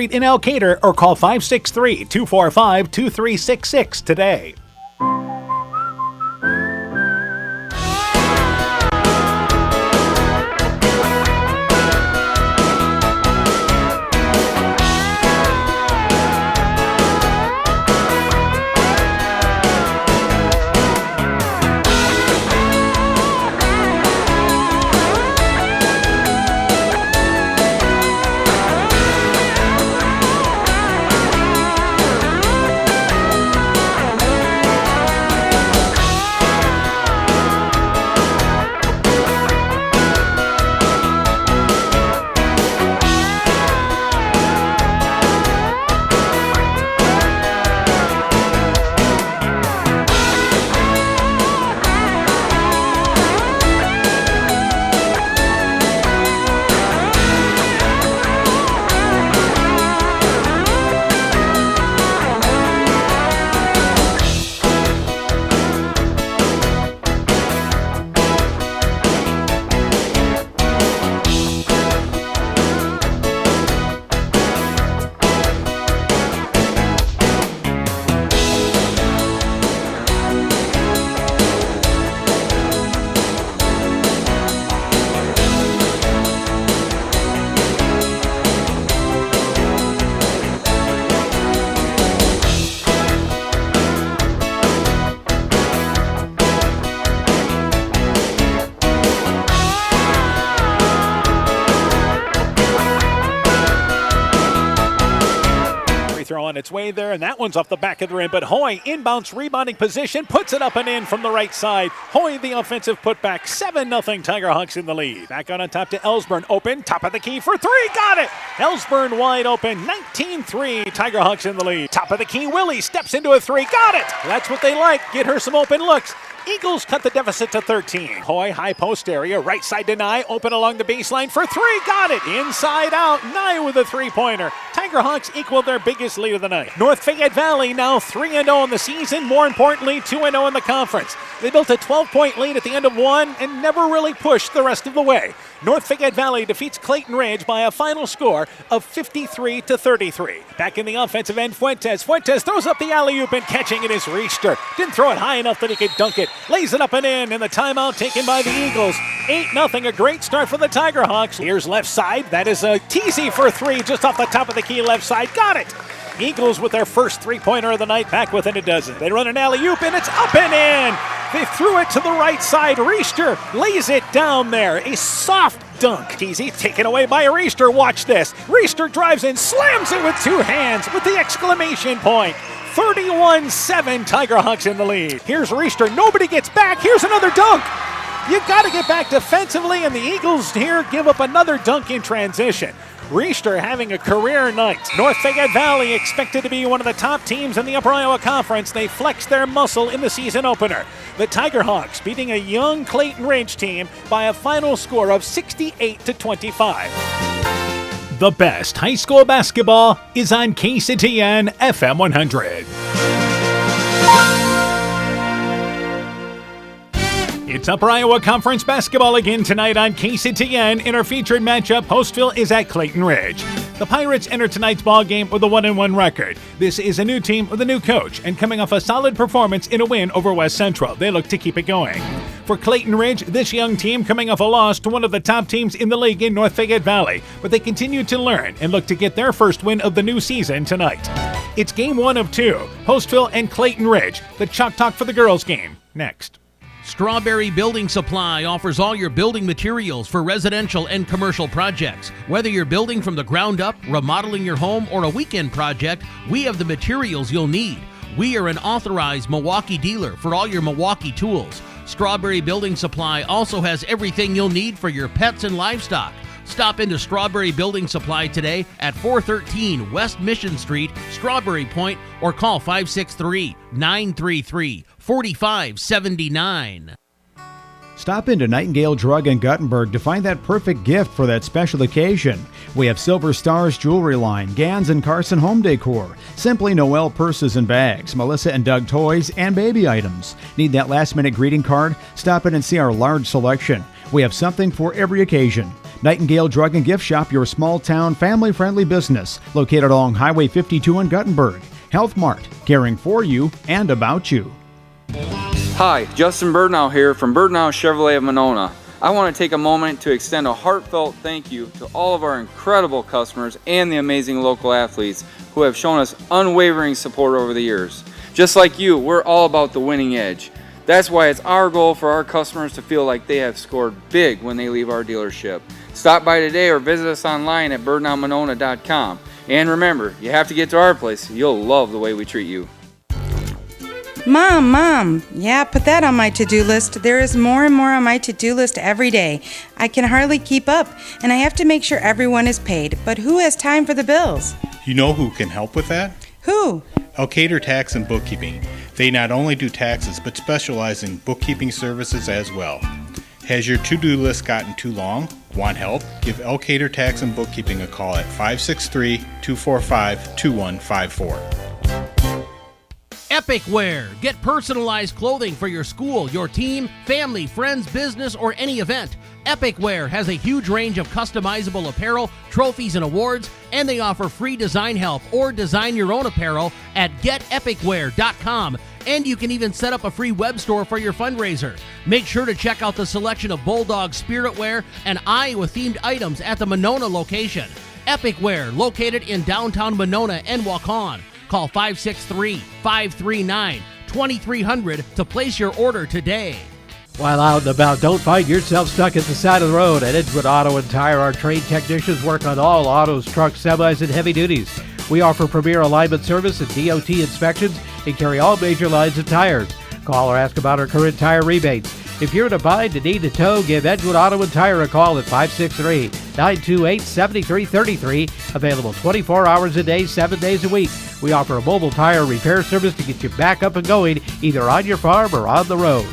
in Elkader or call 563-245-2366 today. Throw on its way there, and that one's off the back of the rim, but Hoy, inbounds rebounding position, puts it up and in from the right side. Hoy, the offensive putback, 7-0 Tiger Hawks in the lead. Back on top to Ellsburn, open, top of the key for three, got it! Ellsburn wide open, 19-3, Tiger Hawks in the lead. Top of the key, Willie steps into a three, got it! That's what they like, get her some open looks. Eagles cut the deficit to 13. Hoy, high post area, right side to Nye, open along the baseline for three, got it! Inside out, Nye with a three-pointer. Tiger Hawks equaled their biggest lead of the night. North Fayette Valley now 3-0 in the season, more importantly 2-0 in the conference. They built a 12-point lead at the end of one and never really pushed the rest of the way. North Fayette Valley defeats Clayton Ridge by a final score of 53-33. Back in the offensive end, Fuentes throws up the alley-oop, and catching it is Riester. Didn't throw it high enough that he could dunk it. Lays it up and in, and the timeout taken by the Eagles. 8-0, a great start for the Tiger Hawks. Here's left side. That is a teasy for three just off the top of the key left side. Got it! Eagles with their first three-pointer of the night, back within a dozen. They run an alley-oop, and it's up and in! They threw it to the right side. Riester lays it down there. A soft dunk. Teasy taken away by Riester. Watch this. Riester drives in, slams it with two hands with the exclamation point. 31-7, Tiger Hawks in the lead. Here's Riester. Nobody gets back. Here's another dunk. You got to get back defensively, and the Eagles here give up another dunk in transition. Riester having a career night. North Fayette Valley expected to be one of the top teams in the Upper Iowa Conference. They flexed their muscle in the season opener. The Tiger Hawks beating a young Clayton Ridge team by a final score of 68-25. The best high school basketball is on KCTN FM 100. It's Upper Iowa Conference basketball again tonight on KCTN. In our featured matchup, Postville is at Clayton Ridge. The Pirates enter tonight's ball game with a 1-1 record. This is a new team with a new coach, and coming off a solid performance in a win over West Central, they look to keep it going. For Clayton Ridge, this young team coming off a loss to one of the top teams in the league in North Fayette Valley, but they continue to learn and look to get their first win of the new season tonight. It's game 1 of 2, Postville and Clayton Ridge. The Chalk Talk for the girls game, next. Strawberry Building Supply offers all your building materials for residential and commercial projects. Whether you're building from the ground up, remodeling your home, or a weekend project, we have the materials you'll need. We are an authorized Milwaukee dealer for all your Milwaukee tools. Strawberry Building Supply also has everything you'll need for your pets and livestock. Stop into Strawberry Building Supply today at 413 West Mission Street, Strawberry Point, or call 563-933-4579. Stop into Nightingale Drug in Guttenberg to find that perfect gift for that special occasion. We have Silver Stars jewelry line, Gans and Carson home decor, Simply Noel purses and bags, Melissa and Doug toys, and baby items. Need that last-minute greeting card? Stop in and see our large selection. We have something for every occasion. Nightingale Drug and Gift Shop, your small-town, family-friendly business located along Highway 52 in Guttenberg. Health Mart, caring for you and about you. Hi, Justin Birdnow here from Birdnow Chevrolet of Monona. I want to take a moment to extend a heartfelt thank you to all of our incredible customers and the amazing local athletes who have shown us unwavering support over the years. Just like you, we're all about the winning edge. That's why it's our goal for our customers to feel like they have scored big when they leave our dealership. Stop by today or visit us online at birdnowmonona.com. And remember, you have to get to our place. You'll love the way we treat you. Mom, yeah, put that on my to-do list. There is more and more on my to-do list every day. I can hardly keep up, and I have to make sure everyone is paid. But who has time for the bills? You know who can help with that? Who? Elkader Tax and Bookkeeping. They not only do taxes, but specialize in bookkeeping services as well. Has your to-do list gotten too long? Want help? Give Elkader Tax and Bookkeeping a call at 563-245-2154. Epic Wear. Get personalized clothing for your school, your team, family, friends, business, or any event. Epic Wear has a huge range of customizable apparel, trophies, and awards, and they offer free design help or design your own apparel at getepicwear.com. And you can even set up a free web store for your fundraiser. Make sure to check out the selection of Bulldog Spirit Wear and Iowa-themed items at the Monona location. Epic Wear, located in downtown Monona and Waukon. Call 563-539-2300 to place your order today. While out and about, don't find yourself stuck at the side of the road. At Edgewood Auto and Tire, our trained technicians work on all autos, trucks, semis, and heavy duties. We offer premier alignment service and DOT inspections and carry all major lines of tires. Call or ask about our current tire rebates. If you're in a bind and need a tow, give Edgewood Auto and Tire a call at 563-928-7333. Available 24 hours a day, 7 days a week. We offer a mobile tire repair service to get you back up and going, either on your farm or on the road.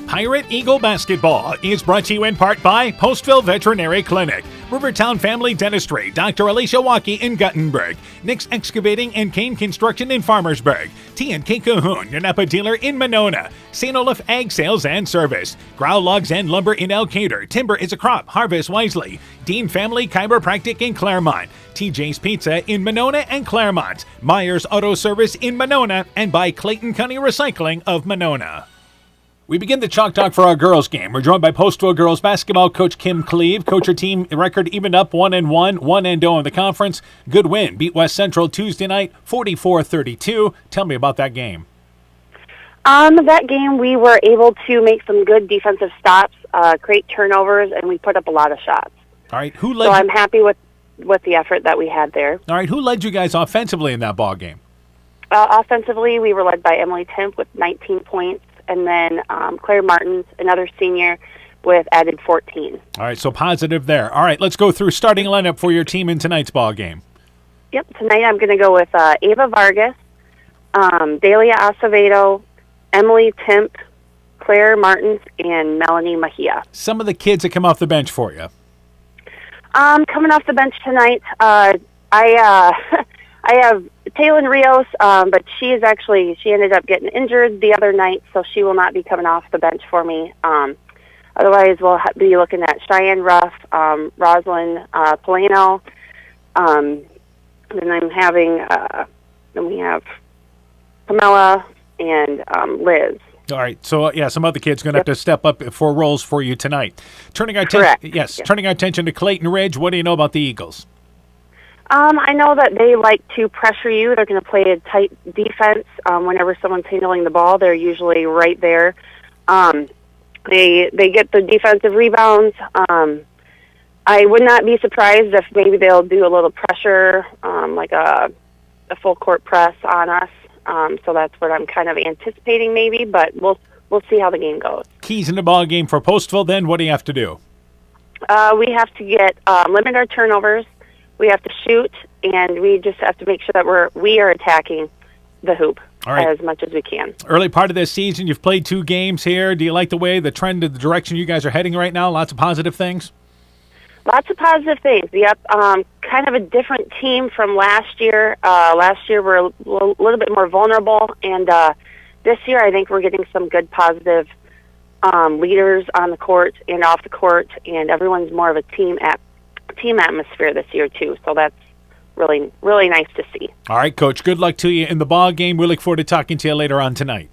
Pirate Eagle Basketball is brought to you in part by Postville Veterinary Clinic, Rivertown Family Dentistry, Dr. Alicia Waukee in Guttenberg, Nick's Excavating and Kane Construction in Farmersburg, T&K Cahoon, your Napa dealer in Monona, St. Olaf Ag Sales and Service, Growl Logs and Lumber in Elkader, Timber is a Crop, Harvest Wisely, Dean Family Chiropractic in Claremont, TJ's Pizza in Monona and Claremont, Myers Auto Service in Monona, and by Clayton County Recycling of Monona. We begin the Chalk Talk for our girls game. We're joined by Postville girls basketball coach Kim Cleve. Coach, her team record evened up 1-1, 1-0 in the conference. Good win. Beat West Central Tuesday night, 44-32. Tell me about that game. That game, we were able to make some good defensive stops, create turnovers, and we put up a lot of shots. All right, who led? So I'm happy with the effort that we had there. All right, who led you guys offensively in that ball game? Offensively, we were led by Emily Timp with 19 points. And then Claire Martins, another senior, with added 14. All right, so positive there. All right, let's go through starting lineup for your team in tonight's ball game. Yep, tonight I'm going to go with Ava Vargas, Dalia Acevedo, Emily Timp, Claire Martins, and Melanie Mejia. Some of the kids that come off the bench for you. Coming off the bench tonight, I have Taylin Rios, but she ended up getting injured the other night, so she will not be coming off the bench for me. Otherwise, we'll be looking at Cheyenne Ruff, Rosalind Polano, and then we have Pamela and Liz. All right, so some other kids going to have to step up for roles for you tonight. Turning our attention to Clayton Ridge. What do you know about the Eagles? I know that they like to pressure you. They're going to play a tight defense. Whenever someone's handling the ball, they're usually right there. They get the defensive rebounds. I would not be surprised if maybe they'll do a little pressure, like a full court press on us. So that's what I'm kind of anticipating maybe, but we'll see how the game goes. Keys in the ball game for Postville then, what do you have to do? We have to limit our turnovers. We have to shoot, and we just have to make sure that we are attacking the hoop as much as we can. Early part of this season, you've played 2 games here. Do you like the trend of the direction you guys are heading right now? Lots of positive things? Lots of positive things. Yep. Kind of a different team from last year. Last year we're a little bit more vulnerable, and this year I think we're getting some good positive leaders on the court and off the court, and everyone's more of a team atmosphere this year too. So that's really, really nice to see. All right, Coach, good luck to you in the ball game. We look forward to talking to you later on tonight.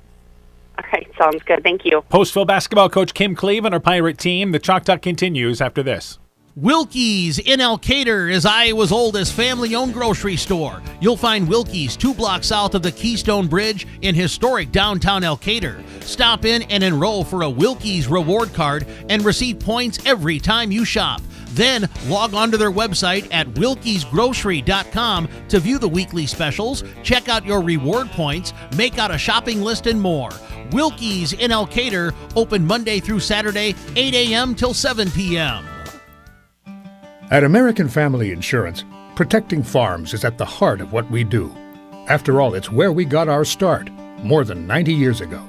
Okay, sounds good. Thank you. Postville basketball coach Kim Cleaveland, our Pirate team. The Chalk Talk continues after this. Wilkie's in Elkader is Iowa's oldest family-owned grocery store. You'll find Wilkie's 2 blocks south of the Keystone Bridge in historic downtown Elkader. Stop in and enroll for a Wilkie's reward card and receive points every time you shop. Then log on to their website at wilkiesgrocery.com to view the weekly specials, check out your reward points, make out a shopping list, and more. Wilkie's in Elkader, open Monday through Saturday, 8 a.m. till 7 p.m. At American Family Insurance, protecting farms is at the heart of what we do. After all, it's where we got our start, more than 90 years ago.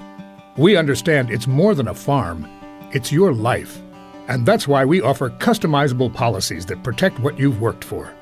We understand it's more than a farm, it's your life. And that's why we offer customizable policies that protect what you've worked for.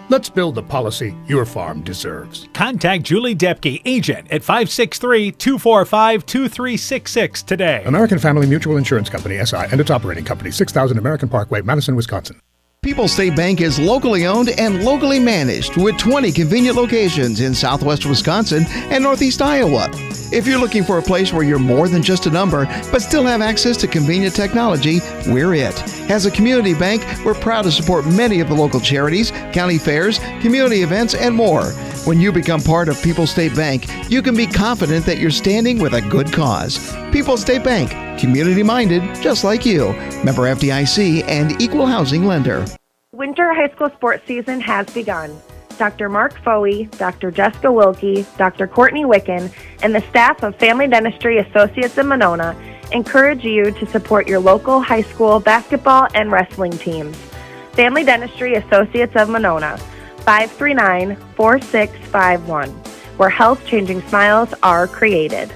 Let's build the policy your farm deserves. Contact Julie Depke, agent, at 563-245-2366 today. American Family Mutual Insurance Company, SI, and its operating company, 6000 American Parkway, Madison, Wisconsin. People's State Bank is locally owned and locally managed with 20 convenient locations in southwest Wisconsin and northeast Iowa. If you're looking for a place where you're more than just a number, but still have access to convenient technology, we're it. As a community bank, we're proud to support many of the local charities, county fairs, community events, and more. When you become part of People's State Bank, you can be confident that you're standing with a good cause. People's State Bank, community-minded, just like you. Member FDIC and equal housing lender. Winter high school sports season has begun. Dr. Mark Foey, Dr. Jessica Wilkie, Dr. Courtney Wicken, and the staff of Family Dentistry Associates in Monona encourage you to support your local high school basketball and wrestling teams. Family Dentistry Associates of Monona, 539-4651, where health-changing smiles are created.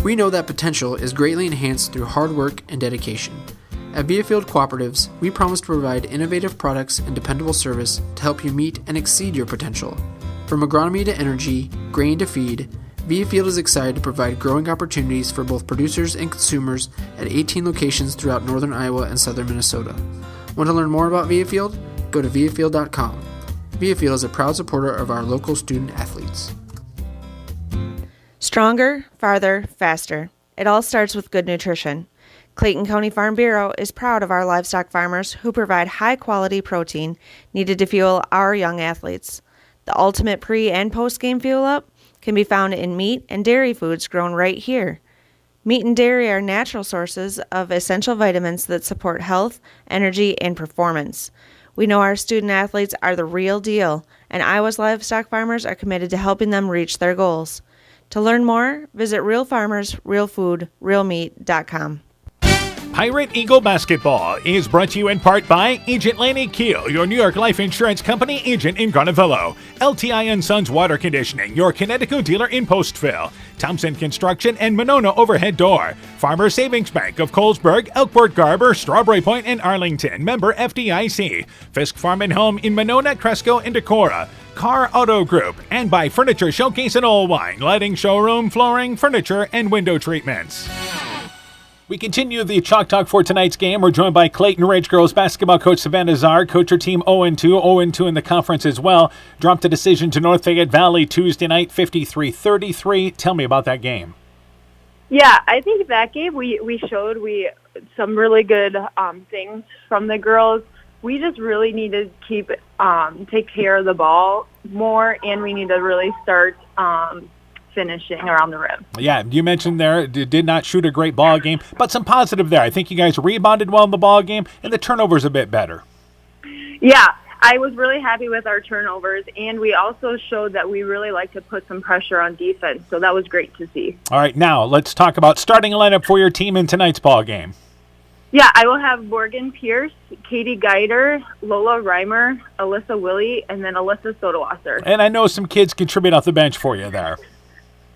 We know that potential is greatly enhanced through hard work and dedication. At Viafield Cooperatives, we promise to provide innovative products and dependable service to help you meet and exceed your potential. From agronomy to energy, grain to feed, Viafield is excited to provide growing opportunities for both producers and consumers at 18 locations throughout northern Iowa and southern Minnesota. Want to learn more about Viafield? Go to viafield.com. Viafield is a proud supporter of our local student athletes. Stronger, farther, faster. It all starts with good nutrition. Clayton County Farm Bureau is proud of our livestock farmers who provide high-quality protein needed to fuel our young athletes. The ultimate pre- and post-game fuel-up can be found in meat and dairy foods grown right here. Meat and dairy are natural sources of essential vitamins that support health, energy, and performance. We know our student athletes are the real deal, and Iowa's livestock farmers are committed to helping them reach their goals. To learn more, visit realfarmersrealfoodrealmeat.com. Pirate Eagle Basketball is brought to you in part by Agent Lanny Keel, your New York Life Insurance Company agent in Garnavillo. LTI & Sons Water Conditioning, your Connecticut dealer in Postville. Thompson Construction and Monona Overhead Door. Farmer Savings Bank of Colesburg, Elkport Garber, Strawberry Point, and Arlington. Member FDIC. Fisk Farm and Home in Monona, Cresco, and Decorah. Car Auto Group. And by Furniture Showcase and Old Wine. Lighting, showroom, flooring, furniture, and window treatments. We continue the Chalk Talk for tonight's game. We're joined by Clayton Ridge girls basketball coach Savannah Czar. Coach her team 0-2, 0-2 in the conference as well. Dropped a decision to North Fayette Valley Tuesday night, 53-33. Tell me about that game. Yeah, I think that game we showed some really good things from the girls. We just really need to take care of the ball more, and we need to really start finishing around the rim. Yeah, you mentioned there did not shoot a great ball game, but some positive there. I think you guys rebounded well in the ball game, and the turnovers a bit better. Yeah, I was really happy with our turnovers, and we also showed that we really like to put some pressure on defense, so that was great to see. All right, now let's talk about starting a lineup for your team in tonight's ball game. Yeah, I will have Morgan Pierce, Katie Geider, Lola Reimer, Alyssa Willie, and then Alyssa Sodawasser. And I know some kids contribute off the bench for you there.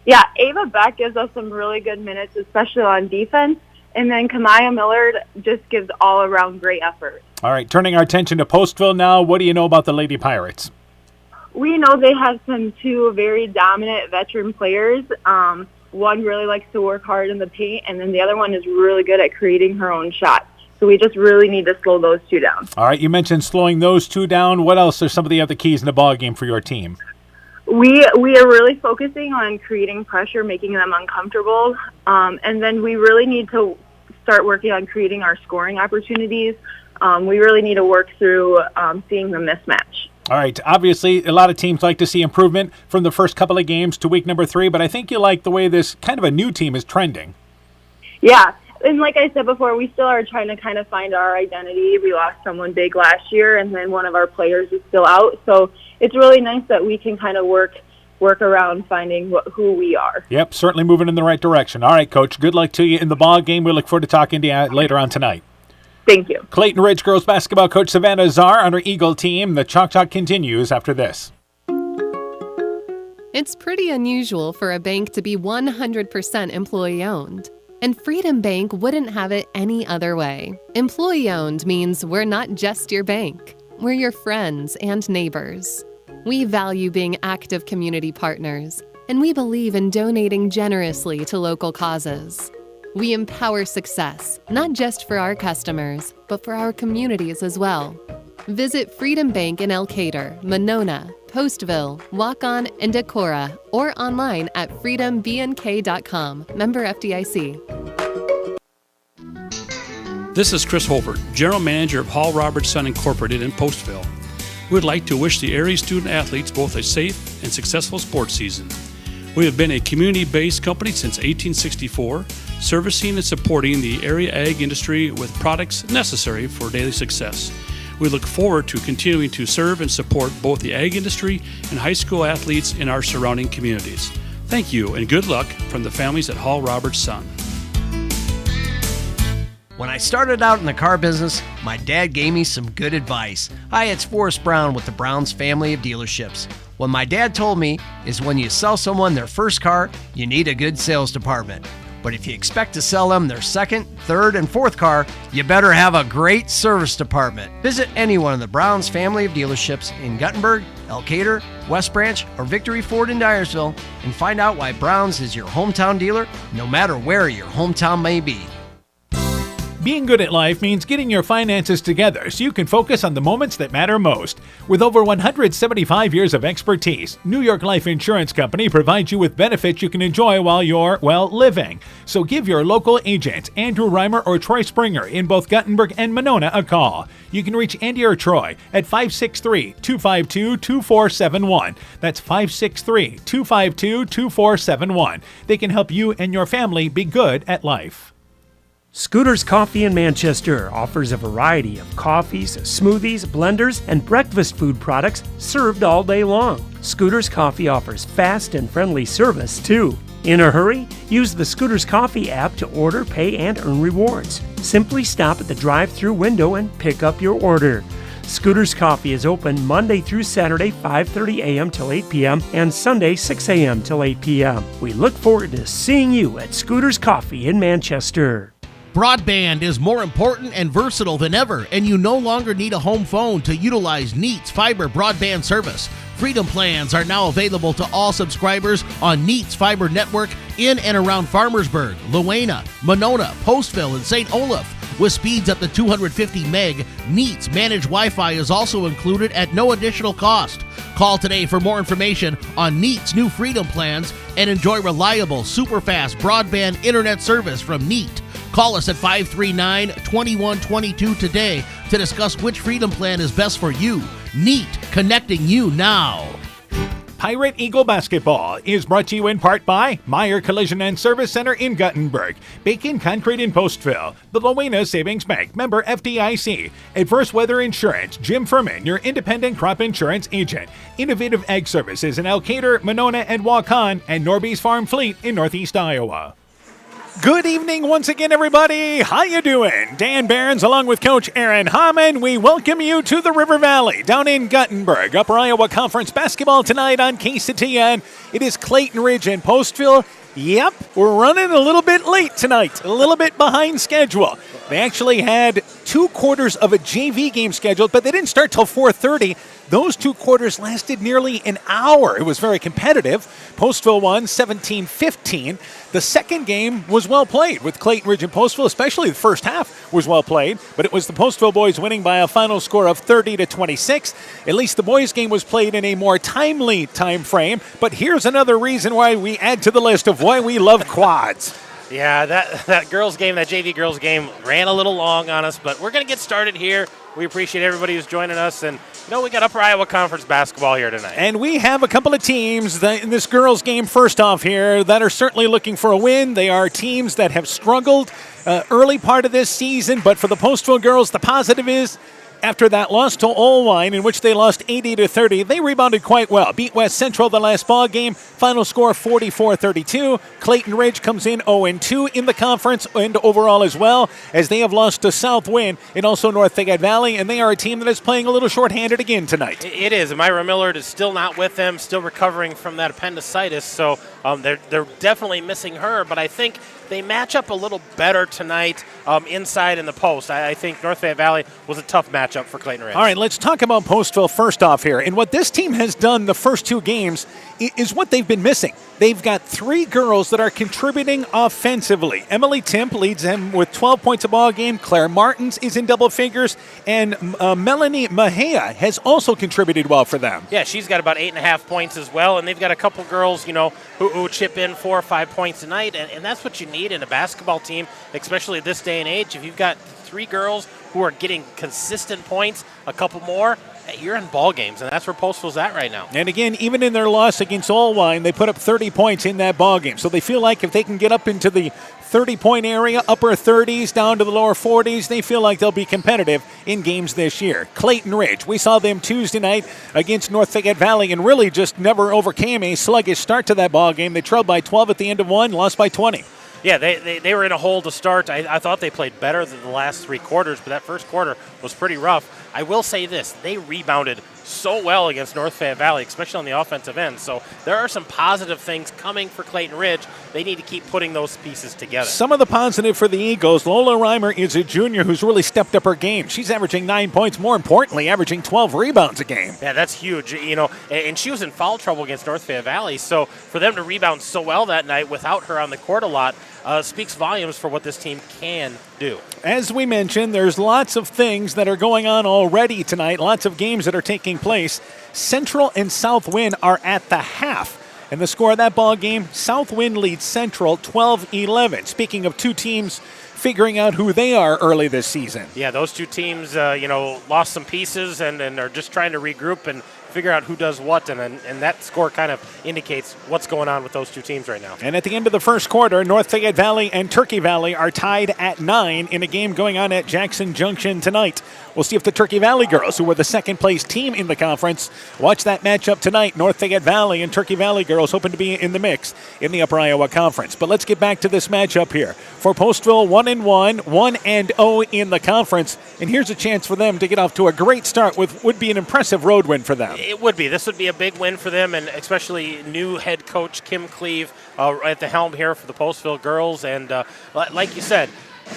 Yeah, Ava Beck gives us some really good minutes, especially on defense. And then Kamaya Millard just gives all-around great effort. All right, turning our attention to Postville now. What do you know about the Lady Pirates? We know they have two very dominant veteran players. one really likes to work hard in the paint, and then the other one is really good at creating her own shots. So we just really need to slow those two down. All right, you mentioned slowing those two down. What else are some of the other keys in the ball game for your team? We are really focusing on creating pressure, making them uncomfortable, and then we really need to start working on creating our scoring opportunities. We really need to work through seeing the mismatch. All right, obviously a lot of teams like to see improvement from the first couple of games to week number 3, but I think you like the way this kind of a new team is trending. Yeah, and like I said before, we still are trying to kind of find our identity. We lost someone big last year, and then one of our players is still out, so it's really nice that we can kind of work around finding who we are. Yep, certainly moving in the right direction. All right, Coach, good luck to you in the ball game. We look forward to talking to you later on tonight. Thank you. Clayton Ridge girls basketball coach Savannah Czar on her Eagle team. The Chalk Talk continues after this. It's pretty unusual for a bank to be 100% employee-owned. And Freedom Bank wouldn't have it any other way. Employee-owned means we're not just your bank. We're your friends and neighbors. We value being active community partners, and we believe in donating generously to local causes. We empower success, not just for our customers, but for our communities as well. Visit Freedom Bank in Elkader, Monona, Postville, Waukon, and Decorah, or online at freedombnk.com. Member FDIC. This is Chris Holbert, General Manager of Hall Roberts Son Incorporated in Postville. We would like to wish the area student-athletes both a safe and successful sports season. We have been a community-based company since 1864, servicing and supporting the area ag industry with products necessary for daily success. We look forward to continuing to serve and support both the ag industry and high school athletes in our surrounding communities. Thank you and good luck from the families at Hall Roberts Son. When I started out in the car business, my dad gave me some good advice. Hi, it's Forrest Brown with the Browns family of dealerships. What my dad told me is when you sell someone their first car, you need a good sales department. But if you expect to sell them their second, third, and fourth car, you better have a great service department. Visit any one of the Browns family of dealerships in Guttenberg, Elkader, West Branch, or Victory Ford in Dyersville and find out why Browns is your hometown dealer, no matter where your hometown may be. Being good at life means getting your finances together so you can focus on the moments that matter most. With over 175 years of expertise, New York Life Insurance Company provides you with benefits you can enjoy while you're, living. So give your local agents, Andrew Reimer or Troy Springer in both Guttenberg and Monona, a call. You can reach Andy or Troy at 563-252-2471. That's 563-252-2471. They can help you and your family be good at life. Scooter's Coffee in Manchester offers a variety of coffees, smoothies, blenders, and breakfast food products served all day long. Scooter's Coffee offers fast and friendly service, too. In a hurry? Use the Scooter's Coffee app to order, pay, and earn rewards. Simply stop at the drive-thru window and pick up your order. Scooter's Coffee is open Monday through Saturday, 5:30 a.m. till 8 p.m. and Sunday, 6 a.m. till 8 p.m. We look forward to seeing you at Scooter's Coffee in Manchester. Broadband is more important and versatile than ever, and you no longer need a home phone to utilize Neat's fiber broadband service. Freedom plans are now available to all subscribers on Neat's fiber network in and around Farmersburg, Luena, Monona, Postville, and St. Olaf. With speeds up to 250 meg, Neat's managed Wi-Fi is also included at no additional cost. Call today for more information on Neat's new Freedom plans and enjoy reliable, super-fast broadband internet service from Neat. Call us at 539-2122 today to discuss which Freedom plan is best for you. Neat, connecting you now. Pirate Eagle Basketball is brought to you in part by Meyer Collision and Service Center in Guttenberg, Bacon Concrete in Postville, the Luena Savings Bank, member FDIC, Adverse Weather Insurance, Jim Furman, your independent crop insurance agent, Innovative Ag Services in Elkader, Monona, and Waukon, and Norby's Farm Fleet in Northeast Iowa. Good evening once again, everybody. How you doing? Dan Barons along with Coach Aaron Hamann. We welcome you to the River Valley down in Guttenberg. Upper Iowa Conference basketball tonight on KCTN. It is Clayton Ridge and Postville. Yep, we're running a little bit late tonight, a little bit behind schedule. They actually had 2 quarters of a JV game scheduled, but they didn't start till 4:30. Those two quarters lasted nearly an hour. It was very competitive. Postville won 17-15. The second game was well played with Clayton Ridge and Postville, especially the first half was well played, but it was the Postville boys winning by a final score of 30-26. At least the boys' game was played in a more timely time frame, but here's another reason why we add to the list of why we love quads. Yeah, that girls' game, that JV girls' game ran a little long on us, but we're going to get started here. We appreciate everybody who's joining us, and we got Upper Iowa Conference basketball here tonight. And we have a couple of teams in this girls' game first off here that are certainly looking for a win. They are teams that have struggled early part of this season, but for the Postville girls, the positive is after that loss to Olwine, in which they lost 80-30, they rebounded quite well. Beat West Central the last ball game. Final score 44-32. Clayton Ridge comes in 0-2 in the conference and overall as well, as they have lost to Southwind and also North Fayette Valley, and they are a team that is playing a little shorthanded again tonight. It is. Myra Millard is still not with them, still recovering from that appendicitis, so they're definitely missing her, but I think they match up a little better tonight inside in the post. I think North Fayette Valley was a tough matchup for Clayton Ridge. All right, let's talk about Postville first off here. And what this team has done the first two games is what they've been missing. They've got three girls that are contributing offensively. Emily Timp leads them with 12 points a ball game. Claire Martins is in double figures. And Melanie Mahea has also contributed well for them. Yeah, she's got about 8.5 points as well. And they've got a couple girls, who chip in 4 or 5 points a night. And that's what you need in a basketball team, especially this day and age. If you've got three girls who are getting consistent points, a couple more, you're in ball games, and that's where Postville's at right now. And again, even in their loss against Olwine, they put up 30 points in that ball game. So they feel like if they can get up into the 30-point area, upper 30s down to the lower 40s, they feel like they'll be competitive in games this year. Clayton Ridge, we saw them Tuesday night against North Fayette Valley and really just never overcame a sluggish start to that ball game. They trailed by 12 at the end of one, lost by 20. Yeah, they were in a hole to start. I thought they played better than the last three quarters, but that first quarter was pretty rough. I will say this, they rebounded so well against North Fayette Valley, especially on the offensive end. So there are some positive things coming for Clayton Ridge. They need to keep putting those pieces together. Some of the positive for the Eagles, Lola Reimer is a junior who's really stepped up her game. She's averaging 9 points, more importantly, averaging 12 rebounds a game. Yeah, that's huge. And she was in foul trouble against North Fayette Valley. So for them to rebound so well that night without her on the court a lot speaks volumes for what this team can do. As we mentioned, there's lots of things that are going on already tonight, lots of games that are taking place. Central and Southwind are at the half. And the score of that ball game, Southwind leads Central 12-11. Speaking of two teams figuring out who they are early this season. Yeah, those two teams, lost some pieces and are just trying to regroup and figure out who does what, and that score kind of indicates what's going on with those two teams right now. And at the end of the first quarter, North Fayette Valley and Turkey Valley are tied at 9 in a game going on at Jackson Junction tonight. We'll see if the Turkey Valley girls, who were the second-place team in the conference, watch that matchup tonight. North Fayette Valley and Turkey Valley girls hoping to be in the mix in the Upper Iowa Conference. But let's get back to this matchup here. For Postville, 1-1, 1-0 in the conference, and here's a chance for them to get off to a great start with would be an impressive road win for them. It would be. This would be a big win for them, and especially new head coach Kim Cleve at the helm here for the Postville girls. And like you said,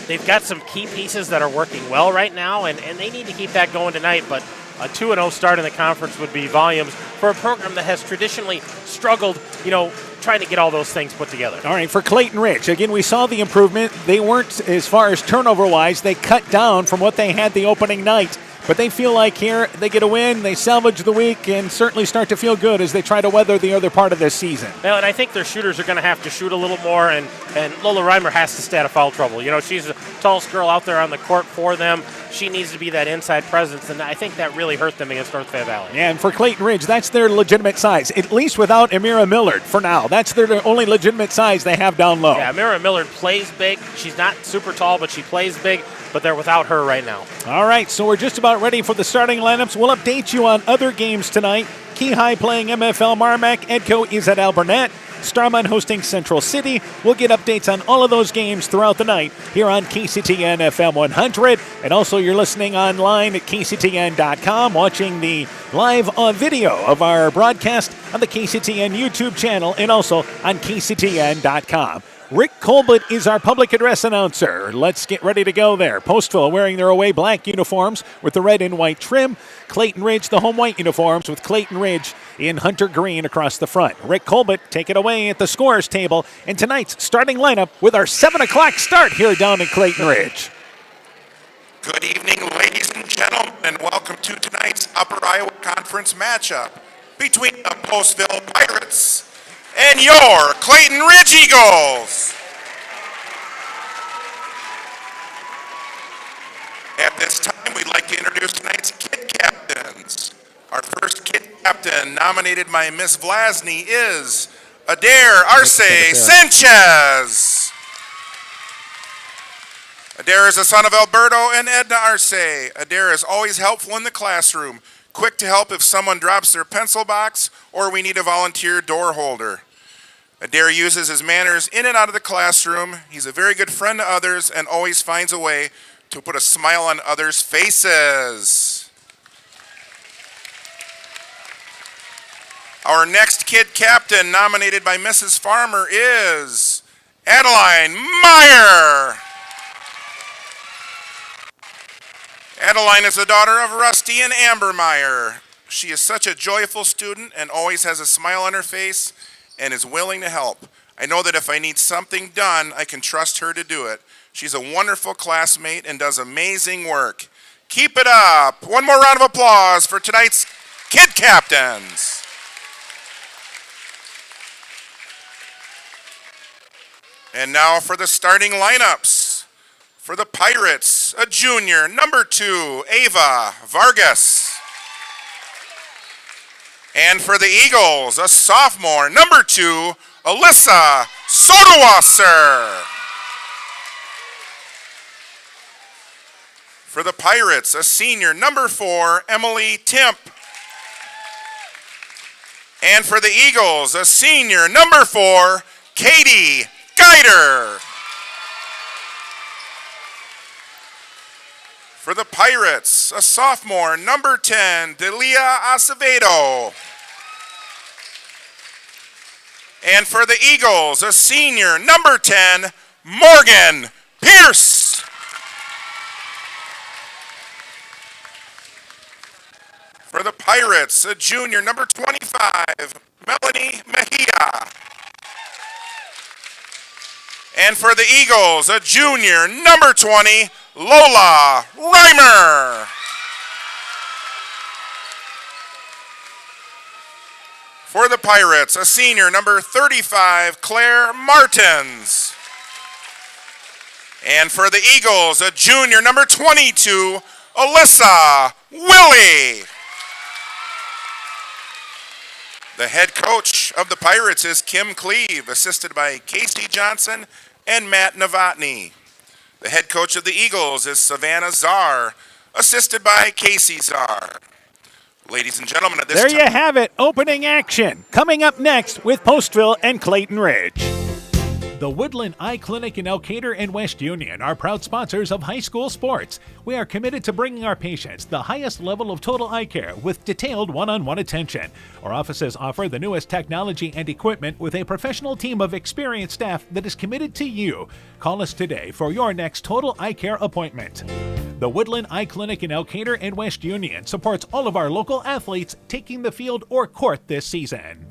they've got some key pieces that are working well right now, and they need to keep that going tonight. But a 2-0 start in the conference would be volumes for a program that has traditionally struggled, trying to get all those things put together. All right, for Clayton Ridge, again, we saw the improvement. They weren't, as far as turnover-wise, they cut down from what they had the opening night. But they feel like here they get a win, they salvage the week, and certainly start to feel good as they try to weather the other part of this season. Well, and I think their shooters are going to have to shoot a little more, and Lola Reimer has to stay out of foul trouble. She's the tallest girl out there on the court for them. She needs to be that inside presence, and I think that really hurt them against North Fayette Valley. Yeah, and for Clayton Ridge, that's their legitimate size, at least without Amira Millard for now. That's their only legitimate size they have down low. Yeah, Amira Millard plays big. She's not super tall, but she plays big, but they're without her right now. All right, so we're just about ready for the starting lineups. We'll update you on other games tonight. Key High playing MFL Marmac. Edco is at Alburnett. Starmont hosting Central City. We'll get updates on all of those games throughout the night here on KCTN FM 100. And also you're listening online at KCTN.com, watching the live video of our broadcast on the KCTN YouTube channel and also on KCTN.com. Rick Colbert is our public address announcer. Let's get ready to go there. Postville wearing their away black uniforms with the red and white trim. Clayton Ridge, the home white uniforms with Clayton Ridge in hunter green across the front. Rick Colbert, take it away at the scorer's table. And tonight's starting lineup with our 7 o'clock start here down in Clayton Ridge. Good evening, ladies and gentlemen, and welcome to tonight's Upper Iowa Conference matchup between the Postville Pirates and your Clayton Ridge Eagles. At this time, we'd like to introduce tonight's kid captains. Our first kid captain, nominated by Miss Vlasny, is Adair Arce Sanchez. Adair is the son of Alberto and Edna Arce. Adair is always helpful in the classroom, quick to help if someone drops their pencil box or we need a volunteer door holder. Adair uses his manners in and out of the classroom. He's a very good friend to others and always finds a way to put a smile on others' faces. Our next kid captain, nominated by Mrs. Farmer, is Adeline Meyer. Adeline is the daughter of Rusty and Amber Meyer. She is such a joyful student and always has a smile on her face and is willing to help. I know that if I need something done, I can trust her to do it. She's a wonderful classmate and does amazing work. Keep it up. One more round of applause for tonight's kid captains. And now for the starting lineups. For the Pirates, a junior, number 2, Ava Vargas. And for the Eagles, a sophomore, number 2, Alyssa Sodawasser. For the Pirates, a senior, number 4, Emily Timp. And for the Eagles, a senior, number 4, Katie Geider. For the Pirates, a sophomore, number 10, Delia Acevedo. And for the Eagles, a senior, number 10, Morgan Pierce. For the Pirates, a junior, number 25, Melanie Mejia. And for the Eagles, a junior, number 20, Lola Reimer. For the Pirates, a senior, number 35, Claire Martins. And for the Eagles, a junior, number 22, Alyssa Willie. The head coach of the Pirates is Kim Cleave, assisted by Casey Johnson and Matt Novotny. The head coach of the Eagles is Savannah Czar, assisted by Casey Czar. Ladies and gentlemen, at this There time... you have it, opening action. Coming up next with Postville and Clayton Ridge. The Woodland Eye Clinic in Elkader and West Union are proud sponsors of high school sports. We are committed to bringing our patients the highest level of total eye care with detailed one-on-one attention. Our offices offer the newest technology and equipment with a professional team of experienced staff that is committed to you. Call us today for your next total eye care appointment. The Woodland Eye Clinic in Elkader and West Union supports all of our local athletes taking the field or court this season.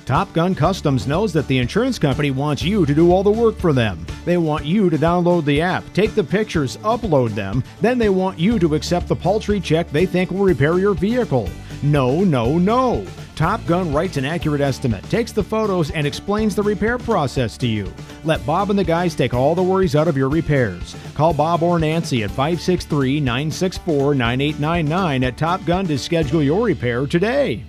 Top Gun Customs knows that the insurance company wants you to do all the work for them. They want you to download the app, take the pictures, upload them, then they want you to accept the paltry check they think will repair your vehicle. No, no, no. Top Gun writes an accurate estimate, takes the photos, and explains the repair process to you. Let Bob and the guys take all the worries out of your repairs. Call Bob or Nancy at 563-964-9899 at Top Gun to schedule your repair today.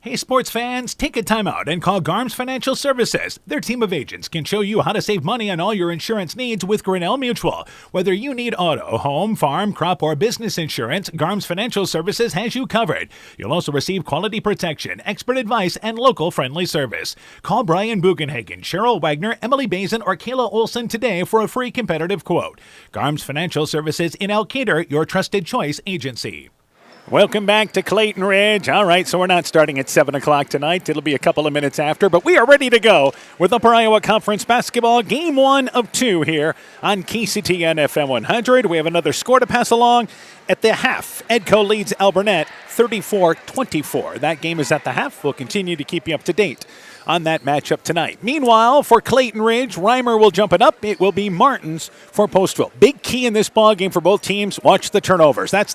Hey sports fans, take a timeout and call Garms Financial Services. Their team of agents can show you how to save money on all your insurance needs with Grinnell Mutual. Whether you need auto, home, farm, crop, or business insurance, Garms Financial Services has you covered. You'll also receive quality protection, expert advice, and local friendly service. Call Brian Bugenhagen, Cheryl Wagner, Emily Bazin, or Kayla Olson today for a free competitive quote. Garms Financial Services in Elkader, your trusted choice agency. Welcome back to Clayton Ridge. All right, so we're not starting at 7 o'clock tonight. It'll be a couple of minutes after, but we are ready to go with Upper Iowa Conference Basketball, Game 1 of 2 here on KCTN FM 100. We have another score to pass along at the half. Edco leads Alburnett 34-24. That game is at the half. We'll continue to keep you up to date on that matchup tonight. Meanwhile, for Clayton Ridge, Reimer will jump it up. It will be Martins for Postville. Big key in this ball game for both teams. Watch the turnovers. That's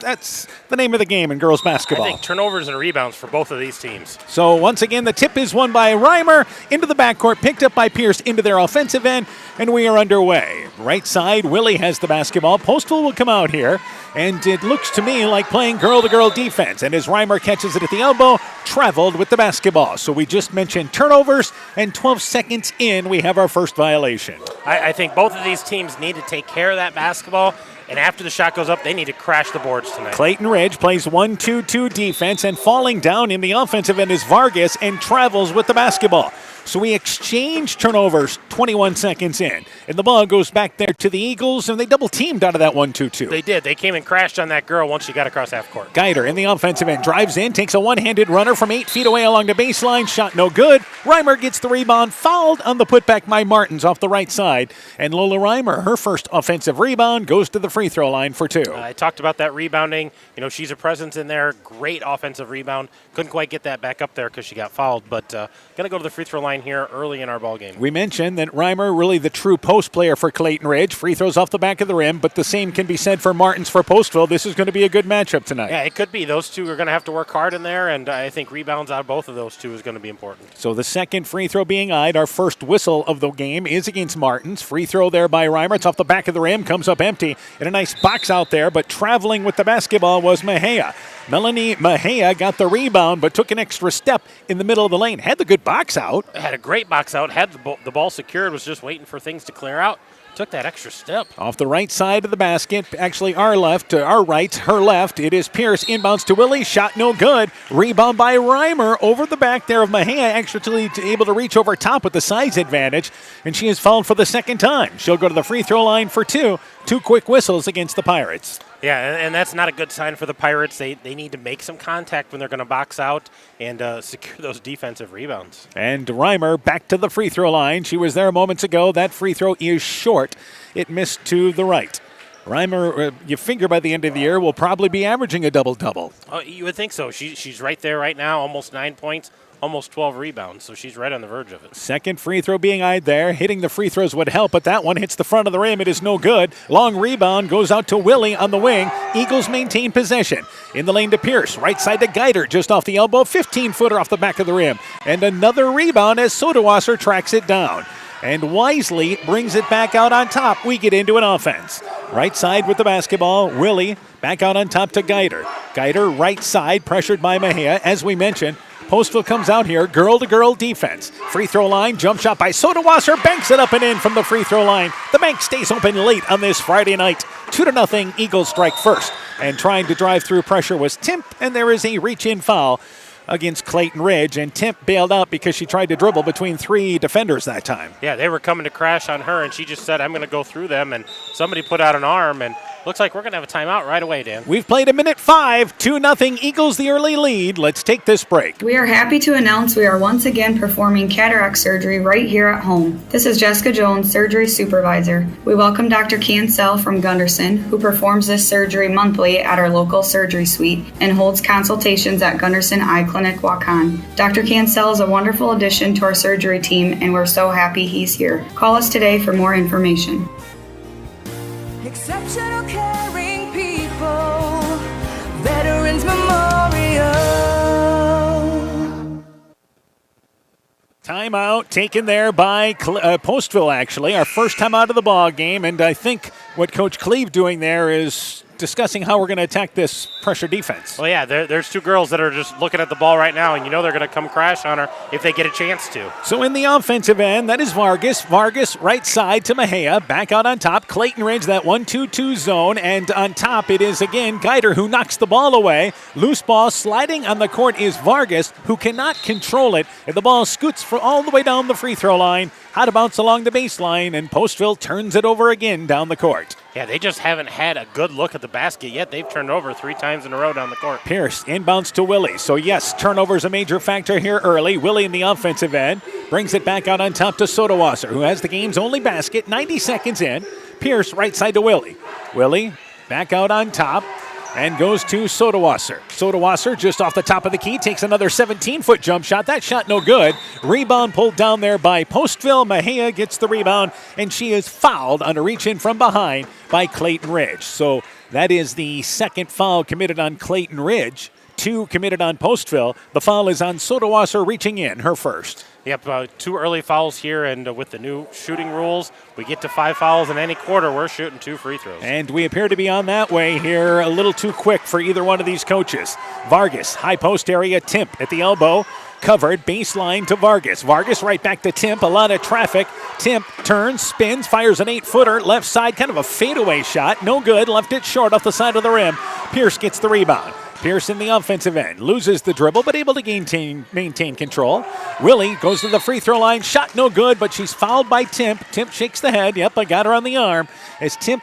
the name of the game in girls basketball. I think turnovers and rebounds for both of these teams. So once again, the tip is won by Reimer into the backcourt, picked up by Pierce into their offensive end, and we are underway. Right side, Willie has the basketball. Postville will come out here, and it looks to me like playing girl-to-girl defense. And as Reimer catches it at the elbow, traveled with the basketball. So we just mentioned turnovers, and 12 seconds in, we have our first violation. I think both of these teams need to take care of that basketball, and after the shot goes up, they need to crash the boards tonight. Clayton Ridge plays 1-2-2 defense, and falling down in the offensive end is Vargas and travels with the basketball. So we exchange turnovers 21 seconds in. And the ball goes back there to the Eagles, and they double-teamed out of that 1-2-2. They did. They came and crashed on that girl once she got across half court. Geider in the offensive end drives in, takes a one-handed runner from 8 feet away along the baseline. Shot no good. Reimer gets the rebound, fouled on the putback by Martins off the right side. And Lola Reimer, her first offensive rebound, goes to the free throw line for 2. I talked about that rebounding. You know, she's a presence in there. Great offensive rebound. Couldn't quite get that back up there because she got fouled. But going to go to the free throw line here early in our ball game. We mentioned that Reimer really the true post player for Clayton Ridge. Free throws off the back of the rim, but the same can be said for Martins for Postville. This is going to be a good matchup tonight. Yeah, it could be. Those two are going to have to work hard in there, and I think rebounds out of both of those two is going to be important. So the second free throw being eyed, our first whistle of the game is against Martins. Free throw there by Reimer. It's off the back of the rim, comes up empty, and a nice box out there, but traveling with the basketball was Mejia. Melanie Mejia got the rebound, but took an extra step in the middle of the lane. Had the good box out. Had a great box out. Had the ball secured. Was just waiting for things to clear out. Took that extra step. Off the right side of the basket, actually our left, our right, her left. It is Pierce inbounds to Willie. Shot no good. Rebound by Reimer over the back there of Mejia, actually able to reach over top with the size advantage, and she is fouled for the second time. She'll go to the free throw line for 2. 2 quick whistles against the Pirates. Yeah, and that's not a good sign for the Pirates. They need to make some contact when they're going to box out and secure those defensive rebounds. And Reimer back to the free throw line. She was there moments ago. That free throw is short. It missed to the right. Reimer, you figure by the end of the year, will probably be averaging a double-double. Oh, you would think so. She's right there right now, almost 9 points. Almost 12 rebounds, so she's right on the verge of it. Second free throw being eyed there. Hitting the free throws would help, but that one hits the front of the rim. It is no good. Long rebound goes out to Willie on the wing. Eagles maintain possession. In the lane to Pierce. Right side to Geider, just off the elbow. 15-footer off the back of the rim. And another rebound as Sodawasser tracks it down. And wisely brings it back out on top. We get into an offense. Right side with the basketball. Willie back out on top to Geider. Geider right side, pressured by Mejia, as we mentioned. Postville comes out here, girl-to-girl defense. Free throw line, jump shot by Sodawasser, banks it up and in from the free throw line. The bank stays open late on this Friday night. 2-0, Eagles strike first. And trying to drive through pressure was Timp, and there is a reach-in foul against Clayton Ridge, and Timp bailed out because she tried to dribble between 3 defenders that time. Yeah, they were coming to crash on her, and she just said, I'm going to go through them, and somebody put out an arm, and looks like we're going to have a timeout right away, Dan. We've played a minute 5, 2-0, Eagles the early lead. Let's take this break. We are happy to announce we are once again performing cataract surgery right here at home. This is Jessica Jones, surgery supervisor. We welcome Dr. Cancel from Gunderson, who performs this surgery monthly at our local surgery suite and holds consultations at Gunderson Eye Clinic, Waukon. Dr. Cancel is a wonderful addition to our surgery team, and we're so happy he's here. Call us today for more information. Exceptional caring people, Veterans Memorial. Timeout taken there by Postville, actually. Our first time out of the ball game, and I think what Coach Cleve doing there is discussing how we're going to attack this pressure defense. Well, yeah, there's 2 girls that are just looking at the ball right now, and you know they're going to come crash on her if they get a chance to. So in the offensive end, that is Vargas. Vargas right side to Mejia. Back out on top. Clayton Ridge, that 1-2-2 zone. And on top it is again Geider who knocks the ball away. Loose ball sliding on the court is Vargas, who cannot control it. And the ball scoots all the way down the free throw line. Out of bounds along the baseline, and Postville turns it over again down the court. Yeah, they just haven't had a good look at the basket yet. They've turned over 3 times in a row down the court. Pierce inbounds to Willie. So, yes, turnover's a major factor here early. Willie in the offensive end brings it back out on top to Sodawasser, who has the game's only basket. 90 seconds in. Pierce right side to Willie. Willie back out on top and goes to Sodawasser. Sodawasser just off the top of the key takes another 17-foot jump shot. That shot no good. Rebound pulled down there by Postville. Mejia gets the rebound, and she is fouled on a reach-in from behind by Clayton Ridge. So that is the second foul committed on Clayton Ridge. 2 committed on Postville. The foul is on Sodawasser reaching in, her first. Yep, 2 early fouls here, and with the new shooting rules, we get to 5 fouls in any quarter. We're shooting 2 free throws. And we appear to be on that way here, a little too quick for either one of these coaches. Vargas, high post area, Timp at the elbow, covered, baseline to Vargas. Vargas right back to Timp, a lot of traffic. Timp turns, spins, fires an 8-footer, left side, kind of a fadeaway shot, no good, left it short off the side of the rim. Pierce gets the rebound. Pierce in the offensive end, loses the dribble, but able to maintain control. Willie goes to the free throw line, shot no good, but she's fouled by Timp. Timp shakes the head, yep, I got her on the arm. As Timp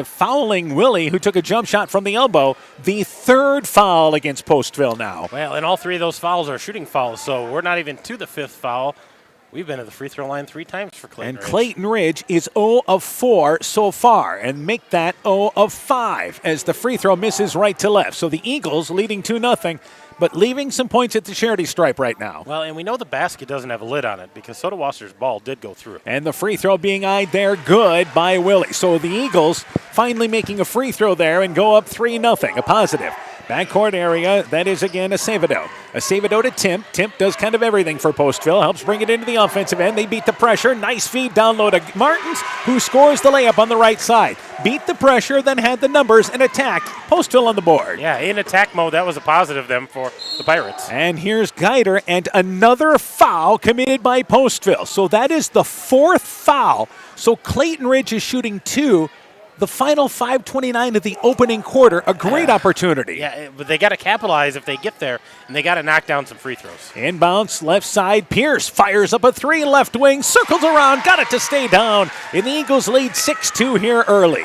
fouling Willie, who took a jump shot from the elbow, the 3rd foul against Postville now. Well, and all 3 of those fouls are shooting fouls, so we're not even to the 5th foul. We've been at the free throw line 3 times for Clayton Ridge. And Clayton Ridge is 0 of 4 so far, and make that 0 of 5 as the free throw misses right to left. So the Eagles leading 2-0, but leaving some points at the charity stripe right now. Well, and we know the basket doesn't have a lid on it because Sodawasser's ball did go through. And the free throw being eyed there, good by Willie. So the Eagles finally making a free throw there and go up 3-0, a positive. Backcourt area, that is again Acevedo. Acevedo to Timp. Timp does kind of everything for Postville, helps bring it into the offensive end. They beat the pressure. Nice feed down low to Martins, who scores the layup on the right side. Beat the pressure, then had the numbers and attacked. Postville on the board. Yeah, in attack mode, that was a positive then for the Pirates. And here's Geider, and another foul committed by Postville. So that is the 4th foul. So Clayton Ridge is shooting 2. The final 5:29 of the opening quarter, a great opportunity. Yeah, but they got to capitalize if they get there, and they got to knock down some free throws. Inbounds, left side, Pierce fires up a 3, left wing, circles around, got it to stay down. And the Eagles lead 6-2 here early.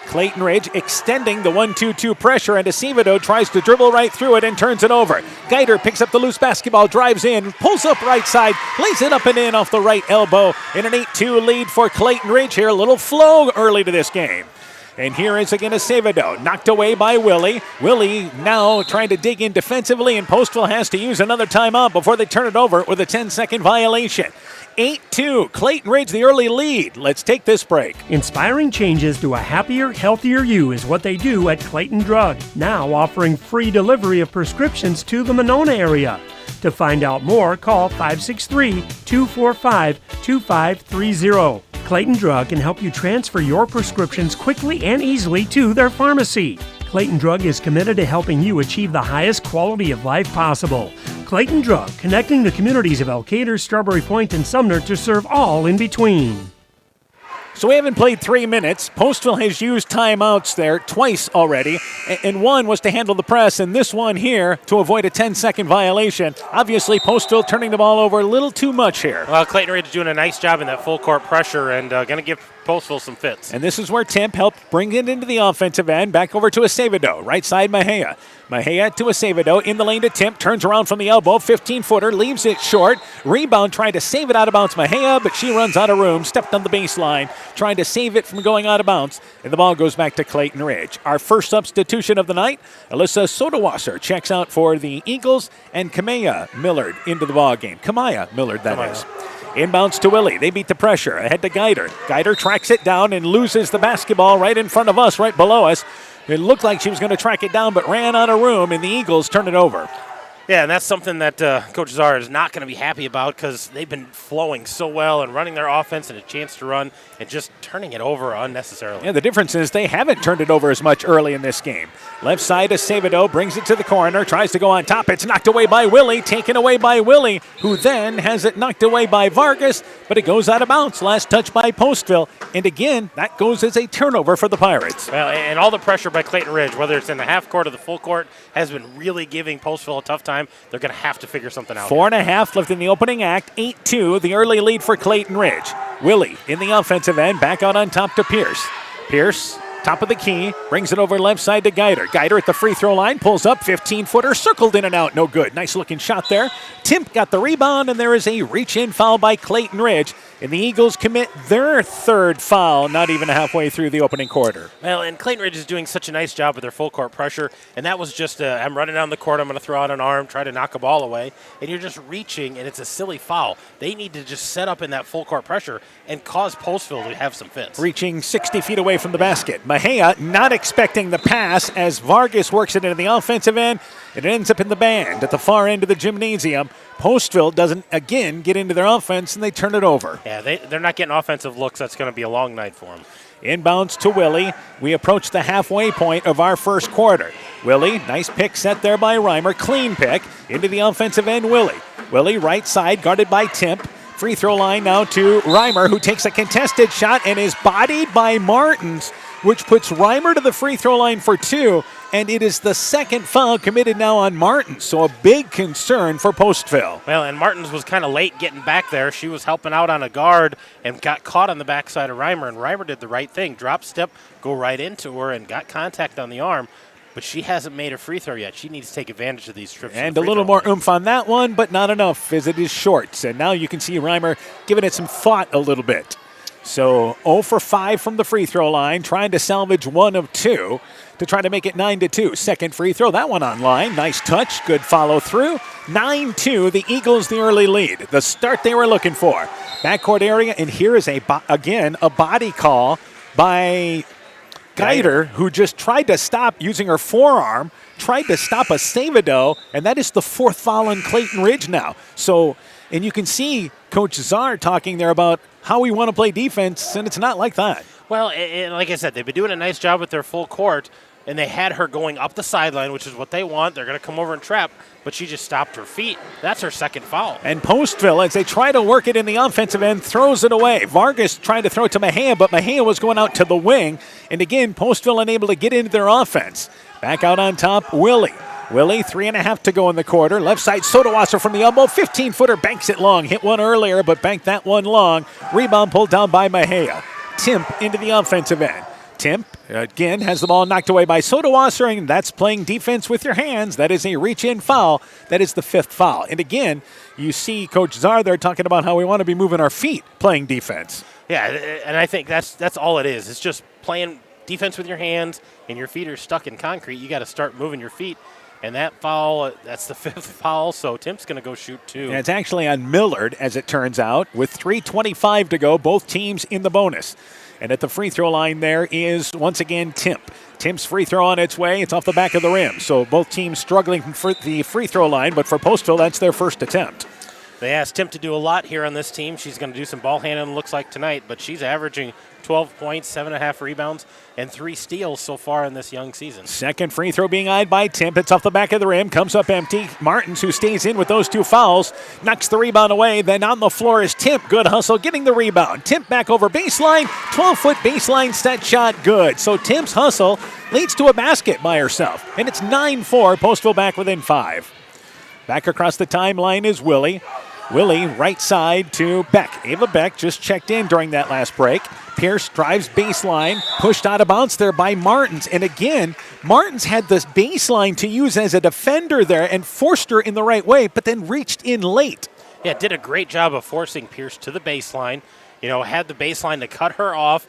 Clayton Ridge extending the 1-2-2 pressure, and Acevedo tries to dribble right through it and turns it over. Geider picks up the loose basketball, drives in, pulls up right side, lays it up and in off the right elbow in an 8-2 lead for Clayton Ridge here. A little flow early to this game. And here is again Acevedo, knocked away by Willie. Willie now trying to dig in defensively, and Postville has to use another timeout before they turn it over with a 10-second violation. 8-2, Clayton Ridge the early lead. Let's take this break. Inspiring changes to a happier, healthier you is what they do at Clayton Drug, now offering free delivery of prescriptions to the Monona area. To find out more, call 563-245-2530. Clayton Drug can help you transfer your prescriptions quickly and easily to their pharmacy. Clayton Drug is committed to helping you achieve the highest quality of life possible. Clayton Drug, connecting the communities of Elkader, Strawberry Point, and Sumner to serve all in between. So we haven't played 3 minutes. Postville has used timeouts there twice already, and one was to handle the press, and this one here to avoid a 10-second violation. Obviously, Postville turning the ball over a little too much here. Well, Clayton Ridge doing a nice job in that full court pressure and going to give Postville some fits. And this is where Timp helped bring it into the offensive end. Back over to Acevedo. Right side, Mejia. Mejia to Acevedo. In the lane to Timp. Turns around from the elbow. 15-footer. Leaves it short. Rebound trying to save it out of bounds. Mejia, but she runs out of room. Stepped on the baseline. Trying to save it from going out of bounds. And the ball goes back to Clayton Ridge. Our first substitution of the night. Alyssa Sodawasser checks out for the Eagles. And Kamaya Millard into the ball game. Kamaya Millard, that is. Inbounds to Willie. They beat the pressure. Ahead to Geider. Geider tracks it down and loses the basketball right in front of us, right below us. It looked like she was going to track it down, but ran out of room, and the Eagles turn it over. Yeah, and that's something that Coach Czar is not going to be happy about because they've been flowing so well and running their offense and a chance to run and just turning it over unnecessarily. Yeah, the difference is they haven't turned it over as much early in this game. Left side, Acevedo brings it to the corner, tries to go on top. It's knocked away by Willie, taken away by Willie, who then has it knocked away by Vargas, but it goes out of bounds. Last touch by Postville, and again, that goes as a turnover for the Pirates. Well, and all the pressure by Clayton Ridge, whether it's in the half court or the full court, has been really giving Postville a tough time. time, they're going to have to figure something out. 4.5 left in the opening act. 8-2, the early lead for Clayton Ridge. Willie in the offensive end, back out on top to Pierce. Pierce, top of the key, brings it over left side to Geider. Geider at the free throw line, pulls up, 15-footer, circled in and out, no good. Nice looking shot there. Timp got the rebound, and there is a reach-in foul by Clayton Ridge. And the Eagles commit their third foul, not even halfway through the opening quarter. Well, and Clayton Ridge is doing such a nice job with their full court pressure, and that was just I'm running down the court, I'm going to throw out an arm, try to knock a ball away, and you're just reaching, and it's a silly foul. They need to just set up in that full court pressure and cause Postville to have some fits. Reaching 60 feet away from the basket. Mejia not expecting the pass as Vargas works it into the offensive end. It ends up in the band at the far end of the gymnasium. Postville doesn't, again, get into their offense, and they turn it over. Yeah, they're not getting offensive looks. That's going to be a long night for them. Inbounds to Willie. We approach the halfway point of our first quarter. Willie, nice pick set there by Reimer. Clean pick into the offensive end, Willie. Willie, right side, guarded by Timp. Free throw line now to Reimer, who takes a contested shot and is bodied by Martins, which puts Reimer to the free throw line for 2, and it is the second foul committed now on Martins, so a big concern for Postville. Well, and Martins was kind of late getting back there. She was helping out on a guard and got caught on the backside of Reimer, and Reimer did the right thing. Drop step, go right into her, and got contact on the arm. But she hasn't made a free throw yet. She needs to take advantage of these trips. And a little more oomph on that one, but not enough as it is short. And now you can see Reimer giving it some thought a little bit. So 0 for 5 from the free throw line, trying to salvage 1 of 2 to try to make it 9-2. Second free throw, that one on line. Nice touch, good follow through. 9-2, the Eagles the early lead. The start they were looking for. Backcourt area, and here is again a body call by Geider, who just tried to stop using her forearm, tried to stop a Savado, and that is the 4th foul on Clayton Ridge now. So, and you can see Coach Czar talking there about how we want to play defense, and it's not like that. Well, and like I said, they've been doing a nice job with their full court, and they had her going up the sideline, which is what they want. They're going to come over and trap, but she just stopped her feet. That's her second foul. And Postville, as they try to work it in the offensive end, throws it away. Vargas tried to throw it to Mejia, but Mejia was going out to the wing. And again, Postville unable to get into their offense. Back out on top, Willie. Willie, 3.5 to go in the quarter. Left side, Sodawasser from the elbow. 15-footer, banks it long. Hit one earlier, but banked that one long. Rebound pulled down by Mejia. Timp into the offensive end. Timp, again, has the ball knocked away by Sodawasser, and that's playing defense with your hands. That is a reach-in foul. That is the 5th foul. And again, you see Coach Czar there talking about how we want to be moving our feet playing defense. Yeah, and I think that's all it is. It's just playing defense with your hands, and your feet are stuck in concrete. You got to start moving your feet. And that foul, that's the 5th foul, so Timp's going to go shoot 2. And it's actually on Millard, as it turns out, with 3:25 to go, both teams in the bonus. And at the free throw line there is, once again, Timp. Timp's free throw on its way. It's off the back of the rim. So both teams struggling for the free throw line, but for Postville, that's their first attempt. They asked Timp to do a lot here on this team. She's going to do some ball handling, looks like, tonight, but she's averaging 12 points, 7.5 rebounds, and 3 steals so far in this young season. Second free throw being eyed by Timp. It's off the back of the rim, comes up empty. Martins, who stays in with those 2 fouls, knocks the rebound away. Then on the floor is Timp. Good hustle, getting the rebound. Timp back over baseline, 12-foot baseline set shot, good. So Timp's hustle leads to a basket by herself, and it's 9-4, Postville back within 5. Back across the timeline is Willie. Willie, right side to Beck. Ava Beck just checked in during that last break. Pierce drives baseline, pushed out of bounds there by Martins. And again, Martins had this baseline to use as a defender there and forced her in the right way, but then reached in late. Yeah, did a great job of forcing Pierce to the baseline. You know, had the baseline to cut her off.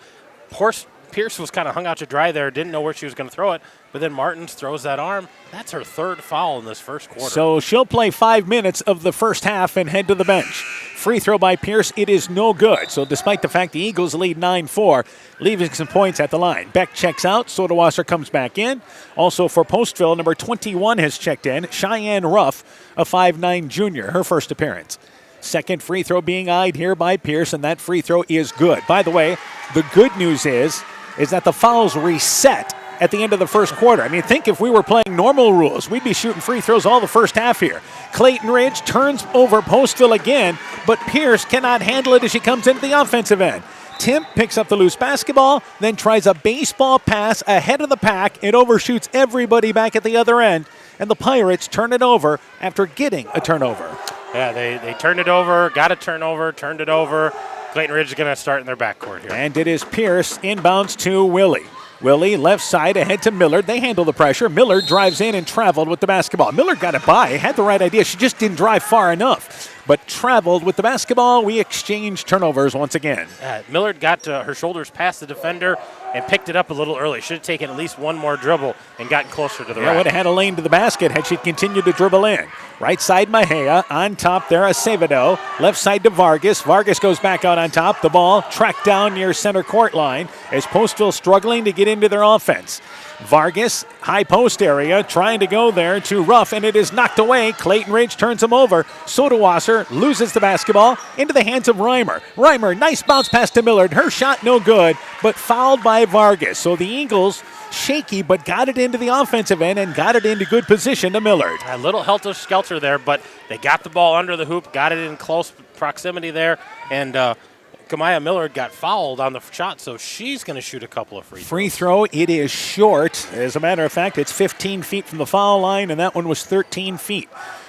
Pierce was kind of hung out to dry there, didn't know where she was going to throw it, but then Martins throws that arm. That's her 3rd foul in this first quarter. So she'll play 5 minutes of the first half and head to the bench. Free throw by Pierce, it is no good. So despite the fact the Eagles lead 9-4, leaving some points at the line. Beck checks out, Sodawasser comes back in. Also for Postville, number 21 has checked in, Cheyenne Ruff, a 5'9 junior, her first appearance. Second free throw being eyed here by Pierce, and that free throw is good. By the way, the good news is that the fouls reset at the end of the first quarter. I mean, think if we were playing normal rules, we'd be shooting free throws all the first half here. Clayton Ridge turns over Postville again, but Pierce cannot handle it as she comes into the offensive end. Timp picks up the loose basketball, then tries a baseball pass ahead of the pack. It overshoots everybody back at the other end, and the Pirates turn it over after getting a turnover. Yeah, they turned it over, got a turnover, turned it over. Clayton Ridge is going to start in their backcourt here. And it is Pierce inbounds to Willie. Willie left side ahead to Millard. They handle the pressure. Millard drives in and traveled with the basketball. Millard got it by, had the right idea. She just didn't drive far enough, but traveled with the basketball. We exchange turnovers once again. Millard got her shoulders past the defender and picked it up a little early. Should have taken at least one more dribble and gotten closer to the rack. Would have had a lane to the basket had she continued to dribble in. Right side Mejia. On top there, Acevedo. Left side to Vargas. Vargas goes back out on top. The ball tracked down near center court line as Postville struggling to get into their offense. Vargas, high post area, trying to go there to Ruff, and it is knocked away. Clayton Ridge turns him over. Sodawasser loses the basketball into the hands of Reimer. Reimer, nice bounce pass to Millard. Her shot no good, but fouled by Vargas. So the Eagles, shaky, but got it into the offensive end and got it into good position to Millard. A little helter-skelter there, but they got the ball under the hoop, got it in close proximity there, and Kamaya Millard got fouled on the shot, so she's going to shoot a couple of free throws. Free throw, it is short. As a matter of fact, it's 15 feet from the foul line, and that one was 13 feet.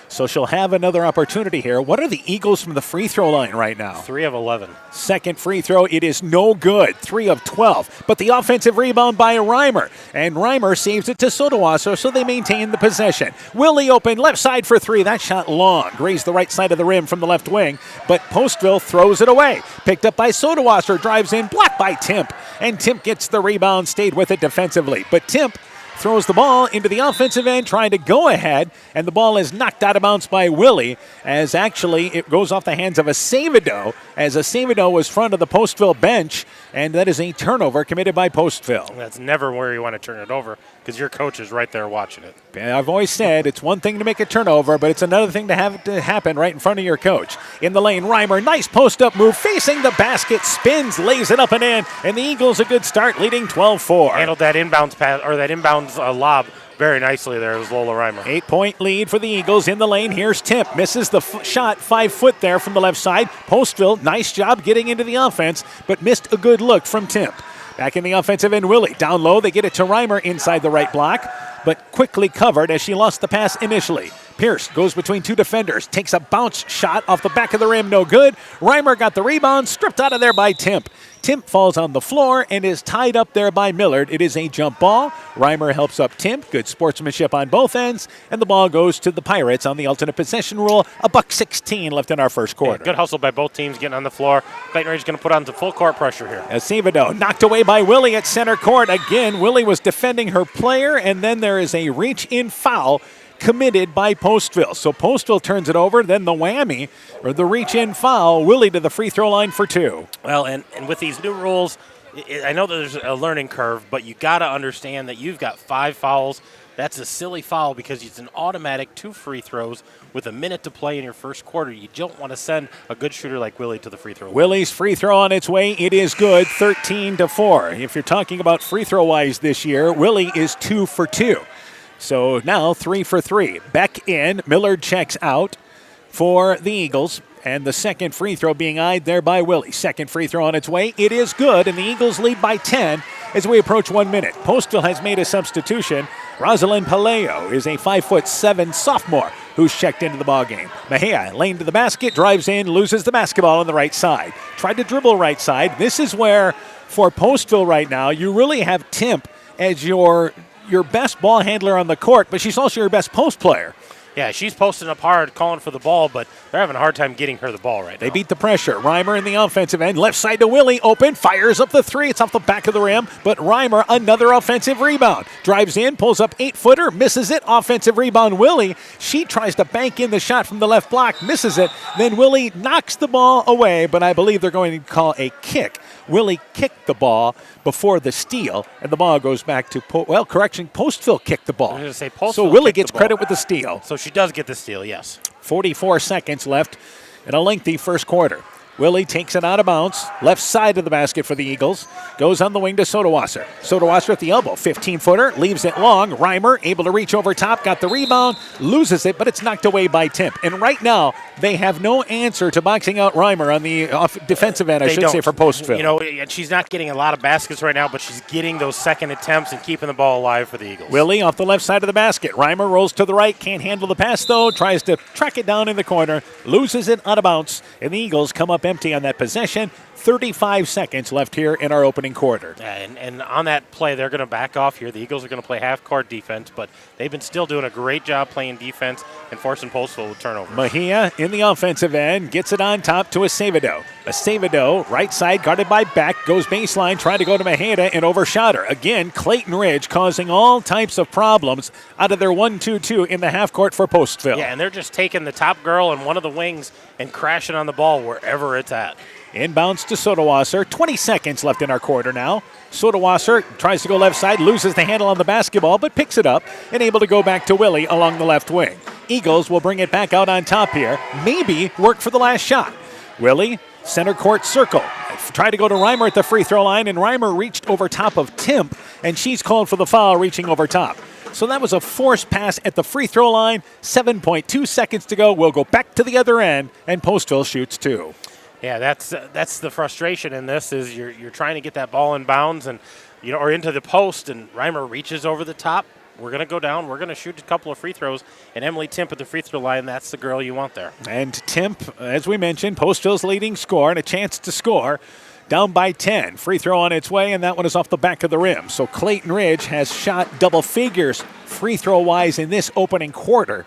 So she'll have another opportunity here. What are the Eagles from the free throw line right now? 3 of 11. Second free throw, it is no good. 3 of 12. But the offensive rebound by Reimer. And Reimer saves it to Sodawasser, so they maintain the possession. Willie open, left side for 3. That shot long. Grazed the right side of the rim from the left wing. But Postville throws it away. Picked up by Sodawasser, drives in, blocked by Timp. And Timp gets the rebound, stayed with it defensively. But Timp throws the ball into the offensive end, trying to go ahead, and the ball is knocked out of bounds by Willie, as actually it goes off the hands of Acevedo, as Acevedo was front of the Postville bench, and that is a turnover committed by Postville. That's never where you want to turn it over, because your coach is right there watching it. I've always said it's one thing to make a turnover, but it's another thing to have it to happen right in front of your coach. In the lane, Reimer, nice post-up move, facing the basket, spins, lays it up and in, and the Eagles a good start, leading 12-4. Handled that inbounds pass, or that inbounds lob very nicely there. It was Lola Reimer. 8-point lead for the Eagles in the lane. Here's Timp. Misses the shot, 5 foot there from the left side. Postville, nice job getting into the offense, but missed a good look from Timp. Back in the offensive end, Willie. Down low, they get it to Reimer inside the right block, but quickly covered as she lost the pass initially. Pierce goes between 2 defenders, takes a bounce shot off the back of the rim, no good. Reimer got the rebound, stripped out of there by Timp. Timp falls on the floor and is tied up there by Millard. It is a jump ball. Reimer helps up Timp. Good sportsmanship on both ends. And the ball goes to the Pirates on the alternate possession rule. $1:16 left in our first quarter. Yeah, good hustle by both teams getting on the floor. Clayton Ridge is going to put on the full court pressure here. Acevedo knocked away by Willie at center court. Again, Willie was defending her player, and then there is a reach-in foul committed by Postville. So Postville turns it over, then the whammy, or the reach-in foul, Willie to the free throw line for 2. Well, and with these new rules, I know that there's a learning curve, but you got to understand that you've got 5 fouls. That's a silly foul because it's an automatic 2 free throws with a minute to play in your first quarter. You don't want to send a good shooter like Willie to the free throw line. Willie's free throw on its way. It is good, 13-4. If you're talking about free throw-wise this year, Willie is 2 for 2. So now 3 for 3. Beck in. Millard checks out for the Eagles. And the second free throw being eyed there by Willie. Second free throw on its way. It is good, and the Eagles lead by 10 as we approach 1 minute. Postville has made a substitution. Rosalind Paleo is a 5'7" sophomore who's checked into the ballgame. Mejia, lane to the basket, drives in, loses the basketball on the right side. Tried to dribble right side. This is where, for Postville right now, you really have Timp as your best ball handler on the court, but she's also your best post player. Yeah, she's posting up hard, calling for the ball, but they're having a hard time getting her the ball right now. They beat the pressure. Reimer in the offensive end. Left side to Willie. Open. Fires up the 3. It's off the back of the rim, but Reimer, another offensive rebound. Drives in, pulls up 8-footer, misses it. Offensive rebound, Willie. She tries to bank in the shot from the left block, misses it. Then Willie knocks the ball away, but I believe they're going to call a kick. Willie kicked the ball before the steal, and the ball goes back to, Postville kicked the ball. I was going to say Postville. So Willie gets credit with the steal. So she does get the steal, yes. 44 seconds left in a lengthy first quarter. Willie takes it out of bounds. Left side of the basket for the Eagles. Goes on the wing to Sodawasser. Sodawasser at the elbow. 15-footer. Leaves it long. Reimer able to reach over top. Got the rebound. Loses it, but it's knocked away by Timp. And right now, they have no answer to boxing out Reimer on the defensive end, I should say, for Postville. You know, she's not getting a lot of baskets right now, but she's getting those second attempts and keeping the ball alive for the Eagles. Willie off the left side of the basket. Reimer rolls to the right. Can't handle the pass, though. Tries to track it down in the corner. Loses it out of bounds. And the Eagles come up empty on that possession. 35 seconds left here in our opening quarter. And on that play, they're going to back off here. The Eagles are going to play half-court defense, but they've been still doing a great job playing defense and forcing Postville with turnovers. Mejia in the offensive end gets it on top to Acevedo. Acevedo, right side, guarded by Beck, goes baseline, trying to go to Mejia and overshot her. Again, Clayton Ridge causing all types of problems out of their 1-2-2 in the half-court for Postville. Yeah, and they're just taking the top girl and one of the wings and crashing on the ball wherever it's at. Inbounds to Sodawasser. 20 seconds left in our quarter now. Sodawasser tries to go left side, loses the handle on the basketball, but picks it up and able to go back to Willie along the left wing. Eagles will bring it back out on top here. Maybe work for the last shot. Willie, center court circle. Tried to go to Reimer at the free throw line, and Reimer reached over top of Timp, and she's called for the foul reaching over top. So that was a forced pass at the free throw line. 7.2 seconds to go. We'll go back to the other end, and Postville shoots two. Yeah, that's the frustration in this is you're trying to get that ball in bounds and or into the post, and Reimer reaches over the top. We're going to go down. We're going to shoot a couple of free throws, and Emily Timp at the free throw line, that's the girl you want there. And Timp, as we mentioned, Postville's leading scorer and a chance to score. Down by 10. Free throw on its way, and that one is off the back of the rim. So Clayton Ridge has shot double figures free throw-wise in this opening quarter.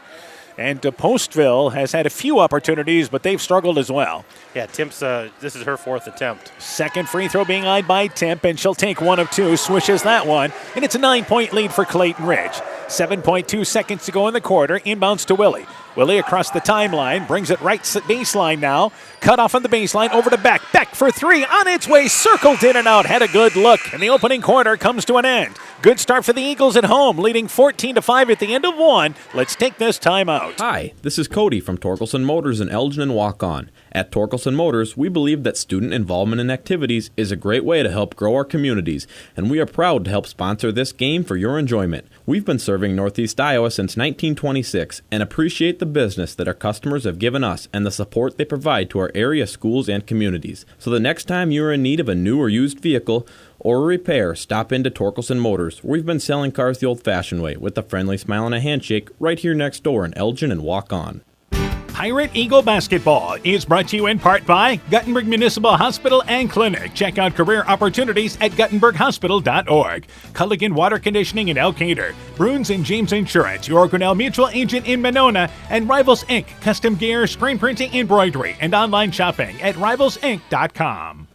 And Postville has had a few opportunities, but they've struggled as well. Yeah, Timp's, this is her fourth attempt. Second free throw being eyed by Timp, and she'll take one of two, swishes that one, and it's a 9-point lead for Clayton Ridge. 7.2 seconds to go in the quarter. Inbounds to Willie. Willie across the timeline, brings it right baseline now. Cut off on the baseline, over to Beck. Beck for three, on its way, circled in and out. Had a good look, and the opening quarter comes to an end. Good start for the Eagles at home, leading 14-5 at the end of one. Let's take this timeout. Hi, this is Cody from Torkelson Motors in Elgin and Walk-On. At Torkelson Motors, we believe that student involvement in activities is a great way to help grow our communities, and we are proud to help sponsor this game for your enjoyment. We've been serving Northeast Iowa since 1926 and appreciate the business that our customers have given us and the support they provide to our area schools and communities. So the next time you are in need of a new or used vehicle or a repair, stop into Torkelson Motors. We've been selling cars the old-fashioned way with a friendly smile and a handshake right here next door in Elgin and Walk-On. Pirate Eagle Basketball is brought to you in part by Guttenberg Municipal Hospital and Clinic. Check out career opportunities at guttenberghospital.org. Culligan Water Conditioning in Elkader. Bruins and James Insurance, your Grinnell Mutual agent in Monona, and Rivals Inc. Custom gear, screen printing, embroidery, and online shopping at rivalsinc.com.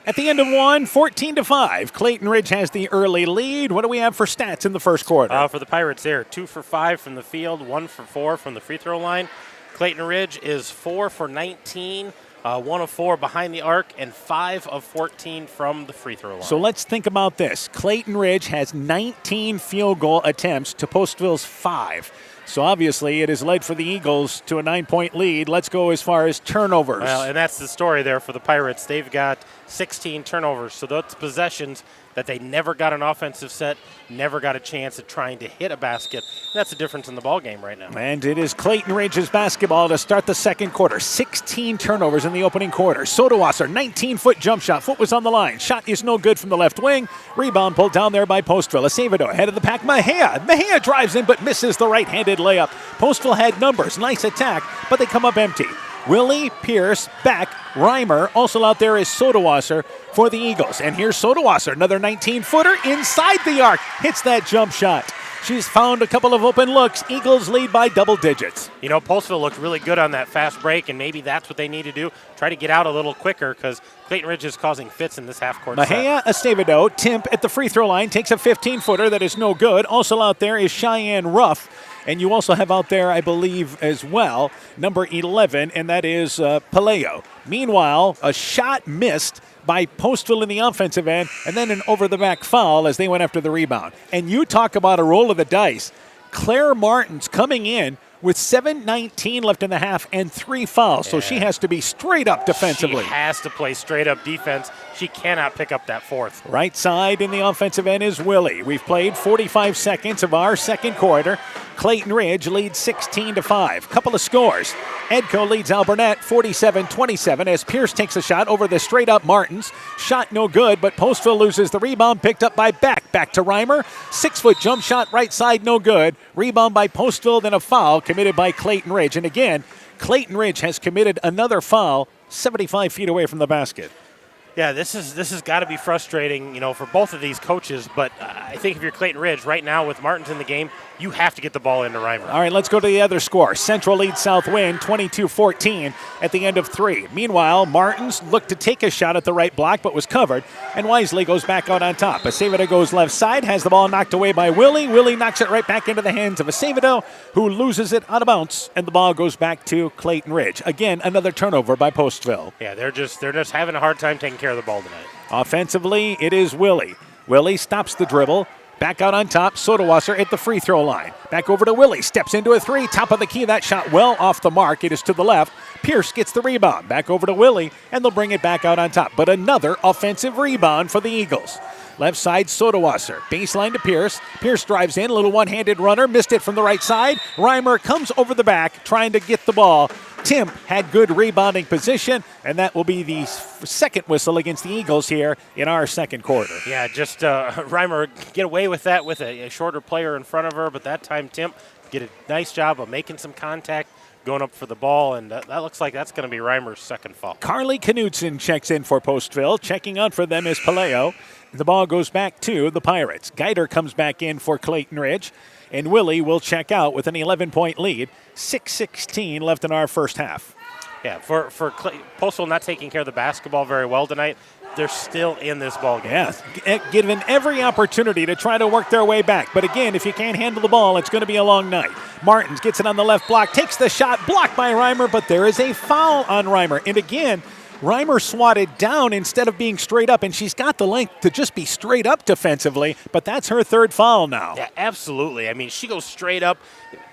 At the end of one, 14-5. Clayton Ridge has the early lead. What do we have for stats in the first quarter? For the Pirates there, 2 for 5 from the field, 1 for 4 from the free throw line. Clayton Ridge is 4 for 19, 1 of 4 behind the arc, and 5 of 14 from the free throw line. So let's think about this. Clayton Ridge has 19 field goal attempts to Postville's 5. So obviously it has led for the Eagles to a 9-point lead. Let's go as far as turnovers. Well, and that's the story there for the Pirates. They've got 16 turnovers. So that's possessions that they never got an offensive set, never got a chance at trying to hit a basket. That's the difference in the ball game right now. And it is Clayton Ridge's basketball to start the second quarter. 16 turnovers in the opening quarter. Sodawasser, 19-foot jump shot. Foot was on the line. Shot is no good from the left wing. Rebound pulled down there by Postville. Acevedo ahead of the pack. Mejia drives in but misses the right-handed layup. Postville had numbers. Nice attack, but they come up empty. Willie, Pierce, Beck, Reimer. Also out there is Sodawasser for the Eagles. And here's Sodawasser, another 19-footer inside the arc. Hits that jump shot. She's found a couple of open looks. Eagles lead by double digits. You know, Postville looked really good on that fast break, and maybe that's what they need to do. Try to get out a little quicker because Clayton Ridge is causing fits in this half-court set. Mejia, Acevedo, Timp at the free throw line takes a 15-footer that is no good. Also out there is Cheyenne Ruff. And you also have out there, I believe, as well, number 11, and that is Paleo. Meanwhile, a shot missed by Postville in the offensive end, and then an over-the-back foul as they went after the rebound. And you talk about a roll of the dice. Claire Martin's coming in with 7:19 left in the half and 3 fouls. So she has to be straight up defensively. She has to play straight up defense. She cannot pick up that fourth. Right side in the offensive end is Willie. We've played 45 seconds of our second quarter. Clayton Ridge leads 16-5. Couple of scores. Edco leads Alburnett 47-27 as Pierce takes a shot over the straight-up Martins. Shot no good, but Postville loses the rebound, picked up by Beck. Back to Reimer. 6-foot jump shot right side, no good. Rebound by Postville, then a foul committed by Clayton Ridge. And again, Clayton Ridge has committed another foul 75 feet away from the basket. Yeah, this has got to be frustrating, for both of these coaches. But I think if you're Clayton Ridge right now with Martins in the game, you have to get the ball into Reimer. All right, let's go to the other score. Central leads Southwind 22-14 at the end of 3. Meanwhile, Martins looked to take a shot at the right block but was covered, and Wisely goes back out on top. Acevedo goes left side, has the ball knocked away by Willie. Willie knocks it right back into the hands of Acevedo, who loses it out of bounds, and the ball goes back to Clayton Ridge. Again, another turnover by Postville. Yeah, they're just having a hard time taking care of the ball tonight. Offensively, it is Willie. Willie stops the dribble. Back out on top, Sodawasser at the free throw line. Back over to Willie, steps into a 3, top of the key. That shot well off the mark. It is to the left. Pierce gets the rebound. Back over to Willie, and they'll bring it back out on top. But another offensive rebound for the Eagles. Left side, Sodawasser. Baseline to Pierce. Pierce drives in, a little one-handed runner. Missed it from the right side. Reimer comes over the back, trying to get the ball. Tim had good rebounding position, and that will be the second whistle against the Eagles here in our second quarter. Yeah, just Reimer get away with that with a shorter player in front of her, but that time Tim did a nice job of making some contact, going up for the ball, and that looks like that's going to be Reimer's second foul. Carly Knudsen checks in for Postville. Checking out for them is Paleo. The ball goes back to the Pirates. Geider comes back in for Clayton Ridge, and Willie will check out with an 11-point lead. 6:16 left in our first half. Yeah, for Postville not taking care of the basketball very well tonight, they're still in this ball game. Yeah, given every opportunity to try to work their way back. But again, if you can't handle the ball, it's going to be a long night. Martins gets it on the left block, takes the shot, blocked by Reimer, but there is a foul on Reimer. And again, Reimer swatted down instead of being straight up, and she's got the length to just be straight up defensively, but that's her third foul now. Yeah, absolutely. I mean, she goes straight up.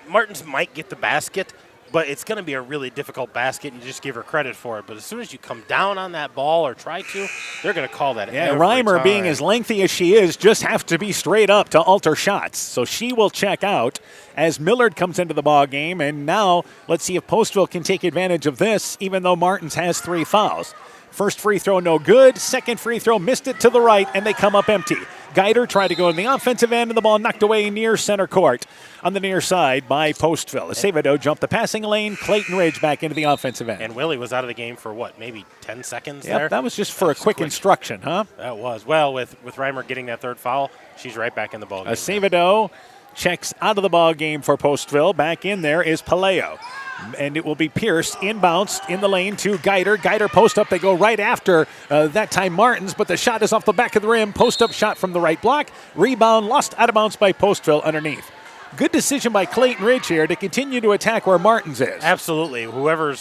Martins might get the basket, but it's going to be a really difficult basket, and you just give her credit for it. But as soon as you come down on that ball or try to, they're going to call that. Yeah, Reimer, being as lengthy as she is, just have to be straight up to alter shots. So she will check out as Millard comes into the ball game. And now let's see if Postville can take advantage of this, even though Martins has 3 fouls. First free throw, no good. Second free throw, missed it to the right, and they come up empty. Geider tried to go in the offensive end, and the ball knocked away near center court on the near side by Postville. Acevedo jumped the passing lane. Clayton Ridge back into the offensive end. And Willie was out of the game for maybe 10 seconds there? That was just for a quick instruction, huh? That was. Well, with Reimer getting that third foul, she's right back in the ball game. Acevedo checks out of the ball game for Postville. Back in there is Paleo. And it will be Pierce inbounds in the lane to Geider. Geider post up. They go right after that time Martins, but the shot is off the back of the rim. Post up shot from the right block. Rebound lost out of bounds by Postville underneath. Good decision by Clayton Ridge here to continue to attack where Martins is. Absolutely. Whoever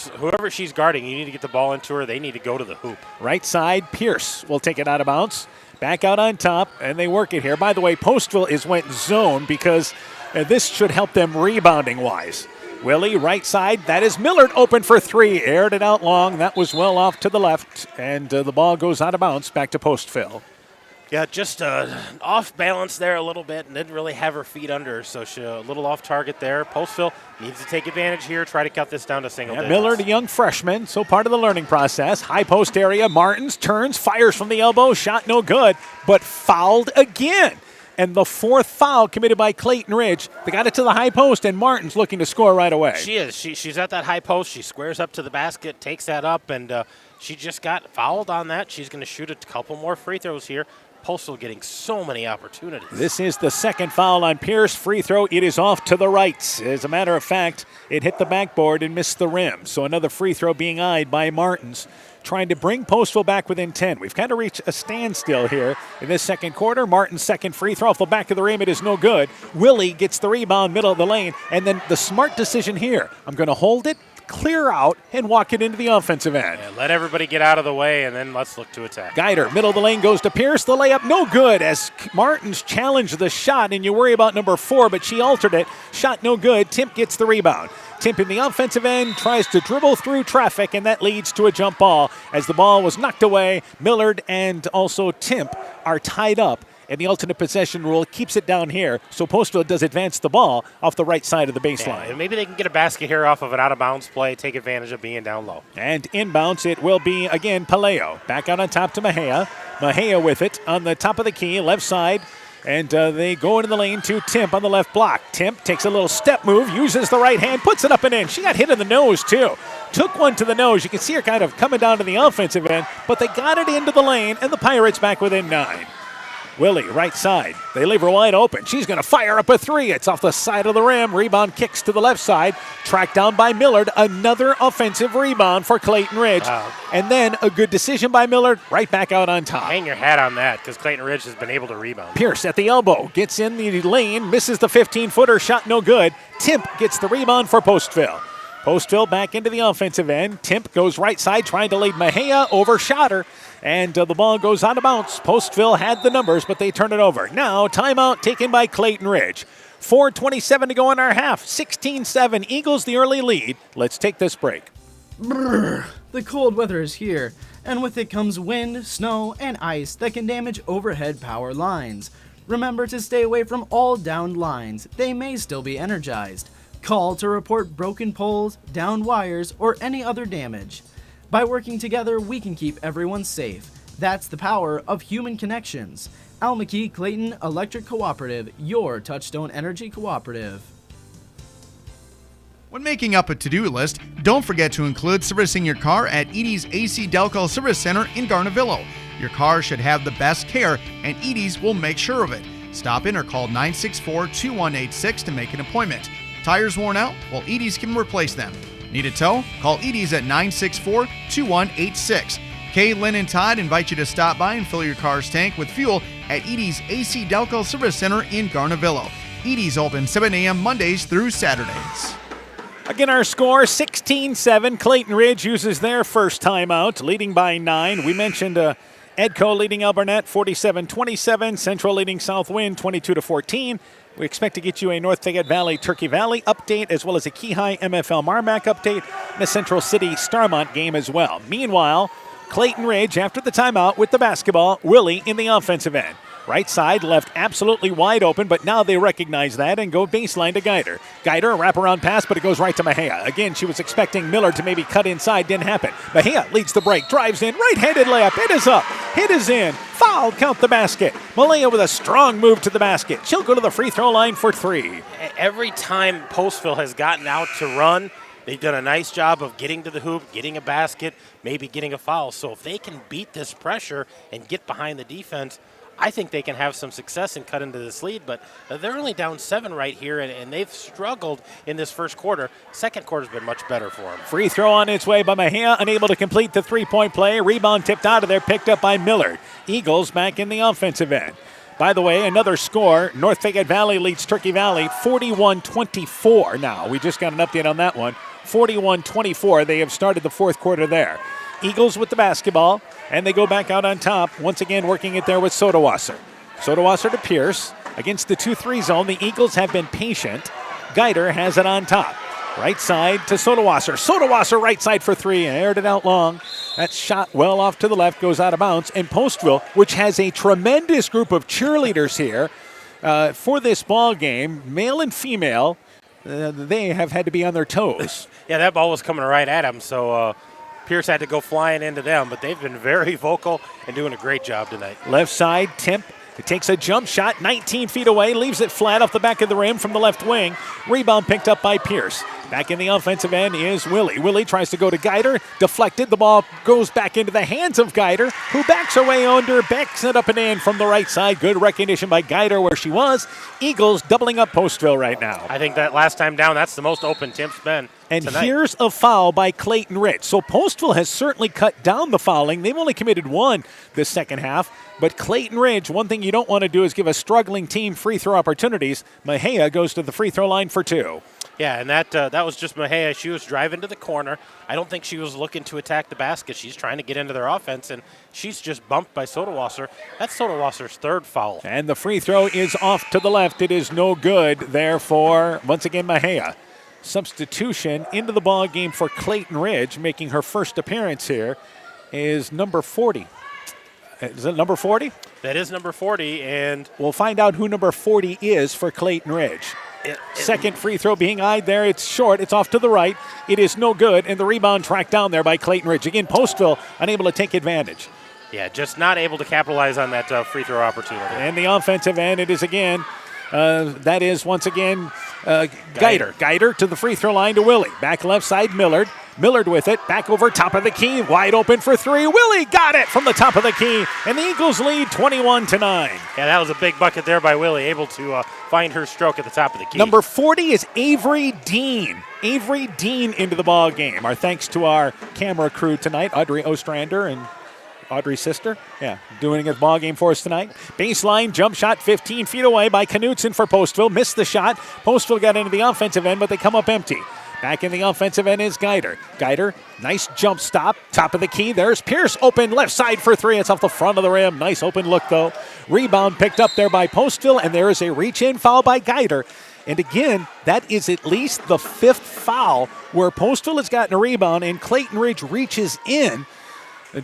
she's guarding, you need to get the ball into her. They need to go to the hoop. Right side, Pierce will take it out of bounds. Back out on top, and they work it here. By the way, Postville went zone because this should help them rebounding-wise. Willie, right side. That is Millard open for 3. Aired it out long. That was well off to the left, and the ball goes out of bounds back to Postville. Yeah, just off balance there a little bit and didn't really have her feet under, so she a little off target there. Postville needs to take advantage here, try to cut this down to single digits. Millard, a young freshman, so part of the learning process. High post area. Martins turns, fires from the elbow. Shot no good, but fouled again. And the 4th foul committed by Clayton Ridge. They got it to the high post, and Martin's looking to score right away. She is. She's at that high post. She squares up to the basket, takes that up, and she just got fouled on that. She's going to shoot a couple more free throws here. Postville getting so many opportunities. This is the second foul on Pierce. Free throw, it is off to the right. As a matter of fact, it hit the backboard and missed the rim. So another free throw being eyed by Martins, trying to bring Postville back within 10. We've kind of reached a standstill here in this second quarter. Martin's second free throw off the back of the rim. It is no good. Willie gets the rebound, middle of the lane, and then the smart decision here. I'm going to hold it. clear out and walk it into the offensive end. Yeah, let everybody get out of the way, and then let's look to attack. Guider, middle of the lane, goes to Pierce. The layup, no good, as Martins challenged the shot, and you worry about number 4, but she altered it. Shot no good. Timp gets the rebound. Timp in the offensive end tries to dribble through traffic, and that leads to a jump ball. As the ball was knocked away, Millard and also Timp are tied up. And the alternate possession rule keeps it down here, so Postville does advance the ball off the right side of the baseline. Yeah, and maybe they can get a basket here off of an out-of-bounds play, take advantage of being down low. And inbounds, it will be, again, Paleo. Back out on top to Mejia. Mejia with it on the top of the key, left side. And they go into the lane to Timp on the left block. Timp takes a little step move, uses the right hand, puts it up and in. She got hit in the nose, too. Took one to the nose. You can see her kind of coming down to the offensive end, but they got it into the lane, and the Pirates back within 9. Willie, right side. They leave her wide open. She's going to fire up a 3. It's off the side of the rim. Rebound kicks to the left side. Tracked down by Millard. Another offensive rebound for Clayton Ridge. Wow. And then a good decision by Millard. Right back out on top. Hang your hat on that, because Clayton Ridge has been able to rebound. Pierce at the elbow. Gets in the lane. Misses the 15-footer. Shot no good. Timp gets the rebound for Postville. Postville back into the offensive end. Timp goes right side trying to lead Mejia. Overshot her. And the ball goes out of bounds. Postville had the numbers, but they turn it over. Now, timeout taken by Clayton Ridge. 4:27 to go in our half. 16-7. Eagles the early lead. Let's take this break. Brrr. The cold weather is here, and with it comes wind, snow, and ice that can damage overhead power lines. Remember to stay away from all downed lines. They may still be energized. Call to report broken poles, downed wires, or any other damage. By working together, we can keep everyone safe. That's the power of human connections. Al McKee Clayton Electric Cooperative, your Touchstone Energy Cooperative. When making up a to-do list, don't forget to include servicing your car at Edie's AC Delco Service Center in Garnavillo. Your car should have the best care, and Edie's will make sure of it. Stop in or call 964-2186 to make an appointment. Tires worn out? Well, Edie's can replace them. Need a tow? Call Edie's at 964-2186. Kay, Lynn, and Todd invite you to stop by and fill your car's tank with fuel at Edie's AC Delco Service Center in Garnavillo. Edie's open 7 a.m. Mondays through Saturdays. Again, our score, 16-7. Clayton Ridge uses their first timeout, leading by 9. We mentioned Edco leading Alburnett 47-27. Central leading Southwind 22-14. We expect to get you a North Fayette Valley Turkey Valley update, as well as a Key High MFL Marmac update, and a Central City Starmont game as well. Meanwhile, Clayton Ridge after the timeout with the basketball. Willie in the offensive end. Right side left absolutely wide open, but now they recognize that and go baseline to Guider. Guider, a wraparound pass, but it goes right to Mejia. Again, she was expecting Miller to maybe cut inside. Didn't happen. Mejia leads the break, drives in, right-handed layup. It is up. It is in. Foul, count the basket. Malaya with a strong move to the basket. She'll go to the free throw line for 3. Every time Postville has gotten out to run, they've done a nice job of getting to the hoop, getting a basket, maybe getting a foul. So if they can beat this pressure and get behind the defense, I think they can have some success and cut into this lead, but they're only down 7 right here, and they've struggled in this first quarter. Second quarter's been much better for them. Free throw on its way by Mejia, unable to complete the three-point play. Rebound tipped out of there, picked up by Millard. Eagles back in the offensive end. By the way, another score. North Fayette Valley leads Turkey Valley 41-24 now. We just got an update on that one. 41-24. They have started the fourth quarter there. Eagles with the basketball, and they go back out on top. Once again, working it there with Sodawasser. Sodawasser to Pierce. Against the 2-3 zone, the Eagles have been patient. Guider has it on top. Right side to Sodawasser. Sodawasser right side for 3. Aired it out long. That shot well off to the left, goes out of bounds. And Postville, which has a tremendous group of cheerleaders here for this ball game, male and female, they have had to be on their toes. Yeah, that ball was coming right at them, so Pierce had to go flying into them, but they've been very vocal and doing a great job tonight. Left side, Timp. It takes a jump shot 19 feet away, leaves it flat off the back of the rim from the left wing. Rebound picked up by Pierce. Back in the offensive end is Willie. Willie tries to go to Guider. Deflected. The ball goes back into the hands of Guider, who backs her way under, backs it up and in from the right side. Good recognition by Guider where she was. Eagles doubling up Postville right now. I think that last time down, that's the most open Timp's been And tonight. Here's a foul by Clayton Ridge. So Postville has certainly cut down the fouling. They've only committed 1 this second half. But Clayton Ridge, one thing you don't want to do is give a struggling team free throw opportunities. Mejia goes to the free throw line for 2. Yeah, and that was just Mejia. She was driving to the corner. I don't think she was looking to attack the basket. She's trying to get into their offense, and she's just bumped by Sodawasser. That's Sodawasser's third foul. And the free throw is off to the left. It is no good. Therefore, once again, Mejia. Substitution into the ball game for Clayton Ridge, making her first appearance here, is number 40. Is it number 40? That is number 40, and we'll find out who number 40 is for Clayton Ridge. Second free throw being eyed there. It's short. It's off to the right. It is no good, and the rebound tracked down there by Clayton Ridge. Again, Postville unable to take advantage. Yeah, just not able to capitalize on that free throw opportunity. And the offensive end, it is again, that is once again Geiter. Geiter to the free throw line to Willie. Back left side, Millard. Millard with it, back over top of the key, wide open for three. Willie got it from the top of the key, and the Eagles lead 21-9. Yeah, that was a big bucket there by Willie, able to find her stroke at the top of the key. Number 40 is Avery Dean. Avery Dean into the ball game. Our thanks to our camera crew tonight, Audrey Ostrander and Audrey's sister. Yeah, doing a ball game for us tonight. Baseline jump shot 15 feet away by Knutson for Postville. Missed the shot. Postville got into the offensive end, but they come up empty. Back in the offensive end is Geiter. Geiter, nice jump stop. Top of the key. There's Pierce open left side for three. It's off the front of the rim. Nice open look, though. Rebound picked up there by Postville, and there is a reach-in foul by Geiter. And again, that is at least the fifth foul where Postville has gotten a rebound, and Clayton Ridge reaches in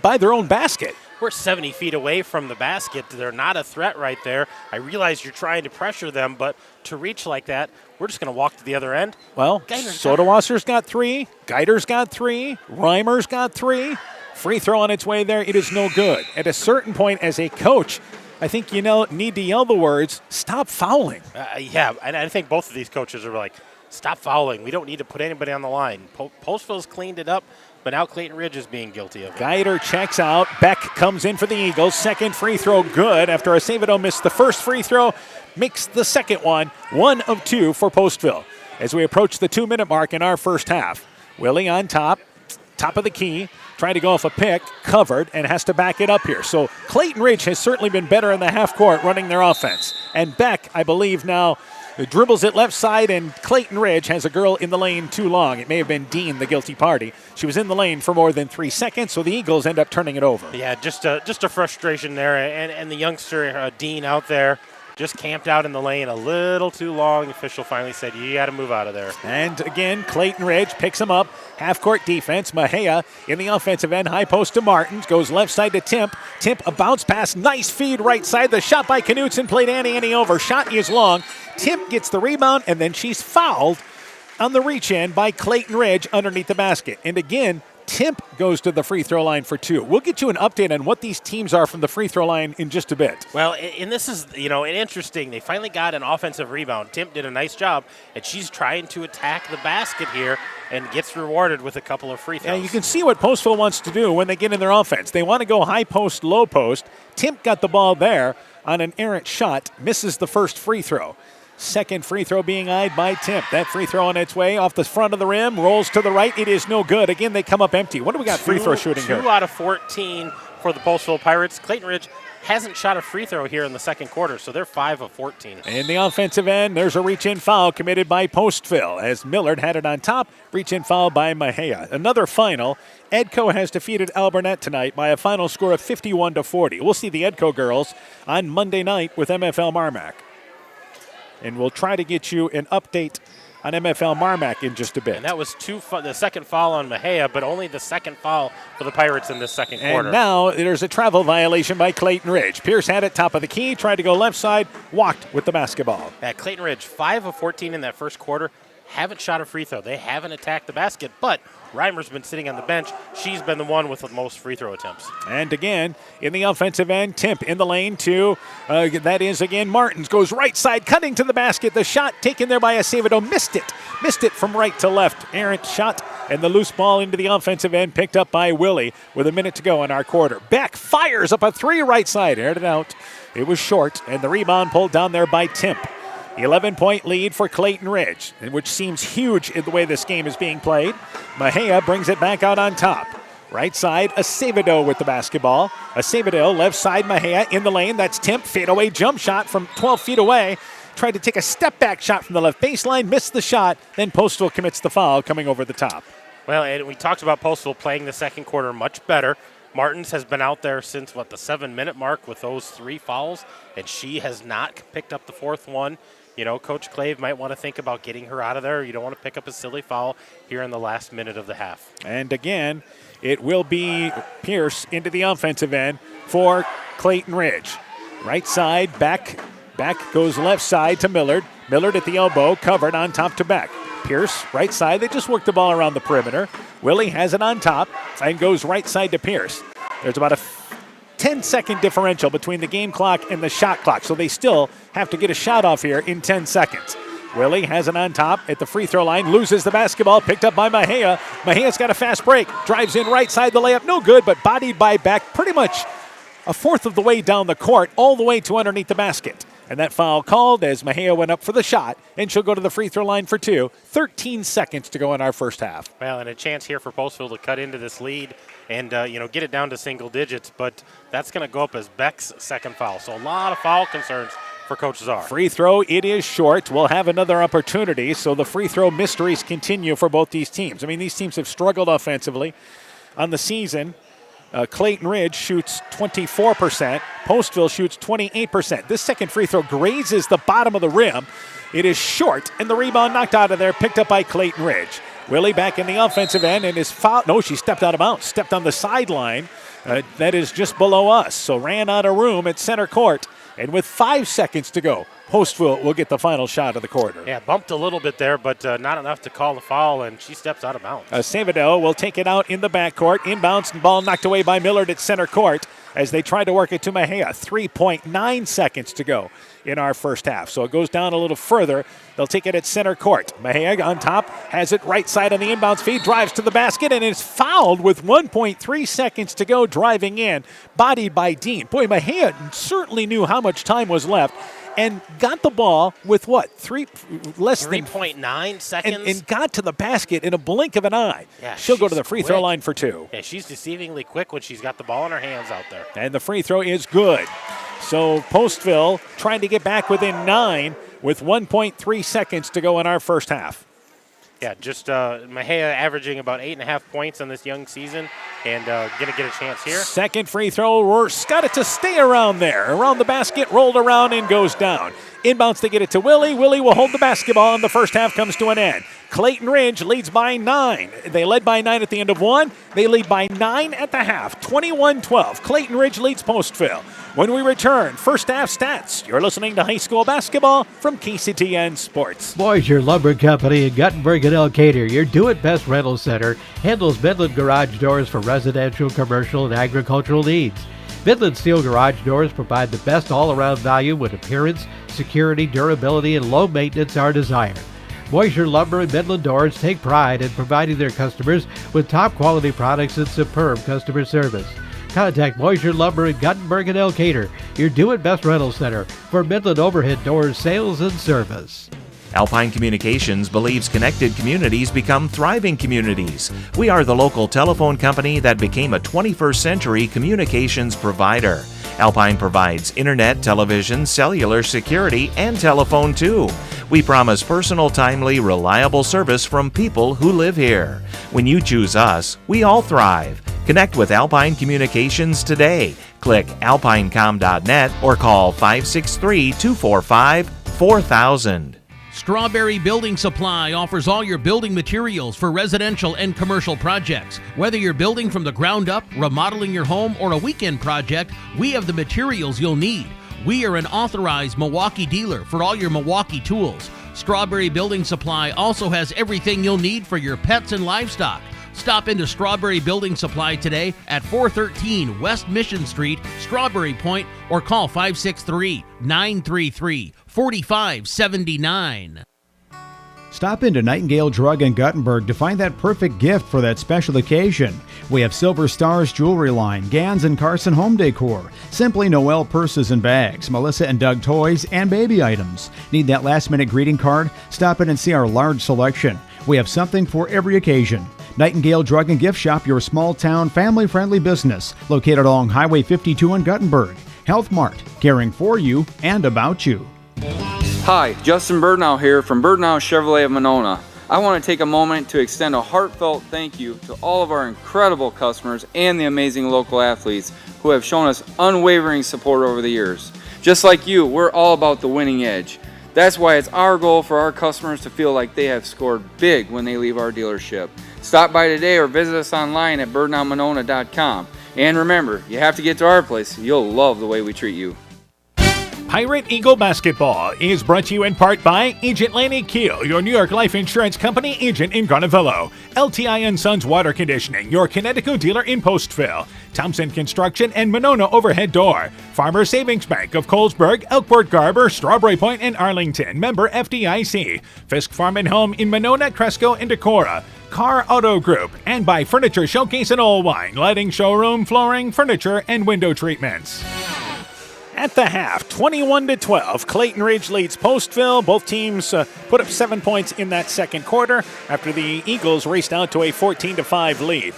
by their own basket. We're 70 feet away from the basket. They're not a threat right there. I realize you're trying to pressure them, but to reach like that, we're just going to walk to the other end. Well, Sodawasser's got three. Geiter's got three. Reimer's got three. Free throw on its way there. It is no good. At a certain point, as a coach, I think you need to yell the words, stop fouling. Yeah, and I think both of these coaches are like, stop fouling. We don't need to put anybody on the line. Postville's cleaned it up, but now Clayton Ridge is being guilty of it. Geiter checks out. Beck comes in for the Eagles. Second free throw good after Acevedo missed the first free throw. Makes the second one. 1 of 2 for Postville. As we approach the 2-minute mark in our first half. Willie on top. Top of the key. Trying to go off a pick. Covered and has to back it up here. So Clayton Ridge has certainly been better in the half court running their offense. And Beck, I believe now, dribbles it left side, and Clayton Ridge has a girl in the lane too long. It may have been Dean, the guilty party. She was in the lane for more than 3 seconds, so the Eagles end up turning it over. Yeah, just a frustration there, and the youngster Dean out there just camped out in the lane a little too long. The official finally said, you got to move out of there. And again, Clayton Ridge picks him up. Half-court defense. Mejia in the offensive end. High post to Martins. Goes left side to Timp. Timp, a bounce pass. Nice feed right side. The shot by Knutson played Annie over. Shot is long. Timp gets the rebound, and then she's fouled on the reach-in by Clayton Ridge underneath the basket. And again, Timp goes to the free throw line for 2. We'll get you an update on what these teams are from the free throw line in just a bit. Well, and this is, interesting. They finally got an offensive rebound. Timp did a nice job, and she's trying to attack the basket here and gets rewarded with a couple of free throws. Yeah, you can see what Postville wants to do when they get in their offense. They want to go high post, low post. Timp got the ball there on an errant shot, misses the first free throw. Second free throw being eyed by Timp. That free throw on its way off the front of the rim, rolls to the right. It is no good. Again, they come up empty. What do we got free throw shooting here? 2 out of 14 for the Postville Pirates. Clayton Ridge hasn't shot a free throw here in the second quarter, so they're 5 of 14. In the offensive end, there's a reach-in foul committed by Postville as Millard had it on top. Reach-in foul by Mejia. Another final. Edco has defeated Albernet tonight by a final score of 51-40. We'll see the Edco girls on Monday night with MFL Marmac. And we'll try to get you an update on MFL Marmac in just a bit. And that was the second foul on Mejia, but only the second foul for the Pirates in this second quarter. And now there's a travel violation by Clayton Ridge. Pierce had it top of the key, tried to go left side, walked with the basketball. Clayton Ridge, 5 of 14 in that first quarter. Haven't shot a free throw. They haven't attacked the basket, but Reimer's been sitting on the bench. She's been the one with the most free throw attempts. And again, in the offensive end, Timp in the lane to, that is again Martins. Goes right side, cutting to the basket. The shot taken there by Acevedo. Missed it from right to left. Errant shot, and the loose ball into the offensive end picked up by Willie with a minute to go in our quarter. Beck fires up a 3 right side. Aired it out. It was short, and the rebound pulled down there by Timp. 11-point lead for Clayton Ridge, which seems huge in the way this game is being played. Mejia brings it back out on top. Right side, Acevedo with the basketball. Acevedo, left side, Mejia in the lane. That's Timp. Fadeaway jump shot from 12 feet away. tried to take a step-back shot from the left baseline, missed the shot, then Postville commits the foul coming over the top. Well, and we talked about Postville playing the second quarter much better. Martins has been out there since, the 7-minute mark with those 3 fouls, and she has not picked up the 4th one. Coach Clave might want to think about getting her out of there. You don't want to pick up a silly foul here in the last minute of the half. And again, it will be Pierce into the offensive end for Clayton Ridge. Right side, back goes left side to Millard. Millard at the elbow, covered on top to Beck. Pierce, right side. They just work the ball around the perimeter. Willie has it on top and goes right side to Pierce. There's about a 10-second differential between the game clock and the shot clock, so they still have to get a shot off here in 10 seconds. Willie has it on top at the free throw line, loses the basketball, picked up by Mejia. Mejia's got a fast break, drives in right side, the layup, no good, but bodied by Beck pretty much a fourth of the way down the court, all the way to underneath the basket. And that foul called as Mejia went up for the shot, and she'll go to the free throw line for 2. 13 seconds to go in our first half. Well, and a chance here for Postville to cut into this lead and, get it down to single digits, but that's going to go up as Beck's second foul. So a lot of foul concerns for Coach Czar. Free throw, it is short. We'll have another opportunity, so the free throw mysteries continue for both these teams. I mean, these teams have struggled offensively on the season. Clayton Ridge shoots 24%. Postville shoots 28%. This second free throw grazes the bottom of the rim. It is short, and the rebound knocked out of there, picked up by Clayton Ridge. Willie back in the offensive end, and is fouled. No, she stepped out of bounds, stepped on the sideline. That is just below us, so ran out of room at center court. And with 5 seconds to go, Postville will get the final shot of the quarter. Yeah, bumped a little bit there, but not enough to call the foul, and she steps out of bounds. Savadell will take it out in the backcourt. Inbounds, and ball knocked away by Millard at center court as they try to work it to Mejia. 3.9 seconds to go in our first half. So it goes down a little further. They'll take it at center court. Mejia on top, has it right side on the inbounds feed, drives to the basket, and is fouled with 1.3 seconds to go, driving in, bodied by Dean. Boy, Mejia certainly knew how much time was left and got the ball with less than 3.9 seconds? And got to the basket in a blink of an eye. Yeah, she'll go to the free throw line for 2. Yeah, she's deceivingly quick when she's got the ball in her hands out there. And the free throw is good. So Postville trying to get back within 9 with 1.3 seconds to go in our first half. Yeah, just Mejia averaging about 8.5 points in this young season and going to get a chance here. Second free throw, Rourke's got it to stay around there. Around the basket, rolled around and goes down. Inbounds to get it to Willie. Willie will hold the basketball, and the first half comes to an end. Clayton Ridge leads by 9. They led by 9 at the end of 1. They lead by 9 at the half, 21-12. Clayton Ridge leads Postville. When we return, first half stats. You're listening to high school basketball from KCTN Sports. Boisier Lumber Company in Guttenberg and Elkader, your do-it-best rental center, handles Midland garage doors for residential, commercial, and agricultural needs. Midland Steel garage doors provide the best all-around value when appearance, security, durability, and low maintenance are desired. Boisier Lumber and Midland Doors take pride in providing their customers with top-quality products and superb customer service. Contact Boisier Lumber in Guttenberg and Elkader, your do-it-best rental center for Midland overhead doors sales and service. Alpine Communications believes connected communities become thriving communities. We are the local telephone company that became a 21st century communications provider. Alpine provides internet, television, cellular security, and telephone too. We promise personal, timely, reliable service from people who live here. When you choose us, we all thrive. Connect with Alpine Communications today. Click alpinecom.net or call 563-245-4000. Strawberry Building Supply offers all your building materials for residential and commercial projects. Whether you're building from the ground up, remodeling your home, or a weekend project, we have the materials you'll need. We are an authorized Milwaukee dealer for all your Milwaukee tools. Strawberry Building Supply also has everything you'll need for your pets and livestock. Stop into Strawberry Building Supply today at 413 West Mission Street, Strawberry Point, or call 563-933-4579. Stop into Nightingale Drug in Guttenberg to find that perfect gift for that special occasion. We have Silver Stars jewelry line, Gans and Carson home decor, Simply Noel purses and bags, Melissa and Doug toys, and baby items. Need that last-minute greeting card? Stop in and see our large selection. We have something for every occasion. Nightingale Drug and Gift Shop, your small-town, family-friendly business, located along Highway 52 in Guttenberg. Health Mart, caring for you and about you. Hi, Justin Birdnow here from Birdnow Chevrolet of Monona. I want to take a moment to extend a heartfelt thank you to all of our incredible customers and the amazing local athletes who have shown us unwavering support over the years. Just like you, we're all about the winning edge. That's why it's our goal for our customers to feel like they have scored big when they leave our dealership. Stop by today or visit us online at birdnowmonona.com. And remember, you have to get to our place. You'll love the way we treat you. Pirate Eagle Basketball is brought to you in part by Agent Lanny Keel, your New York Life Insurance Company agent in Garnavillo. LTI & Sons Water Conditioning, your Connecticut dealer in Postville. Thompson Construction and Monona Overhead Door. Farmer Savings Bank of Colesburg, Elkport Garber, Strawberry Point, and Arlington. Member FDIC. Fisk Farm and Home in Monona, Cresco, and Decorah. Car Auto Group. And by Furniture Showcase and Old Wine. Lighting, showroom, flooring, furniture, and window treatments. At the half, 21-12, Clayton Ridge leads Postville. Both teams put up 7 points in that second quarter after the Eagles raced out to a 14-5 lead.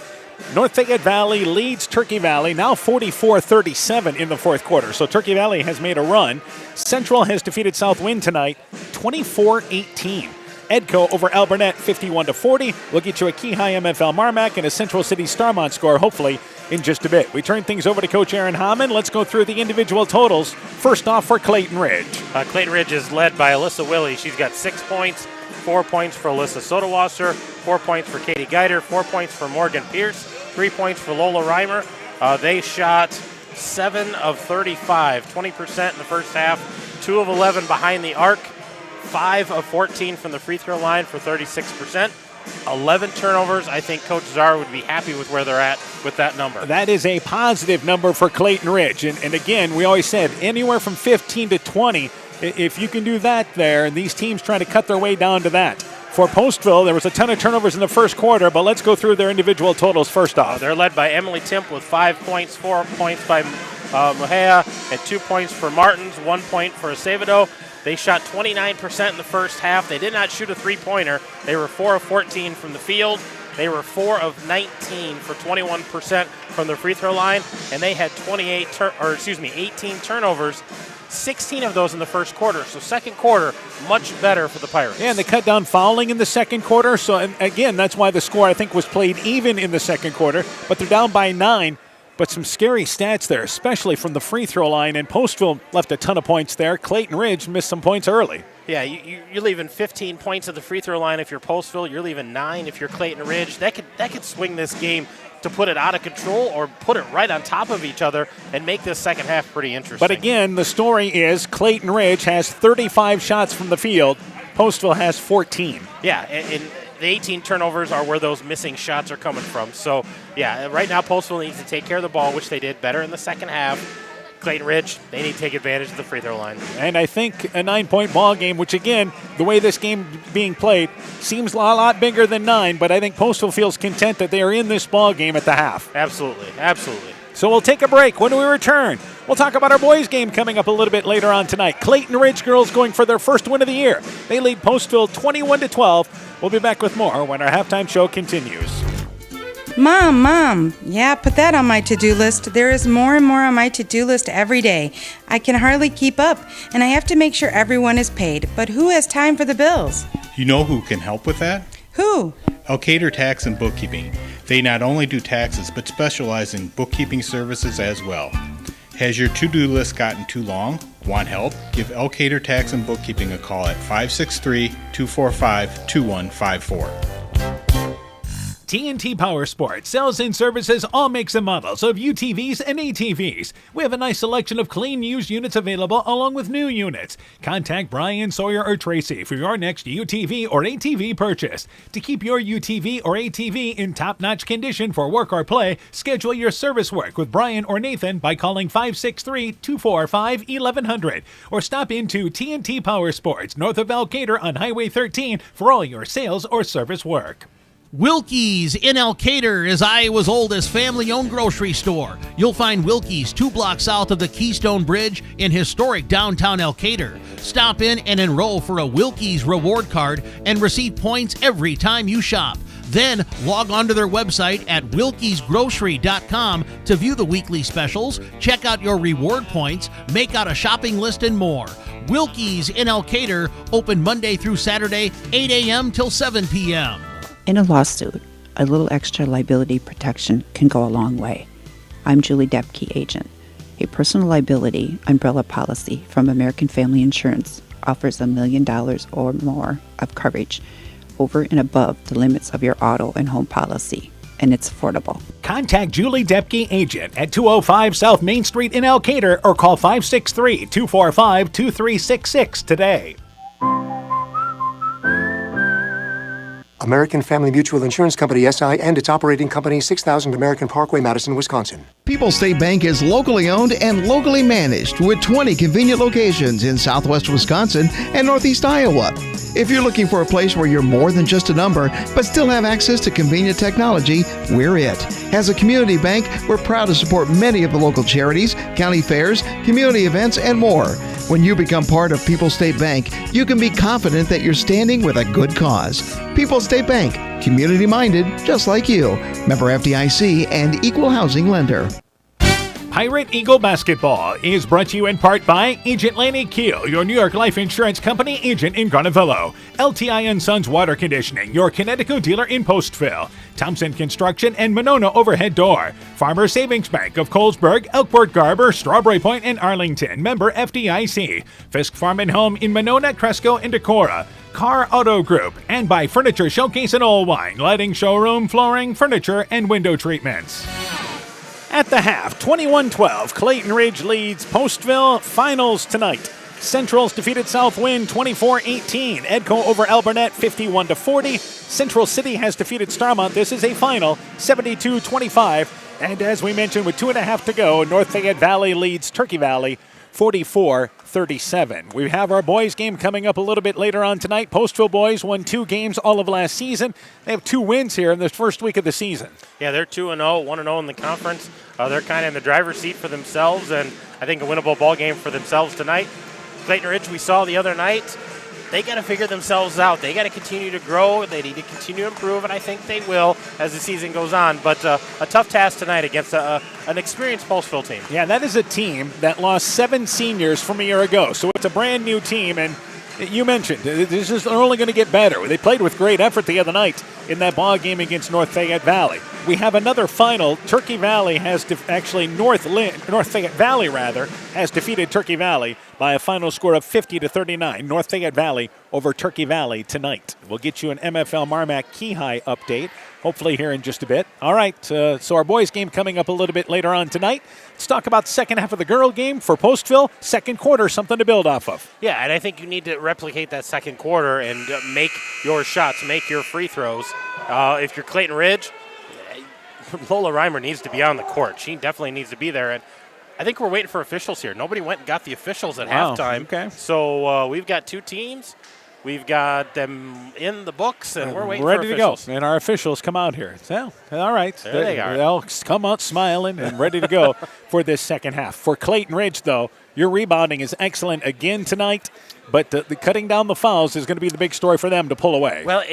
North Fayette Valley leads Turkey Valley, now 44-37 in the fourth quarter. So Turkey Valley has made a run. Central has defeated Southwind tonight, 24-18. Edco over Alburnett, 51-40. We'll get you a Key High MFL Marmac and a Central City Starmont score, hopefully, in just a bit. We turn things over to Coach Aaron Hammond. Let's go through the individual totals. First off for Clayton Ridge. Clayton Ridge is led by Alyssa Willie. She's got 6 points, 4 points for Alyssa Sodawasser, 4 points for Katie Geider, 4 points for Morgan Pierce, 3 points for Lola Reimer. They shot 7 of 35, 20% in the first half, 2 of 11 behind the arc, 5 of 14 from the free throw line for 36%. 11 turnovers. I think Coach Czar would be happy with where they're at with that number. That is a positive number for Clayton Ridge. And again, we always said anywhere from 15 to 20, if you can do that there, and these teams trying to cut their way down to that. For Postville, there was a ton of turnovers in the first quarter, but let's go through their individual totals first off. They're led by Emily Timp with 5 points, 4 points by Mejia, and 2 points for Martins, 1 point for Acevedo. They shot 29% in the first half. They did not shoot a three-pointer. They were 4 of 14 from the field. They were 4 of 19 for 21% from the free throw line, and they had 18 turnovers. 16 of those in the first quarter. So second quarter, much better for the Pirates. Yeah, and they cut down fouling in the second quarter. So and again, that's why the score I think was played even in the second quarter. But they're down by 9. But some scary stats there, especially from the free throw line. And Postville left a ton of points there. Clayton Ridge missed some points early. Yeah, you're leaving 15 points at the free throw line if you're Postville. You're leaving 9 if you're Clayton Ridge. That could swing this game to put it out of control or put it right on top of each other and make this second half pretty interesting. But again, the story is Clayton Ridge has 35 shots from the field. Postville has 14. Yeah, and the 18 turnovers are where those missing shots are coming from. So, yeah, right now Postville needs to take care of the ball, which they did better in the second half. Clayton Ridge, they need to take advantage of the free throw line. And I think a 9-point ball game, which again, the way this game being played, seems a lot bigger than 9, but I think Postville feels content that they are in this ball game at the half. Absolutely, absolutely. So we'll take a break. When we return, we'll talk about our boys' game coming up a little bit later on tonight. Clayton Ridge girls going for their first win of the year. They lead Postville 21-12. We'll be back with more when our halftime show continues. Mom, yeah, put that on my to-do list. There is more and more on my to-do list every day. I can hardly keep up, and I have to make sure everyone is paid. But who has time for the bills? You know who can help with that? Who? Elkader Tax and Bookkeeping. They not only do taxes, but specialize in bookkeeping services as well. Has your to-do list gotten too long? Want help? Give Elkader Tax and Bookkeeping a call at 563-245-2154. TNT Power Sports sells and services all makes and models of UTVs and ATVs. We have a nice selection of clean used units available along with new units. Contact Brian, Sawyer, or Tracy for your next UTV or ATV purchase. To keep your UTV or ATV in top-notch condition for work or play, schedule your service work with Brian or Nathan by calling 563-245-1100 or stop into TNT Power Sports north of Elkader on Highway 13 for all your sales or service work. Wilkie's in Elkader is Iowa's oldest family-owned grocery store. You'll find Wilkie's 2 blocks south of the Keystone Bridge in historic downtown Elkader. Stop in and enroll for a Wilkie's reward card and receive points every time you shop. Then log on to their website at wilkiesgrocery.com to view the weekly specials, check out your reward points, make out a shopping list, and more. Wilkies in Elkader, open Monday through Saturday, 8 a.m. till 7 p.m. In a lawsuit, a little extra liability protection can go a long way. I'm Julie Depke, agent. A personal liability umbrella policy from American Family Insurance offers $1 million or more of coverage over and above the limits of your auto and home policy, and it's affordable. Contact Julie Depke, agent, at 205 South Main Street in Elkader or call 563-245-2366 today. American Family Mutual Insurance Company, SI, and its operating company, 6000 American Parkway, Madison, Wisconsin. People's State Bank is locally owned and locally managed with 20 convenient locations in southwest Wisconsin and northeast Iowa. If you're looking for a place where you're more than just a number, but still have access to convenient technology, we're it. As a community bank, we're proud to support many of the local charities, county fairs, community events, and more. When you become part of People's State Bank, you can be confident that you're standing with a good cause. People's State Bank, community-minded, just like you. Member FDIC and equal housing lender. Pirate Eagle Basketball is brought to you in part by Agent Laney Keel, your New York Life Insurance Company agent in Garnavillo. LTI & Sons Water Conditioning, your Connecticut dealer in Postville. Thompson Construction and Monona Overhead Door. Farmer Savings Bank of Colesburg, Elkport Garber, Strawberry Point, and Arlington. Member FDIC. Fisk Farm and Home in Monona, Cresco, and Decorah. Car Auto Group. And by Furniture Showcase and Old Wine. Lighting, showroom, flooring, furniture, and window treatments. At the half, 21-12, Clayton Ridge leads Postville. Finals tonight. Central's defeated Southwind 24-18. Edco over Alburnett 51-40. Central City has defeated Starmont. This is a final, 72-25. And as we mentioned, with 2.5 to go, North Fayette Valley leads Turkey Valley 44-37. We have our boys game coming up a little bit later on tonight. Postville boys won 2 games all of last season. They have 2 wins here in the first week of the season. Yeah, they're 2-0, 1-0 in the conference. They're kind of in the driver's seat for themselves, and I think a winnable ball game for themselves tonight. Clayton Ridge, we saw the other night, they got to figure themselves out. They got to continue to grow. They need to continue to improve, and I think they will as the season goes on. But a tough task tonight against an experienced Postville team. Yeah, that is a team that lost 7 seniors from a year ago. So it's a brand new team, and you mentioned this is only going to get better. They played with great effort the other night in that ball game against North Fayette Valley. We have another final. Turkey Valley has North Fayette Valley has defeated Turkey Valley by a final score of 50-39. North Fayette Valley over Turkey Valley tonight. We'll get you an MFL Marmac Keyhigh update, hopefully here in just a bit. All right, so our boys game coming up a little bit later on tonight. Let's talk about the second half of the girl game for Postville. Second quarter, something to build off of. Yeah, and I think you need to replicate that second quarter and make your shots, make your free throws. If you're Clayton Ridge, Lola Reimer needs to be on the court. She definitely needs to be there. And I think we're waiting for officials here. Nobody went and got the officials at halftime. Okay. So we've got 2 teams. We've got them in the books, and we're waiting ready for officials. to go. And our officials come out here. So, all right. There they are. They'll come out smiling and ready to go for this second half. For Clayton Ridge, though, your rebounding is excellent again tonight. But the cutting down the fouls is going to be the big story for them to pull away. Well,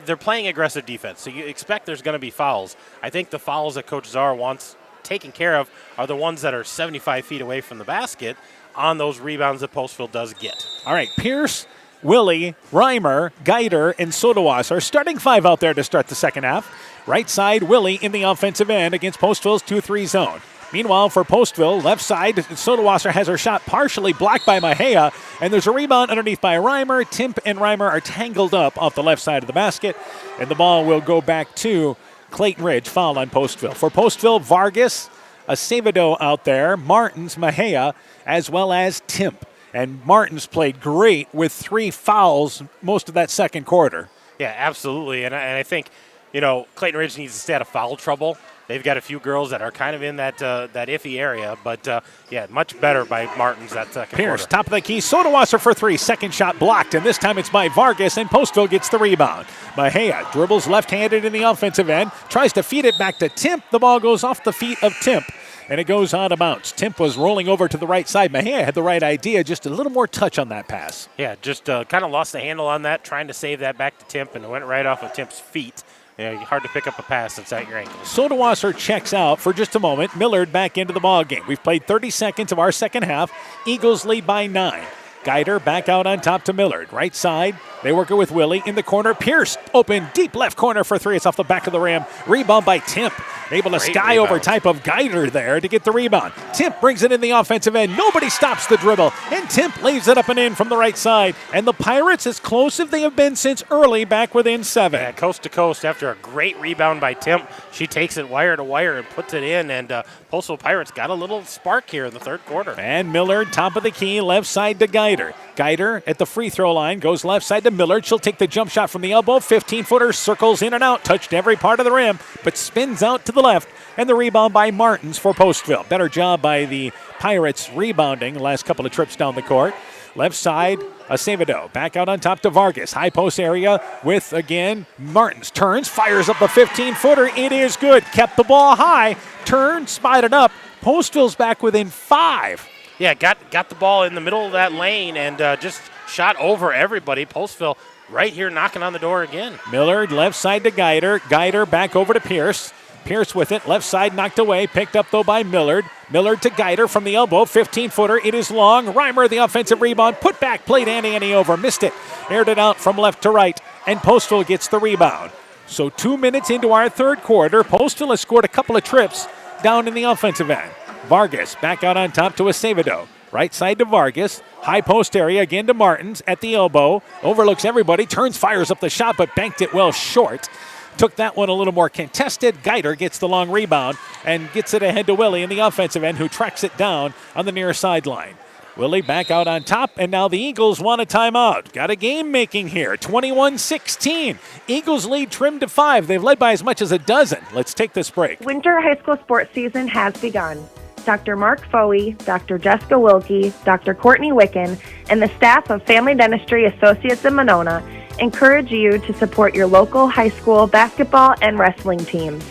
they're playing aggressive defense, so you expect there's going to be fouls. I think the fouls that Coach Czar wants taken care of are the ones that are 75 feet away from the basket on those rebounds that Postville does get. All right, Pierce, Willie, Reimer, Geider, and Sodawasser starting 5 out there to start the second half. Right side, Willie in the offensive end against Postville's 2-3 zone. Meanwhile, for Postville, left side, Sodawasser has her shot partially blocked by Mahea, and there's a rebound underneath by Reimer. Timp and Reimer are tangled up off the left side of the basket, and the ball will go back to Clayton Ridge, foul on Postville. For Postville, Vargas, Acevedo out there, Martins, Mahea, as well as Timp. And Martins played great with 3 fouls most of that second quarter. Yeah, absolutely. And I think, Clayton Ridge needs to stay out of foul trouble. They've got a few girls that are kind of in that iffy area, but much better by Martins that second Pierce, quarter. top of the key, Sodawasser for 3, second shot blocked, and this time it's by Vargas, and Postville gets the rebound. Mahea dribbles left-handed in the offensive end, tries to feed it back to Timp. The ball goes off the feet of Timp, and it goes out of bounds. Timp was rolling over to the right side. Mahea had the right idea, just a little more touch on that pass. Yeah, just kind of lost the handle on that, trying to save that back to Timp, and it went right off of Timp's feet. hard to pick up a pass that's at your ankle. Sodawasser checks out for just a moment. Millard back into the ball game. We've played 30 seconds of our second half. Eagles lead by 9. Guider back out on top to Millard. Right side, they work it with Willie. In the corner, Pierce open, deep left corner for 3. It's off the back of the rim. Rebound by Timp. Able to sky over type of Guider there to get the rebound. Timp brings it in the offensive end. Nobody stops the dribble. And Timp leaves it up and in from the right side. And the Pirates, as close as they have been since early, back within 7. Yeah, coast to coast after a great rebound by Timp. She takes it wire to wire and puts it in. And Postville Pirates got a little spark here in the third quarter. And Millard, top of the key, left side to Guider. Guider at the free throw line, goes left side to Millard. She'll take the jump shot from the elbow. 15-footer, circles in and out, touched every part of the rim, but spins out to the left. And the rebound by Martins for Postville. Better job by the Pirates rebounding the last couple of trips down the court. Left side, Acevedo. Back out on top to Vargas. High post area with, again, Martins. Turns, fires up the 15-footer. It is good. Kept the ball high. Turned, spotted up. Postville's back within 5. Yeah, got the ball in the middle of that lane and just shot over everybody. Postville right here knocking on the door again. Millard left side to Guider. Guider back over to Pierce. Pierce with it. Left side knocked away. Picked up, though, by Millard. Millard to Guider from the elbow. 15-footer. It is long. Reimer, the offensive rebound. Put back. Played Annie over. Missed it. Aired it out from left to right. And Postville gets the rebound. So 2 minutes into our third quarter, Postville has scored a couple of trips down in the offensive end. Vargas back out on top to Acevedo. Right side to Vargas. High post area again to Martins at the elbow. Overlooks everybody. Turns, fires up the shot, but banked it well short. Took that one a little more contested. Guider gets the long rebound and gets it ahead to Willie in the offensive end, who tracks it down on the near sideline. Willie back out on top, and now the Eagles want a timeout. Got a game making here, 21-16. Eagles lead trimmed to 5. They've led by as much as a dozen. Let's take this break. Winter high school sports season has begun. Dr. Mark Foey, Dr. Jessica Wilkie, Dr. Courtney Wicken, and the staff of Family Dentistry Associates in Monona encourage you to support your local high school basketball and wrestling teams.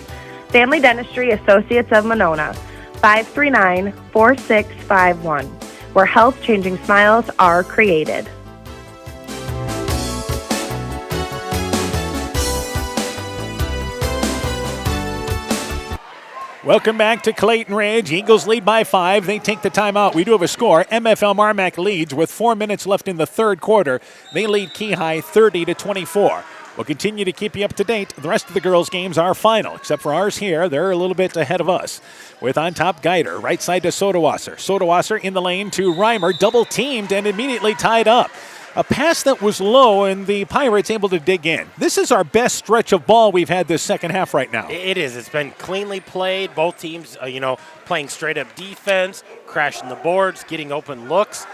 Family Dentistry Associates of Monona, 539-4651, where health-changing smiles are created. Welcome back to Clayton Ridge. Eagles lead by 5. They take the timeout. We do have a score. MFL Marmac leads with 4 minutes left in the third quarter. They lead Keyhigh 30-24. We'll continue to keep you up to date. The rest of the girls' games are final, except for ours here. They're a little bit ahead of us. With on top Guider, right side to Sodawasser. Sodawasser in the lane to Reimer, double teamed and immediately tied up. A pass that was low, and the Pirates able to dig in. This is our best stretch of ball we've had this second half right now. It is. It's been cleanly played. Both teams, playing straight-up defense, crashing the boards, getting open looks.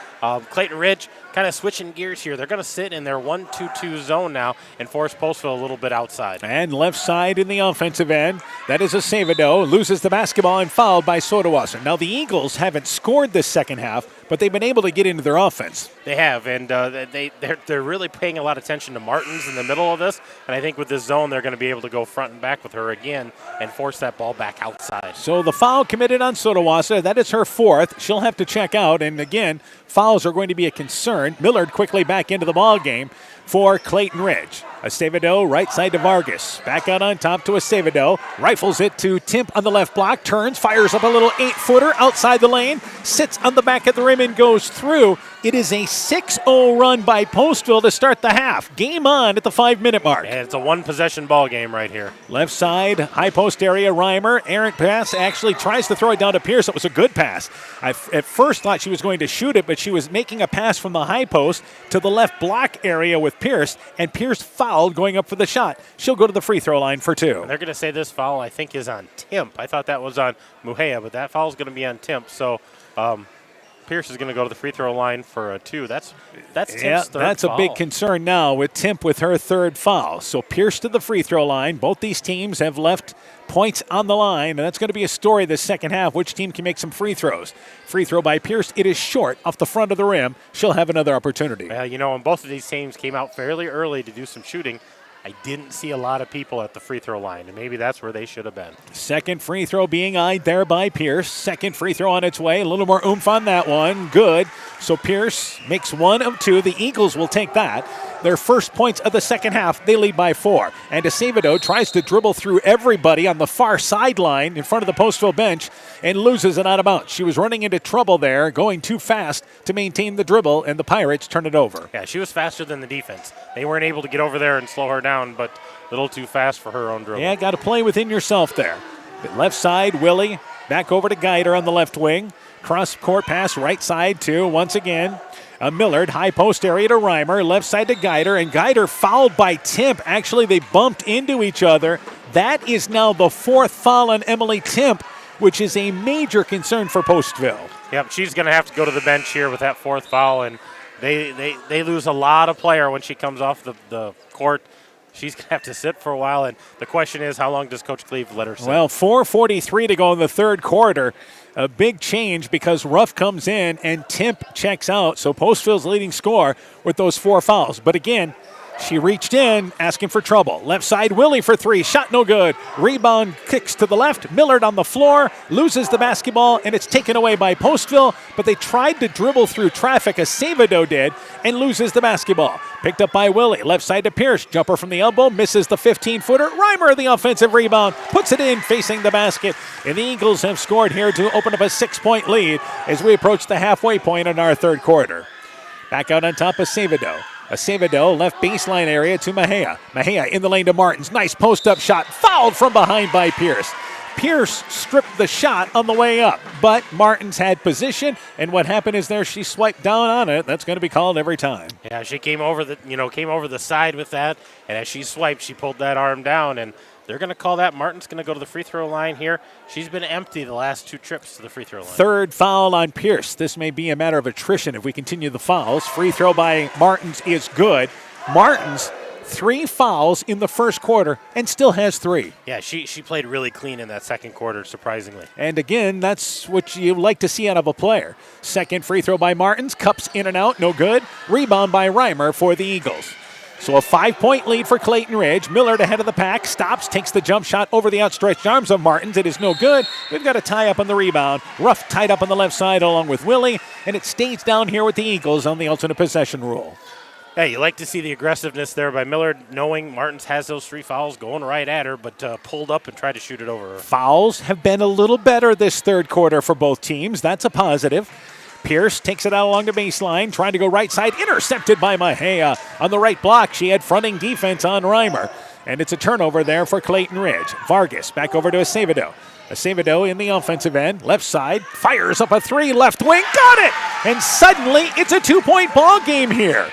Clayton Ridge kind of switching gears here. They're going to sit in their 1-2-2 zone now and force Postville a little bit outside. And left side in the offensive end. That is Acevedo. Loses the basketball and fouled by Sodawasser. Now, the Eagles haven't scored this second half, but they've been able to get into their offense. They have, and they're really paying a lot of attention to Martins in the middle of this. And I think with this zone, they're going to be able to go front and back with her again and force that ball back outside. So the foul committed on Sodawasser. That is her 4th. She'll have to check out. And again, fouls are going to be a concern. Millard quickly back into the ball game for Clayton Ridge. Acevedo right side to Vargas. Back out on top to Acevedo. Rifles it to Timp on the left block. Turns, fires up a little 8-footer outside the lane. Sits on the back of the rim and goes through. It is a 6-0 run by Postville to start the half. Game on at the 5-minute mark. And it's a one-possession ball game right here. Left side, high post area, Reimer. Errant pass, actually tries to throw it down to Pierce. It was a good pass. I at first thought she was going to shoot it, but she was making a pass from the high post to the left block area with Pierce, and Pierce fouled going up for the shot. She'll go to the free throw line for 2. And they're going to say this foul, I think, is on Timp. I thought that was on Muhea, but that foul is going to be on Timp. So Pierce is going to go to the free throw line for a 2. That's Timp's third that's foul. A big concern now with Timp with her 3rd foul. So Pierce to the free throw line. Both these teams have left points on the line, and that's going to be a story this second half. Which team can make some free throws? Free throw by Pierce. It is short off the front of the rim. She'll have another opportunity. And both of these teams came out fairly early to do some shooting. I didn't see a lot of people at the free throw line, and maybe that's where they should have been. Second free throw being eyed there by Pierce. Second free throw on its way. A little more oomph on that one. Good. So Pierce makes 1 of 2. The Eagles will take that. their first points of the second half. They lead by 4. And Acevedo tries to dribble through everybody on the far sideline in front of the Postville bench and loses it out of bounds. She was running into trouble there, going too fast to maintain the dribble, and the Pirates turn it over. Yeah, she was faster than the defense. They weren't able to get over there and slow her down, but a little too fast for her own dribble. Yeah, got to play within yourself there. Left side, Willie. Back over to Geider on the left wing. Cross court pass right side to, once again, Millard. High post area to Reimer. Left side to Geider. And Geider fouled by Timp. Actually, they bumped into each other. That is now the 4th foul on Emily Timp, which is a major concern for Postville. Yep, she's going to have to go to the bench here with that 4th foul. And they lose a lot of player when she comes off the court. She's going to have to sit for a while, and the question is, how long does Coach Cleve let her sit? Well, 4:43 to go in the third quarter. A big change because Ruff comes in and Timp checks out, so Postville's leading scorer with those 4 fouls. But again, she reached in, asking for trouble. Left side, Willie for 3. Shot no good. Rebound kicks to the left. Millard on the floor, loses the basketball, and it's taken away by Postville. But they tried to dribble through traffic, as Acevedo did, and loses the basketball. Picked up by Willie. Left side to Pierce. Jumper from the elbow, misses the 15-footer. Reimer, the offensive rebound, puts it in, facing the basket. And the Eagles have scored here to open up a 6-point lead as we approach the halfway point in our third quarter. Back out on top of Acevedo. Acevedo, left baseline area to Mejia. Mejia in the lane to Martins. Nice post-up shot. Fouled from behind by Pierce. Pierce stripped the shot on the way up, but Martins had position, and what happened is she swiped down on it. That's going to be called every time. Yeah, she came over the side with that, and as she swiped, she pulled that arm down, and they're going to call that. Martin's going to go to the free throw line here. She's been empty the last 2 trips to the free throw line. 3rd foul on Pierce. This may be a matter of attrition if we continue the fouls. Free throw by Martins is good. Martins, 3 fouls in the first quarter and still has 3. Yeah, she played really clean in that second quarter, surprisingly. And again, that's what you like to see out of a player. Second free throw by Martins, cups in and out, no good. Rebound by Reimer for the Eagles. So a 5-point lead for Clayton Ridge. Millard ahead of the pack, stops, takes the jump shot over the outstretched arms of Martins. It is no good. We've got a tie up on the rebound. Ruff tied up on the left side along with Willie, and it stays down here with the Eagles on the alternate possession rule. Hey, you like to see the aggressiveness there by Millard, knowing Martins has those 3 fouls going right at her, but pulled up and tried to shoot it over her. Fouls have been a little better this third quarter for both teams. That's a positive. Pierce takes it out along the baseline, trying to go right side, intercepted by Mejia. On the right block, she had fronting defense on Reimer. And it's a turnover there for Clayton Ridge. Vargas back over to Acevedo. Acevedo in the offensive end, left side, fires up a 3, left wing, got it! And suddenly, it's a 2-point ball game here.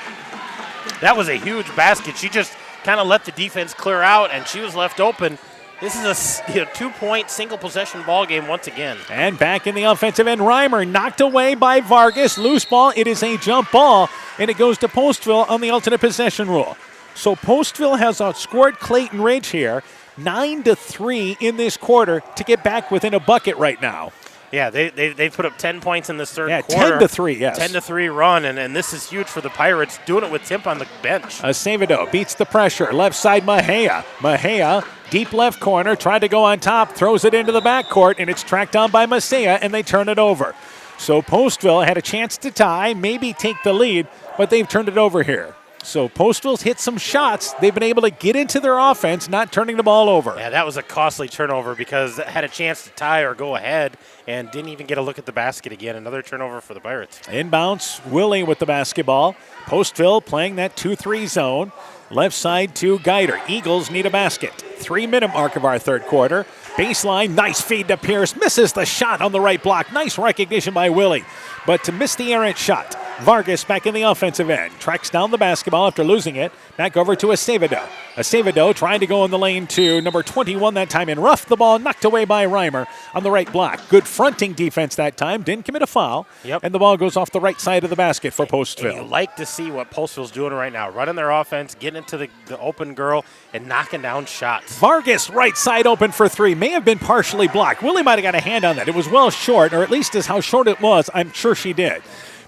That was a huge basket. She just kind of let the defense clear out, and she was left open. This is a 2-point single possession ball game once again. And back in the offensive end, Reimer knocked away by Vargas. Loose ball. It is a jump ball, and it goes to Postville on the alternate possession rule. So Postville has outscored Clayton Ridge here 9-3 in this quarter to get back within a bucket right now. Yeah, they put up 10 points in this third Yeah, quarter. 10-3, yes. 10-3 run, and this is huge for the Pirates, doing it with Timp on the bench. Acevedo beats the pressure. Left side, Mejia. Mejia, deep left corner, tried to go on top, throws it into the backcourt, and it's tracked down by Mejia, and they turn it over. So Postville had a chance to tie, maybe take the lead, but they've turned it over here. So Postville's hit some shots. They've been able to get into their offense, not turning the ball over. Yeah, that was a costly turnover because it had a chance to tie or go ahead and didn't even get a look at the basket again. Another turnover for the Pirates. Inbounds, Willie with the basketball. Postville playing that 2-3 zone. Left side to Geider. Eagles need a basket. 3-minute mark of our third quarter. Baseline, nice feed to Pierce. Misses the shot on the right block. Nice recognition by Willie. But to miss the errant shot. Vargas back in the offensive end. Tracks down the basketball after losing it. Back over to Acevedo. Acevedo trying to go in the lane to number 21 that time. And roughed the ball, knocked away by Reimer on the right block. Good fronting defense that time. Didn't commit a foul. Yep. And the ball goes off the right side of the basket for Postville. And you like to see what Postville's doing right now. Running their offense, getting into the open girl, and knocking down shots. Vargas right side open for 3. May have been partially blocked. Willie might have got a hand on that. It was well short, or at least is how short it was. I'm sure she did.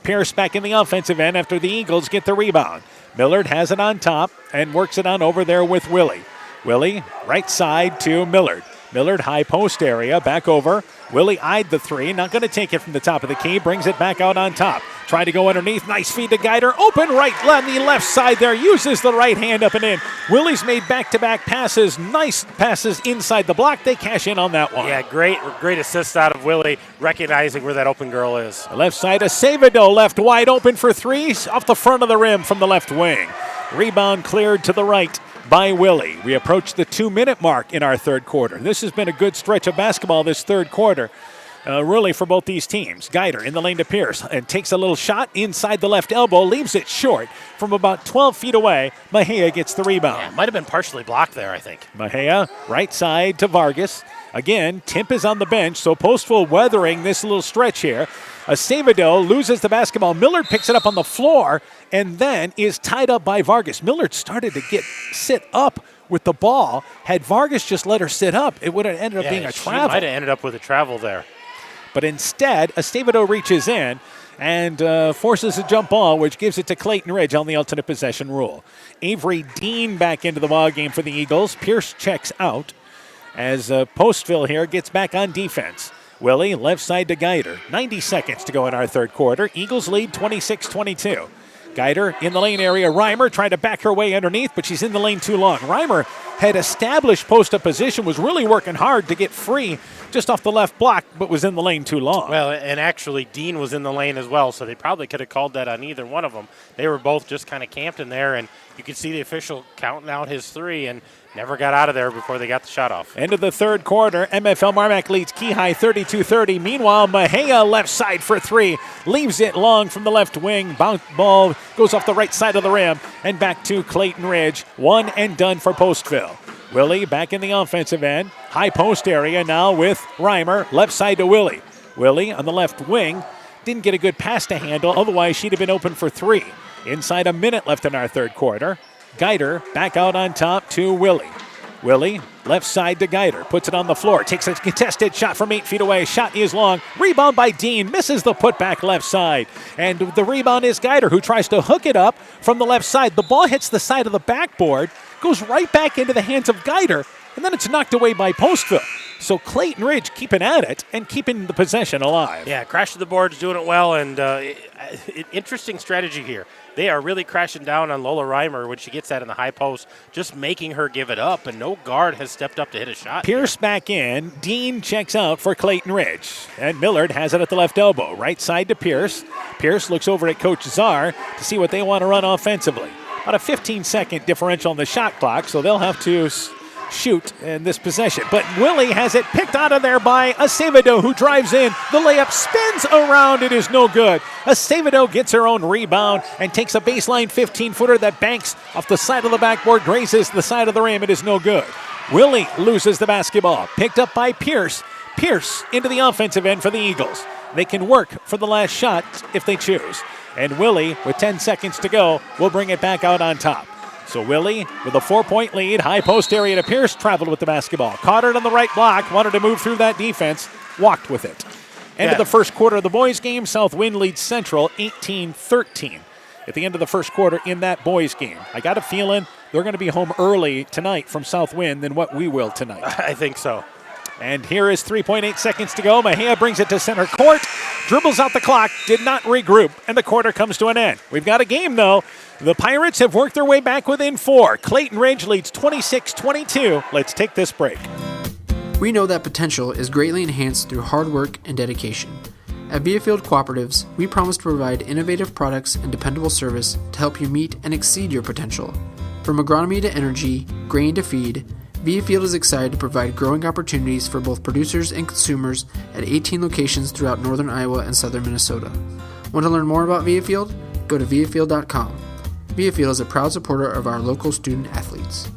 Pierce back in the offensive end after the Eagles get the rebound. Millard has it on top and works it on over there with Willie. Willie, right side to Millard. Millard, high post area, back over. Willie eyed the three, not going to take it from the top of the key, brings it back out on top. Trying to go underneath, nice feed to Geider, open right on the left side there, uses the right hand up and in. Willie's made back-to-back passes, nice passes inside the block. They cash in on that one. Yeah, great assist out of Willie, recognizing where that open girl is. The left side, Acevedo left wide open for three, off the front of the rim from the left wing. Rebound cleared to the right by Willie. We approach the 2-minute mark in our third quarter. This has been a good stretch of basketball this third quarter, really for both these teams. Geider in the lane to Pierce and takes a little shot inside the left elbow, leaves it short from about 12 feet away. Mejia gets the rebound. Yeah, might have been partially blocked there, I think. Mejia, right side to Vargas. Again, Timp is on the bench, so Postville weathering this little stretch here. Acevedo loses the basketball. Millard picks it up on the floor and then is tied up by Vargas. Millard started to sit up with the ball. Had Vargas just let her sit up, it would have ended up being a travel. Might have ended up with a travel there. But instead, Acevedo reaches in and forces a jump ball, which gives it to Clayton Ridge on the alternate possession rule. Avery Dean back into the ball game for the Eagles. Pierce checks out as Postville here gets back on defense. Willie, left side to Geider. 90 seconds to go in our third quarter. Eagles lead 26-22. Geider in the lane area. Reimer trying to back her way underneath, but she's in the lane too long. Reimer had established post-up position, was really working hard to get free just off the left block, but was in the lane too long. Well, and actually Dean was in the lane as well, so they probably could have called that on either one of them. They were both just kind of camped in there, and you could see the official counting out his three and never got out of there before they got the shot off. End of the third quarter, MFL Marmac leads Keyhigh 32-30. Meanwhile, Mejia left side for three. Leaves it long from the left wing. Bounce ball goes off the right side of the rim and back to Clayton Ridge. One and done for Postville. Willie back in the offensive end. High post area now with Reimer. Left side to Willie. Willie on the left wing. Didn't get a good pass to handle. Otherwise, she'd have been open for three. Inside a minute left in our third quarter. Geider back out on top to Willie. Willie, left side to Geider. Puts it on the floor. Takes a contested shot from 8 feet away. Shot is long. Rebound by Dean. Misses the putback left side. And the rebound is Geider, who tries to hook it up from the left side. The ball hits the side of the backboard. Goes right back into the hands of Geider. And then it's knocked away by Postville. So Clayton Ridge keeping at it and keeping the possession alive. Yeah, crashed the boards, doing it well, and interesting strategy here. They are really crashing down on Lola Reimer when she gets that in the high post, just making her give it up, and no guard has stepped up to hit a shot. Pierce back in. Dean checks out for Clayton Ridge. And Millard has it at the left elbow. Right side to Pierce. Pierce looks over at Coach Czar to see what they want to run offensively. About a 15-second differential on the shot clock, so they'll have to shoot in this possession. But Willie has it picked out of there by Acevedo, who drives in. The layup spins around. It is no good. Acevedo gets her own rebound and takes a baseline 15-footer that banks off the side of the backboard, grazes the side of the rim. It is no good. Willie loses the basketball. Picked up by Pierce. Pierce into the offensive end for the Eagles. They can work for the last shot if they choose. And Willie, with 10 seconds to go, will bring it back out on top. So Willie, with a 4-point lead, high post area to Pierce, traveled with the basketball. Caught it on the right block, wanted to move through that defense, walked with it. End of the first quarter of the boys' game, South Wind leads Central 18-13. At the end of the first quarter in that boys' game. I got a feeling they're going to be home early tonight from South Wind than what we will tonight. I think so. And here is 3.8 seconds to go. Mejia brings it to center court, dribbles out the clock, did not regroup, and the quarter comes to an end. We've got a game, though. The Pirates have worked their way back within 4. Clayton Ridge leads 26-22. Let's take this break. We know that potential is greatly enhanced through hard work and dedication. At Viafield Cooperatives, we promise to provide innovative products and dependable service to help you meet and exceed your potential. From agronomy to energy, grain to feed, Viafield is excited to provide growing opportunities for both producers and consumers at 18 locations throughout northern Iowa and southern Minnesota. Want to learn more about Viafield? Go to viafield.com. Viafield is a proud supporter of our local student athletes.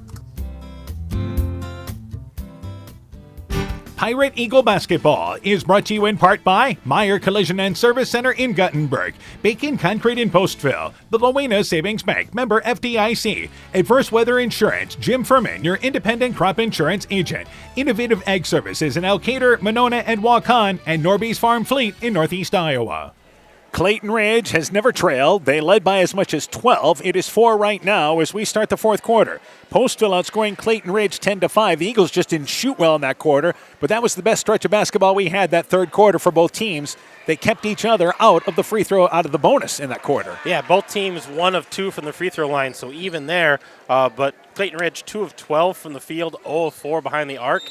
Pirate Eagle Basketball is brought to you in part by Meyer Collision and Service Center in Guttenberg, Bacon Concrete in Postville, the Loena Savings Bank, member FDIC, Adverse Weather Insurance, Jim Furman, your independent crop insurance agent, Innovative Ag Services in Elkader, Monona, and Waukon, and Norby's Farm Fleet in Northeast Iowa. Clayton Ridge has never trailed. They led by as much as 12. It is 4 right now as we start the fourth quarter. Postville outscoring Clayton Ridge 10-5. The Eagles just didn't shoot well in that quarter, but that was the best stretch of basketball we had that third quarter for both teams. They kept each other out of the free throw, out of the bonus in that quarter. Yeah, both teams 1 of 2 from the free throw line, so even there. But Clayton Ridge 2 of 12 from the field, 0 of 4 behind the arc.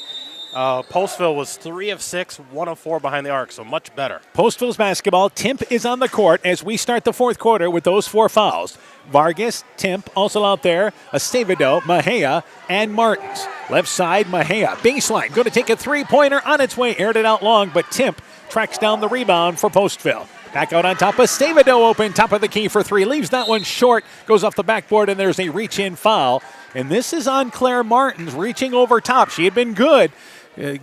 Postville was 3 of 6, 1 of 4 behind the arc, so much better. Postville's basketball. Timp is on the court as we start the fourth quarter with those 4 fouls. Vargas, Timp, also out there, Acevedo, Mejia, and Martins. Left side, Mejia. Baseline, going to take a three-pointer on its way. Aired it out long, but Timp tracks down the rebound for Postville. Back out on top, Acevedo open, top of the key for 3. Leaves that one short, goes off the backboard, and there's a reach-in foul. And this is on Claire Martins, reaching over top. She had been good.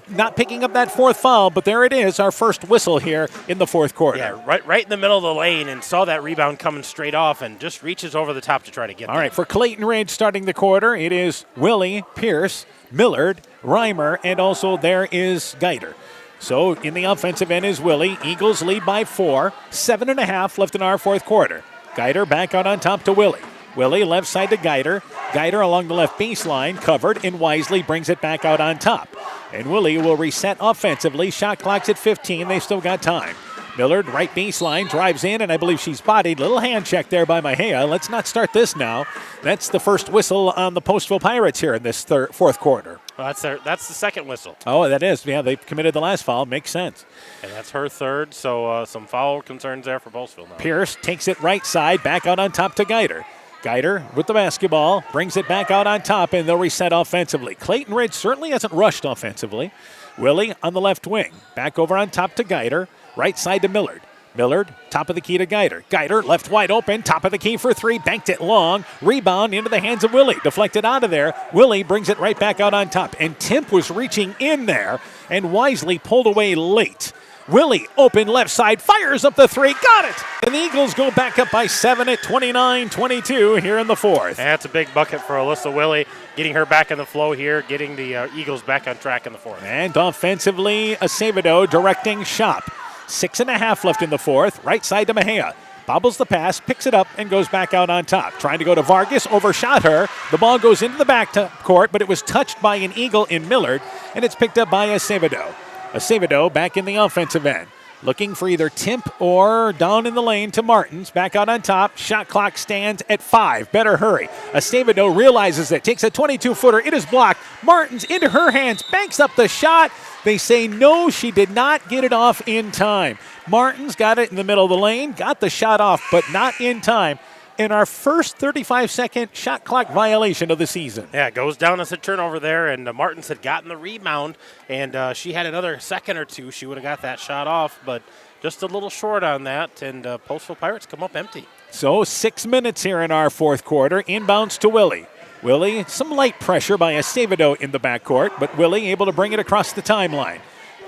Not picking up that 4th foul, but there it is, our first whistle here in the fourth quarter. Yeah, right in the middle of the lane, and saw that rebound coming straight off and just reaches over the top to try to get All right, for Clayton Ridge starting the quarter, it is Willie, Pierce, Millard, Reimer, and also there is Geiter. So in the offensive end is Willie. Eagles lead by 4, 7.5 left in our fourth quarter. Geiter back out on top to Willie. Willie left side to Geiter. Geiter along the left baseline, covered, and wisely brings it back out on top. And Willie will reset offensively. Shot clock's at 15. They've still got time. Millard, right baseline, drives in, and I believe she's bodied. Little hand check there by Mejia. Let's not start this now. That's the first whistle on the Postville Pirates here in this fourth quarter. Well, that's the second whistle. Oh, that is. Yeah, they committed the last foul. Makes sense. And that's her third, so some foul concerns there for Postville now. Pierce takes it right side, back out on top to Geiter. Geiter with the basketball, brings it back out on top, and they'll reset offensively. Clayton Ridge certainly hasn't rushed offensively. Willie on the left wing. Back over on top to Geiter. Right side to Millard. Millard, top of the key to Geiter. Geiter left wide open, top of the key for 3, banked it long. Rebound into the hands of Willie. Deflected out of there. Willie brings it right back out on top. And Timp was reaching in there and wisely pulled away late. Willie, open left side, fires up the 3, got it! And the Eagles go back up by 7 at 29-22 here in the fourth. And that's a big bucket for Alyssa Willie, getting her back in the flow here, getting the Eagles back on track in the fourth. And offensively, Acevedo directing shop. 6.5 left in the fourth, right side to Mejia. Bobbles the pass, picks it up, and goes back out on top. Trying to go to Vargas, overshot her. The ball goes into the back court, but it was touched by an Eagle in Millard, and it's picked up by Acevedo. Acevedo back in the offensive end. Looking for either Timp or down in the lane to Martins. Back out on top. Shot clock stands at 5. Better hurry. Acevedo realizes it. Takes a 22-footer. It is blocked. Martins into her hands. Banks up the shot. They say no, she did not get it off in time. Martins got it in the middle of the lane. Got the shot off, but not in time. In our first 35-second shot clock violation of the season. Yeah, it goes down as a turnover there, and Martins had gotten the rebound, and she had another second or two. She would have got that shot off, but just a little short on that, and Postville Pirates come up empty. So 6 minutes here in our fourth quarter. Inbounds to Willie. Willie, some light pressure by Acevedo in the backcourt, but Willie able to bring it across the timeline.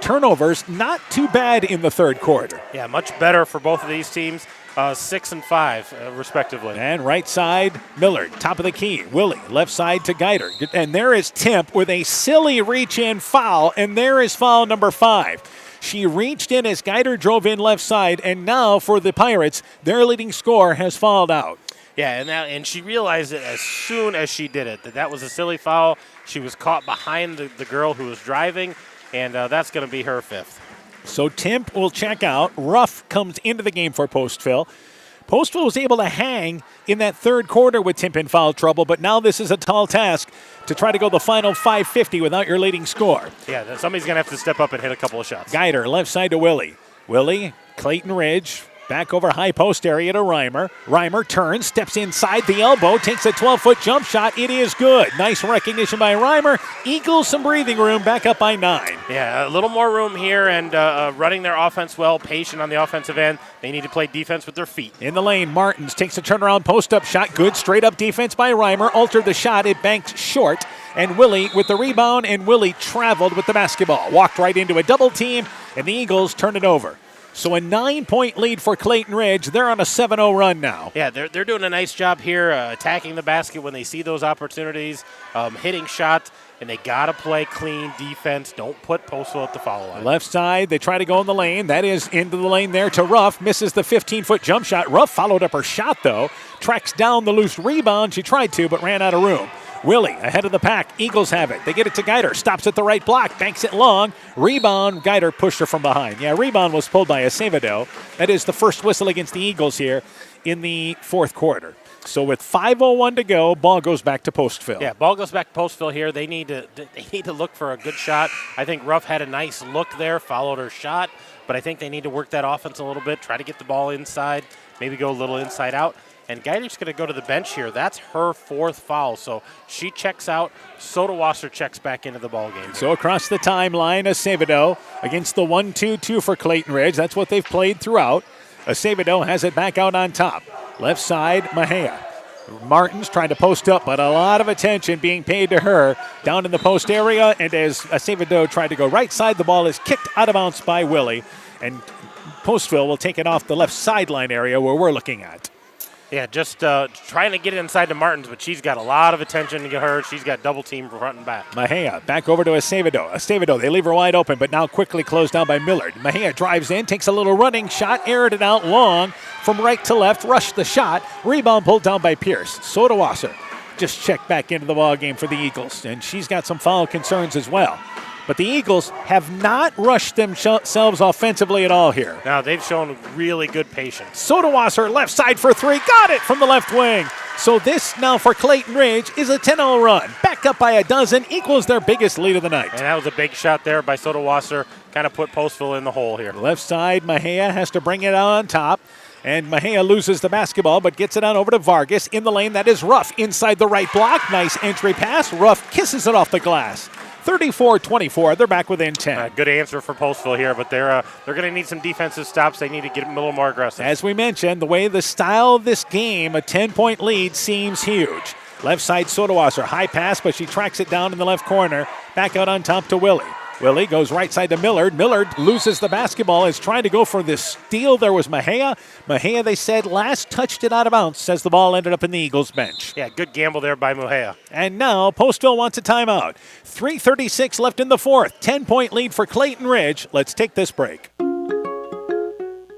Turnovers not too bad in the third quarter. Yeah, much better for both of these teams. 6 and 5, respectively. And right side, Millard, top of the key. Willie, left side to Geiter. And there is Timp with a silly reach-in foul, and there is foul number 5. She reached in as Geiter drove in left side, and now for the Pirates, their leading scorer has fouled out. Yeah, and she realized it as soon as she did it, that was a silly foul. She was caught behind the girl who was driving, and that's going to be her 5th. So Timp will check out. Ruff comes into the game for Postville. Postville was able to hang in that third quarter with Timp in foul trouble, but now this is a tall task to try to go the final 5:50 without your leading score. Yeah, somebody's going to have to step up and hit a couple of shots. Geiter, left side to Willie. Willie, Clayton Ridge, back over high post area to Reimer. Reimer turns, steps inside the elbow, takes a 12-foot jump shot. It is good. Nice recognition by Reimer. Eagles some breathing room, back up by 9. Yeah, a little more room here and running their offense well, patient on the offensive end. They need to play defense with their feet. In the lane, Martins takes a turnaround post-up shot. Good straight-up defense by Reimer. Altered the shot. It banked short. And Willie with the rebound, and Willie traveled with the basketball. Walked right into a double team, and the Eagles turned it over. So a 9-point lead for Clayton Ridge. They're on a 7-0 run now. Yeah, they're doing a nice job here attacking the basket when they see those opportunities, hitting shots. and they got to play clean defense. Don't put Postville at the foul line. Left side, they try to go in the lane. That is into the lane there to Ruff. Misses the 15-foot jump shot. Ruff followed up her shot, though. Tracks down the loose rebound. She tried to, but ran out of room. Willie ahead of the pack. Eagles have it. They get it to Geider. Stops at the right block. Banks it long. Rebound. Geider pushed her from behind. Yeah, rebound was pulled by Acevedo. That is the first whistle against the Eagles here in the fourth quarter. So with 5:01 to go, ball goes back to Postville. Yeah, ball goes back to Postville here. They need to look for a good shot. I think Ruff had a nice look there, followed her shot, but I think they need to work that offense a little bit, try to get the ball inside, maybe go a little inside out. And Geider's going to go to the bench here. That's her fourth foul. So she checks out. Sodawasser checks back into the ballgame. So across the timeline, Acevedo against the 1-2-2 for Clayton Ridge. That's what they've played throughout. Acevedo has it back out on top. Left side, Mejia. Martin's trying to post up, but a lot of attention being paid to her down in the post area. And as Acevedo tried to go right side, the ball is kicked out of bounds by Willie. And Postville will take it off the left sideline area where we're looking at. Yeah, just trying to get it inside to Martins, but she's got a lot of attention to get her. She's got double team front and back. Mejia back over to Acevedo. Acevedo, they leave her wide open, but now quickly closed down by Millard. Mejia drives in, takes a little running shot, aired it out long from right to left, rushed the shot. Rebound pulled down by Pierce. Sodawasser just checked back into the ball game for the Eagles, and she's got some foul concerns as well. But the Eagles have not rushed themselves offensively at all here. Now, they've shown really good patience. Sodawasser left side for three. Got it from the left wing. So this now for Clayton Ridge is a 10-0 run. Back up by a dozen, equals their biggest lead of the night. And that was a big shot there by Sodawasser. Kind of put Postville in the hole here. Left side, Mejia has to bring it out on top. And Mejia loses the basketball, but gets it on over to Vargas. In the lane, that is Ruff inside the right block. Nice entry pass. Ruff kisses it off the glass. 34-24. They're back within 10. Good answer for Postville here, but they're going to need some defensive stops. They need to get a little more aggressive. As we mentioned, the way the style of this game, a 10-point lead seems huge. Left side, Sodawasser. High pass, but she tracks it down in the left corner. Back out on top to Willie. Willie goes right side to Millard. Millard loses the basketball, is trying to go for this steal. There was Mejia. Mejia, they said, last touched it out of bounds, says the ball ended up in the Eagles bench. Yeah, good gamble there by Mejia. And now Postville wants a timeout. 3:36 left in the fourth. 10-point lead for Clayton Ridge. Let's take this break.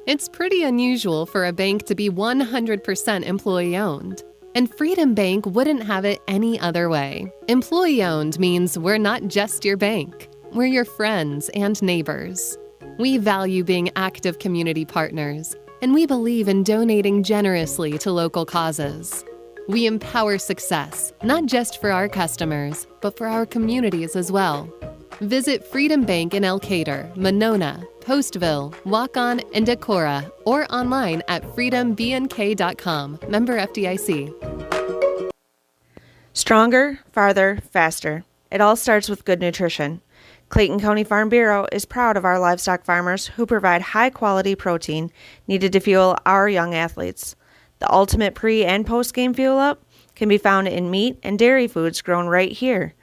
It's pretty unusual for a bank to be 100% employee-owned. And Freedom Bank wouldn't have it any other way. Employee-owned means we're not just your bank. We're your friends and neighbors. We value being active community partners, and we believe in donating generously to local causes. We empower success, not just for our customers, but for our communities as well. Visit Freedom Bank in Elkader, Monona, Postville, Waukon, and Decorah, or online at freedombnk.com. Member FDIC. Stronger, farther, faster. It all starts with good nutrition. Clayton County Farm Bureau is proud of our livestock farmers who provide high-quality protein needed to fuel our young athletes. The ultimate pre- and post-game fuel-up can be found in meat and dairy foods grown right here.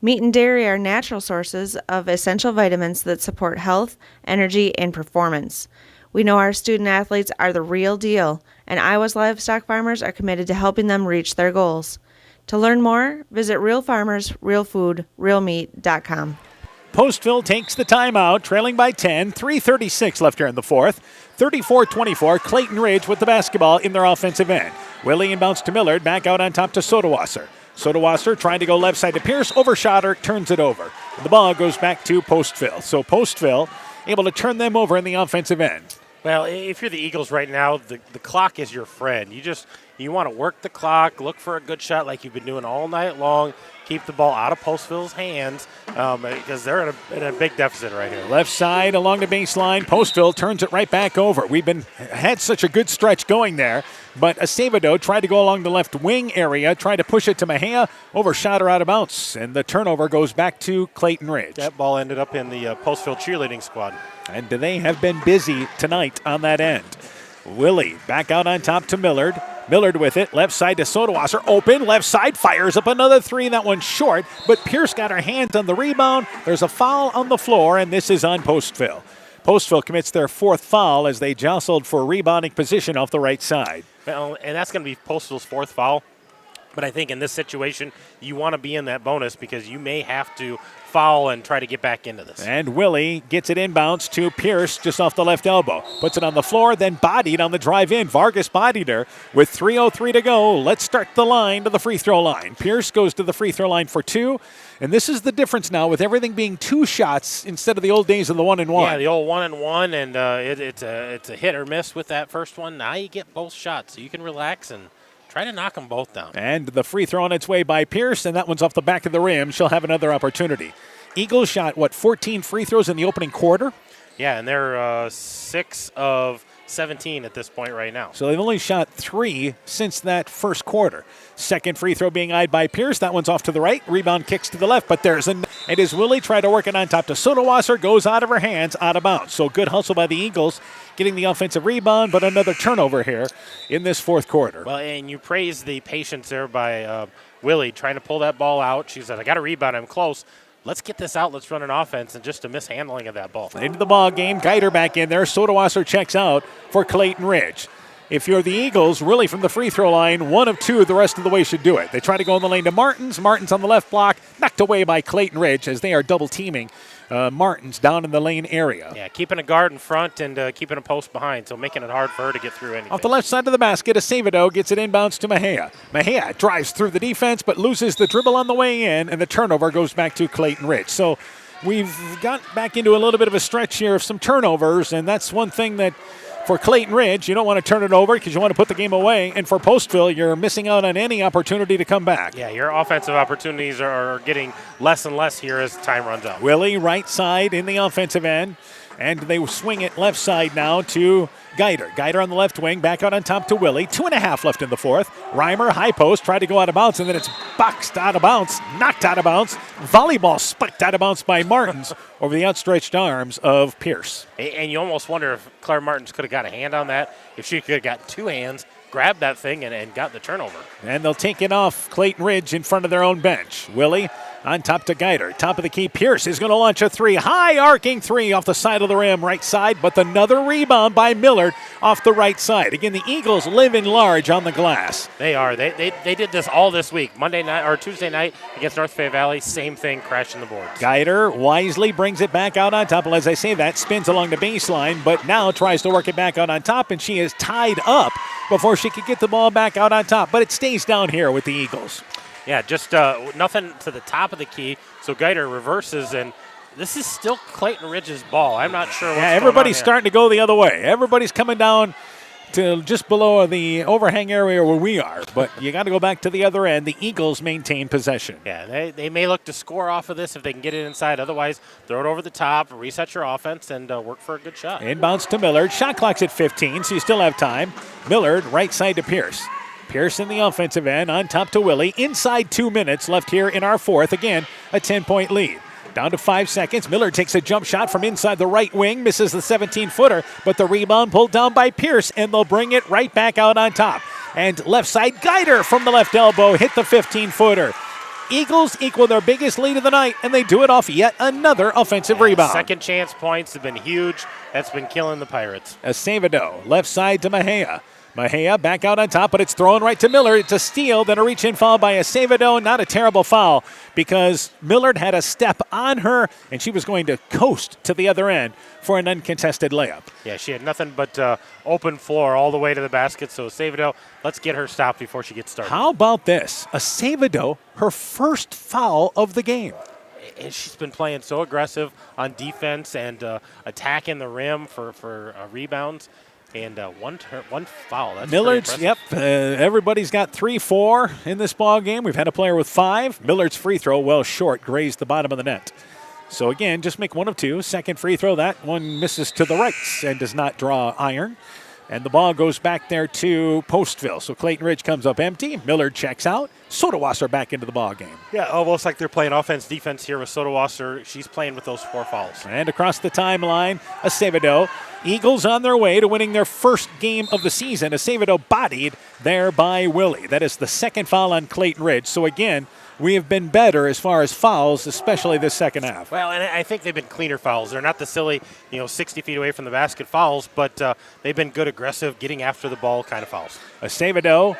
Meat and dairy are natural sources of essential vitamins that support health, energy, and performance. We know our student athletes are the real deal, and Iowa's livestock farmers are committed to helping them reach their goals. To learn more, visit realfarmersrealfoodrealmeat.com. Postville takes the timeout, trailing by 10. 3:36 left here in the fourth. 34-24, Clayton Ridge with the basketball in their offensive end. Willie inbounds to Millard, back out on top to Sodawasser. Sodawasser trying to go left side to Pierce, overshot her, turns it over. The ball goes back to Postville. So Postville able to turn them over in the offensive end. Well, if you're the Eagles right now, the clock is your friend. You want to work the clock, look for a good shot like you've been doing all night long, keep the ball out of Postville's hands because they're in a big deficit right here. Left side along the baseline, Postville turns it right back over. We've had such a good stretch going there, but Acevedo tried to go along the left wing area, tried to push it to Mejia, overshot her out of bounds, and the turnover goes back to Clayton Ridge. That ball ended up in the Postville cheerleading squad. And they have been busy tonight on that end. Willie back out on top to Millard. Millard with it, left side to Sodawasser, open, left side, fires up another three, that one's short, but Pierce got her hands on the rebound. There's a foul on the floor, and this is on Postville. Postville commits their fourth foul as they jostled for rebounding position off the right side. Well, and that's going to be Postville's fourth foul. But I think in this situation, you want to be in that bonus because you may have to foul and try to get back into this. And Willie gets it inbounds to Pierce just off the left elbow. Puts it on the floor, then bodied on the drive in. Vargas bodied her with 3:03 to go. Let's start the line to the free throw line. Pierce goes to the free throw line for 2. And this is the difference now with everything being 2 shots instead of the old days of the 1-and-1. Yeah, the old 1-and-1, and it's a hit or miss with that first one. Now you get both shots, so you can relax and try to knock them both down. And the free throw on its way by Pierce, and that one's off the back of the rim. She'll have another opportunity. Eagles shot, 14 free throws in the opening quarter? Yeah, and they're 6 of 17 at this point right now. So they've only shot 3 since that first quarter. Second free throw being eyed by Pierce. That one's off to the right. Rebound kicks to the left, but there's and as Willie tried to work it on top to Sodawasser, goes out of her hands, out of bounds. So good hustle by the Eagles, getting the offensive rebound, but another turnover here in this fourth quarter. Well, and you praise the patience there by Willie trying to pull that ball out. She said, I got a rebound, I'm close. Let's get this out. Let's run an offense, and just a mishandling of that ball. Into the ball game. Geider back in there. Sodawasser checks out for Clayton Ridge. If you're the Eagles, really from the free throw line, 1 of 2 the rest of the way should do it. They try to go in the lane to Martins. Martins on the left block, knocked away by Clayton Ridge as they are double teaming Martins down in the lane area. Yeah, keeping a guard in front and keeping a post behind, so making it hard for her to get through anything. Off the left side of the basket, Acevedo gets it inbounds to Mejia. Mejia drives through the defense but loses the dribble on the way in, and the turnover goes back to Clayton Ridge. So we've got back into a little bit of a stretch here of some turnovers, and that's one thing that for Clayton Ridge, you don't want to turn it over because you want to put the game away. And for Postville, you're missing out on any opportunity to come back. Yeah, your offensive opportunities are getting less and less here as time runs out. Willie, right side in the offensive end. And they swing it left side now to Geider. Geider on the left wing, back out on top to Willie. 2.5 left in the fourth. Reimer, high post, tried to go out of bounds, and then it's boxed out of bounds, knocked out of bounds. Volleyball spiked out of bounds by Martins over the outstretched arms of Pierce. And you almost wonder if Claire Martins could have got a hand on that, if she could have got 2 hands, grabbed that thing, and got the turnover. And they'll take it off Clayton Ridge in front of their own bench. Willie on top to Geider. Top of the key, Pierce is going to launch a 3. High arcing 3 off the side of the rim, right side, but another rebound by Millard off the right side. Again, the Eagles live in large on the glass. They are. They did this all this week. Monday night or Tuesday night against North Fayette Valley, same thing, crashing the boards. Geider wisely brings it back out on top. Well, as I say that, spins along the baseline, but now tries to work it back out on top, and she is tied up before she could get the ball back out on top. But it stays down here with the Eagles. Yeah, just nothing to the top of the key. So Geider reverses, and this is still Clayton Ridge's ball. I'm not sure what's everybody's going on starting to go the other way. Everybody's coming down to just below the overhang area where we are. But you got to go back to the other end. The Eagles maintain possession. Yeah, they may look to score off of this if they can get it inside. Otherwise, throw it over the top, reset your offense, and work for a good shot. Inbounds to Millard. Shot clock's at 15, so you still have time. Millard, right side to Pierce. Pierce in the offensive end, on top to Willie. Inside 2 minutes left here in our fourth. Again, a 10-point lead. Down to 5 seconds. Miller takes a jump shot from inside the right wing, misses the 17-footer, but the rebound pulled down by Pierce, and they'll bring it right back out on top. And left side, Geider from the left elbow hit the 15-footer. Eagles equal their biggest lead of the night, and they do it off yet another offensive rebound. Second chance points have been huge. That's been killing the Pirates. Acevedo, left side to Mejia. Mejia back out on top, but it's thrown right to Millard. It's a steal, then a reach-in foul by Acevedo. Not a terrible foul because Millard had a step on her, and she was going to coast to the other end for an uncontested layup. Yeah, she had nothing but open floor all the way to the basket, so Acevedo, let's get her stopped before she gets started. How about this? Acevedo, her first foul of the game. And she's been playing so aggressive on defense and attacking the rim for rebounds. And one foul. That's Millard's, everybody's got 3-4 in this ball game. We've had a player with 5. Millard's free throw, well short, grazed the bottom of the net. So again, just make 1 of 2. Second free throw, that one misses to the right and does not draw iron. And the ball goes back there to Postville. So Clayton Ridge comes up empty. Millard checks out. Sodawasser back into the ball game. Yeah, almost like they're playing offense-defense here with Sodawasser. She's playing with those 4 fouls. And across the timeline, Acevedo. Eagles on their way to winning their first game of the season. Acevedo bodied there by Willie. That is the second foul on Clayton Ridge. So again, we have been better as far as fouls, especially this second half. Well, and I think they've been cleaner fouls. They're not the silly, 60 feet away from the basket fouls, but they've been good, aggressive, getting after the ball kind of fouls. Acevedo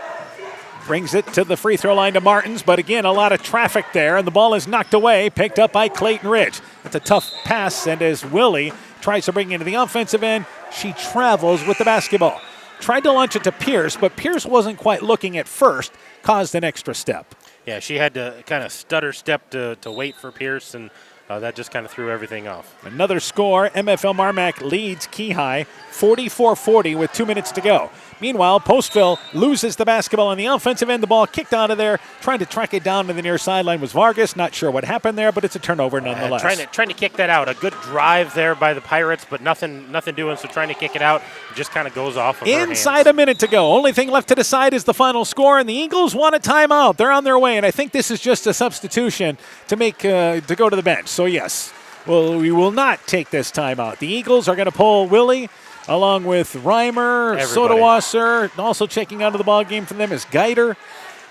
Brings it to the free throw line to Martins, but again, a lot of traffic there, and the ball is knocked away, picked up by Clayton Ridge. That's a tough pass, and as Willie tries to bring it into the offensive end, she travels with the basketball. Tried to launch it to Pierce, but Pierce wasn't quite looking at first, caused an extra step. Yeah, she had to kind of stutter step to wait for Pierce, and that just kind of threw everything off. Another score, MFL Marmac leads Key High 44-40 with 2 minutes to go. Meanwhile, Postville loses the basketball on the offensive end. The ball kicked out of there. Trying to track it down to the near sideline was Vargas. Not sure what happened there, but it's a turnover nonetheless. Trying to kick that out. A good drive there by the Pirates, but nothing doing, so trying to kick it out. It just kind of goes off of her hands. Inside a minute to go. Only thing left to decide is the final score, and the Eagles want a timeout. They're on their way, and I think this is just a substitution to make to go to the bench. So, yes, we will not take this timeout. The Eagles are going to pull Willie along with Reimer, Sodawasser. Also checking out of the ball game for them is Geider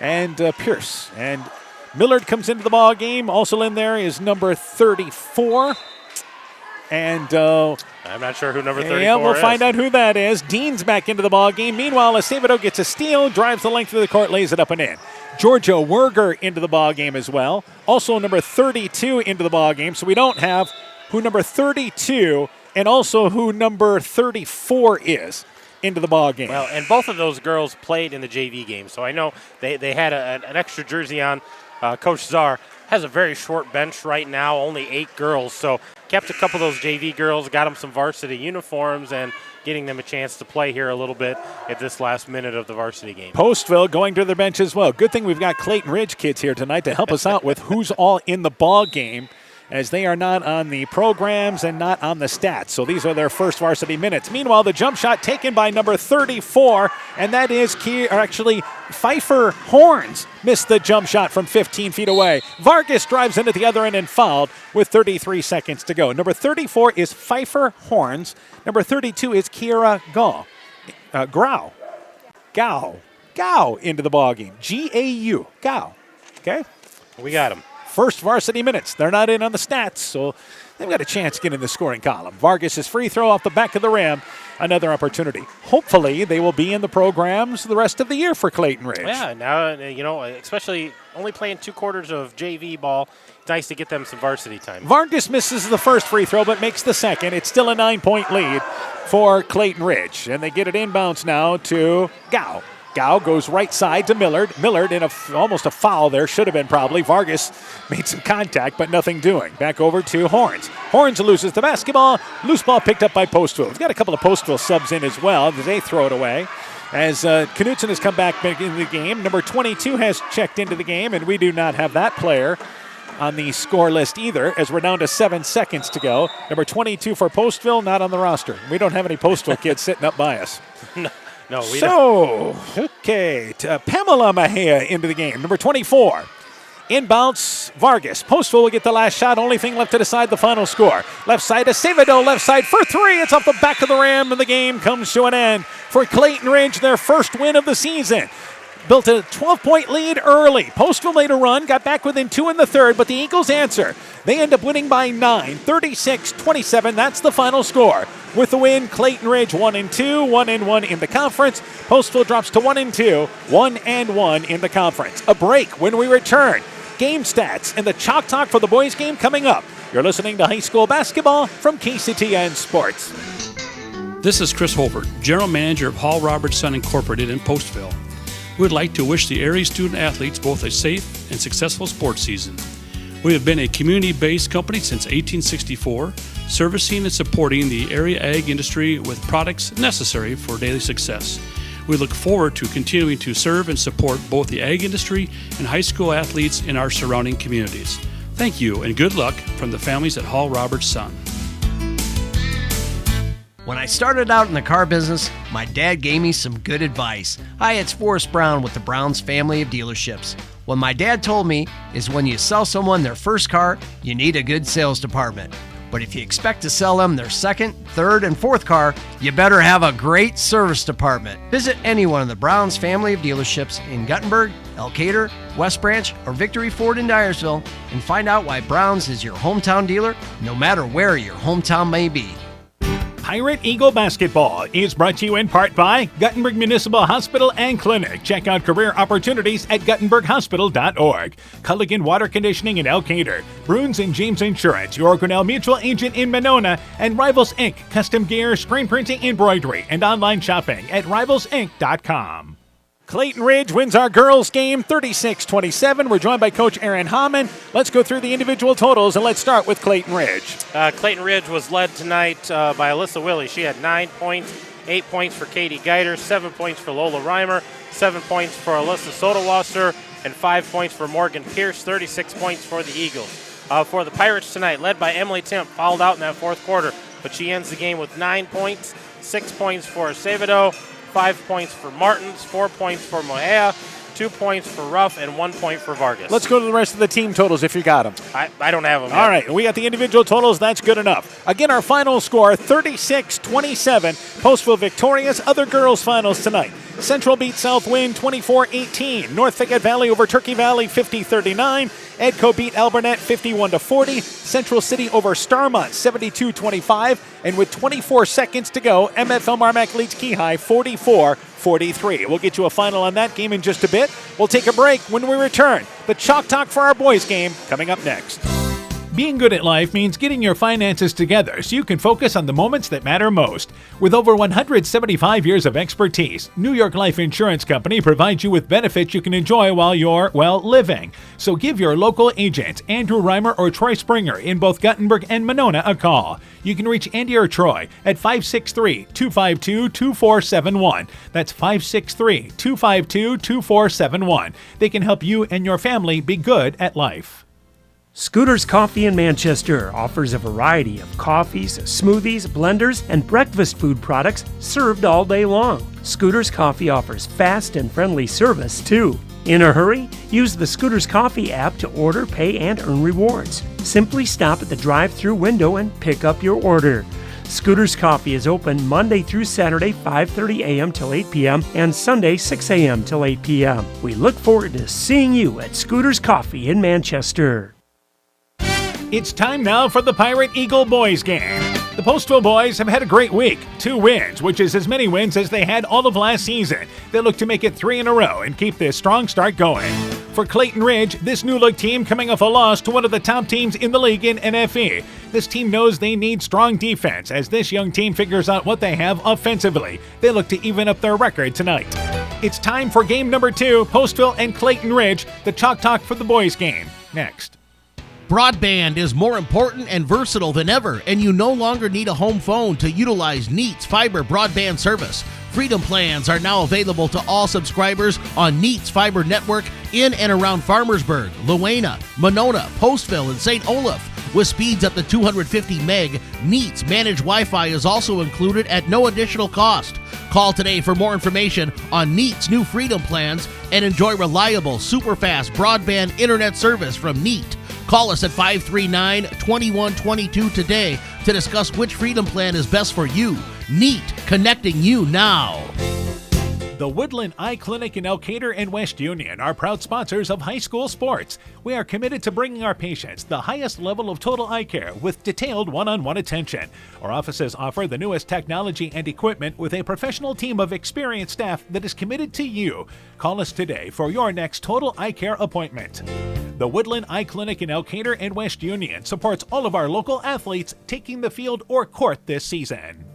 and Pierce. And Millard comes into the ball game. Also in there is number 34. And I'm not sure who number 34 is. Yeah, we'll find out who that is. Dean's back into the ball game. Meanwhile, Acevedo gets a steal, drives the length of the court, lays it up and in. Giorgio Werger into the ball game as well. Also number 32 into the ball game. So we don't have who number 32 and also who number 34 is into the ball game. Well, and both of those girls played in the JV game, so I know they had an extra jersey on. Coach Czar has a very short bench right now, only 8 girls, so kept a couple of those JV girls, got them some varsity uniforms, and getting them a chance to play here a little bit at this last minute of the varsity game. Postville going to their bench as well. Good thing we've got Clayton Ridge kids here tonight to help us out with who's all in the ball game, as they are not on the programs and not on the stats. So these are their first varsity minutes. Meanwhile, the jump shot taken by number 34, and that is Pfeiffer Horns missed the jump shot from 15 feet away. Vargas drives in at the other end and fouled with 33 seconds to go. Number 34 is Pfeiffer Horns. Number 32 is Kiera Gao into the ballgame. G-A-U. Gao. Okay? We got him. First varsity minutes. They're not in on the stats, so they've got a chance to get in the scoring column. Vargas' free throw off the back of the rim. Another opportunity. Hopefully, they will be in the programs the rest of the year for Clayton Ridge. Yeah, now, especially only playing 2 quarters of JV ball, it's nice to get them some varsity time. Vargas misses the first free throw, but makes the second. It's still a 9-point lead for Clayton Ridge, and they get it inbounds now to Gao. Gao goes right side to Millard. Millard in almost a foul there. Should have been probably. Vargas made some contact, but nothing doing. Back over to Horns. Horns loses the basketball. Loose ball picked up by Postville. We've got a couple of Postville subs in as well. They throw it away. As Knutson has come back into the game. Number 22 has checked into the game, and we do not have that player on the score list either, as we're down to 7 seconds to go. Number 22 for Postville, not on the roster. We don't have any Postville kids sitting up by us. No, we don't. Okay, Pamela Mejia into the game, number 24. Inbounds, Vargas. Postville will get the last shot. Only thing left to decide the final score. Left side to Acevedo, left side for 3. It's off the back of the rim, and the game comes to an end for Clayton Ridge, their first win of the season. Built a 12-point lead early. Postville made a run, got back within 2 in the third, but the Eagles answer. They end up winning by 9, 36-27. That's the final score. With the win, Clayton Ridge 1-2, 1-1 in the conference. Postville drops to 1-2, 1-1 in the conference. A break when we return. Game stats and the Chalk Talk for the boys game coming up. You're listening to high school basketball from KCTN Sports. This is Chris Holbert, General Manager of Hall Roberts Son Incorporated in Postville. We would like to wish the area student-athletes both a safe and successful sports season. We have been a community-based company since 1864, servicing and supporting the area ag industry with products necessary for daily success. We look forward to continuing to serve and support both the ag industry and high school athletes in our surrounding communities. Thank you and good luck from the families at Hall Roberts Son. When I started out in the car business, my dad gave me some good advice. Hi, it's Forrest Brown with the Browns family of dealerships. What my dad told me is when you sell someone their first car, you need a good sales department. But if you expect to sell them their second, third, and fourth car, you better have a great service department. Visit any one of the Browns family of dealerships in Guttenberg, Elkader, West Branch, or Victory Ford in Dyersville and find out why Browns is your hometown dealer, no matter where your hometown may be. Pirate Eagle Basketball is brought to you in part by Guttenberg Municipal Hospital and Clinic. Check out career opportunities at guttenberghospital.org. Culligan Water Conditioning in Elkader. Bruins and James Insurance, your Grinnell Mutual agent in Monona. And Rivals Inc. Custom gear, screen printing, embroidery, and online shopping at rivalsinc.com. Clayton Ridge wins our girls game 36-27. We're joined by Coach Aaron Hamann. Let's go through the individual totals, and let's start with Clayton Ridge. Clayton Ridge was led tonight by Alyssa Willie. She had 9 points, 8 points for Katie Geiter, 7 points for Lola Reimer, 7 points for Alyssa Sodawasser, and 5 points for Morgan Pierce, 36 points for the Eagles. For the Pirates tonight, led by Emily Timp, fouled out in that fourth quarter, but she ends the game with 9 points, 6 points for Acevedo, 5 points for Martins, 4 points for Mohea, 2 points for Ruff, and 1 point for Vargas. Let's go to the rest of the team totals if you got them. I don't have them yet. All right, we got the individual totals. That's good enough. Again, our final score, 36-27. Postville victorious. Other girls' finals tonight. Central beat Southwind 24-18. North Thicket Valley over Turkey Valley 50-39. Edco beat Alburnett 51-40. Central City over Starmont 72-25. And with 24 seconds to go, MFL Marmac leads Keyhigh 44-43. We'll get you a final on that game in just a bit. We'll take a break. When we return, the Chalk Talk for our boys game coming up next. Being good at life means getting your finances together so you can focus on the moments that matter most. With over 175 years of expertise, New York Life Insurance Company provides you with benefits you can enjoy while you're, living. So give your local agents, Andrew Reimer or Troy Springer in both Guttenberg and Monona, a call. You can reach Andy or Troy at 563-252-2471. That's 563-252-2471. They can help you and your family be good at life. Scooter's Coffee in Manchester offers a variety of coffees, smoothies, blenders, and breakfast food products served all day long. Scooter's Coffee offers fast and friendly service, too. In a hurry? Use the Scooter's Coffee app to order, pay, and earn rewards. Simply stop at the drive-thru window and pick up your order. Scooter's Coffee is open Monday through Saturday, 5:30 a.m. till 8 p.m. and Sunday, 6 a.m. till 8 p.m. We look forward to seeing you at Scooter's Coffee in Manchester. It's time now for the Pirate Eagle boys game. The Postville boys have had a great week. 2 wins, which is as many wins as they had all of last season. They look to make it 3 in a row and keep this strong start going. For Clayton Ridge, this new look team coming off a loss to one of the top teams in the league in NFE. This team knows they need strong defense as this young team figures out what they have offensively. They look to even up their record tonight. It's time for game number 2, Postville and Clayton Ridge, the Chalk Talk for the boys game. Next. Broadband is more important and versatile than ever, and you no longer need a home phone to utilize Neat's fiber broadband service. Freedom plans are now available to all subscribers on Neat's fiber network in and around Farmersburg, Luena, Monona, Postville, and St. Olaf. With speeds up to 250 meg, Neat's managed Wi-Fi is also included at no additional cost. Call today for more information on Neat's new Freedom plans and enjoy reliable, super-fast broadband internet service from Neat. Call us at 539-2122 today to discuss which Freedom plan is best for you. Neat, connecting you now. The Woodland Eye Clinic in Elkader and West Union are proud sponsors of high school sports. We are committed to bringing our patients the highest level of total eye care with detailed one-on-one attention. Our offices offer the newest technology and equipment with a professional team of experienced staff that is committed to you. Call us today for your next total eye care appointment. The Woodland Eye Clinic in Elkader and West Union supports all of our local athletes taking the field or court this season.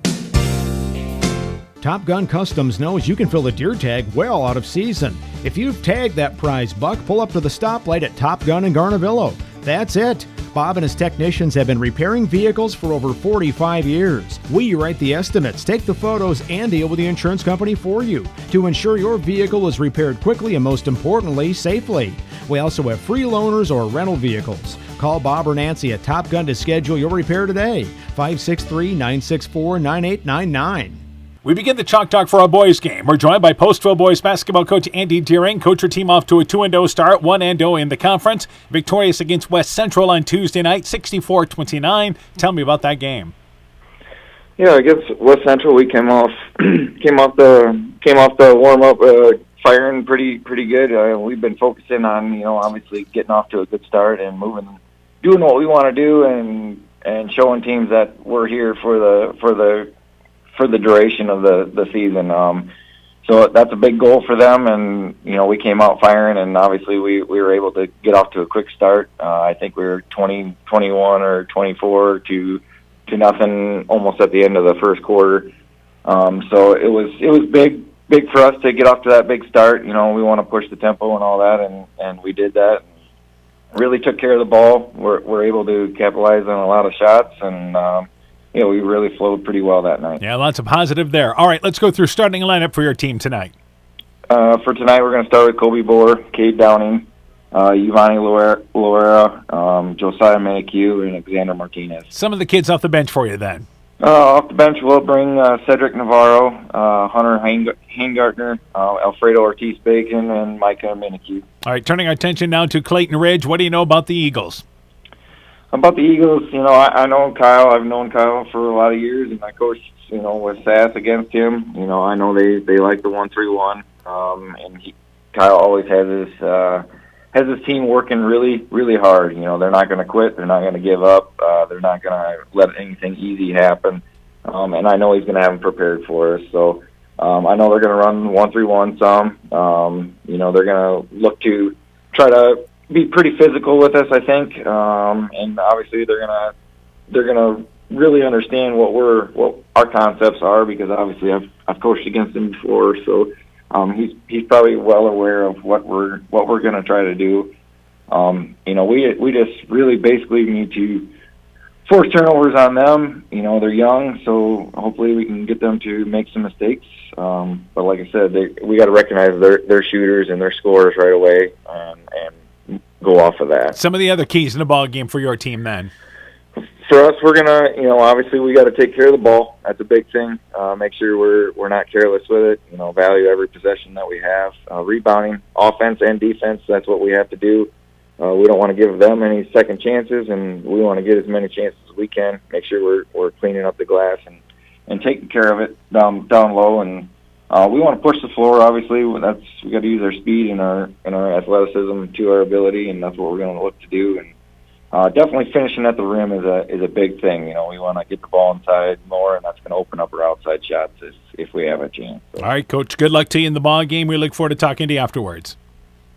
Top Gun Customs knows you can fill the deer tag well out of season. If you've tagged that prize buck, pull up to the stoplight at Top Gun in Garnavillo. That's it. Bob and his technicians have been repairing vehicles for over 45 years. We write the estimates, take the photos, and deal with the insurance company for you to ensure your vehicle is repaired quickly and, most importantly, safely. We also have free loaners or rental vehicles. Call Bob or Nancy at Top Gun to schedule your repair today. 563-964-9899. We begin the Chalk Talk for our boys game. We're joined by Postville boys basketball coach Andy Deering. Coach your team off to a 2-0 start, 1-0 in the conference. Victorious against West Central on Tuesday night, 64-29. Tell me about that game. Yeah, against West Central, we came off the warm up firing pretty good. We've been focusing on obviously getting off to a good start and doing what we want to do and showing teams that we're here for the for the duration of the season. So that's a big goal for them, and we came out firing, and obviously we were able to get off to a quick start. I think we were 21 or 24 to nothing almost at the end of the first quarter. So it was big for us to get off to that big start. We want to push the tempo and all that, and we did that. Really took care of the ball. We're able to capitalize on a lot of shots, and we really flowed pretty well that night. Yeah, lots of positive there. All right, let's go through starting lineup for your team tonight. For tonight, we're going to start with Kobe Boer, Cade Downing, Giovanni Loera, Josiah Mayhew, and Alexander Martinez. Some of the kids off the bench for you then. Off the bench, we'll bring Cedric Navarro, Hunter Hangartner, Alfredo Ortiz-Bacon, and Micah Mayhew. All right, turning our attention now to Clayton Ridge. What do you know about the Eagles? About the Eagles, I know Kyle. I've known Kyle for a lot of years, and I coached, with Sass against him. I know they like the 1-3-1, and Kyle always has his team working really, really hard. They're not going to quit. They're not going to give up. They're not going to let anything easy happen. And I know he's going to have them prepared for us. So I know they're going to run 1-3-1 some. They're going to look to try to be pretty physical with us, I think. And obviously they're gonna really understand what our concepts are, because obviously I've coached against him before. So he's probably well aware of what we're going to try to do. We just really basically need to force turnovers on them. They're young, so hopefully we can get them to make some mistakes. But like I said, we got to recognize they're shooters and they're scorers right away, and go off of that. Some of the other keys in the ball game for your team then. For us, we're gonna, obviously we got to take care of the ball. That's a big thing. Make sure we're not careless with it. Value every possession that we have. Rebounding, offense and defense. That's what we have to do. We don't want to give them any second chances, and we want to get as many chances as we can. Make sure we're cleaning up the glass and taking care of it down low. And we want to push the floor. Obviously, we got to use our speed and our athleticism to our ability, and that's what we're going to look to do. And definitely finishing at the rim is a big thing. We want to get the ball inside more, and that's going to open up our outside shots if we have a chance. So. All right, Coach. Good luck to you in the ball game. We look forward to talking to you afterwards.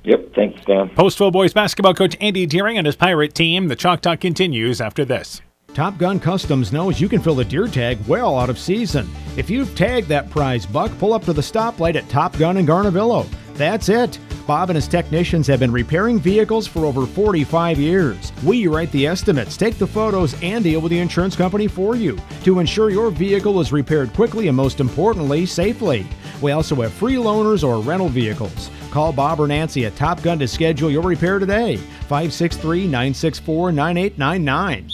Yep, thanks, Dan. Postville boys basketball coach Andy Deering and his Pirate team. The Chalk Talk continues after this. Top Gun Customs knows you can fill a deer tag well out of season. If you've tagged that prize buck, pull up to the stoplight at Top Gun in Garnavillo. That's it. Bob and his technicians have been repairing vehicles for over 45 years. We write the estimates, take the photos, and deal with the insurance company for you to ensure your vehicle is repaired quickly and, most importantly, safely. We also have free loaners or rental vehicles. Call Bob or Nancy at Top Gun to schedule your repair today. 563-964-9899.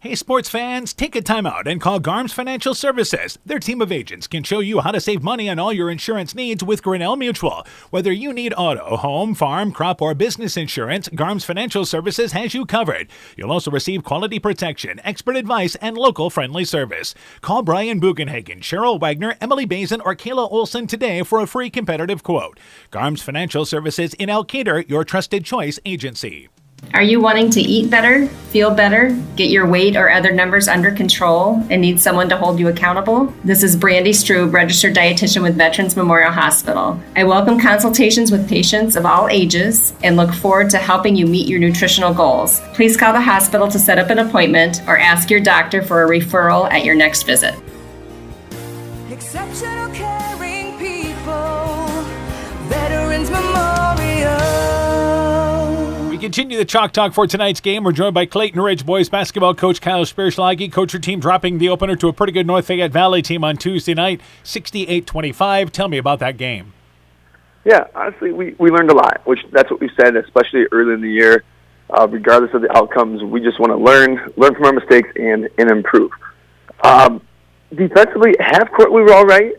Hey, sports fans, take a timeout and call Garms Financial Services. Their team of agents can show you how to save money on all your insurance needs with Grinnell Mutual. Whether you need auto, home, farm, crop, or business insurance, Garms Financial Services has you covered. You'll also receive quality protection, expert advice, and local friendly service. Call Brian Bugenhagen, Cheryl Wagner, Emily Bazin, or Kayla Olson today for a free competitive quote. Garms Financial Services in Elkader, your trusted choice agency. Are you wanting to eat better, feel better, get your weight or other numbers under control, and need someone to hold you accountable? This is Brandy Strube, registered dietitian with Veterans Memorial Hospital. I welcome consultations with patients of all ages and look forward to helping you meet your nutritional goals. Please call the hospital to set up an appointment or ask your doctor for a referral at your next visit. Exceptional caring people, Veterans Memorial. We continue the Chalk Talk for tonight's game. We're joined by Clayton Ridge boys basketball coach Kyle Spierschlage. Coach, your team dropping the opener to a pretty good North Fayette Valley team on Tuesday night, 68-25. Tell me about that game. Yeah, honestly, we learned a lot, which that's what we said, especially early in the year. Regardless of the outcomes, we just want to learn from our mistakes and improve. Defensively, half court we were all right.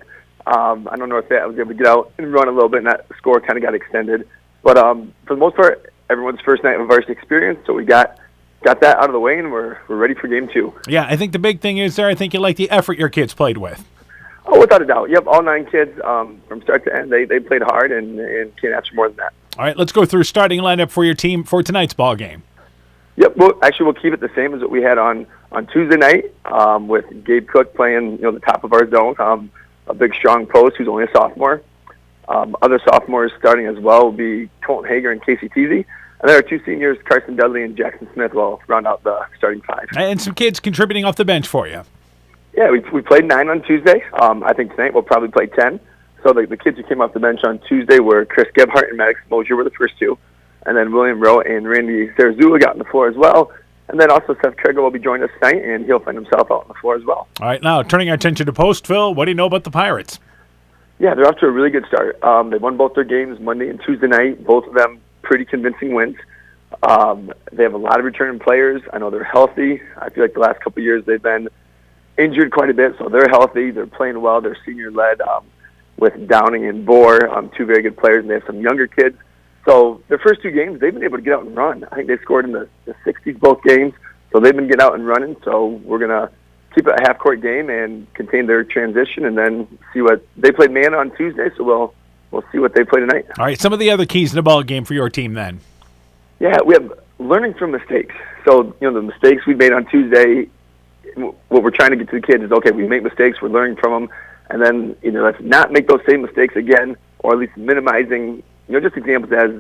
I don't know if I was able to get out and run a little bit, and that score kind of got extended. But for the most part, everyone's first night of varsity experience, so we got that out of the way, and we're ready for game 2. Yeah, I think the big thing is there, I think you like the effort your kids played with. Oh, without a doubt. Yep, all 9 kids from start to end, they played hard and can't ask for more than that. All right, let's go through starting lineup for your team for tonight's ball game. Yep, we'll keep it the same as what we had on on Tuesday night with Gabe Cook playing, the top of our zone, a big, strong post who's only a sophomore. Other sophomores starting as well will be Colton Hager and Casey Teasy. And then our 2 seniors, Carson Dudley and Jackson Smith, will round out the starting 5. And some kids contributing off the bench for you. Yeah, we played 9 on Tuesday. I think tonight we'll probably play 10. So the kids who came off the bench on Tuesday were Chris Gebhardt and Maddox Mosier were the first 2. And then William Rowe and Randy Sarazula got on the floor as well. And then also Seth Krieger will be joining us tonight, and he'll find himself out on the floor as well. All right, now turning our attention to Postville, what do you know about the Pirates? Yeah, they're off to a really good start. They won both their games Monday and Tuesday night, both of them pretty convincing wins. They have a lot of returning players. I know they're healthy. I feel like the last couple of years they've been injured quite a bit, so they're healthy. They're playing well. They're senior-led with Downing and Bohr, 2 very good players, and they have some younger kids. So their first 2 games, they've been able to get out and run. I think they scored in the 60s both games, so they've been getting out and running. So we're going to keep it a half-court game and contain their transition and then see what – they played man on Tuesday, so we'll see what they play tonight. All right, some of the other keys in the ball game for your team then. Yeah, we have learning from mistakes. So, the mistakes we made on Tuesday, what we're trying to get to the kids is, okay, we make mistakes, we're learning from them, and then, let's not make those same mistakes again, or at least minimizing, just examples as,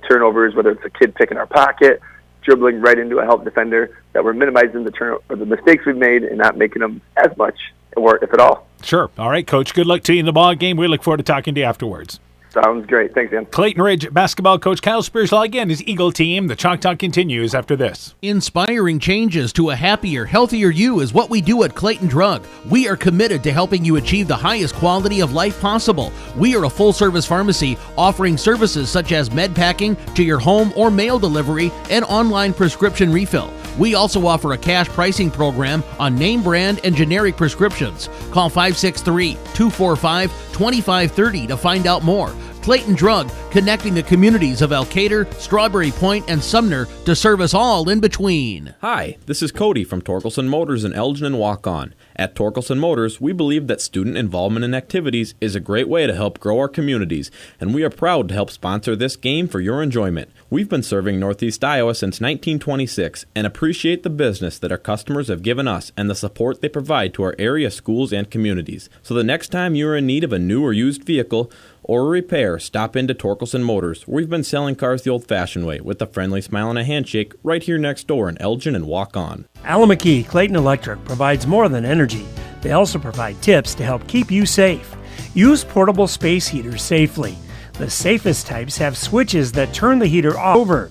turnovers, whether it's a kid picking our pocket, dribbling right into a help defender, that we're minimizing the mistakes we've made and not making them as much, or if at all. Sure. All right, Coach, good luck to you in the ball game. We look forward to talking to you afterwards. Sounds great. Thanks, Dan. Clayton Ridge basketball coach Kyle Spearsall again, his Eagle team. The Chalk Talk continues after this. Inspiring changes to a happier, healthier you is what we do at Clayton Drug. We are committed to helping you achieve the highest quality of life possible. We are a full-service pharmacy offering services such as med packing to your home or mail delivery and online prescription refill. We also offer a cash pricing program on name brand and generic prescriptions. Call 563-245-2530 to find out more. Clayton Drug, connecting the communities of Elkader, Strawberry Point, and Sumner to serve us all in between. Hi, this is Cody from Torkelson Motors in Elgin and Walk-On. At Torkelson Motors, we believe that student involvement in activities is a great way to help grow our communities, and we are proud to help sponsor this game for your enjoyment. We've been serving Northeast Iowa since 1926 and appreciate the business that our customers have given us and the support they provide to our area schools and communities. So the next time you are in need of a new or used vehicle or a repair, stop into Torkelson Motors. We've been selling cars the old-fashioned way with a friendly smile and a handshake right here next door in Elgin and Walk-On. Alameda Clayton Electric provides more than energy. They also provide tips to help keep you safe. Use portable space heaters safely. The safest types have switches that turn the heater over.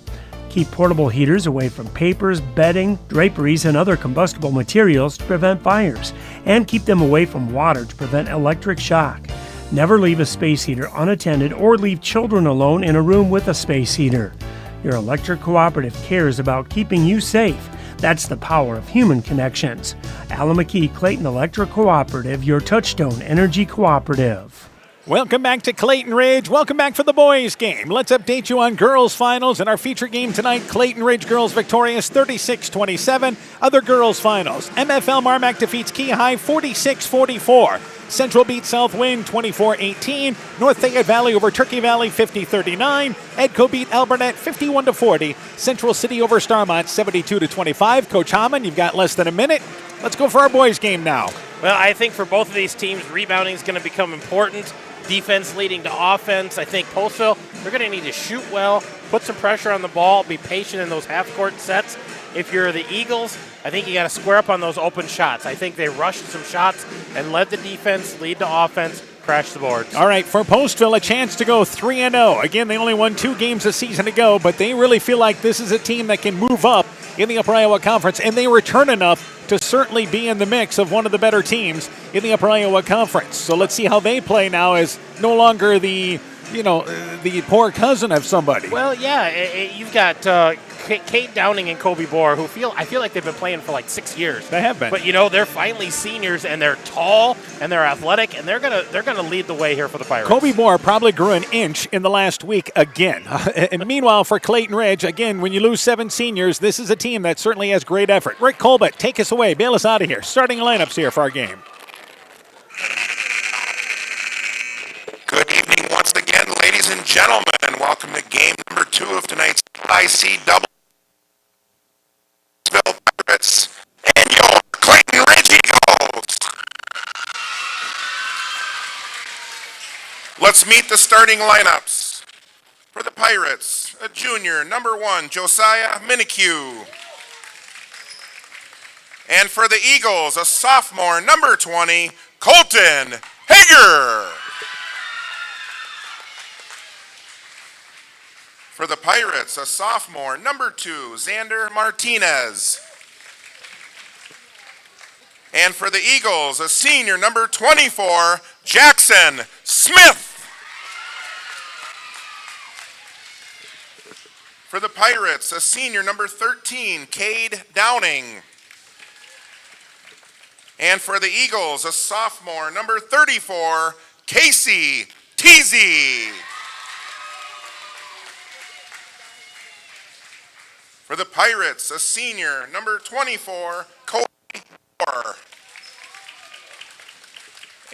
Keep portable heaters away from papers, bedding, draperies, and other combustible materials to prevent fires, and keep them away from water to prevent electric shock. Never leave a space heater unattended or leave children alone in a room with a space heater. Your electric cooperative cares about keeping you safe. That's the power of human connections. Alameda Clayton Electric Cooperative, your touchstone energy cooperative. Welcome back to Clayton Ridge. Welcome back for the boys game. Let's update you on girls finals and our feature game tonight. Clayton Ridge girls victorious 36-27. Other girls finals. MFL Marmac defeats Key High 46-44. Central beats Southwind 24-18. North Fayette Valley over Turkey Valley 50-39. Edco beat Alburnett 51-40. Central City over Starmont 72-25. Coach Hammond, you've got less than a minute. Let's go for our boys game now. Well, I think for both of these teams, rebounding is going to become important. Defense leading to offense. I think Postville, they're going to need to shoot well, put some pressure on the ball, be patient in those half-court sets. If you're the Eagles, I think you got to square up on those open shots. I think they rushed some shots and let the defense lead to offense, crash the boards. All right, for Postville, a chance to go 3-0. Again, they only won 2 games a season ago, but they really feel like this is a team that can move up in the Upper Iowa Conference, and they return enough to certainly be in the mix of one of the better teams in the Upper Iowa Conference. So let's see how they play now as no longer the poor cousin of somebody. Well, yeah, you've got Kate Downing and Kobe Bohr, who I feel like they've been playing for like 6 years. They have been. But they're finally seniors, and they're tall and they're athletic, and they're gonna lead the way here for the Pirates. Kobe Bohr probably grew an inch in the last week again. And meanwhile, for Clayton Ridge, again, when you lose 7 seniors, this is a team that certainly has great effort. Rick Colbert, take us away, bail us out of here. Starting lineups here for our game. Good evening once again, ladies and gentlemen, and welcome to game number 2 of tonight's ICW Pirates. And your Let's meet the starting lineups. For the Pirates, a junior, number 1, Josiah Minikue. And for the Eagles, a sophomore, number 20, Colton Hager. For the Pirates, a sophomore, number 2, Xander Martinez. And for the Eagles, a senior, number 24, Jackson Smith. For the Pirates, a senior, number 13, Cade Downing. And for the Eagles, a sophomore, number 34, Casey Teasy. For the Pirates, a senior, number 24, Cody Moore.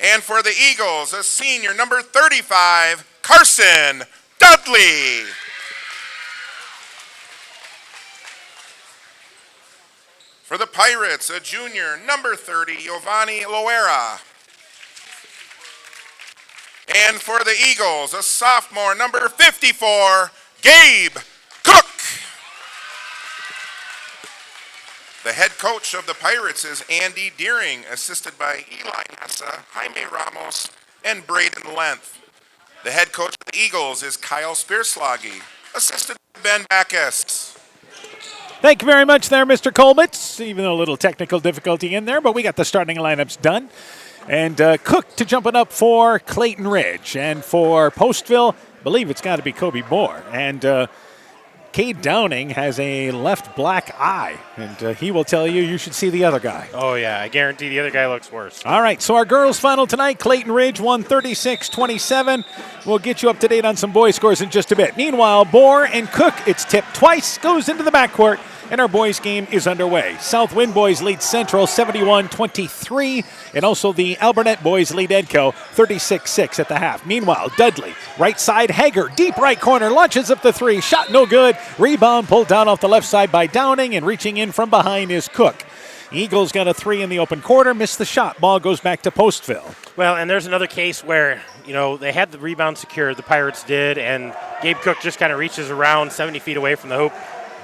And for the Eagles, a senior, number 35, Carson Dudley. For the Pirates, a junior, number 30, Giovanni Loera. And for the Eagles, a sophomore, number 54, Gabe Cook. The head coach of the Pirates is Andy Deering, assisted by Eli Nessa, Jaime Ramos, and Braden Length. The head coach of the Eagles is Kyle Spearsloggy, assisted by Ben Backus. Thank you very much there, Mr. Kolbitz. Even though a little technical difficulty in there, but we got the starting lineups done. And Cook to jumping up for Clayton Ridge. And for Postville, I believe it's got to be Kobe Moore. And Cade Downing has a left black eye, and he will tell you should see the other guy. Oh, yeah, I guarantee the other guy looks worse. All right, so our girls' final tonight, Clayton Ridge won 36-27. We'll get you up to date on some boys' scores in just a bit. Meanwhile, Bohr and Cook, it's tipped twice, goes into the backcourt, and our boys' game is underway. Southwind boys lead Central 71-23, and also the Albernet boys lead Edco 36-6 at the half. Meanwhile, Dudley, right side, Hager, deep right corner, launches up the three, shot no good. Rebound pulled down off the left side by Downing, and reaching in from behind is Cook. Eagles got a three in the open quarter, missed the shot. Ball goes back to Postville. Well, and there's another case where, they had the rebound secured, the Pirates did, and Gabe Cook just kind of reaches around 70 feet away from the hoop.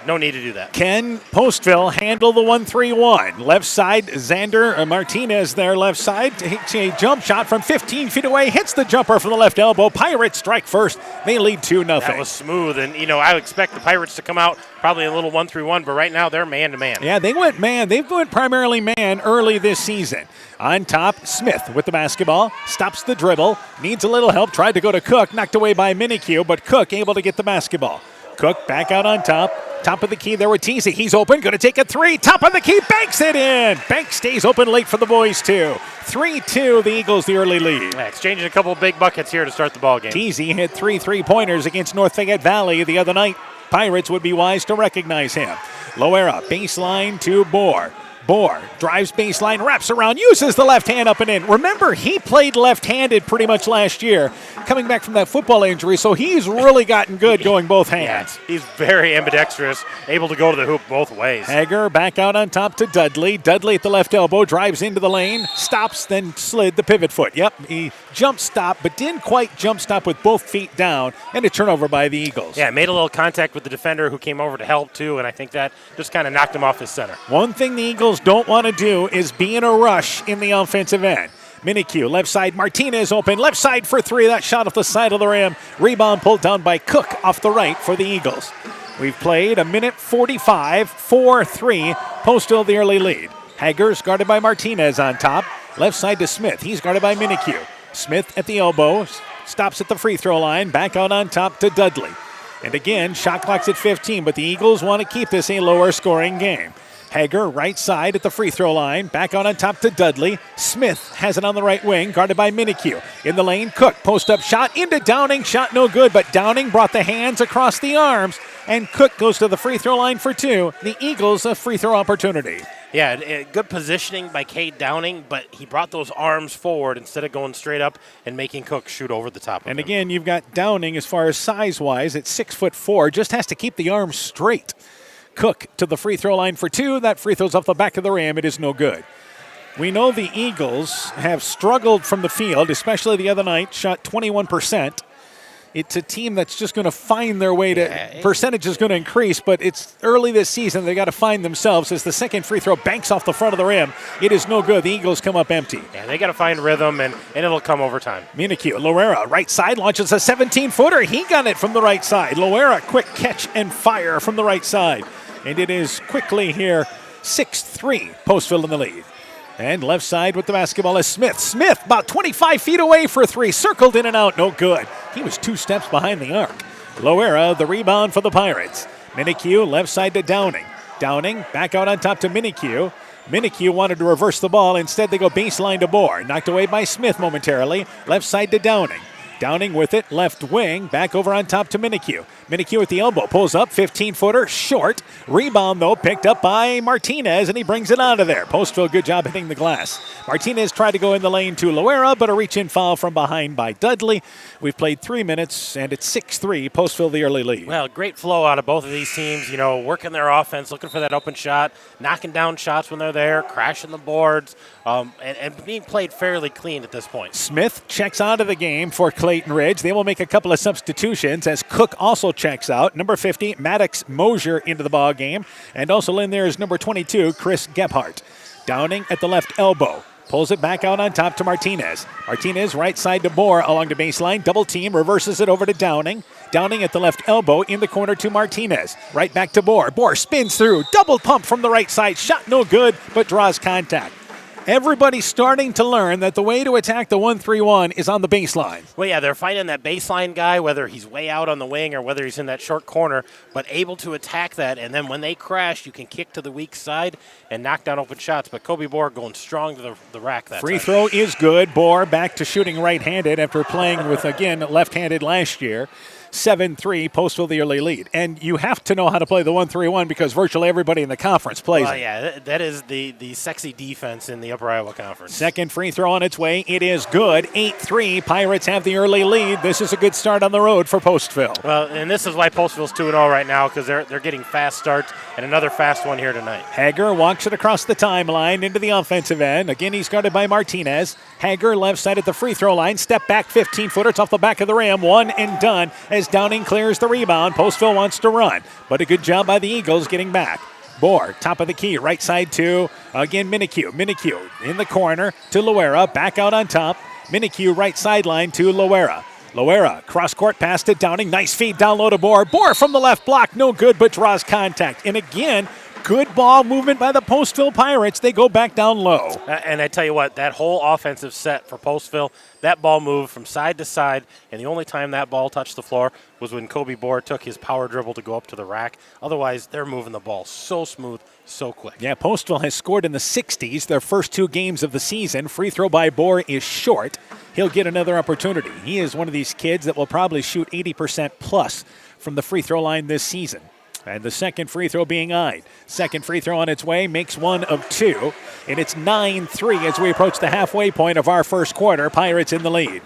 No need to do that. Can Postville handle the 1-3-1? Left side, Xander Martinez there, left side. Takes a jump shot from 15 feet away. Hits the jumper from the left elbow. Pirates strike first. They lead 2-0. That was smooth. And, I would expect the Pirates to come out probably a little 1-3-1, but right now they're man-to-man. Yeah, they went man. They've went primarily man early this season. On top, Smith with the basketball. Stops the dribble. Needs a little help. Tried to go to Cook. Knocked away by Minikue, but Cook able to get the basketball. Cook back out on top. Top of the key there with Teasy. He's open. Going to take a three. Top of the key. Banks it in. Banks stays open late for the boys, too. 3-2, the Eagles, the early lead. Yeah, exchanging a couple of big buckets here to start the ball game. Teasy hit 3 3-pointers against North Fayette Valley the other night. Pirates would be wise to recognize him. Loera, baseline to Bohr. Bohr drives baseline, wraps around, uses the left hand up and in. Remember, he played left-handed pretty much last year, coming back from that football injury, so he's really gotten good going both hands. Yeah, he's very ambidextrous, able to go to the hoop both ways. Hager back out on top to Dudley. Dudley at the left elbow, drives into the lane, stops, then slid the pivot foot. Yep, he jump stop, but didn't quite jump stop with both feet down, and a turnover by the Eagles. Yeah, made a little contact with the defender who came over to help too, and I think that just kind of knocked him off his center. One thing the Eagles don't want to do is be in a rush in the offensive end. Minikue, left side, Martinez open, left side for three. That shot off the side of the rim. Rebound pulled down by Cook off the right for the Eagles. We've played a minute 45, 4-3. Postville the early lead. Hager's guarded by Martinez on top. Left side to Smith. He's guarded by Minikue. Smith at the elbow, stops at the free throw line. Back out on top to Dudley. And again, shot clock's at 15, but the Eagles want to keep this a lower scoring game. Hager, right side at the free throw line. Back out on top to Dudley. Smith has it on the right wing, guarded by Minikue. In the lane, Cook, post-up shot into Downing. Shot no good, but Downing brought the hands across the arms, and Cook goes to the free throw line for two. The Eagles a free throw opportunity. Yeah, good positioning by Cade Downing, but he brought those arms forward instead of going straight up and making Cook shoot over the top of him. And again, you've got Downing as far as size-wise at 6'4", just has to keep the arms straight. Cook to the free throw line for two. That free throw's off the back of the rim. It is no good. We know the Eagles have struggled from the field, especially the other night, shot 21%. It's a team that's just going to find their way to, percentage is going to increase, but it's early this season. They got to find themselves as the second free throw banks off the front of the rim. It is no good. The Eagles come up empty. Yeah, they got to find rhythm, and it'll come over time. Minikue, Loera, right side, launches a 17-footer. He got it from the right side. Loera, quick catch and fire from the right side. And it is quickly here, 6-3, Postville in the lead. And left side with the basketball is Smith. Smith about 25 feet away for three. Circled in and out. No good. He was 2 steps behind the arc. Loera, the rebound for the Pirates. Minikue, left side to Downing. Downing, back out on top to Minikue. Minikue wanted to reverse the ball. Instead, they go baseline to Bohr. Knocked away by Smith momentarily. Left side to Downing. Downing with it, left wing, back over on top to Minikue. Minikue at the elbow, pulls up, 15-footer, short. Rebound, though, picked up by Martinez, and he brings it out of there. Postville, good job hitting the glass. Martinez tried to go in the lane to Loera, but a reach-in foul from behind by Dudley. We've played 3 minutes, and it's 6-3, Postville the early lead. Well, great flow out of both of these teams, working their offense, looking for that open shot, knocking down shots when they're there, crashing the boards, and being played fairly clean at this point. Smith checks out of the game for Clayton Ridge. They will make a couple of substitutions as Cook also checks out. Number 50, Maddox Mosier into the ball game. And also in there is number 22, Chris Gebhardt. Downing at the left elbow. Pulls it back out on top to Martinez. Martinez right side to Bohr along the baseline. Double team, reverses it over to Downing. Downing at the left elbow in the corner to Martinez. Right back to Bohr. Bohr spins through. Double pump from the right side. Shot no good, but draws contact. Everybody's starting to learn that the way to attack the 1-3-1 is on the baseline. Well, yeah, they're finding that baseline guy, whether he's way out on the wing or whether he's in that short corner, but able to attack that. And then when they crash, you can kick to the weak side and knock down open shots. But Kobe Bohr going strong to the rack that Free time. throw is good. Bohr back to shooting right-handed after playing with, again, left-handed last year. 7-3, Postville the early lead. And you have to know how to play the 1-3-1 because virtually everybody in the conference plays it. Yeah, that is the sexy defense in the Upper Iowa Conference. Second free throw on its way. It is good. 8-3. Pirates have the early lead. This is a good start on the road for Postville. Well, and this is why Postville's 2-0 right now because they're getting fast starts and another fast one here tonight. Hager walks it across the timeline into the offensive end. Again, he's guarded by Martinez. Hager left side at the free throw line. Step back 15-footer. It's off the back of the rim. One and done as Downing clears the rebound. Postville wants to run, but a good job by the Eagles getting back. Bohr, top of the key, right side to, again, Minikue. Minikue in the corner to Loera, back out on top. Minikue right sideline to Loera. Loera, cross-court pass to Downing. Nice feed down low to Bohr. Bohr from the left block, no good, but draws contact. And again, good ball movement by the Postville Pirates. They go back down low. And I tell you what, that whole offensive set for Postville, that ball moved from side to side, and the only time that ball touched the floor was when Kobe Bohr took his power dribble to go up to the rack. Otherwise, they're moving the ball so smooth, so quick. Yeah, Postville has scored in the 60s their first 2 games of the season. Free throw by Bohr is short. He'll get another opportunity. He is one of these kids that will probably shoot 80% plus from the free throw line this season. And the second free throw being eyed. Second free throw on its way, makes 1 of 2. And it's 9-3 as we approach the halfway point of our first quarter. Pirates in the lead.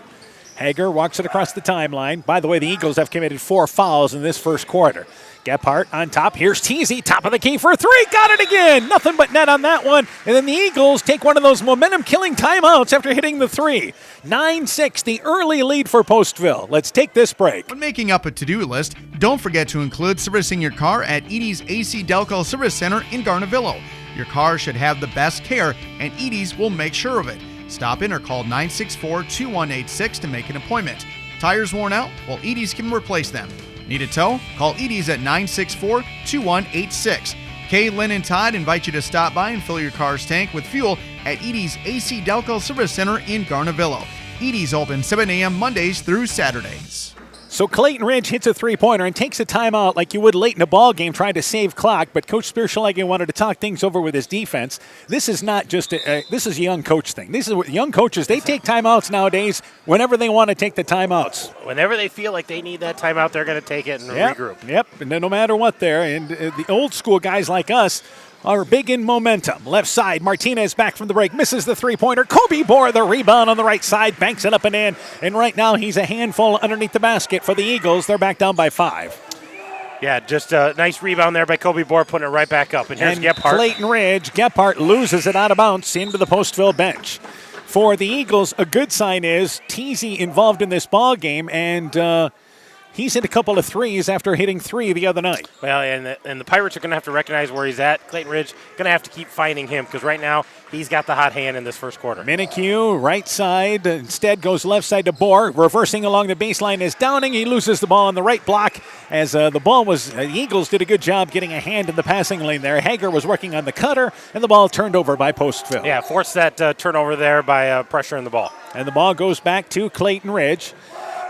Hager walks it across the timeline. By the way, the Eagles have committed 4 fouls in this first quarter. Gebhardt on top. Here's Teasy, top of the key for 3. Got it again. Nothing but net on that one. And then the Eagles take one of those momentum-killing timeouts after hitting the 3. 9-6, the early lead for Postville. Let's take this break. When making up a to-do list, don't forget to include servicing your car at Edie's AC Delco Service Center in Garnavillo. Your car should have the best care, and Edie's will make sure of it. Stop in or call 964-2186 to make an appointment. Tires worn out? Well, Edie's can replace them. Need a tow? Call Edie's at 964-2186. Kay, Lynn, and Todd invite you to stop by and fill your car's tank with fuel at Edie's AC Delco Service Center in Garnavillo. Edie's open 7 a.m. Mondays through Saturdays. So Clayton Ridge hits a three-pointer and takes a timeout like you would late in a ball game trying to save clock, but Coach Spierschelegen wanted to talk things over with his defense. This is not just this is a young coach thing. This is what young coaches, they take timeouts nowadays whenever they want to take the timeouts. Whenever they feel like they need that timeout, they're going to take it and regroup. Yep, and no matter what there. And the old school guys like us are big in momentum. Left side, Martinez back from the break, misses the three-pointer. Kobe Bohr, the rebound on the right side, banks it up and in. And right now he's a handful underneath the basket for the Eagles. They're back down by 5. Yeah, just a nice rebound there by Kobe Bohr, putting it right back up. And here's Gephardt. Clayton Ridge. Gephardt loses it out of bounds into the Postville bench. For the Eagles, a good sign is Teasy involved in this ball game, and he's hit a couple of threes after hitting 3 the other night. Well, and the Pirates are going to have to recognize where he's at. Clayton Ridge going to have to keep finding him because right now he's got the hot hand in this first quarter. Minikue, right side, instead goes left side to Bohr. Reversing along the baseline is Downing. He loses the ball on the right block as the ball was, the Eagles did a good job getting a hand in the passing lane there. Hager was working on the cutter, and the ball turned over by Postville. Yeah, forced that turnover there by pressure in the ball. And the ball goes back to Clayton Ridge.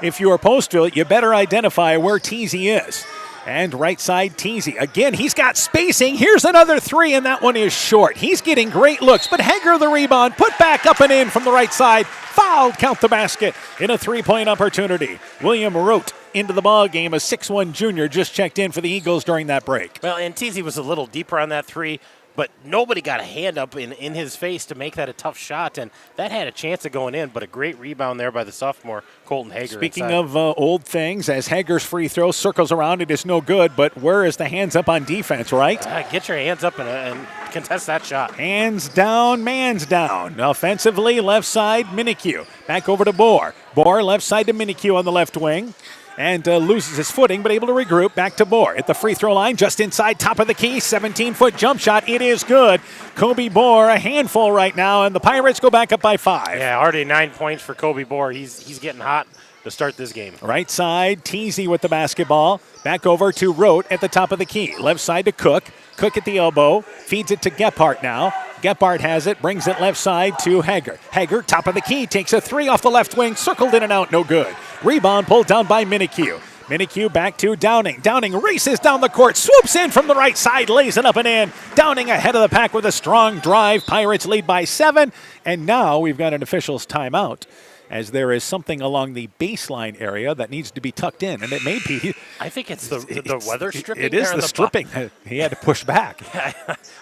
If you are Postville, you better identify where Teasy is. And right side, Teasy. Again, he's got spacing. Here's another 3, and that one is short. He's getting great looks, but Hager the rebound, put back up and in from the right side. Fouled, count the basket in a 3-point opportunity. William Rote into the ball game, a 6'1 junior, just checked in for the Eagles during that break. Well, and Teasy was a little deeper on that 3. But nobody got a hand up in his face to make that a tough shot, and that had a chance of going in, but a great rebound there by the sophomore, Colton Hager. Speaking inside. of old things, as Hager's free throw circles around, it is no good, but where is the hands up on defense, right? Get your hands up and contest that shot. Hands down, man's down. Offensively, left side, Minikue. Back over to Bohr. Bohr, left side to Minikue on the left wing. And loses his footing, but able to regroup. Back to Bohr at the free throw line, just inside, top of the key, 17-foot jump shot. It is good. Kobe Bohr, a handful right now, and the Pirates go back up by 5. Yeah, already 9 points for Kobe Bohr. He's getting hot to start this game. Right side, Teasy with the basketball. Back over to Rote at the top of the key. Left side to Cook. Cook at the elbow. Feeds it to Gephardt now. Gephardt has it, brings it left side to Hager. Hager, top of the key, takes a 3 off the left wing, circled in and out, no good. Rebound pulled down by Minikue. Minikue back to Downing. Downing races down the court, swoops in from the right side, lays it up and in. Downing ahead of the pack with a strong drive. Pirates lead by 7, and now we've got an official's timeout, as there is something along the baseline area that needs to be tucked in, and it may be. I think it's the weather stripping. It is the stripping. He had to push back.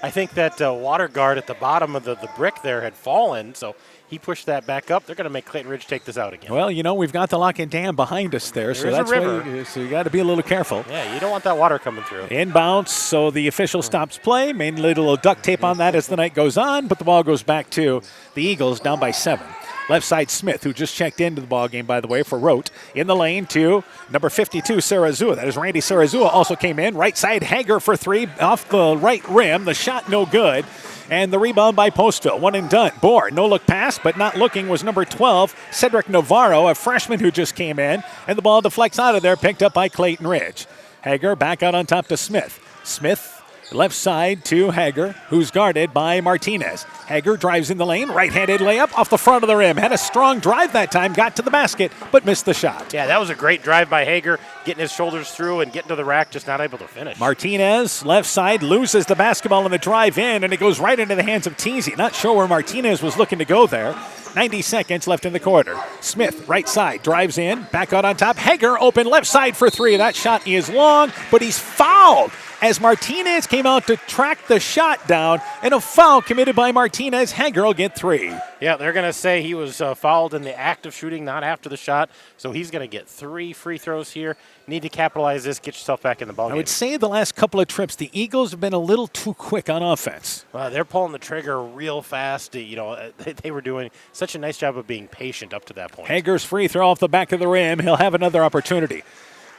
I think that water guard at the bottom of the brick there had fallen, so he pushed that back up. They're going to make Clayton Ridge take this out again. Well, we've got the Lock and Dam behind us there, so that's why. So you got to be a little careful. Yeah, you don't want that water coming through. Inbounds, so the official stops play. Mainly a little duct tape on that as the night goes on, but the ball goes back to the Eagles, down by 7. Left side, Smith, who just checked into the ball game, by the way, for Rote. In the lane to number 52, Sarazua. That is Randy Sarazua, also came in. Right side, Hager for 3 off the right rim. The shot no good. And the rebound by Postville. One and done. Bohr, no look pass, but not looking was number 12, Cedric Navarro, a freshman who just came in. And the ball deflects out of there, picked up by Clayton Ridge. Hager back out on top to Smith. Smith, left side to Hager, who's guarded by Martinez. Hager drives in the lane, right-handed layup off the front of the rim. Had a strong drive that time, got to the basket, but missed the shot. Yeah, that was a great drive by Hager, getting his shoulders through and getting to the rack, just not able to finish. Martinez, left side, loses the basketball on the drive in, and it goes right into the hands of Teasy. Not sure where Martinez was looking to go there. 90 seconds left in the quarter. Smith, right side, drives in, back out on top. Hager open left side for 3. That shot is long, but he's fouled as Martinez came out to track the shot down, and a foul committed by Martinez. Hager will get 3. Yeah, they're going to say he was fouled in the act of shooting, not after the shot, so he's going to get 3 free throws here. Need to capitalize this, get yourself back in the ball game. I would say the last couple of trips, the Eagles have been a little too quick on offense. They're pulling the trigger real fast. They were doing such a nice job of being patient up to that point. Hager's free throw off the back of the rim. He'll have another opportunity.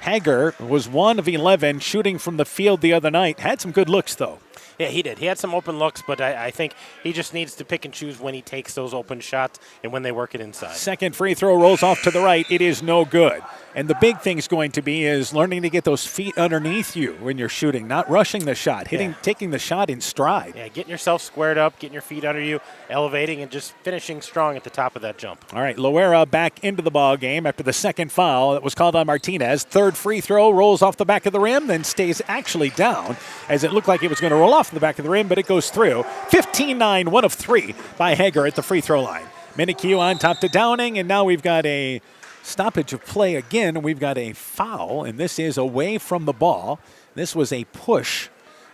Hager was 1 of 11 shooting from the field the other night. Had some good looks, though. Yeah, he did. He had some open looks, but I think he just needs to pick and choose when he takes those open shots and when they work it inside. Second free throw rolls off to the right. It is no good. And the big thing's going to be is learning to get those feet underneath you when you're shooting, not rushing the shot, taking the shot in stride. Yeah, getting yourself squared up, getting your feet under you, elevating, and just finishing strong at the top of that jump. All right, Loera back into the ball game after the second foul that was called on Martinez. Third free throw rolls off the back of the rim, then stays actually down as it looked like it was going to roll off the back of the rim, but it goes through. 15-9, 1 of 3 by Hager at the free throw line. Minikue on top to Downing, and now we've got a stoppage of play again. We've got a foul, and this is away from the ball. This was a push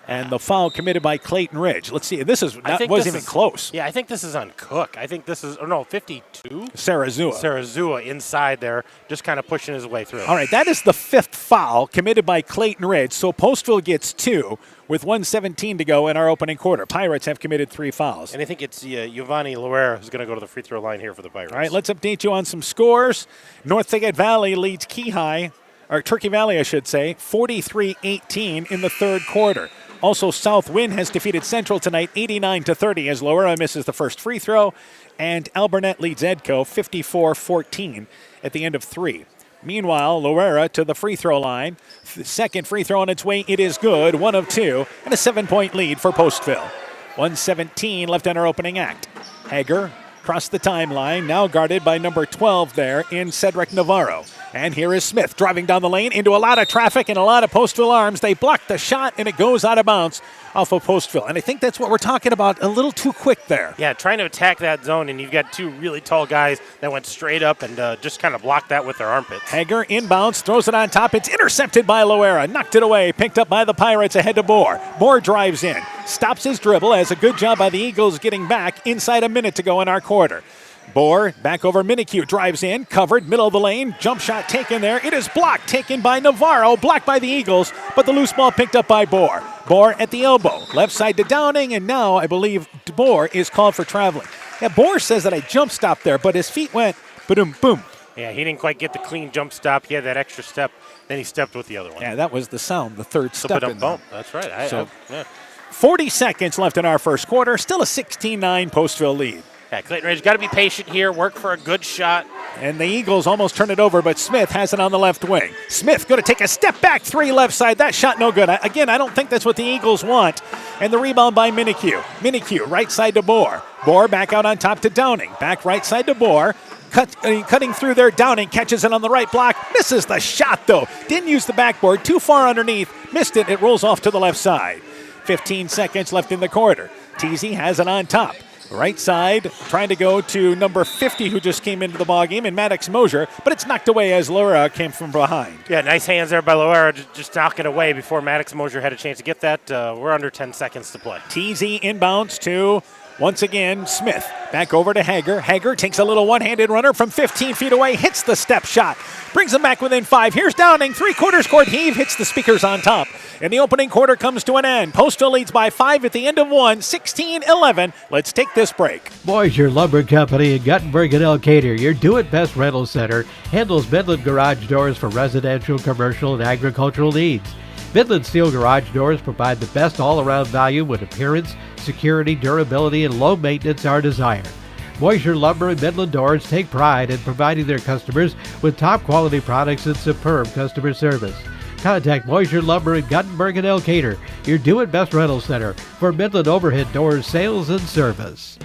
And the foul committed by Clayton Ridge. Let's see. This wasn't even close. Yeah, I think this is on Cook. I think this is 52. Sarazua inside there, just kind of pushing his way through. All right, that is the 5th foul committed by Clayton Ridge. So Postville gets 2 with 1:17 to go in our opening quarter. Pirates have committed 3 fouls. And I think it's Giovanni Loera who's going to go to the free throw line here for the Pirates. All right, let's update you on some scores. North Thicket Valley leads Turkey Valley, I should say, 43-18 in the third quarter. Also, South Wind has defeated Central tonight 89-30 as Loera misses the first free throw. And Alburnett leads Edco 54-14 at the end of 3. Meanwhile, Loera to the free throw line. The second free throw on its way. It is good. 1 of 2. And a 7-point lead for Postville. 1:17 left in our opening act. Hager across the timeline, now guarded by number 12 there in Cedric Navarro. And here is Smith driving down the lane into a lot of traffic and a lot of Postville arms. They block the shot, and it goes out of bounds off of Postville. And I think that's what we're talking about, a little too quick there. Yeah, trying to attack that zone, and you've got 2 really tall guys that went straight up and just kind of blocked that with their armpits. Hager inbounds, throws it on top. It's intercepted by Loera, knocked it away, picked up by the Pirates ahead to Bohr. Bohr drives in, stops his dribble, has a good job by the Eagles getting back inside a minute to go in our quarter. Bohr back over Minicue, drives in, covered, middle of the lane, jump shot taken there. It is blocked, taken by Navarro, blocked by the Eagles, but the loose ball picked up by Bohr. Bohr at the elbow, left side to Downing, and now I believe Bohr is called for traveling. Yeah, Bohr says that I jump stopped there, but his feet went boom, boom. Yeah, he didn't quite get the clean jump stop. He had that extra step, then he stepped with the other one. Yeah, that was the sound, the third step in there. That's right. 40 seconds left in our first quarter, still a 16-9 Postville lead. Yeah, Clayton Ridge got to be patient here, work for a good shot. And the Eagles almost turn it over, but Smith has it on the left wing. Smith going to take a step back 3 left side. That shot no good. Again, I don't think that's what the Eagles want. And the rebound by Minicue. Minicue right side to Bohr. Bohr back out on top to Downing. Back right side to Bohr. Cutting through there, Downing catches it on the right block. Misses the shot, though. Didn't use the backboard. Too far underneath. Missed it. It rolls off to the left side. 15 seconds left in the quarter. Teasy has it on top. Right side, trying to go to number 50 who just came into the ballgame, and Maddox Mosier, but it's knocked away as Loera came from behind. Yeah, nice hands there by Loera, just knock it away before Maddox Mosier had a chance to get that. We're under 10 seconds to play. Teasy inbounds to, once again, Smith. Back over to Hager. Hager takes a little one-handed runner from 15 feet away, hits the step shot, brings them back within 5. Here's Downing, 3/4 court heave, hits the speakers on top. And the opening quarter comes to an end. Postville leads by 5 at the end of 1, 16-11. Let's take this break. Boisier Lumber Company in Guttenberg and Elkader, your do-it-best rental center, handles Midland garage doors for residential, commercial, and agricultural needs. Midland Steel garage doors provide the best all-around value when appearance, security, durability, and low maintenance are desired. Boisier Lumber and Midland Doors take pride in providing their customers with top-quality products and superb customer service. Contact Boisier Lumber in Guttenberg and Elkader, your do-it-best rental center for Midland overhead doors sales and service.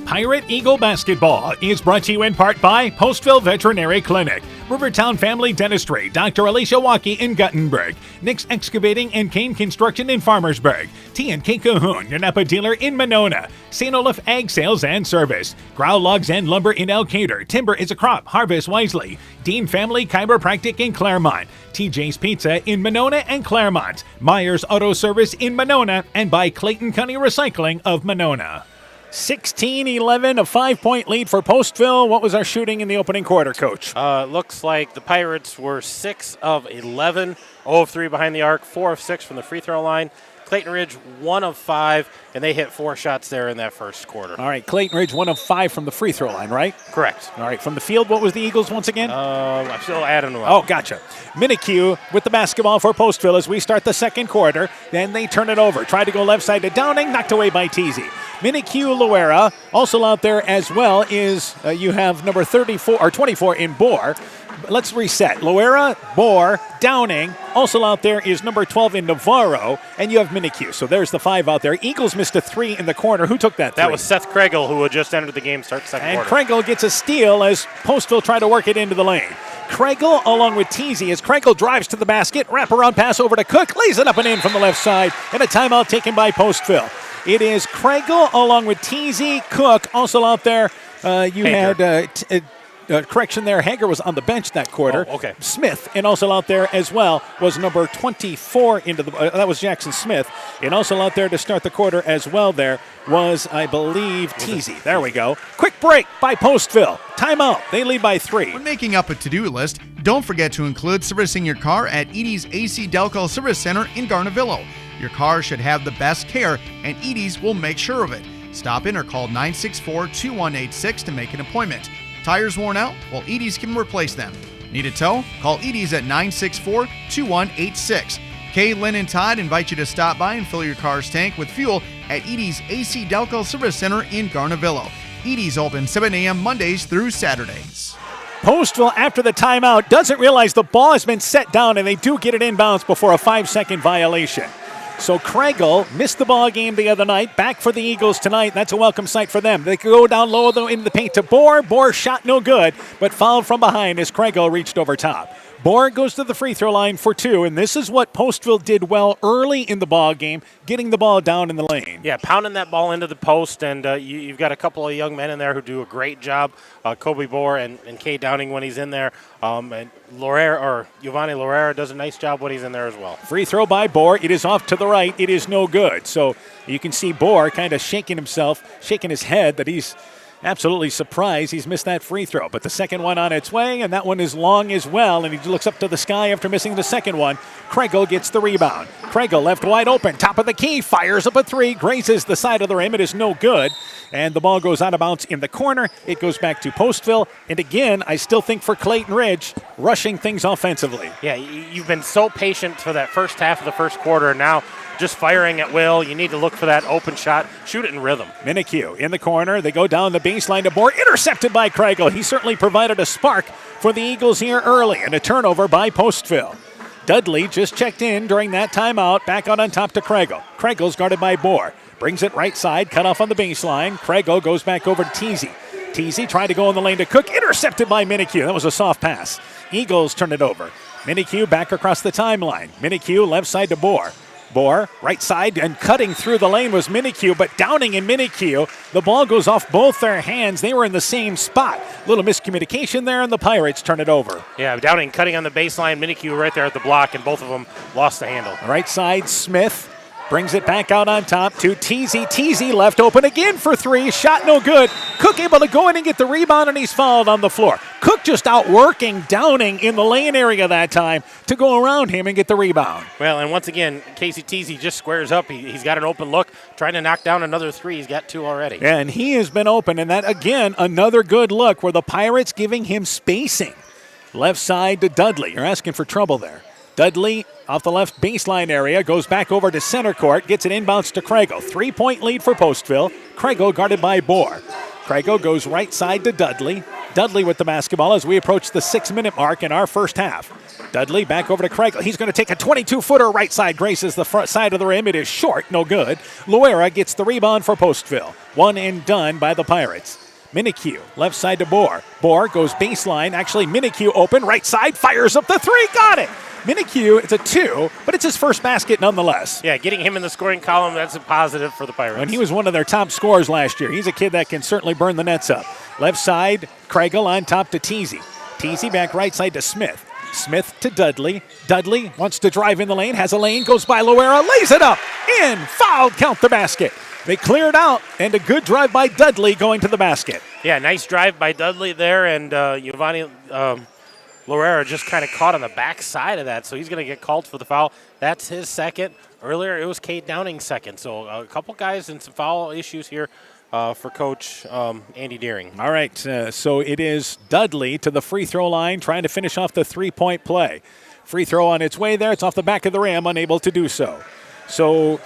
Pirate Eagle Basketball is brought to you in part by Postville Veterinary Clinic, Rivertown Family Dentistry, Dr. Alicia Waukee in Guttenberg, Nick's Excavating and Kane Construction in Farmersburg, T&K Cahoon, your Napa dealer in Monona, St. Olaf Ag Sales and Service, Grow Logs and Lumber in Elkader, Timber is a Crop, Harvest Wisely, Dean Family Chiropractic in Claremont, TJ's Pizza in Monona and Claremont, Myers Auto Service in Monona, and by Clayton County Recycling of Monona. 16-11, a 5-point lead for Postville. What was our shooting in the opening quarter, Coach? Looks like the Pirates were 6 of 11, 0 of 3 behind the arc, 4 of 6 from the free throw line. Clayton Ridge, 1 of 5, and they hit 4 shots there in that first quarter. All right, Clayton Ridge, 1 of 5 from the free throw line, right? Correct. All right, from the field, what was the Eagles once again? I'm still adding them up. Oh, gotcha. Minicue with the basketball for Postville as we start the second quarter. Then they turn it over. Tried to go left side to Downing, knocked away by Teasy. Minicue Loera. Also out there as well is you have number 34 or 24 in Bohr. Let's reset. Loera, Bohr, Downing. Also out there is number 12 in Navarro, and you have Minicue. So there's the 5 out there. Eagles missed a 3 in the corner. Who took that 3? That was Seth Kregel, who had just entered the game, start the second quarter. And Kregel gets a steal as Postville tried to work it into the lane. Kregel along with Teasy as Kregel drives to the basket. Wraparound pass over to Cook. Lays it up and in from the left side. And a timeout taken by Postville. It is Kregel along with Teasy, Cook. Also out there, you had correction there. Hager was on the bench that quarter. Oh, okay. Smith, and also out there as well, was number 24 into the. That was Jackson Smith. And also out there to start the quarter as well there was, I believe, Teasy. There we go. Quick break by Postville. Timeout. They lead by 3. When making up a to-do list, don't forget to include servicing your car at Edie's AC Delco Service Center in Garnavillo. Your car should have the best care, and Edie's will make sure of it. Stop in or call 964-2186 to make an appointment. Tires worn out? Well, Edie's can replace them. Need a tow? Call Edie's at 964-2186. Kay, Lynn, and Todd invite you to stop by and fill your car's tank with fuel at Edie's AC Delco Service Center in Garnavillo. Edie's open 7 a.m. Mondays through Saturdays. Postville, after the timeout, doesn't realize the ball has been set down, and they do get it inbounds before a 5-second violation. So Craigle missed the ball game the other night. Back for the Eagles tonight. That's a welcome sight for them. They go down low though into the paint to Bohr. Bohr shot no good, but fouled from behind as Craigle reached over top. Bohr goes to the free throw line for 2, and this is what Postville did well early in the ball game, getting the ball down in the lane. Yeah, pounding that ball into the post, and you've got a couple of young men in there who do a great job. Kobe Bohr and Kay Downing when he's in there, and Giovanni Lorera does a nice job when he's in there as well. Free throw by Bohr. It is off to the right. It is no good. So you can see Bohr kind of shaking his head that he's absolutely surprised he's missed that free throw. But the second one on its way, and that one is long as well, and he looks up to the sky after missing the second one. Craigle gets the rebound. Craigle left wide open, top of the key, fires up a 3, grazes the side of the rim. It is no good, and the ball goes out of bounds in the corner. It goes back to Postville, and again, I still think for Clayton Ridge, rushing things offensively. Yeah, you've been so patient for that first half of the first quarter, and now just firing at will. You need to look for that open shot. Shoot it in rhythm. Minikue in the corner. They go down the baseline to Bohr. Intercepted by Craigle. He certainly provided a spark for the Eagles here early, and a turnover by Postville. Dudley just checked in during that timeout. Back out on top to Craigle. Craigle's guarded by Bohr. Brings it right side. Cut off on the baseline. Craigle goes back over to Teasy. Teasy tried to go in the lane to Cook. Intercepted by Minikue. That was a soft pass. Eagles turn it over. Minikue back across the timeline. Minikue left side to Bohr. Bohr, right side, and cutting through the lane was Minikue, but Downing and Minikue, the ball goes off both their hands. They were in the same spot. Little miscommunication there, and the Pirates turn it over. Yeah, Downing cutting on the baseline, Minikue right there at the block, and both of them lost the handle. Right side, Smith brings it back out on top to Teasy. Teasy left open again for 3. Shot no good. Cook able to go in and get the rebound, and he's fouled on the floor. Cook just outworking Downing in the lane area that time to go around him and get the rebound. Well, and once again, Casey Teasy just squares up. He's got an open look, trying to knock down another 3. He's got 2 already. Yeah, and he has been open, and that, again, another good look where the Pirates giving him spacing. Left side to Dudley. You're asking for trouble there. Dudley off the left baseline area, goes back over to center court, gets it inbounds to Craigle. 3-point lead for Postville. Craigle guarded by Bohr. Craigle goes right side to Dudley. Dudley with the basketball as we approach the 6-minute mark in our first half. Dudley back over to Craigle. He's going to take a 22-footer right side, graces the front side of the rim. It is short, no good. Loera gets the rebound for Postville. One and done by the Pirates. Minikue, left side to Bohr. Bohr goes baseline. Actually, Minikue open, right side, fires up the 3. Got it! Minikue, it's a 2, but it's his first basket nonetheless. Yeah, getting him in the scoring column, that's a positive for the Pirates. And he was one of their top scorers last year. He's a kid that can certainly burn the nets up. Left side, Craigle on top to Teasy. Teasy back right side to Smith. Smith to Dudley. Dudley wants to drive in the lane, has a lane, goes by Loera, lays it up, in, fouled, count the basket. They cleared out, and a good drive by Dudley going to the basket. Yeah, nice drive by Dudley there, and Giovanni Loera just kind of caught on the back side of that, so he's going to get called for the foul. That's his second. Earlier, it was Kate Downing's second. So a couple guys and some foul issues here for Coach Andy Deering. All right, so it is Dudley to the free throw line, trying to finish off the 3-point play. Free throw on its way there. It's off the back of the rim, unable to do so. So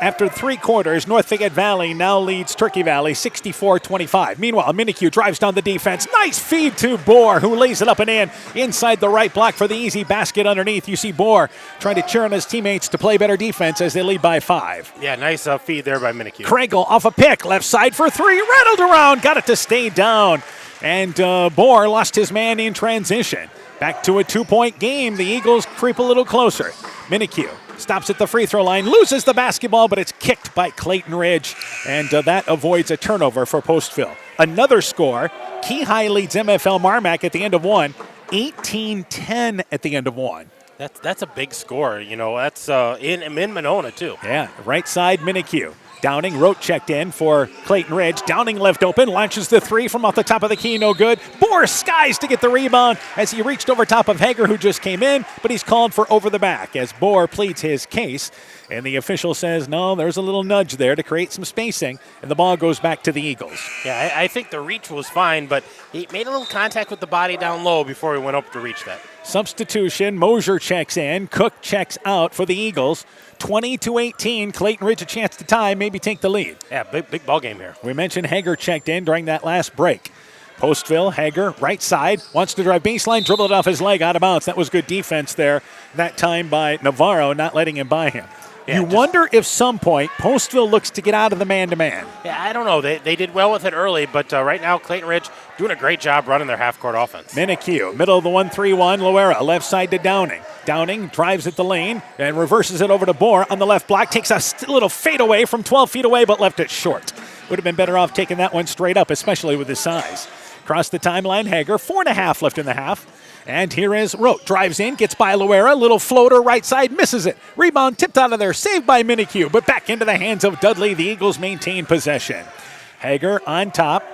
after 3 quarters, North Fayette Valley now leads Turkey Valley 64-25. Meanwhile, Minikue drives down the defense. Nice feed to Bohr, who lays it up and in inside the right block for the easy basket underneath. You see Bohr trying to cheer on his teammates to play better defense as they lead by 5. Yeah, nice feed there by Minikue. Craigle off a pick, left side for 3, rattled around, got it to stay down. And Bohr lost his man in transition. Back to a 2-point game. The Eagles creep a little closer. Minikue stops at the free throw line, loses the basketball, but it's kicked by Clayton Ridge, and that avoids a turnover for Postville. Another score. Key High leads MFL Marmac at the end of one. 18-10 at the end of one. That's a big score. You know, that's in Monona, too. Yeah, right side, Minikue. Downing, Rote checked in for Clayton Ridge. Downing left open, launches the three from off the top of the key, no good. Bohr skies to get the rebound as he reached over top of Hager, who just came in, but he's called for over the back as Bohr pleads his case. And the official says, no, there's a little nudge there to create some spacing, and the ball goes back to the Eagles. Yeah, I think the reach was fine, but he made a little contact with the body down low before he went up to reach that. Substitution, Mosier checks in, Cook checks out for the Eagles. 20-18, Clayton Ridge a chance to tie, maybe take the lead. Yeah, big ball game here. We mentioned Hager checked in during that last break. Postville, Hager, right side, wants to drive baseline, dribble it off his leg, out of bounds. That was good defense there that time by Navarro, not letting him by him. Yeah, you wonder if some point Postville looks to get out of the man-to-man. Yeah, I don't know. They did well with it early, but right now Clayton Ridge doing a great job running their half-court offense. Minikue, middle of the 1-3-1, Loera, left side to Downing. Downing drives at the lane and reverses it over to Bohr on the left block. Takes a little fadeaway from 12 feet away, but left it short. Would have been better off taking that one straight up, especially with his size. Across the timeline, Hager, 4.5 left in the half. And here is Rote. Drives in, gets by Loera. Little floater right side, misses it. Rebound tipped out of there, saved by Minikue, but back into the hands of Dudley. The Eagles maintain possession. Hager on top,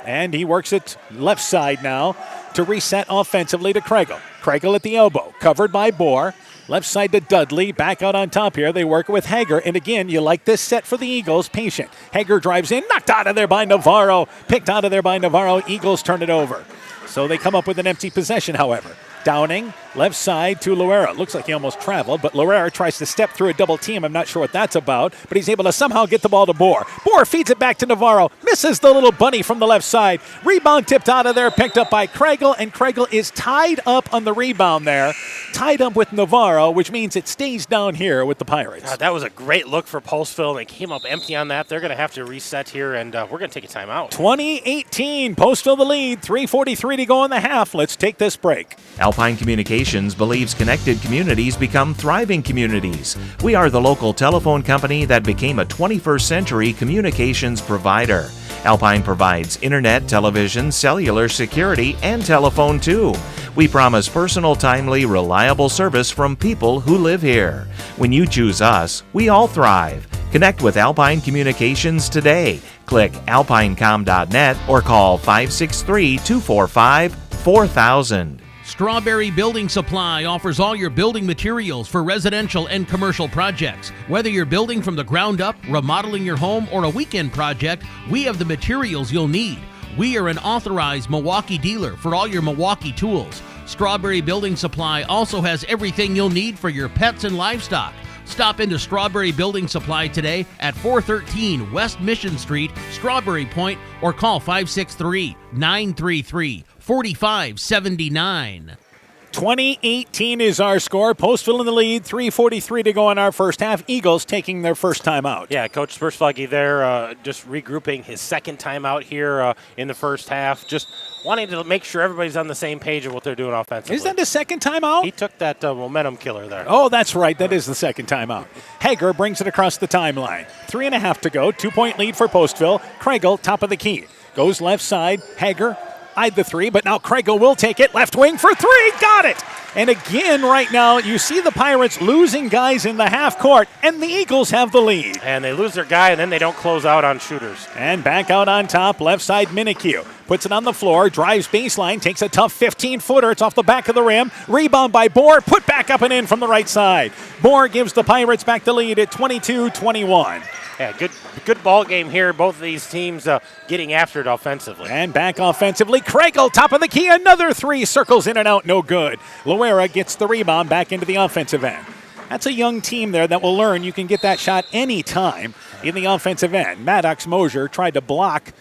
and he works it left side now to reset offensively to Kregel. Kregel at the elbow, covered by Bohr. Left side to Dudley, back out on top here. They work with Hager, and again, you like this set for the Eagles. Patient. Hager drives in, knocked out of there by Navarro. Picked out of there by Navarro. Eagles turn it over. So they come up with an empty possession, however. Downing, left side to Loera. Looks like he almost traveled, but Loera tries to step through a double team. I'm not sure what that's about, but he's able to somehow get the ball to Bohr. Bohr feeds it back to Navarro. Misses the little bunny from the left side. Rebound tipped out of there, picked up by Kregel, and Kregel is tied up on the rebound there. Tied up with Navarro, which means it stays down here with the Pirates. That was a great look for Postville. They came up empty on that. They're going to have to reset here, and we're going to take a timeout. 20-18, Postville the lead. 3:43 to go in the half. Let's take this break. Alpine Communications believes connected communities become thriving communities. We are the local telephone company that became a 21st century communications provider. Alpine provides internet, television, cellular security, and telephone too. We promise personal, timely, reliable service from people who live here. When you choose us, we all thrive. Connect with Alpine Communications today. Click alpinecom.net or call 563-245-4000. Strawberry Building Supply offers all your building materials for residential and commercial projects. Whether you're building from the ground up, remodeling your home, or a weekend project, we have the materials you'll need. We are an authorized Milwaukee dealer for all your Milwaukee tools. Strawberry Building Supply also has everything you'll need for your pets and livestock. Stop into Strawberry Building Supply today at 413 West Mission Street, Strawberry Point, or call 563-933-4579. 20-18 is our score. Postville in the lead. 3:43 to go in our first half. Eagles taking their first timeout. Yeah, Coach Spursfluggy there just regrouping his second timeout here in the first half. Just wanting to make sure everybody's on the same page of what they're doing offensively. Is that the second timeout? He took that momentum killer there. Oh, that's right. That is the second timeout. Hager brings it across the timeline. 3.5 to go. 2-point lead for Postville. Kregel, top of the key. Goes left side. Hager eyed the three, but now Kregel will take it. Left wing for three. Got it. And again, right now, you see the Pirates losing guys in the half court, and the Eagles have the lead. And they lose their guy, and then they don't close out on shooters. And back out on top, left side, Minikue. Puts it on the floor, drives baseline, takes a tough 15-footer. It's off the back of the rim. Rebound by Bohr, put back up and in from the right side. Bohr gives the Pirates back the lead at 22-21. Yeah, good ball game here. Both of these teams getting after it offensively. And back offensively, Kregel, top of the key, another three, circles in and out, no good. Loera gets the rebound back into the offensive end. That's a young team there that will learn you can get that shot any time in the offensive end. Maddox Mosier tried to block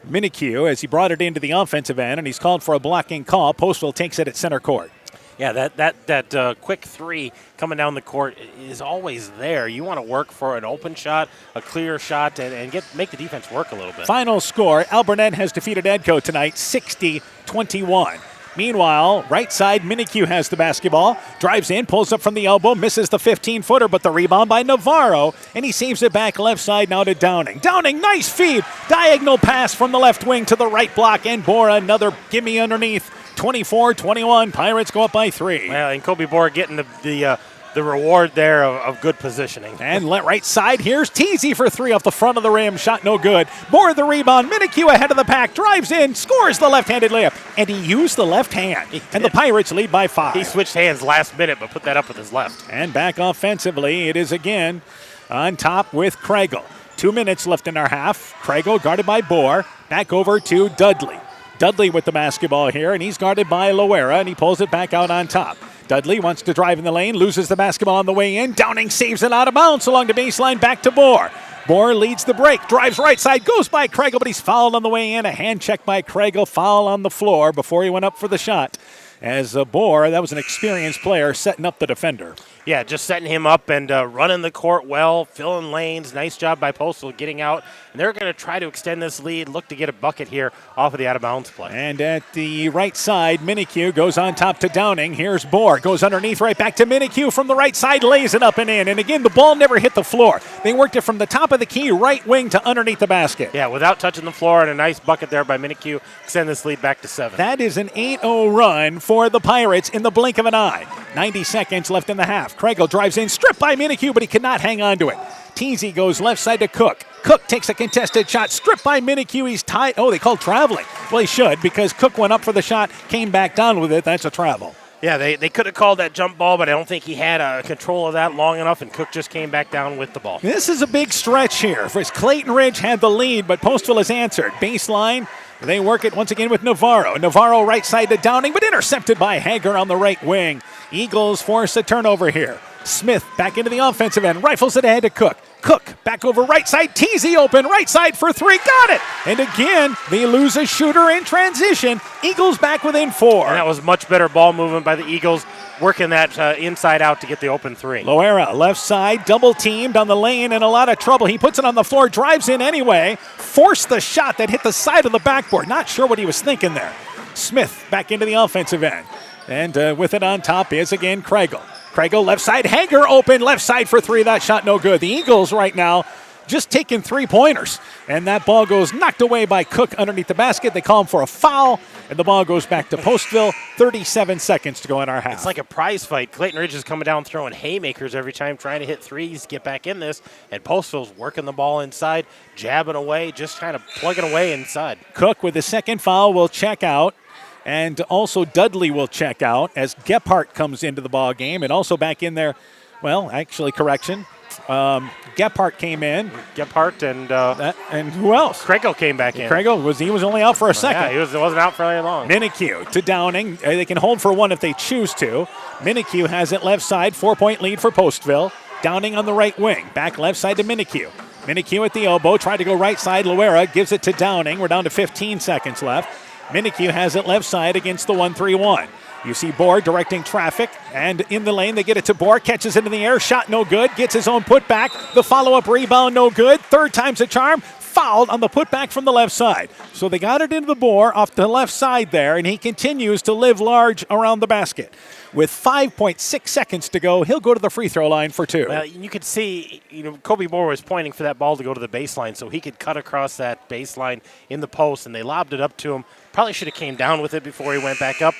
Minikue as he brought it into the offensive end, and he's called for a blocking call. Postville takes it at center court. Yeah, that quick three coming down the court is always there. You want to work for an open shot, a clear shot, and make the defense work a little bit. Final score, Alburnett has defeated Edco tonight 60-21. Meanwhile, right side, Minikue has the basketball, drives in, pulls up from the elbow, misses the 15-footer, but the rebound by Navarro, and he saves it back left side now to Downing. Downing, nice feed, diagonal pass from the left wing to the right block, and Bora, another gimme underneath. 24-21, Pirates go up by 3. Well, and Kobe Bora getting the reward there of good positioning. And right side, here's Teasy for 3 off the front of the rim. Shot no good. Bora the rebound. Minikue ahead of the pack. Drives in. Scores the left-handed layup. And he used the left hand. And the Pirates lead by 5. He switched hands last minute, but put that up with his left. And back offensively, it is again on top with Craigle. 2 minutes left in our half. Craigle guarded by Bohr. Back over to Dudley. Dudley with the basketball here, and he's guarded by Loera, and he pulls it back out on top. Dudley wants to drive in the lane, loses the basketball on the way in. Downing saves it out of bounds along the baseline, back to Bohr. Bohr leads the break, drives right side, goes by Craigle, but he's fouled on the way in. A hand check by Craigle, foul on the floor before he went up for the shot. As Bohr, that was an experienced player, setting up the defender. Yeah, just setting him up and running the court well, filling lanes. Nice job by Postville getting out. And they're going to try to extend this lead, look to get a bucket here off of the out-of-bounds play. And at the right side, Minikue goes on top to Downing. Here's Bohr, goes underneath right back to Minikue from the right side, lays it up and in. And again, the ball never hit the floor. They worked it from the top of the key, right wing to underneath the basket. Yeah, without touching the floor, and a nice bucket there by Minikue. Extend this lead back to 7. That is an 8-0 run for the Pirates in the blink of an eye. 90 seconds left in the half. Craigle drives in, stripped by Minikue, but he could not hang on to it. Teasy goes left side to Cook. Cook takes a contested shot, stripped by Minikue. He's tied. Oh, they called traveling. Well, he should, because Cook went up for the shot, came back down with it. That's a travel. Yeah, they could have called that jump ball, but I don't think he had control of that long enough, and Cook just came back down with the ball. This is a big stretch here. First, Clayton Ridge had the lead, but Postville has answered. Baseline, they work it once again with Navarro. Navarro right side to Downing, but intercepted by Hager on the right wing. Eagles force a turnover here. Smith back into the offensive end, rifles it ahead to Cook. Cook back over right side, Teasy open, right side for 3, got it! And again, they lose a shooter in transition. Eagles back within 4. And that was much better ball movement by the Eagles, working that inside out to get the open 3. Loera, left side, double teamed on the lane, in a lot of trouble. He puts it on the floor, drives in anyway, forced the shot that hit the side of the backboard. Not sure what he was thinking there. Smith back into the offensive end. And with it on top is again Craigle. Craigle left side, Hager open, left side for 3. That shot no good. The Eagles right now just taking 3-pointers. And that ball goes knocked away by Cook underneath the basket. They call him for a foul, and the ball goes back to Postville. 37 seconds to go in our half. It's like a prize fight. Clayton Ridge is coming down throwing haymakers every time, trying to hit threes, get back in this. And Postville's working the ball inside, jabbing away, just kind of plugging away inside. Cook with the second foul will check out. And also Dudley will check out as Gephardt comes into the ball game. And also back in there, well, actually, correction. Gephardt came in. Gephardt and who else? Craigle came back in. Craigle was only out for a second. Yeah, he wasn't out for very long. Minikue to Downing. They can hold for 1 if they choose to. Minikue has it left side. 4-point lead for Postville. Downing on the right wing. Back left side to Minikue. Minikue at the elbow. Tried to go right side. Loera gives it to Downing. We're down to 15 seconds left. Minikue has it left side against the 1-3-1. You see Bohr directing traffic, and in the lane they get it to Bohr, catches it in the air, shot no good, gets his own putback, the follow-up rebound no good, third time's a charm, fouled on the putback from the left side. So they got it into the Bohr off the left side there, and he continues to live large around the basket. With 5.6 seconds to go, he'll go to the free throw line for 2. Well, you could see, Kobe Bohr was pointing for that ball to go to the baseline, so he could cut across that baseline in the post, and they lobbed it up to him. Probably should have came down with it before he went back up.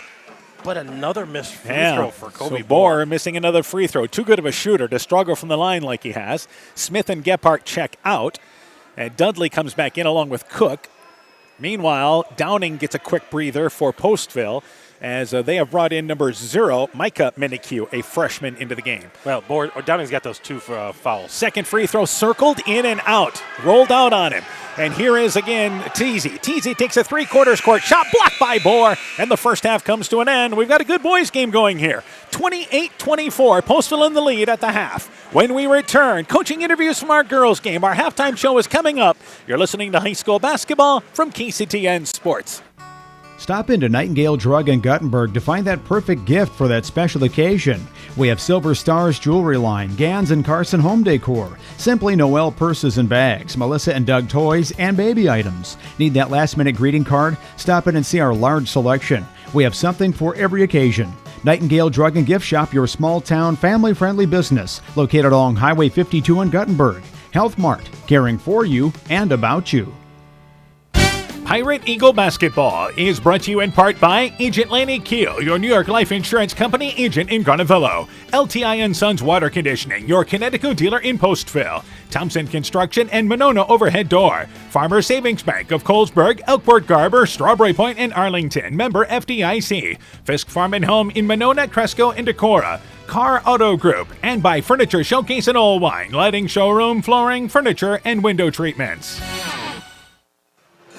But another missed free throw for Kobe Bohr missing another free throw. Too good of a shooter to struggle from the line like he has. Smith and Gephardt check out. And Dudley comes back in along with Cook. Meanwhile, Downing gets a quick breather for Postville as they have brought in number 0, Micah Minikue, a freshman, into the game. Well, Downing's got those 2 fouls. Second free throw circled in and out. Rolled out on him. And here is again Teasy. Teasy takes a 3/4 court shot, blocked by Bohr, and the first half comes to an end. We've got a good boys game going here. 28-24, Postville in the lead at the half. When we return, coaching interviews from our girls game. Our halftime show is coming up. You're listening to high school basketball from KCTN Sports. Stop into Nightingale Drug in Guttenberg to find that perfect gift for that special occasion. We have Silver Stars jewelry line, Gans and Carson home decor, Simply Noel purses and bags, Melissa and Doug toys, and baby items. Need that last-minute greeting card? Stop in and see our large selection. We have something for every occasion. Nightingale Drug and Gift Shop, your small-town, family-friendly business, located along Highway 52 in Guttenberg. Health Mart, caring for you and about you. Pirate Eagle Basketball is brought to you in part by Agent Lanny Keel, your New York Life Insurance Company agent in Garnavillo. LTI & Sons Water Conditioning, your Connecticut dealer in Postville. Thompson Construction and Monona Overhead Door. Farmer Savings Bank of Colesburg, Elkport Garber, Strawberry Point, and Arlington. Member FDIC. Fisk Farm and Home in Monona, Cresco, and Decorah. Car Auto Group. And by Furniture Showcase and Old Wine. Lighting, showroom, flooring, furniture, and window treatments.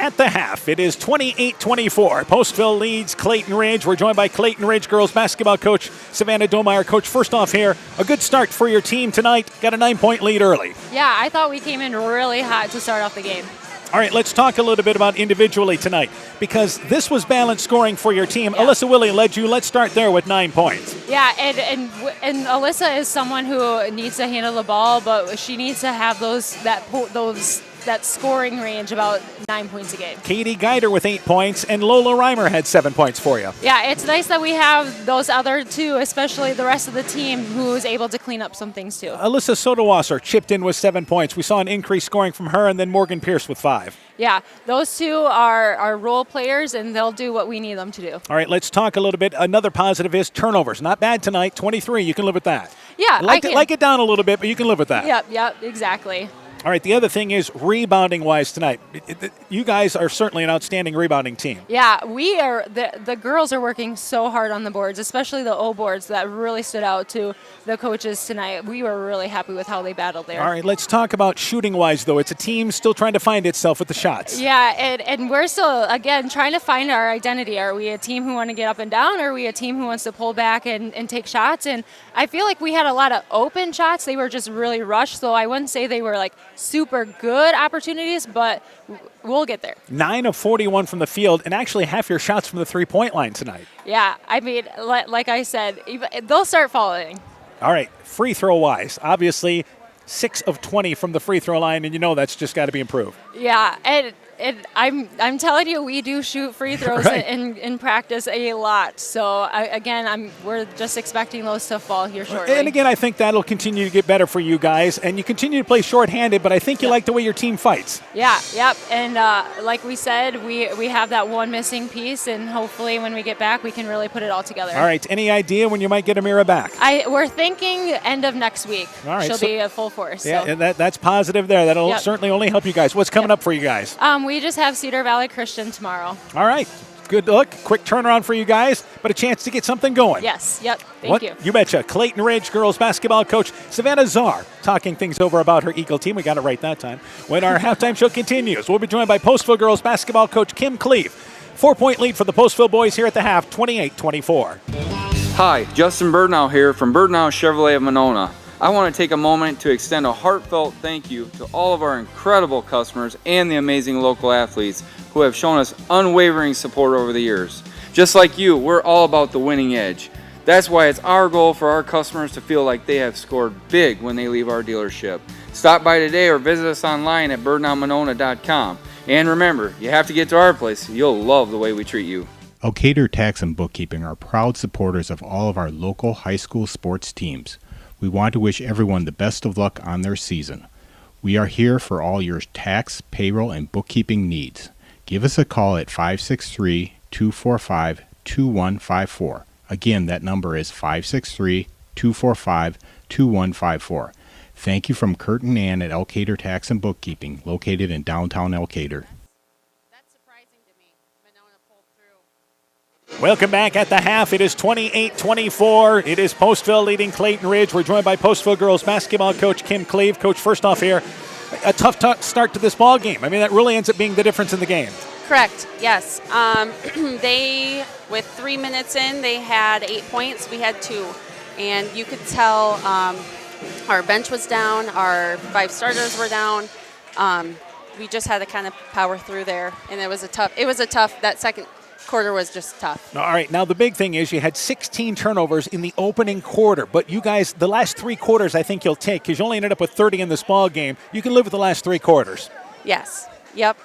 At the half, it is 28-24. Postville leads Clayton Ridge. We're joined by Clayton Ridge girls basketball coach Savannah Domeyer. Coach, first off here, a good start for your team tonight. Got a 9-point lead early. Yeah, I thought we came in really hot to start off the game. All right, let's talk a little bit about individually tonight because this was balanced scoring for your team. Yeah. Alyssa Willie led you. Let's start there with 9 points. Yeah, and Alyssa is someone who needs to handle the ball, but she needs to have that scoring range, about 9 points a game. Katie Geider with 8 points, and Lola Reimer had 7 points for you. Yeah, it's nice that we have those other two, especially the rest of the team, who is able to clean up some things too. Alyssa Sodawasser chipped in with 7 points. We saw an increased scoring from her, and then Morgan Pierce with 5. Yeah, those two are role players, and they'll do what we need them to do. All right, let's talk a little bit. Another positive is turnovers. Not bad tonight, 23. You can live with that. Yeah, I like it down a little bit, but you can live with that. Yep, exactly. All right, the other thing is rebounding-wise tonight. You guys are certainly an outstanding rebounding team. Yeah, we are. The girls are working so hard on the boards, especially the O boards that really stood out to the coaches tonight. We were really happy with how they battled there. All right, let's talk about shooting-wise, though. It's a team still trying to find itself with the shots. Yeah, and we're still, again, trying to find our identity. Are we a team who want to get up and down, or are we a team who wants to pull back and take shots? And I feel like we had a lot of open shots. They were just really rushed, so I wouldn't say they were like super good opportunities, but we'll get there. 9 of 41 from the field, and actually half your shots from the three-point line tonight. Yeah, I mean, like I said, they'll start falling. All right, free throw-wise, obviously 6 of 20 from the free throw line, and you know that's just got to be improved. Yeah, and I'm telling you, we do shoot free throws right. in practice a lot. So we're just expecting those to fall here shortly. And again, I think that'll continue to get better for you guys, and you continue to play shorthanded. But I think you like the way your team fights. Yeah, yep. And like we said, we have that one missing piece, and hopefully when we get back, we can really put it all together. All right. Any idea when you might get Amira back? We're thinking end of next week. All right. She'll be a full force. Yeah, so. and that's positive there. That'll certainly only help you guys. What's coming up for you guys? We just have Cedar Valley Christian tomorrow. All right. Good look. Quick turnaround for you guys, but a chance to get something going. Yes. Yep. Thank you. You betcha. Clayton Ridge girls basketball coach Savannah Czar talking things over about her Eagle team. We got it right that time. When our halftime show continues, we'll be joined by Postville girls basketball coach Kim Cleave. 4-point lead for the Postville boys here at the half, 28-24. Hi, Justin Birdnow here from Birdnow Chevrolet of Monona. I want to take a moment to extend a heartfelt thank you to all of our incredible customers and the amazing local athletes who have shown us unwavering support over the years. Just like you, we're all about the winning edge. That's why it's our goal for our customers to feel like they have scored big when they leave our dealership. Stop by today or visit us online at birdnowmonona.com. And remember, you have to get to our place. You'll love the way we treat you. Elkader Tax and Bookkeeping are proud supporters of all of our local high school sports teams. We want to wish everyone the best of luck on their season. We are here for all your tax, payroll, and bookkeeping needs. Give us a call at 563-245-2154. Again, that number is 563-245-2154. Thank you from Kurt and Ann at Elkader Tax and Bookkeeping, located in downtown Elkader. Welcome back at the half. It is 28-24. It is Postville leading Clayton Ridge. We're joined by Postville girls basketball coach Kim Cleave. Coach, first off here, a tough start to this ball game. I mean, that really ends up being the difference in the game. Correct, yes. They, with 3 minutes in, they had 8 points. We had 2. And you could tell our bench was down. Our 5 starters were down. We just had to kind of power through there. And it was a tough, that second quarter was just tough. All right, now the big thing is you had 16 turnovers in the opening quarter, but you guys, the last 3 quarters I think you'll take because you only ended up with 30 in this ball game. You can live with the last 3 quarters. Yes. Yep.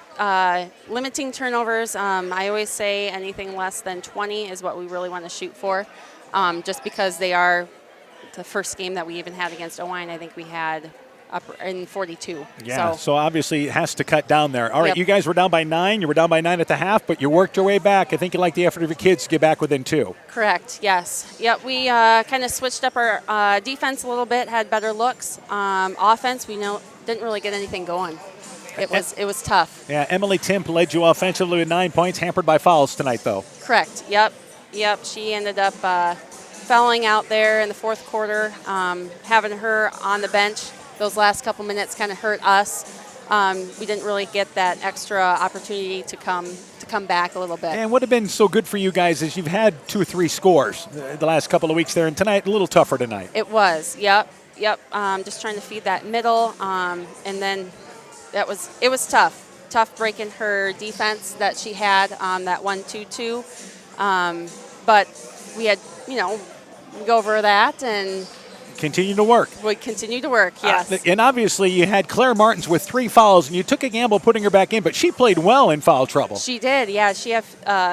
Limiting turnovers. I always say anything less than 20 is what we really want to shoot for, just because they are the first game that we even had against Owine. I think we had up in 42. Yeah, so obviously it has to cut down there. All right, Yep. You guys were down by 9. You were down by 9 at the half, but you worked your way back. I think you like the effort of your kids to get back within 2. Correct. Yes. Yep. We kind of switched up our defense a little bit, had better looks. Offense, we didn't really get anything going. It was tough. Yeah, Emily Timp led you offensively with 9 points, hampered by fouls tonight, though. Correct. Yep. She ended up fouling out there in the fourth quarter. Having her on the bench those last couple minutes kind of hurt us. We didn't really get that extra opportunity to come back a little bit. And what have been so good for you guys is you've had 2 or 3 scores the last couple of weeks there, and tonight a little tougher tonight. It was. Yep. Just trying to feed that middle, and then it was tough breaking her defense that she had, that 1-2-2. But we had, go over that and Continue to work. we continue to work. Yes. And obviously you had Claire Martins with 3 fouls, and you took a gamble putting her back in, but she played well in foul trouble. She did. Yeah. She had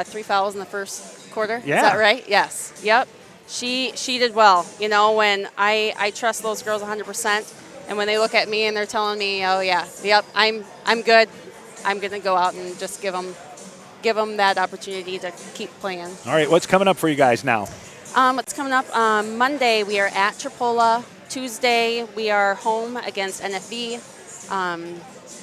3 fouls in the first quarter. Yeah. Is that right? Yes. Yep. She did well. When I trust those girls 100%, and when they look at me and they're telling me, oh yeah, yep, I'm good. I'm gonna go out and just give them that opportunity to keep playing. All right, what's coming up for you guys now? What's coming up? Monday we are at Tripola. Tuesday we are home against NFB.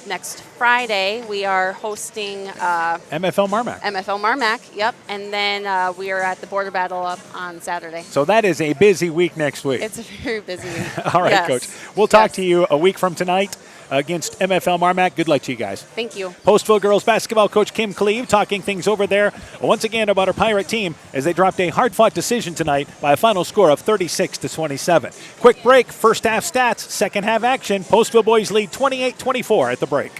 Next Friday we are hosting MFL Marmac. MFL Marmac, yep. And then we are at the border battle up on Saturday. So that is a busy week next week. It's a very busy week. All right, Yes. Coach. We'll talk to you a week from tonight against MFL Marmac. Good luck to you guys. Thank you. Postville girls basketball coach Kim Cleave talking things over there once again about our Pirate team as they dropped a hard-fought decision tonight by a final score of 36-27. Quick break, first half stats, second half action. Postville boys lead 28-24 at the break.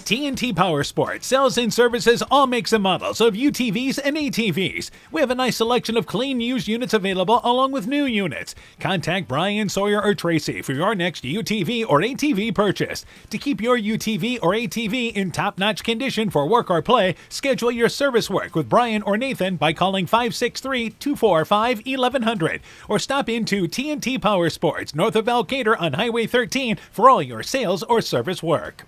TNT Power Sports sells and services all makes and models of UTVs and ATVs. We have a nice selection of clean used units available along with new units. Contact Brian, Sawyer, or Tracy for your next UTV or ATV purchase. To keep your UTV or ATV in top-notch condition for work or play, schedule your service work with Brian or Nathan by calling 563-245-1100 or stop into TNT Power Sports north of Elkader on Highway 13 for all your sales or service work.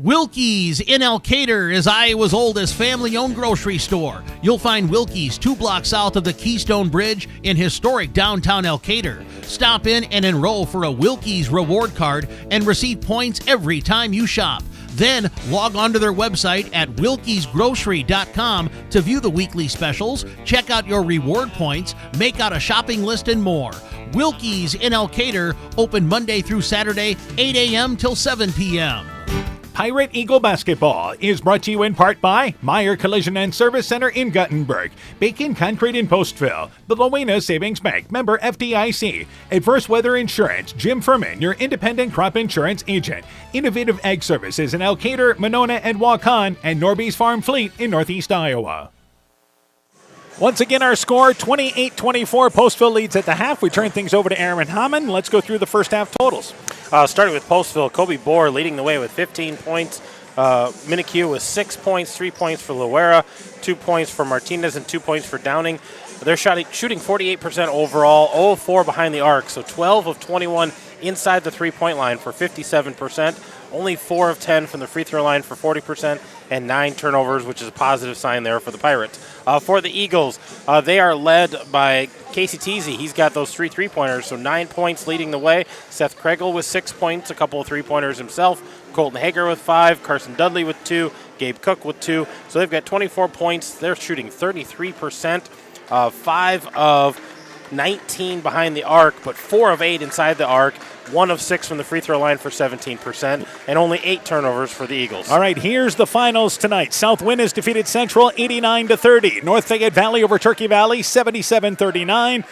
Wilkie's in Elkader is Iowa's oldest family-owned grocery store. You'll find Wilkie's 2 blocks south of the Keystone Bridge in historic downtown Elkader. Stop in and enroll for a Wilkie's reward card and receive points every time you shop. Then log on to their website at wilkiesgrocery.com to view the weekly specials, check out your reward points, make out a shopping list, and more. Wilkie's in Elkader, open Monday through Saturday, 8 a.m. till 7 p.m. Pirate Eagle Basketball is brought to you in part by Meyer Collision and Service Center in Guttenberg, Bacon Concrete in Postville, the Rowena Savings Bank, member FDIC, Adverse Weather Insurance, Jim Furman, your independent crop insurance agent, Innovative Ag Services in Elkader, Monona, and Waukon, and Norby's Farm Fleet in Northeast Iowa. Once again, our score, 28-24. Postville leads at the half. We turn things over to Aaron Hammond. Let's go through the first half totals. Starting with Postville, Kobe Bohr leading the way with 15 points. Minacue with 6 points, 3 points for Loera, 2 points for Martinez, and 2 points for Downing. They're shooting 48% overall, 0 of 4 behind the arc, so 12 of 21 inside the three-point line for 57%. Only 4 of 10 from the free throw line for 40%, and 9 turnovers, which is a positive sign there for the Pirates. For the Eagles, they are led by Casey Teasy. He's got those 3 3-pointers, so 9 points leading the way. Seth Kregel with 6 points, a couple of 3-pointers himself. Colton Hager with 5, Carson Dudley with 2, Gabe Cook with 2. So they've got 24 points. They're shooting 33%, 5 of 19 behind the arc, but 4 of 8 inside the arc. 1 of 6 from the free throw line for 17%, and only 8 turnovers for the Eagles. All right, here's the finals tonight. Southwind has defeated Central 89-30. North Fayette Valley over Turkey Valley 77-39.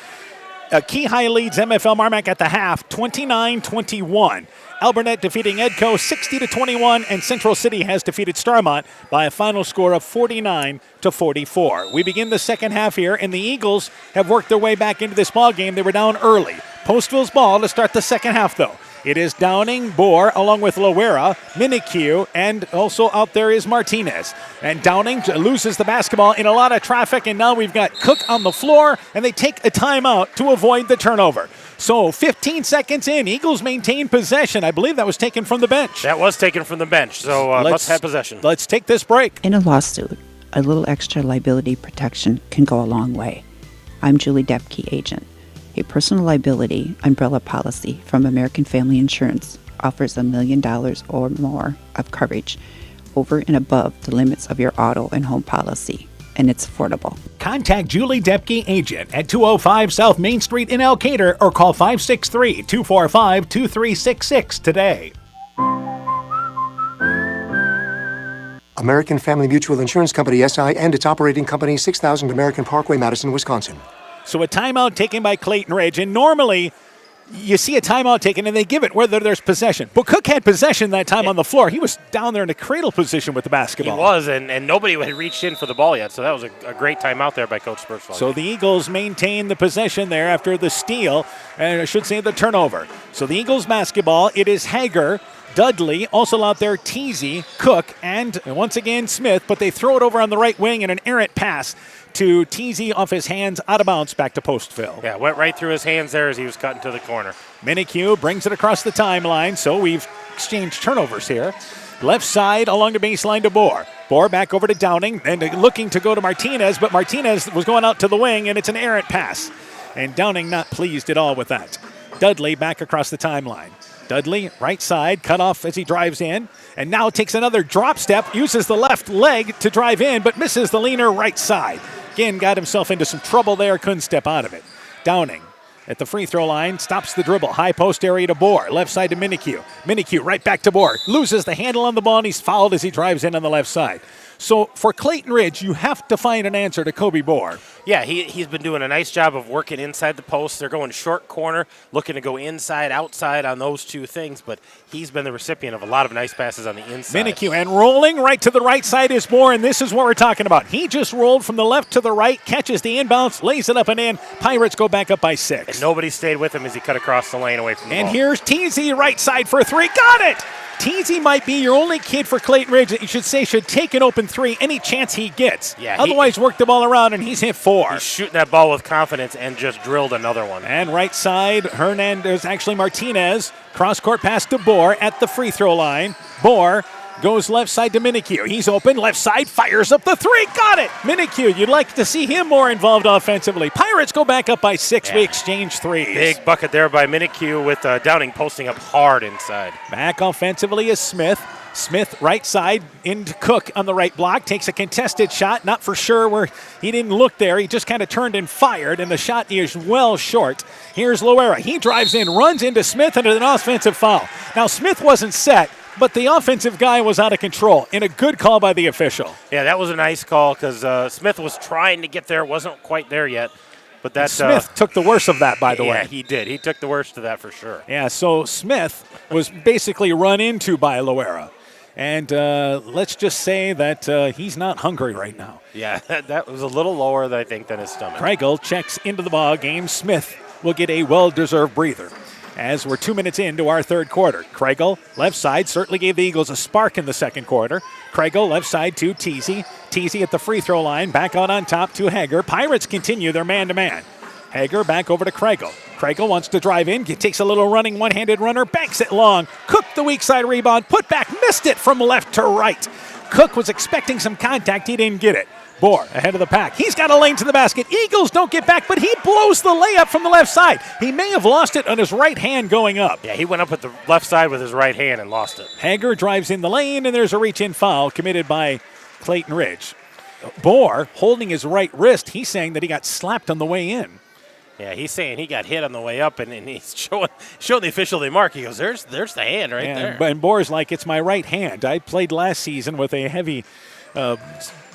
Keyhigh leads MFL Marmac at the half 29-21. Albernet defeating Edco 60-21, and Central City has defeated Starmont by a final score of 49-44. We begin the second half here, and the Eagles have worked their way back into this ball game. They were down early. Postville's ball to start the second half, though. It is Downing, Bohr, along with Loera, Minicue, and also out there is Martinez. And Downing loses the basketball in a lot of traffic, and now we've got Cook on the floor, and they take a timeout to avoid the turnover. So 15 seconds in, Eagles maintain possession. I believe that was taken from the bench. That was taken from the bench, so let's have possession. Let's take this break. In a lawsuit, a little extra liability protection can go a long way. I'm Julie Depke, agent. A personal liability umbrella policy from American Family Insurance offers $1 million or more of coverage over and above the limits of your auto and home policy, and it's affordable. Contact Julie Depke, agent, at 205 South Main Street in Elkader or call 563-245-2366 today. American Family Mutual Insurance Company, SI, and its operating company, 6000 American Parkway, Madison, Wisconsin. So a timeout taken by Clayton Ridge, and normally you see a timeout taken and they give it whether there's possession. But Cook had possession that time on the floor. He was down there in a cradle position with the basketball. He was, and nobody had reached in for the ball yet, so that was a great timeout there by Coach Spursville. So the Eagles maintain the possession there after the steal, and I should say the turnover. So the Eagles basketball, it is Hager, Dudley, also out there Teasy, Cook, and once again Smith, but they throw it over on the right wing in an errant pass to Teasy off his hands, out of bounds, back to Postville. Yeah, went right through his hands there as he was cutting to the corner. Minicue brings it across the timeline, so we've exchanged turnovers here. Left side along the baseline to Bohr. Bohr back over to Downing, and looking to go to Martinez, but Martinez was going out to the wing, and it's an errant pass. And Downing not pleased at all with that. Dudley back across the timeline. Dudley, right side, cut off as he drives in, and now takes another drop step, uses the left leg to drive in, but misses the leaner right side. Again, got himself into some trouble there, couldn't step out of it. Downing at the free throw line, stops the dribble, high post area to Bohr, left side to Minicue. Minicue right back to Bohr, loses the handle on the ball, and he's fouled as he drives in on the left side. So for Clayton Ridge, you have to find an answer to Kobe Bohr. Yeah, he's been doing a nice job of working inside the post. They're going short corner, looking to go inside, outside on those two things, but he's been the recipient of a lot of nice passes on the inside. Minicue, and rolling right to the right side is Bohr, and this is what we're talking about. He just rolled from the left to the right, catches the inbounds, lays it up and in. Pirates go back up by 6. And nobody stayed with him as he cut across the lane away from the ball. And here's Teasy, right side for 3. Got it! Teasy might be your only kid for Clayton Ridge that you should say should take an open 3 any chance he gets. Yeah, otherwise, work the ball around, and he's hit 4. He's shooting that ball with confidence and just drilled another one. And right side, Martinez. Cross-court pass to Bohr at the free throw line. Bohr goes left side to Minicue. He's open, left side, fires up the 3. Got it! Minicue, you'd like to see him more involved offensively. Pirates go back up by 6. Yeah. We exchange 3s. Big bucket there by Minicue with Downing posting up hard inside. Back offensively is Smith. Smith right side into Cook on the right block. Takes a contested shot, not for sure where he didn't look there. He just kind of turned and fired, and the shot is well short. Here's Loera. He drives in, runs into Smith, and an offensive foul. Now, Smith wasn't set, but the offensive guy was out of control, and a good call by the official. Yeah, that was a nice call because Smith was trying to get there, wasn't quite there yet. But that Smith took the worst of that, by the way. Yeah, he did. He took the worst of that for sure. Yeah, so Smith was basically run into by Loera. And let's just say that he's not hungry right now. Yeah, that was a little lower, I think, than his stomach. Kregel checks into the ball game. Smith will get a well-deserved breather. As we're 2 minutes into our third quarter. Kregel, left side, certainly gave the Eagles a spark in the second quarter. Kregel, left side to Teasy. Teasy at the free throw line, back out on top to Hager. Pirates continue their man-to-man. Hager back over to Kregel. Kregel wants to drive in, takes a little running one-handed runner, banks it long. Cook the weak side rebound, put back, missed it from left to right. Cook was expecting some contact, he didn't get it. Bohr ahead of the pack. He's got a lane to the basket. Eagles don't get back, but he blows the layup from the left side. He may have lost it on his right hand going up. Yeah, he went up at the left side with his right hand and lost it. Hager drives in the lane, and there's a reach-in foul committed by Clayton Ridge. Bohr holding his right wrist. He's saying that he got slapped on the way in. Yeah, he's saying he got hit on the way up, and he's showing the official the mark. He goes, there's the hand right there. And Bohr's like, it's my right hand. I played last season with a heavy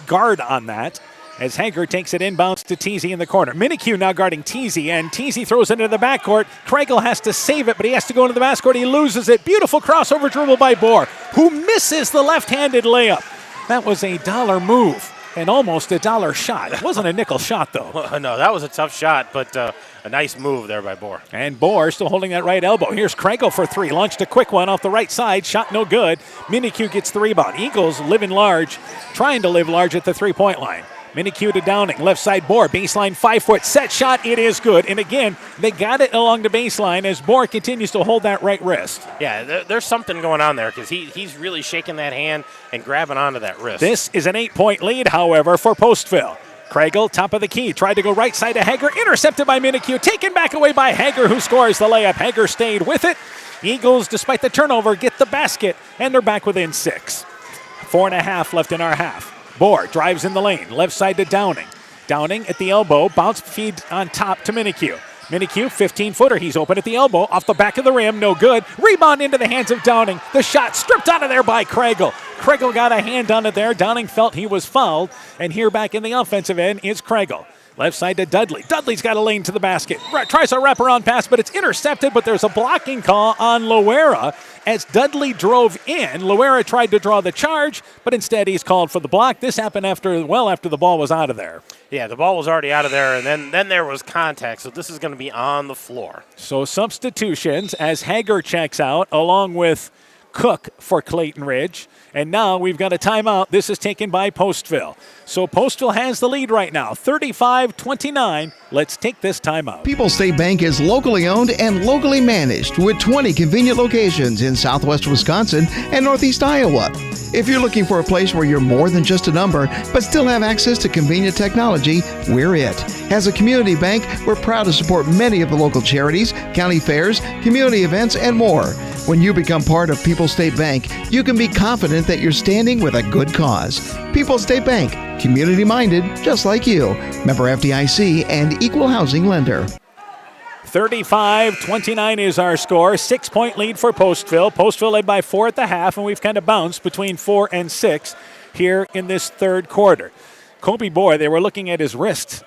guard on that. As Hager takes it inbounds to Teasy in the corner. Minicue now guarding Teasy, and Teasy throws it into the backcourt. Kregel has to save it, but he has to go into the backcourt. He loses it. Beautiful crossover dribble by Bohr, who misses the left-handed layup. That was a dollar move and almost $1 shot. It wasn't a nickel shot, though. No, that was a tough shot, but a nice move there by Bohr. And Bohr still holding that right elbow. Here's Kregel for three. Launched a quick one off the right side. Shot no good. Minicue gets the rebound. Eagles living large, trying to live large at the three-point line. Minicue to Downing. Left side Bohr. Baseline 5-foot. Set shot. It is good. And again, they got it along the baseline as Bohr continues to hold that right wrist. Yeah, there's something going on there because he's really shaking that hand and grabbing onto that wrist. This is an 8-point lead, however, for Postville. Kregel, top of the key, tried to go right side to Hager. Intercepted by Minicue. Taken back away by Hager, who scores the layup. Hager stayed with it. Eagles, despite the turnover, get the basket, and they're back within 6. 4.5 left in our half. Bohr drives in the lane, left side to Downing. Downing at the elbow, bounce feed on top to Minicue. Minicue, 15-footer, he's open at the elbow, off the back of the rim, no good. Rebound into the hands of Downing. The shot stripped out of there by Kregel. Kregel got a hand on it there. Downing felt he was fouled, and here back in the offensive end is Kregel. Left side to Dudley. Dudley's got a lane to the basket. Tries a wraparound pass, but it's intercepted, but there's a blocking call on Loera as Dudley drove in. Loera tried to draw the charge, but instead he's called for the block. This happened after the ball was out of there. Yeah, the ball was already out of there, and then there was contact, so this is going to be on the floor. So substitutions as Hager checks out, along with Cook for Clayton Ridge. And now we've got a timeout. This is taken by Postville. So Postville has the lead right now, 35-29. Let's take this timeout. People's State Bank is locally owned and locally managed with 20 convenient locations in southwest Wisconsin and northeast Iowa. If you're looking for a place where you're more than just a number, but still have access to convenient technology, we're it. As a community bank, we're proud to support many of the local charities, county fairs, community events, and more. When you become part of People's State Bank, you can be confident that you're standing with a good cause. People's State Bank, community-minded, just like you. Member FDIC and equal housing lender. 35-29 is our score. 6-point lead for Postville. Postville led by 4 at the half, and we've kind of bounced between 4 and 6 here in this third quarter. Kobe Bohr, they were looking at his wrist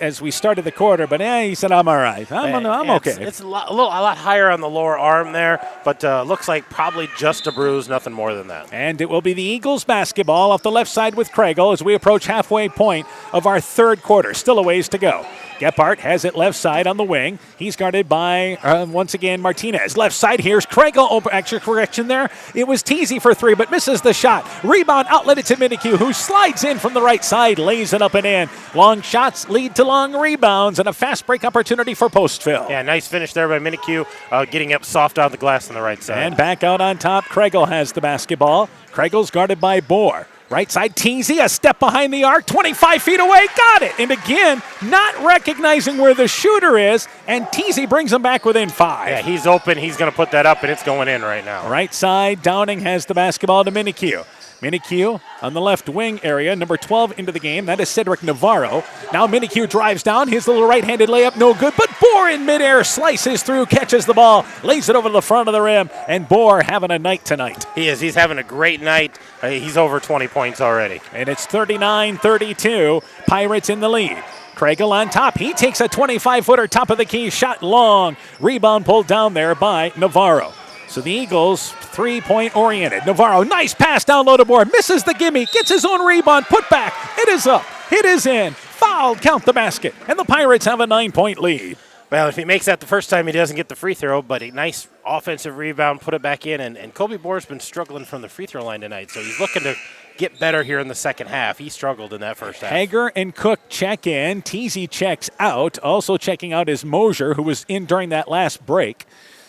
as we started the quarter, but he said, I'm all right. I'm okay. It's a lot higher on the lower arm there, but looks like probably just a bruise, nothing more than that. And it will be the Eagles basketball off the left side with Kregel as we approach halfway point of our third quarter. Still a ways to go. Gephardt has it left side on the wing. He's guarded by, once again, Martinez. Left side, here's Kregel. Extra correction there. It was Teasy for three, but misses the shot. Rebound outlet to Minicue, who slides in from the right side, lays it up and in. Long shots lead to long rebounds, and a fast break opportunity for Postville. Yeah, nice finish there by Minicue, getting up soft on the glass on the right side. And back out on top, Kregel has the basketball. Kregel's guarded by Bohr. Right side, Teasy, a step behind the arc, 25 feet away, got it. And again, not recognizing where the shooter is, and Teasy brings him back within 5. Yeah, he's open, he's going to put that up, and it's going in right now. Right side, Downing has the basketball to Minicue. Minicue on the left wing area, number 12 into the game. That is Cedric Navarro. Now Minicue drives down. His little right-handed layup, no good. But Bohr in midair slices through, catches the ball, lays it over to the front of the rim. And Bohr having a night tonight. He is. He's having a great night. He's over 20 points already. And it's 39-32. Pirates in the lead. Kregel on top. He takes a 25-footer top of the key. Shot long. Rebound pulled down there by Navarro. So the Eagles, three-point oriented. Navarro, nice pass down low to Bohr. Misses the gimme. Gets his own rebound. Put back. It is up. It is in. Fouled. Count the basket. And the Pirates have a 9-point lead. Well, if he makes that the first time, he doesn't get the free throw, but a nice offensive rebound, put it back in. And Kobe Bohr's been struggling from the free throw line tonight, so he's looking to get better here in the second half. He struggled in that first half. Hager and Cook check in. Teasy checks out. Also checking out is Mosier, who was in during that last break.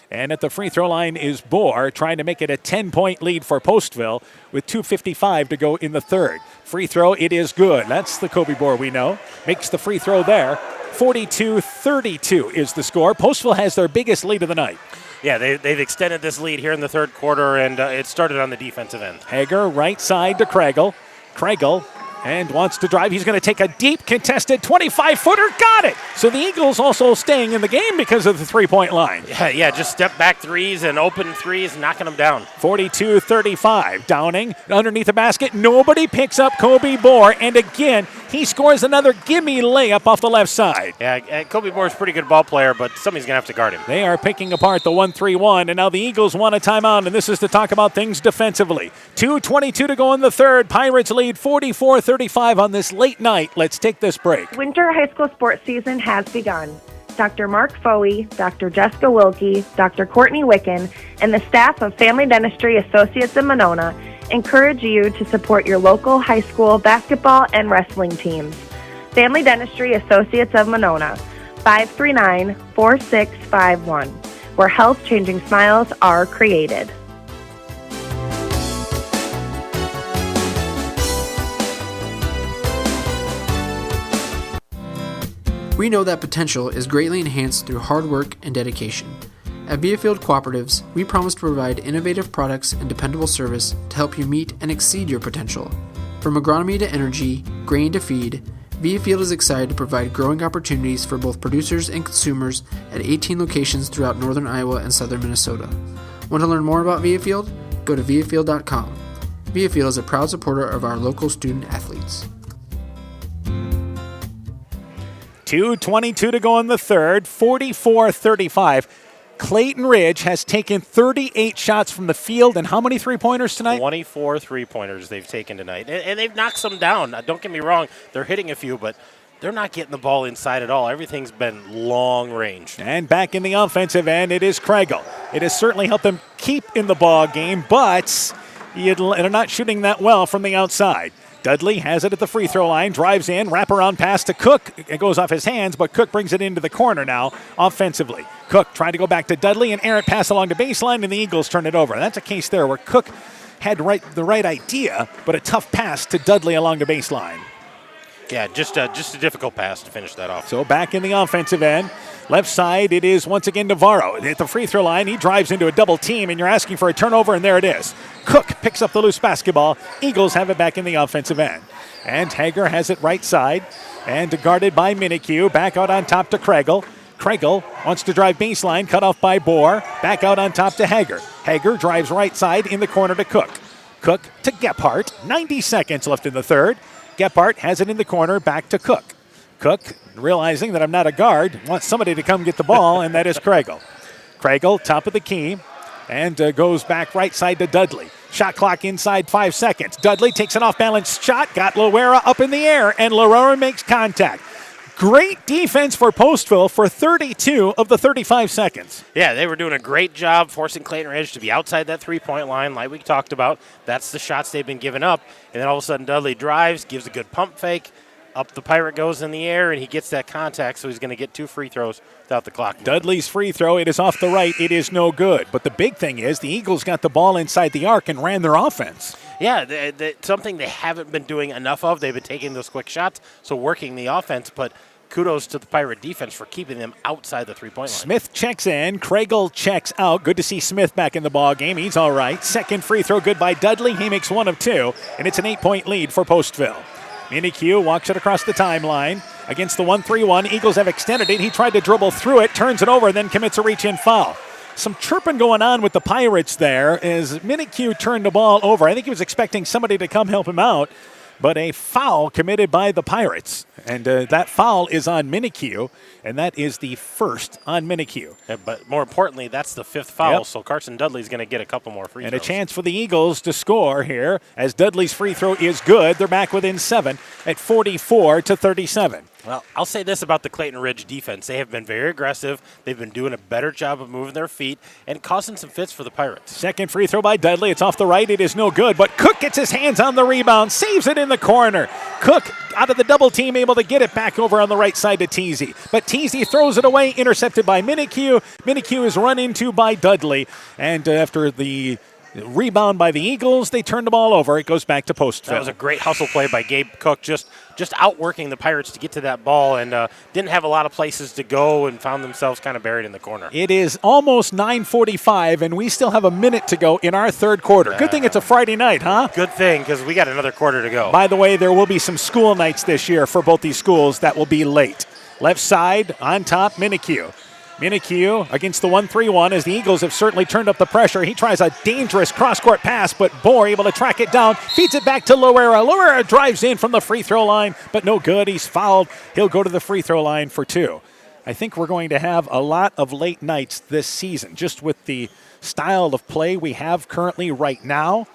And at the free throw line is Bohr, trying to make it a 10-point lead for Postville with 2:55 to go in the third. Free throw, it is good. That's the Kobe Bohr we know. Makes the free throw there. 42-32 is the score. Postville has their biggest lead of the night. Yeah, they've extended this lead here in the third quarter, and it started on the defensive end. Hager, right side to Kregel. Kregel and wants to drive. He's going to take a deep contested 25-footer. Got it. So the Eagles also staying in the game because of the three-point line. Yeah, just step back threes and open threes, knocking them down. 42-35. Downing underneath the basket. Nobody picks up Kobe Bohr. And again, he scores another gimme layup off the left side. Yeah, Kobe Bohr's a pretty good ball player, but somebody's going to have to guard him. They are picking apart the 1-3-1, and now the Eagles want a timeout, and this is to talk about things defensively. 2:22 to go in the third. Pirates lead 44-32. 44-35 on this late night. Let's take this break. Winter high school sports season has begun. Dr. Mark Foey, Dr. Jessica Wilkie, Dr. Courtney Wicken, and the staff of Family Dentistry Associates in Monona encourage you to support your local high school basketball and wrestling teams. Family Dentistry Associates of Monona, 539-4651, where health-changing smiles are created. We know that potential is greatly enhanced through hard work and dedication. At Viafield Cooperatives, we promise to provide innovative products and dependable service to help you meet and exceed your potential. From agronomy to energy, grain to feed, Viafield is excited to provide growing opportunities for both producers and consumers at 18 locations throughout northern Iowa and southern Minnesota. Want to learn more about Viafield? Go to viafield.com. Viafield is a proud supporter of our local student athletes. 2:22 to go in the third, 44-35. Clayton Ridge has taken 38 shots from the field, and how many three-pointers tonight? 24 three-pointers they've taken tonight. And they've knocked some down. Now, don't get me wrong, they're hitting a few, but they're not getting the ball inside at all. Everything's been long range. And back in the offensive end, it is Kregel. It has certainly helped them keep in the ball game, but they're not shooting that well from the outside. Dudley has it at the free throw line, drives in, wraparound pass to Cook. It goes off his hands, but Cook brings it into the corner now offensively. Cook trying to go back to Dudley, an errant pass along the baseline, and the Eagles turn it over. That's a case there where Cook had the right idea, but a tough pass to Dudley along the baseline. Yeah, just a difficult pass to finish that off. So back in the offensive end. Left side, it is once again Navarro. At the free throw line, he drives into a double team, and you're asking for a turnover, and there it is. Cook picks up the loose basketball. Eagles have it back in the offensive end. And Hager has it right side, and guarded by Minicue. Back out on top to Kregel. Kregel wants to drive baseline, cut off by Bohr. Back out on top to Hager. Hager drives right side in the corner to Cook. Cook to Gephardt. 90 seconds left in the third. Gephardt has it in the corner, back to Cook. Cook, realizing that I'm not a guard, wants somebody to come get the ball, and that is Kregel. Kregel, top of the key, and goes back right side to Dudley. Shot clock inside 5 seconds. Dudley takes an off-balance shot, got Loera up in the air, and Loera makes contact. Great defense for Postville for 32 of the 35 seconds. Yeah, they were doing a great job forcing Clayton Ridge to be outside that three-point line like we talked about. That's the shots they've been giving up. And then all of a sudden Dudley drives, gives a good pump fake. Up the Pirate goes in the air, and he gets that contact, so he's going to get 2 free throws without the clock moving. Dudley's free throw, it is off the right. It is no good. But the big thing is the Eagles got the ball inside the arc and ran their offense. Yeah, something they haven't been doing enough of. They've been taking those quick shots, so working the offense, but kudos to the Pirate defense for keeping them outside the three-point line. Smith checks in. Kregel checks out. Good to see Smith back in the ball game. He's all right. Second free throw good by Dudley. He makes 1 of 2, and it's an 8-point lead for Postville. Minicue walks it across the timeline against the 1-3-1. Eagles have extended it. He tried to dribble through it, turns it over, then commits a reach-in foul. Some chirping going on with the Pirates there as Minicue turned the ball over. I think he was expecting somebody to come help him out, but a foul committed by the Pirates. And that foul is on Minicue, and that is the first on Minicue. Yeah, but more importantly, that's the 5th foul, so Carson Dudley's going to get a couple more free throws. And a chance for the Eagles to score here as Dudley's free throw is good. They're back within 7 at 44-37. Well, I'll say this about the Clayton Ridge defense. They have been very aggressive. They've been doing a better job of moving their feet and causing some fits for the Pirates. Second free throw by Dudley. It's off the right. It is no good, but Cook gets his hands on the rebound, saves it in the corner. Cook out of the double team, able to get it back over on the right side to Teasy. But Teasy throws it away, intercepted by Minicue. Minicue is run into by Dudley. And after the rebound by the Eagles, they turn the ball over. It goes back to Postville. That was a great hustle play by Gabe Cook, just outworking the Pirates to get to that ball, and didn't have a lot of places to go and found themselves kind of buried in the corner. It is almost 9:45, and we still have a minute to go in our third quarter. Good thing it's a Friday night, huh? Good thing, because we got another quarter to go. By the way, there will be some school nights this year for both these schools that will be late. Left side, on top, Minicue. Minicue against the 1-3-1 as the Eagles have certainly turned up the pressure. He tries a dangerous cross-court pass, but Bohr able to track it down, feeds it back to Loera. Loera drives in from the free throw line, but no good. He's fouled. He'll go to the free throw line for 2. I think we're going to have a lot of late nights this season, just with the style of play we have currently right now.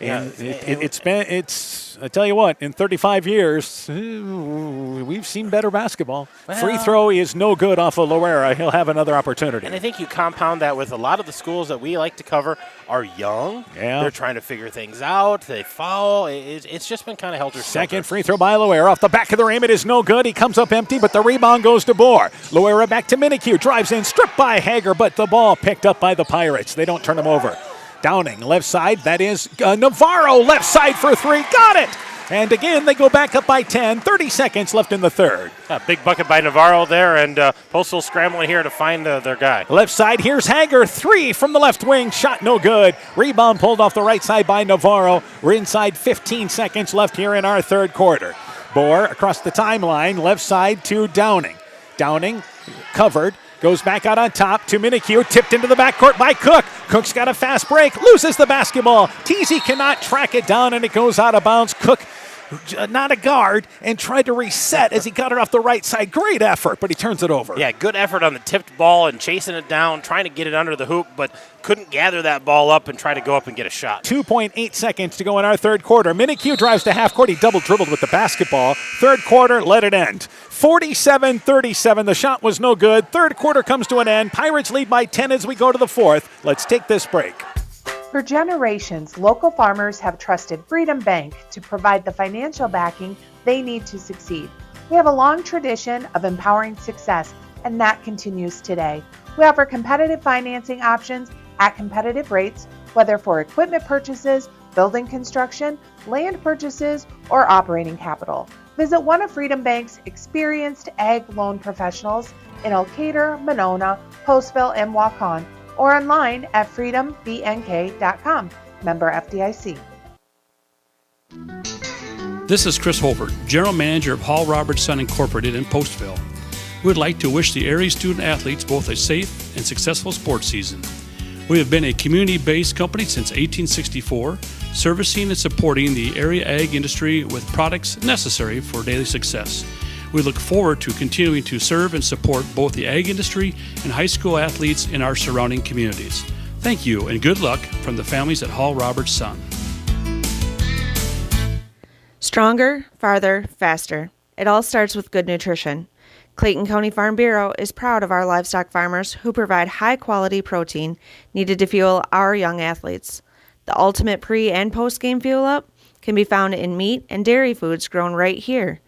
And I tell you what, in 35 years, we've seen better basketball. Well, free throw is no good off of Loera. He'll have another opportunity. And I think you compound that with a lot of the schools that we like to cover are young. Yeah. They're trying to figure things out. They foul. It's just been kind of helter-skelter. Second free throw by Loera off the back of the rim. It is no good. He comes up empty, but the rebound goes to Bohr. Loera back to Minicue. Drives in, stripped by Hager, but the ball picked up by the Pirates. They don't turn him over. Downing, left side. That is Navarro, left side for three. Got it! And again, they go back up by 10. 30 seconds left in the third. Big bucket by Navarro there, and Postville scrambling here to find their guy. Left side, here's Hager. Three from the left wing. Shot no good. Rebound pulled off the right side by Navarro. We're inside 15 seconds left here in our third quarter. Bohr across the timeline, left side to Downing. Downing covered. Goes back out on top to Minicue, tipped into the backcourt by Cook. Cook's got a fast break, loses the basketball. Teasy cannot track it down, and it goes out of bounds. Cook, not a guard, and tried to reset as he got it off the right side. Great effort, but he turns it over. Yeah, good effort on the tipped ball and chasing it down, trying to get it under the hoop, but couldn't gather that ball up and try to go up and get a shot. 2.8 seconds to go in our third quarter. Minicue drives to half court. He double dribbled with the basketball. Third quarter, let it end. 47-37. The shot was no good. Third quarter comes to an end. Pirates lead by 10 as we go to the fourth. Let's take this break. For generations, local farmers have trusted Freedom Bank to provide the financial backing they need to succeed. We have a long tradition of empowering success, and that continues today. We offer competitive financing options at competitive rates, whether for equipment purchases, building construction, land purchases, or operating capital. Visit one of Freedom Bank's experienced ag loan professionals in Elkader, Monona, Postville, and Waukon, or online at freedombnk.com. Member FDIC. This is Chris Holbert, General Manager of Hall Roberts Son Incorporated in Postville. We would like to wish the area student athletes both a safe and successful sports season. We have been a community-based company since 1864, servicing and supporting the area ag industry with products necessary for daily success. We look forward to continuing to serve and support both the ag industry and high school athletes in our surrounding communities. Thank you and good luck from the families at Hall Roberts Son. Stronger, farther, faster. It all starts with good nutrition. Clayton County Farm Bureau is proud of our livestock farmers who provide high-quality protein needed to fuel our young athletes. The ultimate pre- and post-game fuel-up can be found in meat and dairy foods grown right here.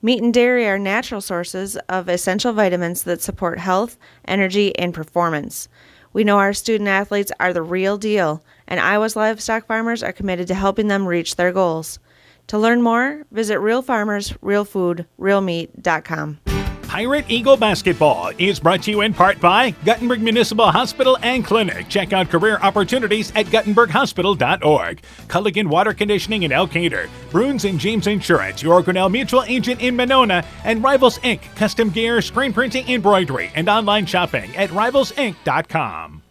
Meat and dairy are natural sources of essential vitamins that support health, energy, and performance. We know our student athletes are the real deal, and Iowa's livestock farmers are committed to helping them reach their goals. To learn more, visit realfarmers.realfood.realmeat.com. Pirate Eagle Basketball is brought to you in part by Guttenberg Municipal Hospital and Clinic. Check out career opportunities at guttenberghospital.org. Culligan Water Conditioning in Elkader. Bruins and James Insurance, your Grinnell Mutual agent in Monona, and Rivals Inc. Custom gear, screen printing, embroidery, and online shopping at rivalsinc.com.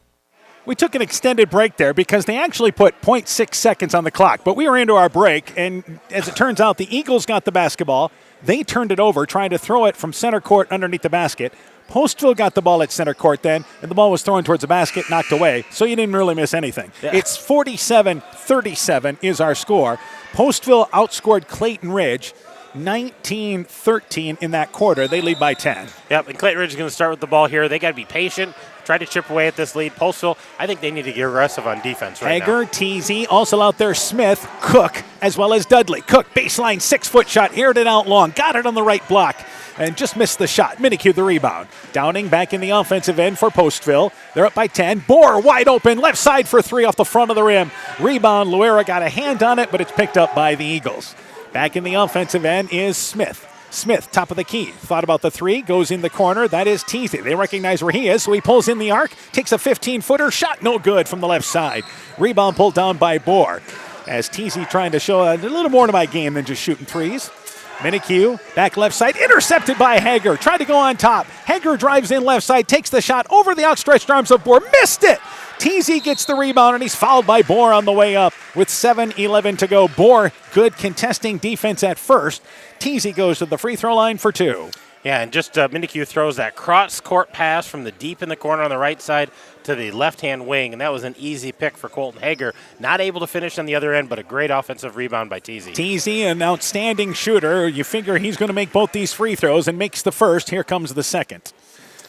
We took an extended break there because they actually put 0.6 seconds on the clock, but we were into our break, and as it turns out, the Eagles got the basketball. They turned it over, trying to throw it from center court underneath the basket. Postville got the ball at center court then, and the ball was thrown towards the basket, knocked away, so you didn't really miss anything. Yeah. It's 47-37 is our score. Postville outscored Clayton Ridge 19-13 in that quarter. They lead by 10. Yep, and Clayton Ridge is going to start with the ball here. They got to be patient, try to chip away at this lead. Postville, I think they need to get aggressive on defense right Hager, now. Teasy, also out there Smith, Cook, as well as Dudley. Cook, baseline 6-foot shot, aired it out long, got it on the right block, and just missed the shot. Minicue the rebound. Downing back in the offensive end for Postville. They're up by 10. Bohr wide open, left side for three off the front of the rim. Rebound, Loera got a hand on it, but it's picked up by the Eagles. Back in the offensive end is Smith. Smith, top of the key, thought about the three, goes in the corner. That is Teasy. They recognize where he is, so he pulls in the arc, takes a 15-footer, shot no good from the left side. Rebound pulled down by Bohr. As Teasy trying to show a little more to my game than just shooting threes. Minicue, back left side, intercepted by Hager. Tried to go on top. Hager drives in left side, takes the shot over the outstretched arms of Bohr, missed it! Teasy gets the rebound, and he's fouled by Bohr on the way up with 7:11 to go. Bohr, good contesting defense at first. Teasy goes to the free throw line for two. Yeah, and just Minique throws that cross-court pass from the deep in the corner on the right side to the left-hand wing, and that was an easy pick for Colton Hager. Not able to finish on the other end, but a great offensive rebound by Teasy. Teasy, an outstanding shooter. You figure he's going to make both these free throws and makes the first. Here comes the second.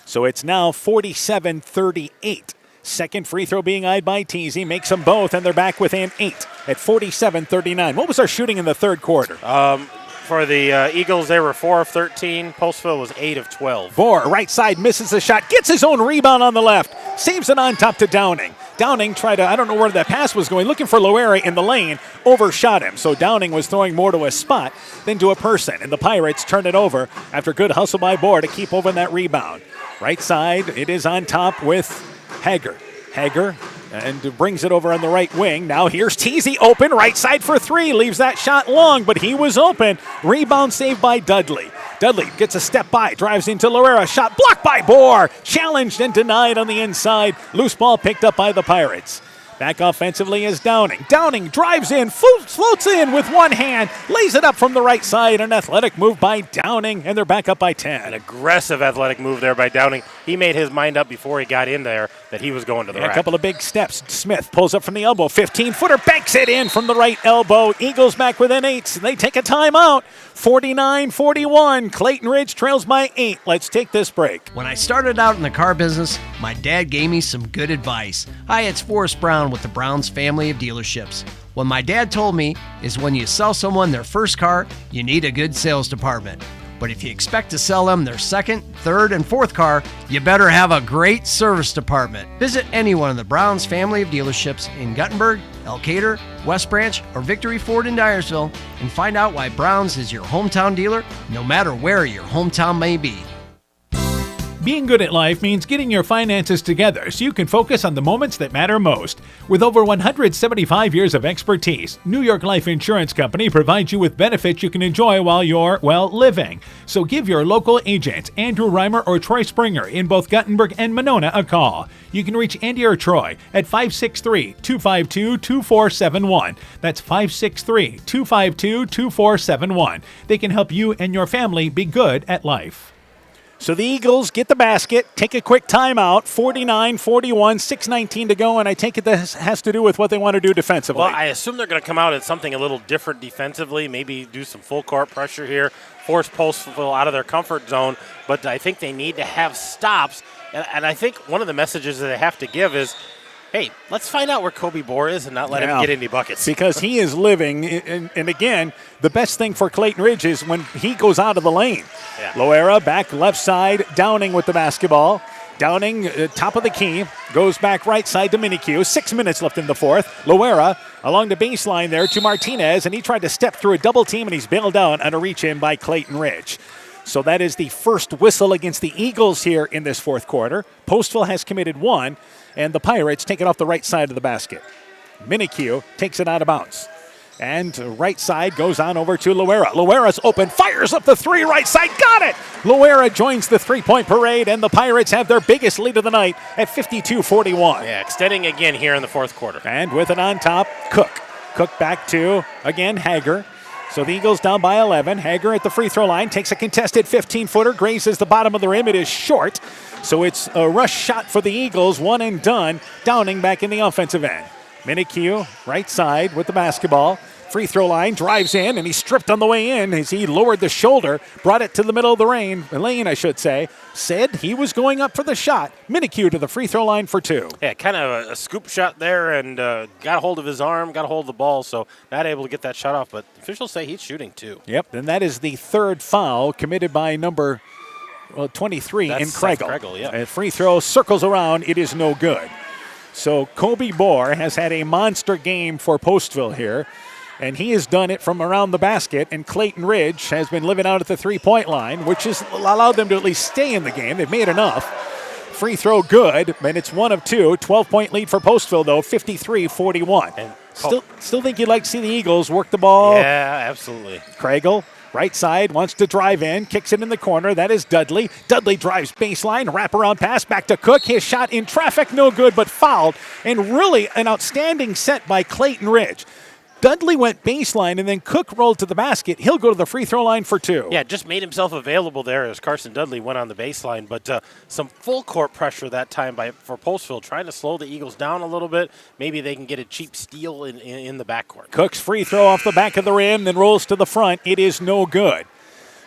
So it's now 47-38. Second free throw being eyed by Teasy. Makes them both, and they're back within 8 at 47-39. What was our shooting in the third quarter? For the Eagles, they were 4 of 13. Postville was 8 of 12. Bohr, right side, misses the shot. Gets his own rebound on the left. Saves it on top to Downing. Downing tried to, I don't know where that pass was going, looking for Loera in the lane. Overshot him. So Downing was throwing more to a spot than to a person. And the Pirates turn it over after good hustle by Bohr to keep over that rebound. Right side, it is on top with Hager. Hager and brings it over on the right wing. Now here's Teasy open, right side for three. Leaves that shot long, but he was open. Rebound saved by Dudley. Dudley gets a step by, drives into Loera. Shot blocked by Bohr. Challenged and denied on the inside. Loose ball picked up by the Pirates. Back offensively is Downing. Downing drives in, floats in with one hand, lays it up from the right side. An athletic move by Downing, and they're back up by 10. An aggressive athletic move there by Downing. He made his mind up before he got in there that he was going to the rack. A couple of big steps. Smith pulls up from the elbow. 15-footer, banks it in from the right elbow. Eagles back within 8. They take a timeout. 49-41. Clayton Ridge trails by 8. Let's take this break. When I started out in the car business, my dad gave me some good advice. Hi, it's Forrest Brown with the Brown's family of dealerships. What my dad told me is when you sell someone their first car, you need a good sales department. But if you expect to sell them their second, third, and fourth car, you better have a great service department. Visit any one of the Brown's family of dealerships in Guttenberg, Elkader, West Branch, or Victory Ford in Dyersville and find out why Brown's is your hometown dealer, no matter where your hometown may be. Being good at life means getting your finances together so you can focus on the moments that matter most. With over 175 years of expertise, New York Life Insurance Company provides you with benefits you can enjoy while you're, living. So give your local agents, Andrew Reimer or Troy Springer in both Guttenberg and Monona, a call. You can reach Andy or Troy at 563-252-2471. That's 563-252-2471. They can help you and your family be good at life. So the Eagles get the basket, take a quick timeout, 49-41, 6:19 to go, and I take it this has to do with what they want to do defensively. Well, I assume they're going to come out at something a little different defensively, maybe do some full court pressure here, force Postville out of their comfort zone, but I think they need to have stops, and I think one of the messages that they have to give is, hey, let's find out where Kobe Bohr is and not let him get any buckets. Because he is living, and again, the best thing for Clayton Ridge is when he goes out of the lane. Yeah. Loera back left side, Downing with the basketball. Downing, top of the key, goes back right side to Minique. 6 minutes left in the fourth. Loera along the baseline there to Martinez, and he tried to step through a double team, and he's bailed out on a reach in by Clayton Ridge. So that is the first whistle against the Eagles here in this fourth quarter. Postville has committed one, and the Pirates take it off the right side of the basket. Minique takes it out of bounds. And right side goes on over to Loera. Loera's open, fires up the three, right side, got it! Loera joins the three-point parade, and the Pirates have their biggest lead of the night at 52-41. Yeah, extending again here in the fourth quarter. And with it on top, Cook. Cook back to, again, Hager. So the Eagles down by 11. Hager at the free throw line takes a contested 15-footer, grazes the bottom of the rim. It is short. So it's a rush shot for the Eagles, one and done. Downing back in the offensive end. Minique, right side with the basketball. Free throw line, drives in, and he stripped on the way in as he lowered the shoulder, brought it to the middle of the lane, said he was going up for the shot. Minique to the free throw line for two. Yeah, kind of a scoop shot there, and got a hold of his arm, got a hold of the ball, so not able to get that shot off, but officials say he's shooting two. Yep, and that is the third foul committed by number 23 in Kregel. Yeah. A free throw circles around, it is no good. So Kobe Bohr has had a monster game for Postville here. And he has done it from around the basket, and Clayton Ridge has been living out at the three-point line, which has allowed them to at least stay in the game. They've made enough. Free throw good, and it's one of two. 12-point lead for Postville, though, 53-41. And still think you'd like to see the Eagles work the ball. Yeah, absolutely. Kregel, right side, wants to drive in, kicks it in the corner. That is Dudley. Dudley drives baseline, wraparound pass back to Cook. His shot in traffic, no good, but fouled. And really an outstanding set by Clayton Ridge. Dudley went baseline, and then Cook rolled to the basket. He'll go to the free throw line for 2. Yeah, just made himself available there as Carson Dudley went on the baseline. But some full court pressure that time for Postville, trying to slow the Eagles down a little bit. Maybe they can get a cheap steal in the backcourt. Cook's free throw off the back of the rim, then rolls to the front. It is no good.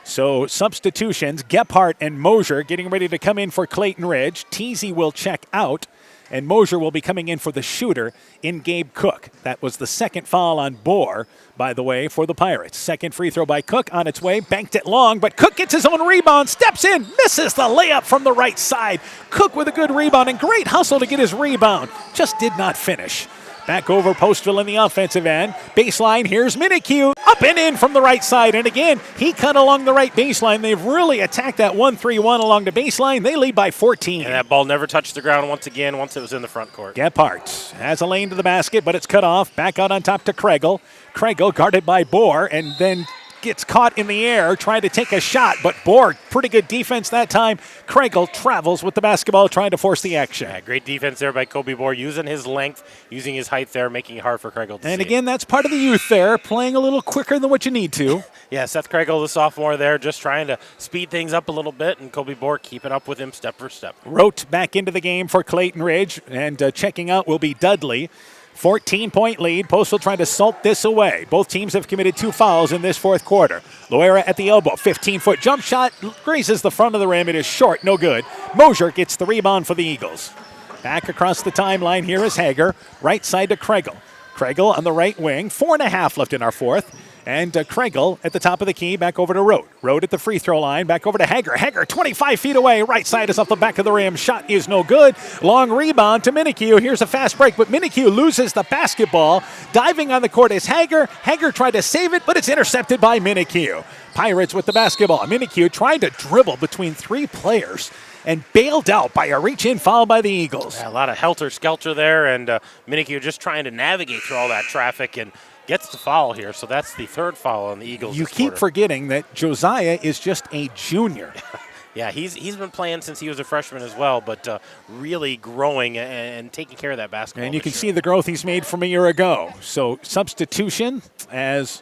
So substitutions, Gephardt and Mosier getting ready to come in for Clayton Ridge. Teasy will check out, and Mosier will be coming in for the shooter in Gabe Cook. That was the second foul on Bohr, by the way, for the Pirates. Second free throw by Cook on its way, banked it long, but Cook gets his own rebound, steps in, misses the layup from the right side. Cook with a good rebound and great hustle to get his rebound. Just did not finish. Back over Postville in the offensive end. Baseline, here's Minikue. Up and in from the right side. And again, he cut along the right baseline. They've really attacked that 1-3-1 along the baseline. They lead by 14. And that ball never touched the ground once again once it was in the front court. Gephardt has a lane to the basket, but it's cut off. Back out on top to Kregel. Kregel guarded by Bohr, and then gets caught in the air trying to take a shot, but Bohr, pretty good defense that time. Kregel travels with the basketball trying to force the action. Yeah, great defense there by Kobe Bohr, using his length, using his height there, making it hard for Kregel to And see again, that's part of the youth there, playing a little quicker than what you need to. Yeah, Seth Kregel, the sophomore there, just trying to speed things up a little bit, and Kobe Bohr keeping up with him step for step. Rote back into the game for Clayton Ridge, and checking out will be Dudley. 14-point lead. Postville trying to salt this away. Both teams have committed 2 fouls in this fourth quarter. Loera at the elbow. 15-foot jump shot. Grazes the front of the rim. It is short. No good. Mosier gets the rebound for the Eagles. Back across the timeline here is Hager. Right side to Kregel. Kregel on the right wing. 4.5 left in our fourth. And Kregel at the top of the key, back over to Rote. Rote at the free throw line, back over to Hager. Hager 25 feet away, right side is off the back of the rim. Shot is no good. Long rebound to Minikue. Here's a fast break, but Minikue loses the basketball. Diving on the court is Hager. Hager tried to save it, but it's intercepted by Minikue. Pirates with the basketball. Minikue trying to dribble between 3 players and bailed out by a reach-in foul by the Eagles. Yeah, a lot of helter-skelter there, and Minikue just trying to navigate through all that traffic and gets the foul here, so that's the 3rd foul on the Eagles. You keep forgetting that Josiah is just a junior. Yeah, he's been playing since he was a freshman as well, but really growing and taking care of that basketball. And you can see the growth he's made from a year ago. So substitution as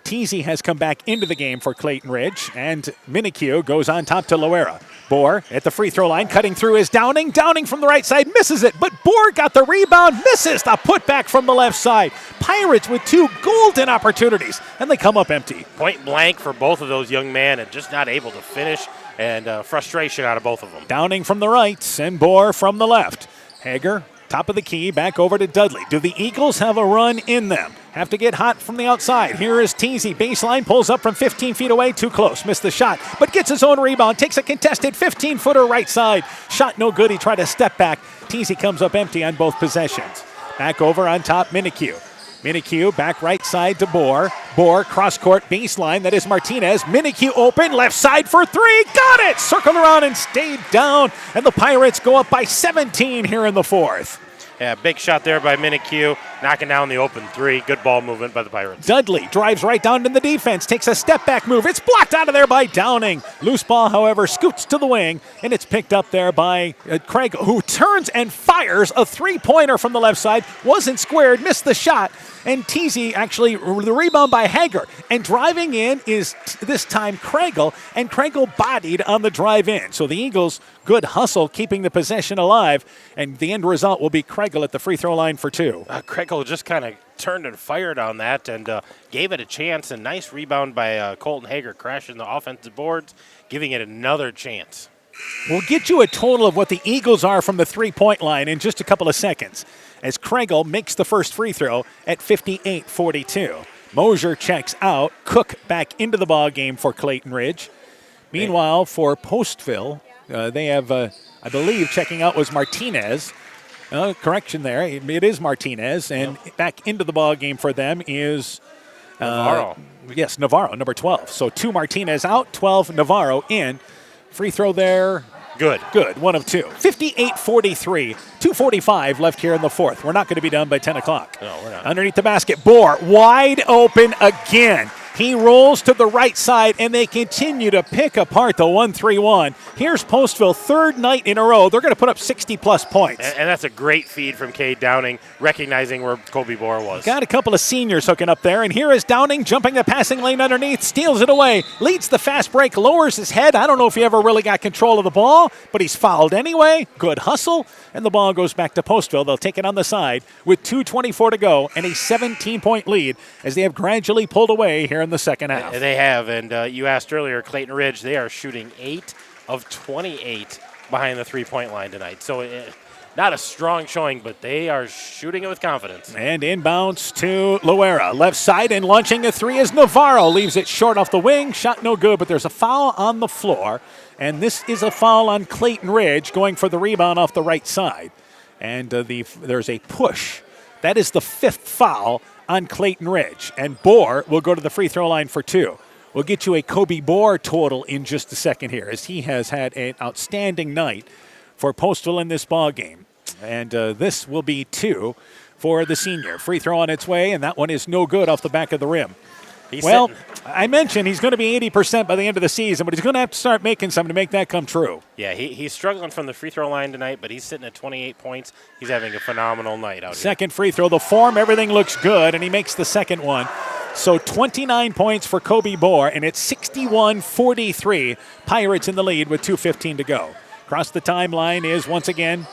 Teasy has come back into the game for Clayton Ridge, and Minikue goes on top to Loera. Bohr at the free throw line, cutting through is Downing. Downing from the right side, misses it, but Bohr got the rebound, misses the putback from the left side. Pirates with 2 golden opportunities, and they come up empty. Point blank for both of those young men, and just not able to finish, and frustration out of both of them. Downing from the right, and Bohr from the left. Hager, top of the key, back over to Dudley. Do the Eagles have a run in them? Have to get hot from the outside. Here is Teasy. Baseline, pulls up from 15 feet away. Too close. Missed the shot, but gets his own rebound. Takes a contested 15-footer right side. Shot no good. He tried to step back. Teasy comes up empty on both possessions. Back over on top, Minikue. Minikue back right side to Bohr. Bohr cross-court baseline. That is Martinez. Minikue open. Left side for 3. Got it! Circled around and stayed down. And the Pirates go up by 17 here in the fourth. Yeah, big shot there by Minikue, knocking down the open 3. Good ball movement by the Pirates. Dudley drives right down to the defense, takes a step-back move. It's blocked out of there by Downing. Loose ball, however, scoots to the wing, and it's picked up there by Craig, who turns and fires a 3-pointer from the left side. Wasn't squared, missed the shot, and Teasy actually the rebound by Hager. And driving in is this time Kregel, and Kregel bodied on the drive in. So the Eagles, good hustle, keeping the possession alive, and the end result will be Kregel at the free throw line for 2. Kregel just kind of turned and fired on that and gave it a chance. And nice rebound by Colton Hager, crashing the offensive boards, giving it another chance. We'll get you a total of what the Eagles are from the 3-point line in just a couple of seconds, as Kregel makes the first free throw at 58-42. Mosier checks out. Cook back into the ball game for Clayton Ridge. Meanwhile, for Postville, they have, I believe, checking out was Martinez. Correction there. It is Martinez. And back into the ball game for them is Navarro. Yes, Navarro, number 12. So 2 Martinez out, 12 Navarro in. Free throw there. Good. 1 of 2. 58-43. 2:45 left here in the fourth. We're not going to be done by 10 o'clock. No, we're not. Underneath the basket, Bohr wide open again. He rolls to the right side, and they continue to pick apart the 1-3-1. Here's Postville, third night in a row. They're going to put up 60-plus points. And that's a great feed from Cade Downing, recognizing where Kobe Bohr was. Got a couple of seniors hooking up there, and here is Downing jumping the passing lane underneath, steals it away, leads the fast break, lowers his head. I don't know if he ever really got control of the ball, but he's fouled anyway. Good hustle, and the ball goes back to Postville. They'll take it on the side with 2:24 to go and a 17-point lead as they have gradually pulled away here in the second half. They have, and you asked earlier, Clayton Ridge, they are shooting 8 of 28 behind the three-point line tonight. So not a strong showing, but they are shooting it with confidence. And inbounds to Loera. Left side and launching a three is Navarro. Leaves it short off the wing. Shot no good, but there's a foul on the floor. And this is a foul on Clayton Ridge going for the rebound off the right side. And there's a push. That is the fifth foul on Clayton Ridge. And Bohr will go to the free throw line for 2. We'll get you a Kobe Bohr total in just a second here, as he has had an outstanding night for Postville in this ball game. And this will be 2 for the senior. Free throw on its way, and that one is no good off the back of the rim. I mentioned he's going to be 80% by the end of the season, but he's going to have to start making some to make that come true. Yeah, he's struggling from the free throw line tonight, but he's sitting at 28 points. He's having a phenomenal night out here. Second free throw. The form, everything looks good, and he makes the second one. So 29 points for Kobe Bohr, and it's 61-43. Pirates in the lead with 2:15 to go. Across the timeline is once again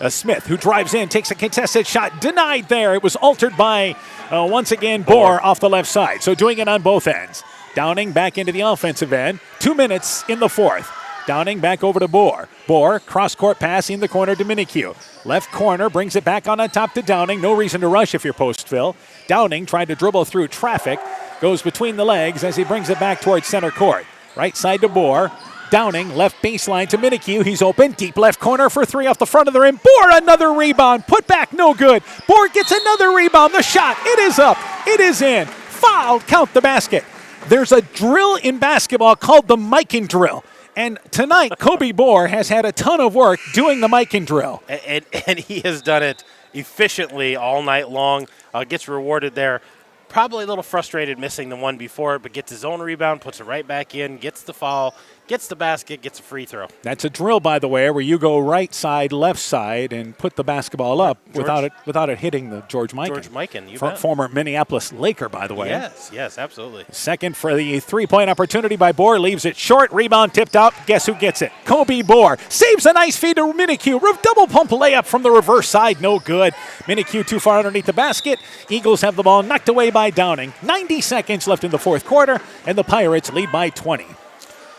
Smith, who drives in, takes a contested shot, denied there. It was altered by, once again, Bohr off the left side. So doing it on both ends. Downing back into the offensive end. 2 minutes in the fourth. Downing back over to Bohr. Bohr, cross-court pass in the corner to Minikue. Left corner, brings it back on top to Downing. No reason to rush if you're Postville. Downing trying to dribble through traffic. Goes between the legs as he brings it back towards center court. Right side to Bohr. Downing, left baseline to Minikue. He's open, deep left corner for 3 off the front of the rim. Bohr, another rebound. Put back, no good. Bohr gets another rebound. The shot, it is up. It is in. Fouled, count the basket. There's a drill in basketball called the Mikan drill. And tonight, Kobe Bohr has had a ton of work doing the Mikan drill. And he has done it efficiently all night long. Gets rewarded there. Probably a little frustrated missing the one before it, but gets his own rebound, puts it right back in, gets the foul, gets the basket, gets a free throw. That's a drill, by the way, where you go right side, left side, and put the basketball up without it hitting the George Mikan. George Mikan, you bet. Former Minneapolis Laker, by the way. Yes, absolutely. Second for the three-point opportunity by Bohr, leaves it short, rebound tipped out. Guess who gets it? Kobe Bohr saves a nice feed to Minikue. Double pump layup from the reverse side, no good. Minikue too far underneath the basket. Eagles have the ball knocked away by Downing. 90 seconds left in the fourth quarter, and the Pirates lead by 20.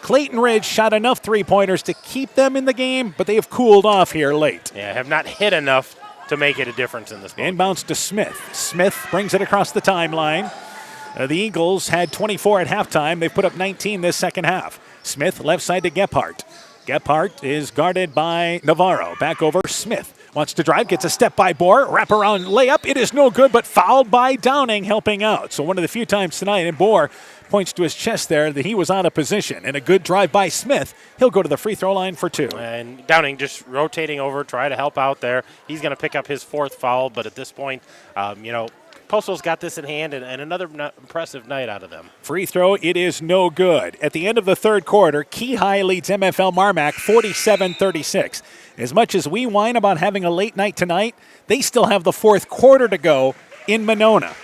Clayton Ridge shot enough three-pointers to keep them in the game, but they have cooled off here late. Yeah, have not hit enough to make it a difference in this game. Inbounds to Smith. Smith brings it across the timeline. The Eagles had 24 at halftime. They've put up 19 this second half. Smith left side to Gephardt. Gephardt is guarded by Navarro. Back over Smith. Wants to drive, gets a step by Bohr, wraparound layup. It is no good, but fouled by Downing, helping out. So one of the few times tonight, and Bohr points to his chest there that he was out of position. And a good drive by Smith. He'll go to the free throw line for 2. And Downing just rotating over, try to help out there. He's going to pick up his fourth foul, but at this point, Postville's got this in hand, and another impressive night out of them. Free throw, it is no good. At the end of the third quarter, Keyhigh leads MFL Marmac 47-36. As much as we whine about having a late night tonight, they still have the fourth quarter to go in Monona.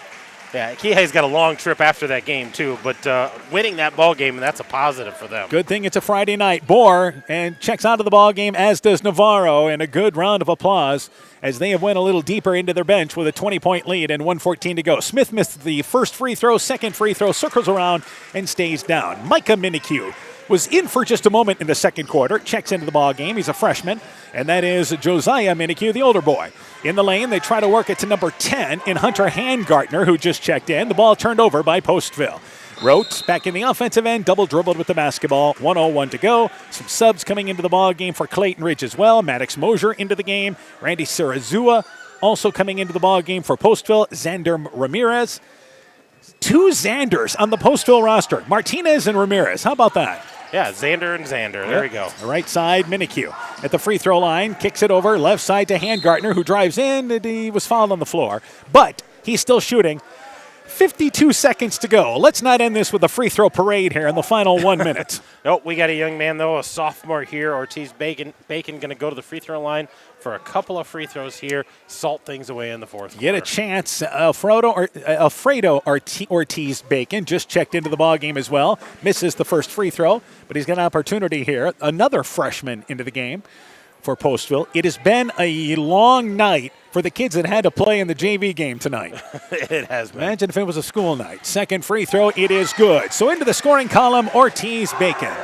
Yeah, Keyhigh's got a long trip after that game, too, but winning that ball game, that's a positive for them. Good thing it's a Friday night. Bohr and checks out of the ball game, as does Navarro, and a good round of applause as they have went a little deeper into their bench with a 20-point lead and 1:14 to go. Smith missed the first free throw, second free throw, circles around and stays down. Micah Minikue was in for just a moment in the second quarter, checks into the ball game. He's a freshman, and that is Josiah Minikue, the older boy. In the lane, they try to work it to number 10 in Hunter Handgartner, who just checked in. The ball turned over by Postville. Rote back in the offensive end, double dribbled with the basketball. 1:01 to go. Some subs coming into the ball game for Clayton Ridge as well. Maddox Mosier into the game. Randy Sarazua also coming into the ball game for Postville. Xander Ramirez. 2 Xanders on the Postville roster. Martinez and Ramirez. How about that? Yeah, Xander and Xander. There we go. Right side, Minikue at the free throw line. Kicks it over. Left side to Handgartner, who drives in. And he was fouled on the floor. But he's still shooting. 52 seconds to go. Let's not end this with a free throw parade here in the final 1 minute. Nope, we got a young man, though, a sophomore here. Ortiz Bacon going to go to the free throw line for a couple of free throws here, salt things away in the fourth quarter. Get a chance. Alfredo Ortiz Bacon just checked into the ballgame as well. Misses the first free throw, but he's got an opportunity here. Another freshman into the game for Postville. It has been a long night for the kids that had to play in the JV game tonight. It has been. Imagine if it was a school night. Second free throw, it is good. So into the scoring column, Ortiz Bacon.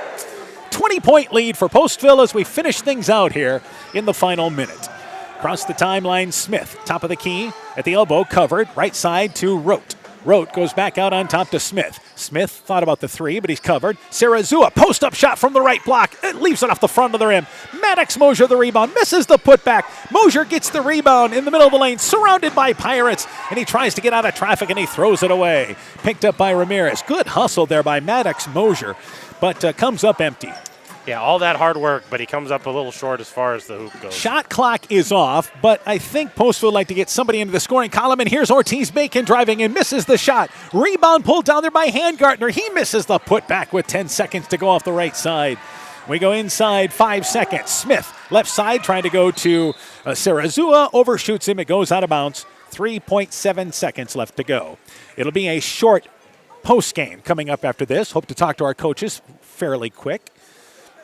20-point lead for Postville as we finish things out here in the final minute. Across the timeline, Smith, top of the key, at the elbow, covered, right side to Rote. Rote goes back out on top to Smith. Smith thought about the three, but he's covered. Sarazua, post-up shot from the right block. It leaves it off the front of the rim. Maddox Mosier the rebound, misses the putback. Mosier gets the rebound in the middle of the lane, surrounded by Pirates, and he tries to get out of traffic, and he throws it away. Picked up by Ramirez. Good hustle there by Maddox Mosier, but comes up empty. Yeah, all that hard work, but he comes up a little short as far as the hoop goes. Shot clock is off, but I think Postville would like to get somebody into the scoring column, and here's Ortiz Bacon driving and misses the shot. Rebound pulled down there by Handgartner. He misses the putback with 10 seconds to go off the right side. We go inside 5 seconds. Smith, left side, trying to go to Sarazua, overshoots him. It goes out of bounds. 3.7 seconds left to go. It'll be a short post game coming up after this. Hope to talk to our coaches fairly quick.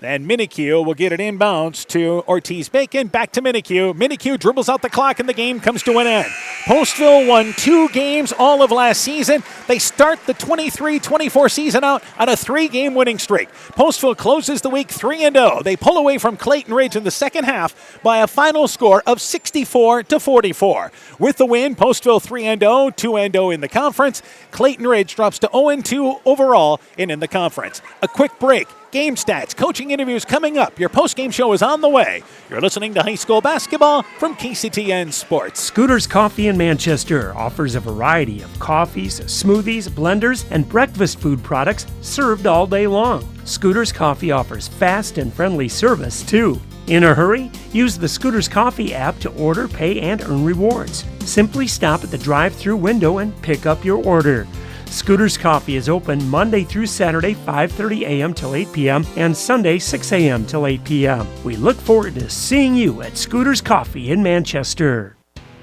And Minikue will get it inbounds to Ortiz Bacon. Back to Minikue. Minikue dribbles out the clock, and the game comes to an end. Postville won 2 games all of last season. They start the 23-24 season out on a 3-game winning streak. Postville closes the week 3-0. They pull away from Clayton Ridge in the second half by a final score of 64-44. With the win, Postville 3-0, 2-0 in the conference. Clayton Ridge drops to 0-2 overall and in the conference. A quick break. Game stats, coaching interviews coming up. Your post-game show is on the way. You're listening to high school basketball from KCTN Sports. Scooters Coffee in Manchester offers a variety of coffees, smoothies, blenders, and breakfast food products served all day long. Scooters Coffee offers fast and friendly service, too. In a hurry? Use the Scooters Coffee app to order, pay, and earn rewards. Simply stop at the drive-thru window and pick up your order. Scooters Coffee is open Monday through Saturday, 5:30 a.m. till 8 p.m. and Sunday, 6 a.m. till 8 p.m. We look forward to seeing you at Scooters Coffee in Manchester.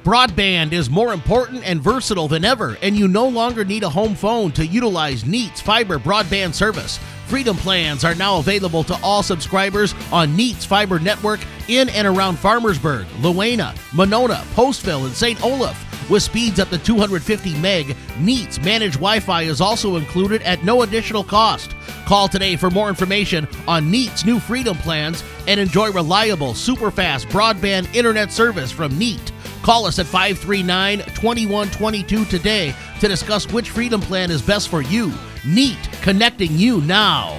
Broadband is more important and versatile than ever, and you no longer need a home phone to utilize Neat's fiber broadband service. Freedom plans are now available to all subscribers on Neat's fiber network in and around Farmersburg, Luena, Monona, Postville, and St. Olaf. With speeds up to 250 meg, Neat's managed Wi-Fi is also included at no additional cost. Call today for more information on Neat's new Freedom plans and enjoy reliable, super-fast broadband internet service from Neat. Call us at 539-2122 today to discuss which Freedom plan is best for you. Neat, connecting you now.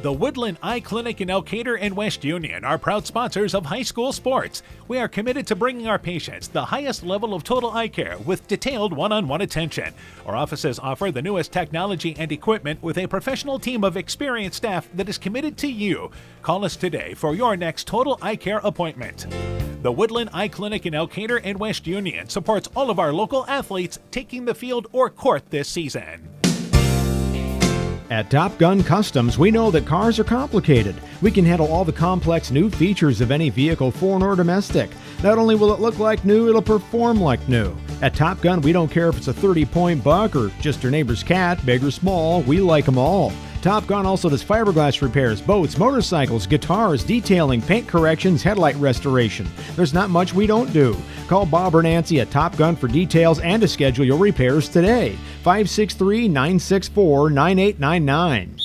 The Woodland Eye Clinic in Elkader and West Union are proud sponsors of high school sports. We are committed to bringing our patients the highest level of total eye care with detailed one-on-one attention. Our offices offer the newest technology and equipment with a professional team of experienced staff that is committed to you. Call us today for your next total eye care appointment. The Woodland Eye Clinic in Elkader and West Union supports all of our local athletes taking the field or court this season. At Top Gun Customs, we know that cars are complicated. We can handle all the complex new features of any vehicle, foreign or domestic. Not only will it look like new, it'll perform like new. At Top Gun, we don't care if it's a 30-point buck or just your neighbor's cat, big or small, we like them all. Top Gun also does fiberglass repairs, boats, motorcycles, guitars, detailing, paint corrections, headlight restoration. There's not much we don't do. Call Bob or Nancy at Top Gun for details and to schedule your repairs today. 563-964-9899.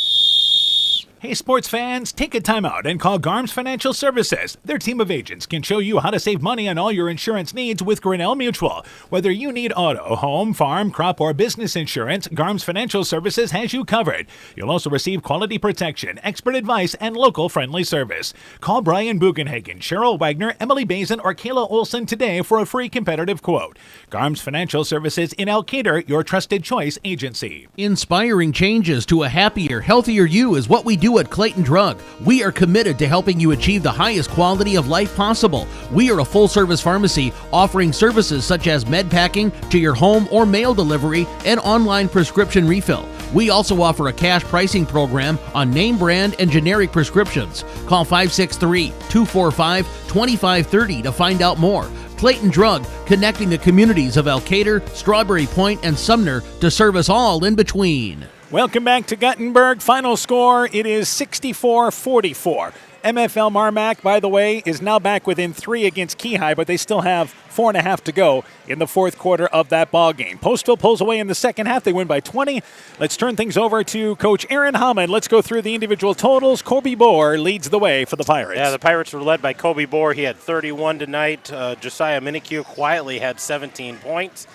Hey sports fans, take a time out and call Garms Financial Services. Their team of agents can show you how to save money on all your insurance needs with Grinnell Mutual. Whether you need auto, home, farm, crop, or business insurance, Garms Financial Services has you covered. You'll also receive quality protection, expert advice, and local friendly service. Call Brian Bugenhagen, Cheryl Wagner, Emily Bazin, or Kayla Olson today for a free competitive quote. Garms Financial Services in Elkader, your trusted choice agency. Inspiring changes to a happier, healthier you is what we do you at Clayton Drug, we are committed to helping you achieve the highest quality of life possible. We are a full-service pharmacy offering services such as med packing to your home or mail delivery and online prescription refill. We also offer a cash pricing program on name brand and generic prescriptions. Call 563-245-2530 to find out more. Clayton Drug, connecting the communities of Elkader, Strawberry Point, and Sumner to serve us all in between. Welcome back to Guttenberg. Final score, it is 64-44. MFL Marmac, by the way, is now back within 3 against Keyhigh, but they still have 4.5 to go in the fourth quarter of that ball game. Postville pulls away in the second half. They win by 20. Let's turn things over to Coach Aaron Hammond. Let's go through the individual totals. Kobe Bohr leads the way for the Pirates. Yeah, the Pirates were led by Kobe Bohr. He had 31 tonight. Josiah Minikue quietly had 17 points.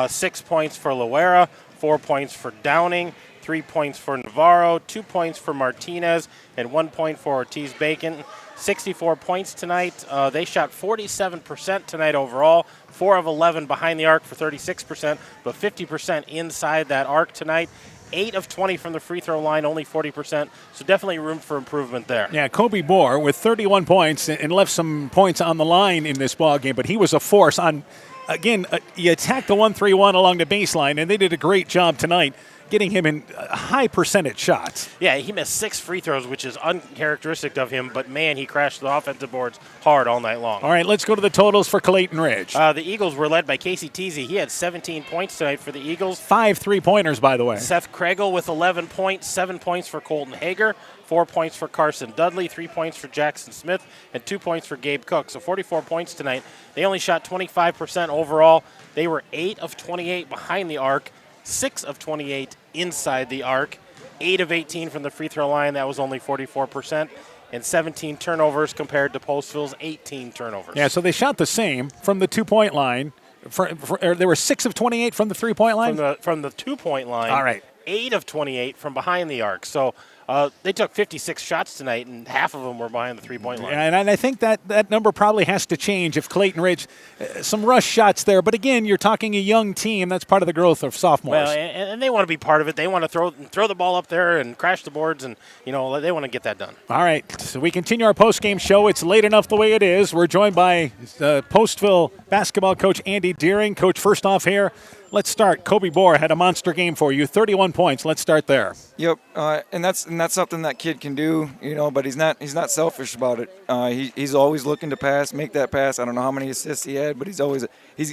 6 points for Loera, 4 points for Downing, 3 points for Navarro, 2 points for Martinez, and 1 point for Ortiz-Bacon. 64 points tonight. They shot 47% tonight overall, 4 of 11 behind the arc for 36%, but 50% inside that arc tonight. 8 of 20 from the free throw line, only 40%, so definitely room for improvement there. Yeah, Kobe Bohr with 31 points and left some points on the line in this ball game, but he was a force on, again, you attacked the 1-3-1 along the baseline, and they did a great job tonight getting him in high percentage shots. Yeah, he missed 6 free throws, which is uncharacteristic of him, but man, he crashed the offensive boards hard all night long. All right, let's go to the totals for Clayton Ridge. The Eagles were led by Casey Teasy. He had 17 points tonight for the Eagles. 5 3-pointers, by the way. Seth Kregel with 11 points, 7 points for Colton Hager, 4 points for Carson Dudley, 3 points for Jackson Smith, and 2 points for Gabe Cook. So 44 points tonight. They only shot 25% overall. They were 8 of 28 behind the arc, 6 of 28 inside the arc, 8 of 18 from the free throw line. That was only 44%, and 17 turnovers compared to Postville's 18 turnovers. Yeah, so they shot the same from the 2-point line. They were 6 of 28 from the 3-point line? From the 2-point line. All right. 8 of 28 from behind the arc. So they took 56 shots tonight, and half of them were behind the 3-point line. And I think that number probably has to change if Clayton Ridge, some rush shots there. But again, you're talking a young team. That's part of the growth of sophomores. Well, and they want to be part of it. They want to throw the ball up there and crash the boards, and they want to get that done. All right, so we continue our post-game show. It's late enough the way it is. We're joined by Postville basketball coach Andy Deering. Coach, first off here, let's start. Kobe Bohr had a monster game for you, 31 points. Let's start there. Yep, and that's something that kid can do, but he's not selfish about it. He's always looking to pass, make that pass. I don't know how many assists he had, but he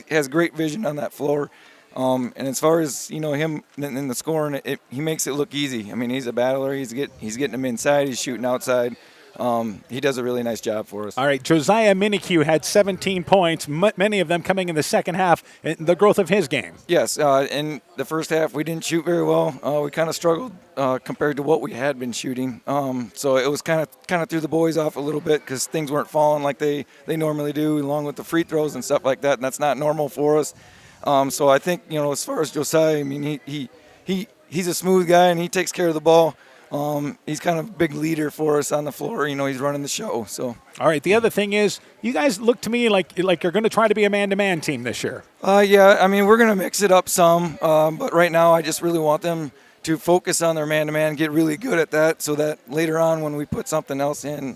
has great vision on that floor. And as far as him in the scoring, he makes it look easy. I mean, he's a battler. He's getting them inside. He's shooting outside. He does a really nice job for us. All right, Josiah Minikue had 17 points, many of them coming in the second half, and the growth of his game. Yes, in the first half we didn't shoot very well. We kind of struggled compared to what we had been shooting. So it was kind of threw the boys off a little bit because things weren't falling like they normally do, along with the free throws and stuff like that, and that's not normal for us. So I think, as far as Josiah, I mean, he's a smooth guy and he takes care of the ball. He's kind of a big leader for us on the floor. He's running the show. So. All right. The other thing is, you guys look to me like you're going to try to be a man-to-man team this year. Yeah. I mean, we're going to mix it up some, but right now I just really want them to focus on their man-to-man, get really good at that, so that later on when we put something else in,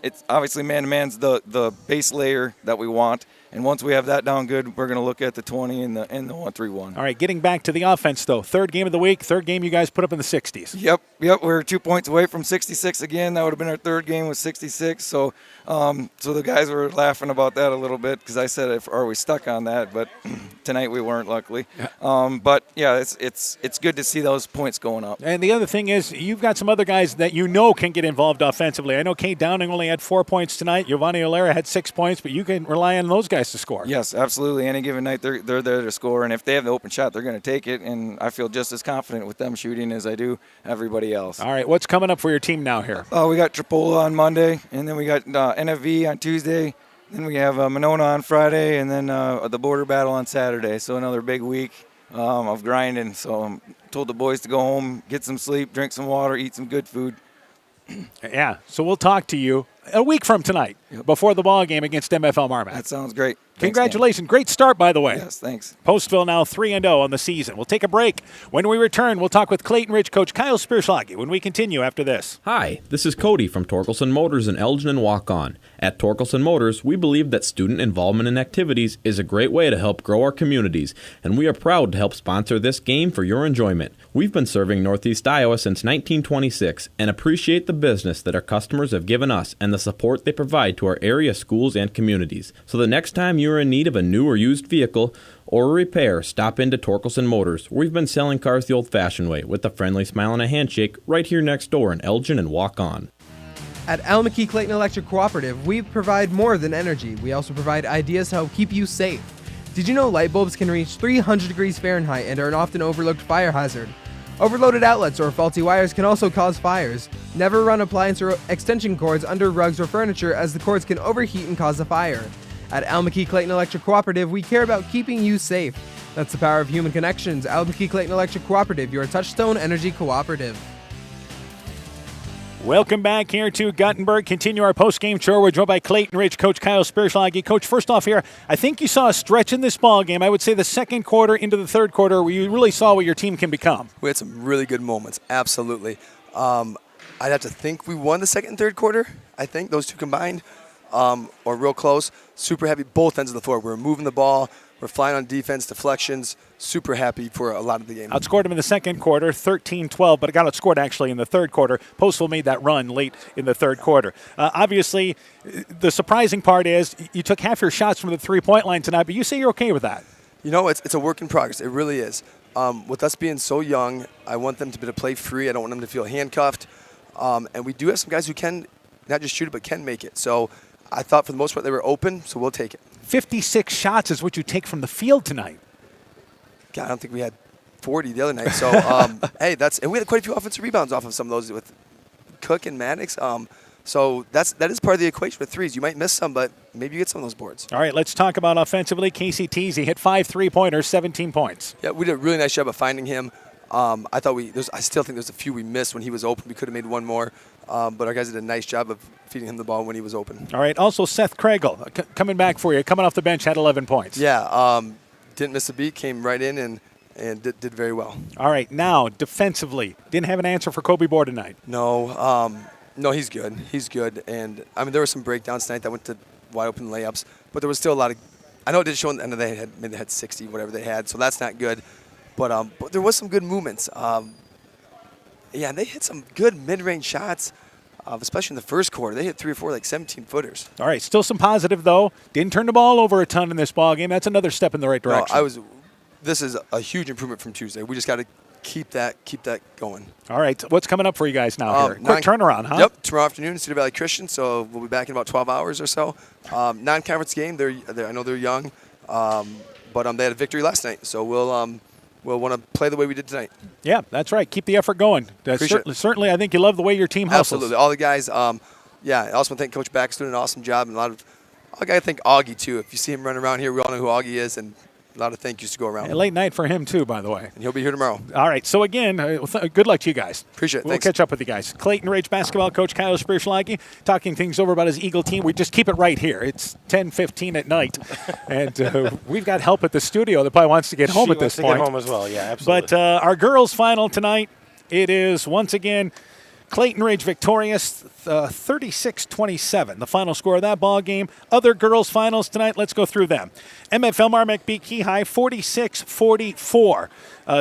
it's obviously man-to-man's the base layer that we want. And once we have that down good, we're going to look at the 20 and the 1-3-1. All right, getting back to the offense, though. Third game of the week, third game you guys put up in the 60s. Yep. We're 2 points away from 66 again. That would have been our third game with 66. So the guys were laughing about that a little bit because I said, are we stuck on that? But tonight we weren't, luckily. Yeah. But, yeah, it's good to see those points going up. And the other thing is you've got some other guys that can get involved offensively. I know Kate Downing only had 4 points tonight. Giovanni Olera had 6 points, but you can rely on those guys to score. Yes, absolutely. Any given night, they're there to score, and if they have the open shot, they're going to take it, and I feel just as confident with them shooting as I do everybody else. All right, what's coming up for your team now here? We got Tripola on Monday, and then we got NFV on Tuesday, then we have Monona on Friday, and then the border battle on Saturday, so another big week of grinding. So I told the boys to go home, get some sleep, drink some water, eat some good food. Yeah, so we'll talk to you a week from tonight. before the ball game against MFL Marmac. That sounds great. Congratulations. Great start, by the way. Yes, thanks. Postville now 3-0 on the season. We'll take a break. When we return, we'll talk with Clayton Ridge coach Kyle Spierschlage when we continue after this. Hi, this is Cody from Torkelson Motors in Elgin and Walk-On. At Torkelson Motors, we believe that student involvement in activities is a great way to help grow our communities, and we are proud to help sponsor this game for your enjoyment. We've been serving Northeast Iowa since 1926 and appreciate the business that our customers have given us and the support they provide to our area schools and communities. So the next time you are in need of a new or used vehicle or a repair, stop into Torkelson Motors, where we've been selling cars the old-fashioned way with a friendly smile and a handshake right here next door in Elgin and Walk-On. At Almaquee Clayton Electric Cooperative, we provide more than energy. We also provide ideas to help keep you safe. Did you know light bulbs can reach 300 degrees Fahrenheit and are an often overlooked fire hazard? Overloaded outlets or faulty wires can also cause fires. Never run appliance or extension cords under rugs or furniture, as the cords can overheat and cause a fire. At Almaquee Clayton Electric Cooperative, we care about keeping you safe. That's the power of human connections. Almaquee Clayton Electric Cooperative, your touchstone energy cooperative. Welcome back here to Guttenberg. Continue our post-game show. We're joined by Clayton Ridge coach Kyle Spierschlage. Coach, first off here, I think you saw a stretch in this ball game. I would say the second quarter into the third quarter where you really saw what your team can become. We had some really good moments, absolutely. I'd have to think we won the second and third quarter, I think, those two combined, or real close. Super happy both ends of the floor. We're moving the ball. We're flying on defense, deflections. Super happy for a lot of the game. Outscored them in the second quarter, 13-12, but it got outscored actually in the third quarter. Postville made that run late in the third quarter. Obviously, the surprising part is you took half your shots from the three-point line tonight, but you say you're okay with that. You know, it's a work in progress. It really is. With us being so young, I want them to be able to play free. I don't want them to feel handcuffed. And we do have some guys who can not just shoot it, but can make it. So I thought for the most part they were open, so we'll take it. 56 shots is what you take from the field tonight. God, I don't think we had 40 the other night. So, hey, and we had quite a few offensive rebounds off of some of those with Cook and Maddox. So that is part of the equation with threes. You might miss some, but maybe you get some of those boards. All right, let's talk about offensively. Casey Teasy hit 5 3-pointers, 17 points. Yeah, we did a really nice job of finding him. I still think there's a few we missed when he was open. We could have made one more, but our guys did a nice job of feeding him the ball when he was open. All right, also Seth Craigle coming back for you, coming off the bench, had 11 points. Yeah, didn't miss a beat, came right in and did very well. All right, now defensively, didn't have an answer for Kobe Bohr tonight. No, he's good. He's good, and I mean there were some breakdowns tonight that went to wide open layups, but there was still a lot of. I know it did show in the end of they had 60, whatever they had, so that's not good. But there was some good movements. Yeah, they hit some good mid-range shots, especially in the first quarter. They hit 3 or 4 like 17-footers. All right, still some positive though. Didn't turn the ball over a ton in this ball game. That's another step in the right direction. No, this is a huge improvement from Tuesday. We just got to keep that going. All right, what's coming up for you guys now here? Quick turnaround, huh? Yep, tomorrow afternoon, Cedar Valley Christian. So we'll be back in about 12 hours or so. Non-conference game. I know they're young, but they had a victory last night. So we'll want to play the way we did tonight. Yeah, that's right. Keep the effort going. Certainly, I think you love the way your team hustles. Absolutely. All the guys, I also want to thank Coach Bax doing an awesome job. And I got to thank Augie, too. If you see him running around here, we all know who Augie is. And a lot of thank yous to go around. A late night for him, too, by the way. And he'll be here tomorrow. All right. So, again, good luck to you guys. Appreciate it. We'll Thanks. catch up with you guys. Clayton Ridge basketball coach Kyle Spierschlage talking things over about his Eagle team. We just keep it right here. It's 10:15 at night. And we've got help at the studio that probably wants to get home at this point. Get home as well, yeah, absolutely. But our girls' final tonight, it is once again Clayton Ridge victorious, 36-27. The final score of that ball game. Other girls' finals tonight, let's go through them. MFL Marmac beat Key High 46-44.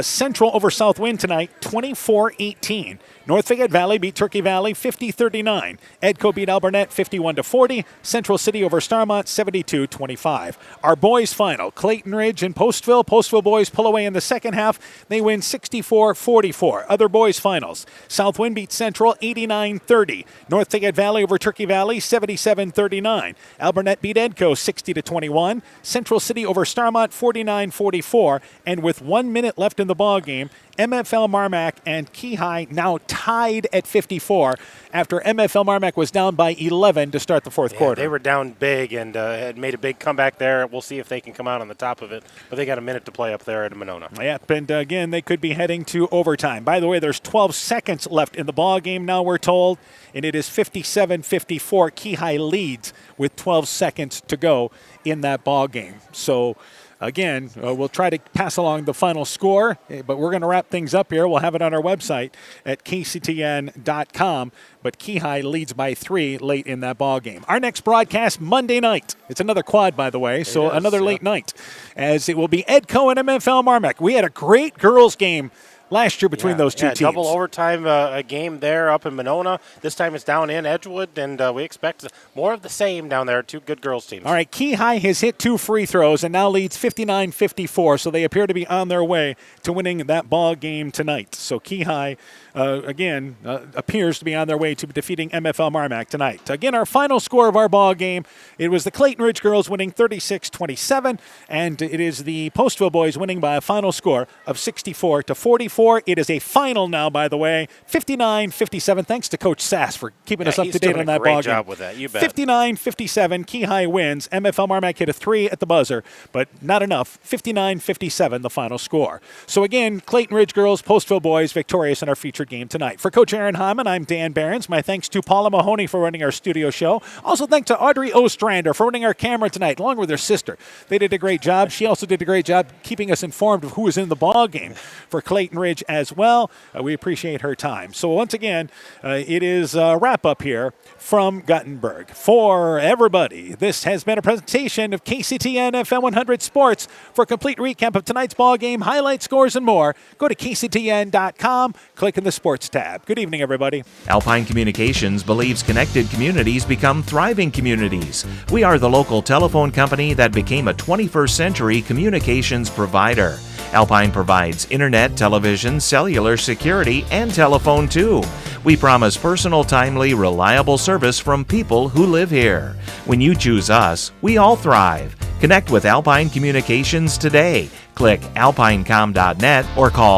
Central over Southwind tonight, 24-18. North Fayette Valley beat Turkey Valley 50-39. Edco beat Alburnett 51-40. Central City over Starmont 72-25. Our boys final, Clayton Ridge and Postville. Postville boys pull away in the second half. They win 64-44. Other boys finals, Southwind beat Central 89-30. North Fayette Valley over Turkey Valley 77-39. Alburnett beat Edco 60-21. Central City over Starmont 49-44. And with 1 minute left in the ball game, MFL Marmac and Key High now tied at 54 after MFL Marmac was down by 11 to start the fourth quarter. They were down big and had made a big comeback there. We'll see if they can come out on the top of it, but they got a minute to play up there at Monona. Yep, and again, they could be heading to overtime. By the way, there's 12 seconds left in the ball game now, we're told, and it is 57-54. Key High leads with 12 seconds to go in that ball game. So, again, we'll try to pass along the final score, but we're going to wrap things up here. We'll have it on our website at kctn.com. But Key High leads by 3 late in that ball game. Our next broadcast Monday night. It's another quad, by the way, so another late night, as it will be Edco and MFL Marmac. We had a great girls game last year between those two teams. Double overtime a game there up in Monona. This time it's down in Edgewood, and we expect more of the same down there. Two good girls teams. All right, Key High has hit 2 free throws and now leads 59-54, so they appear to be on their way to winning that ball game tonight. So Key High, again, appears to be on their way to defeating MFL Marmac tonight. Again, our final score of our ball game, it was the Clayton Ridge girls winning 36-27, and it is the Postville boys winning by a final score of 64-44. It is a final now, by the way, 59-57. Thanks to Coach Sass for keeping us up to date on that ball game. He's doing a great job with that, you bet. 59-57, Key High wins. MFL Marmac hit a 3 at the buzzer, but not enough. 59-57, the final score. So again, Clayton Ridge girls, Postville boys victorious in our featured game tonight. For Coach Aaron Hyman, I'm Dan Behrens. My thanks to Paula Mahoney for running our studio show. Also thanks to Audrey Ostrander for running our camera tonight, along with her sister. They did a great job. She also did a great job keeping us informed of who was in the ball game for Clayton Ridge as well. We appreciate her time. So once again, it is a wrap-up here from Guttenberg. For everybody, this has been a presentation of KCTN FM 100 Sports. For a complete recap of tonight's ball game, highlight scores, and more, go to kctn.com, click in the Sports tab. Good evening, everybody. Alpine Communications believes connected communities become thriving communities. We are the local telephone company that became a 21st century communications provider. Alpine provides internet, television, cellular, security, and telephone too. We promise personal, timely, reliable service from people who live here. When you choose us, we all thrive. Connect with Alpine Communications today. Click alpinecom.net or call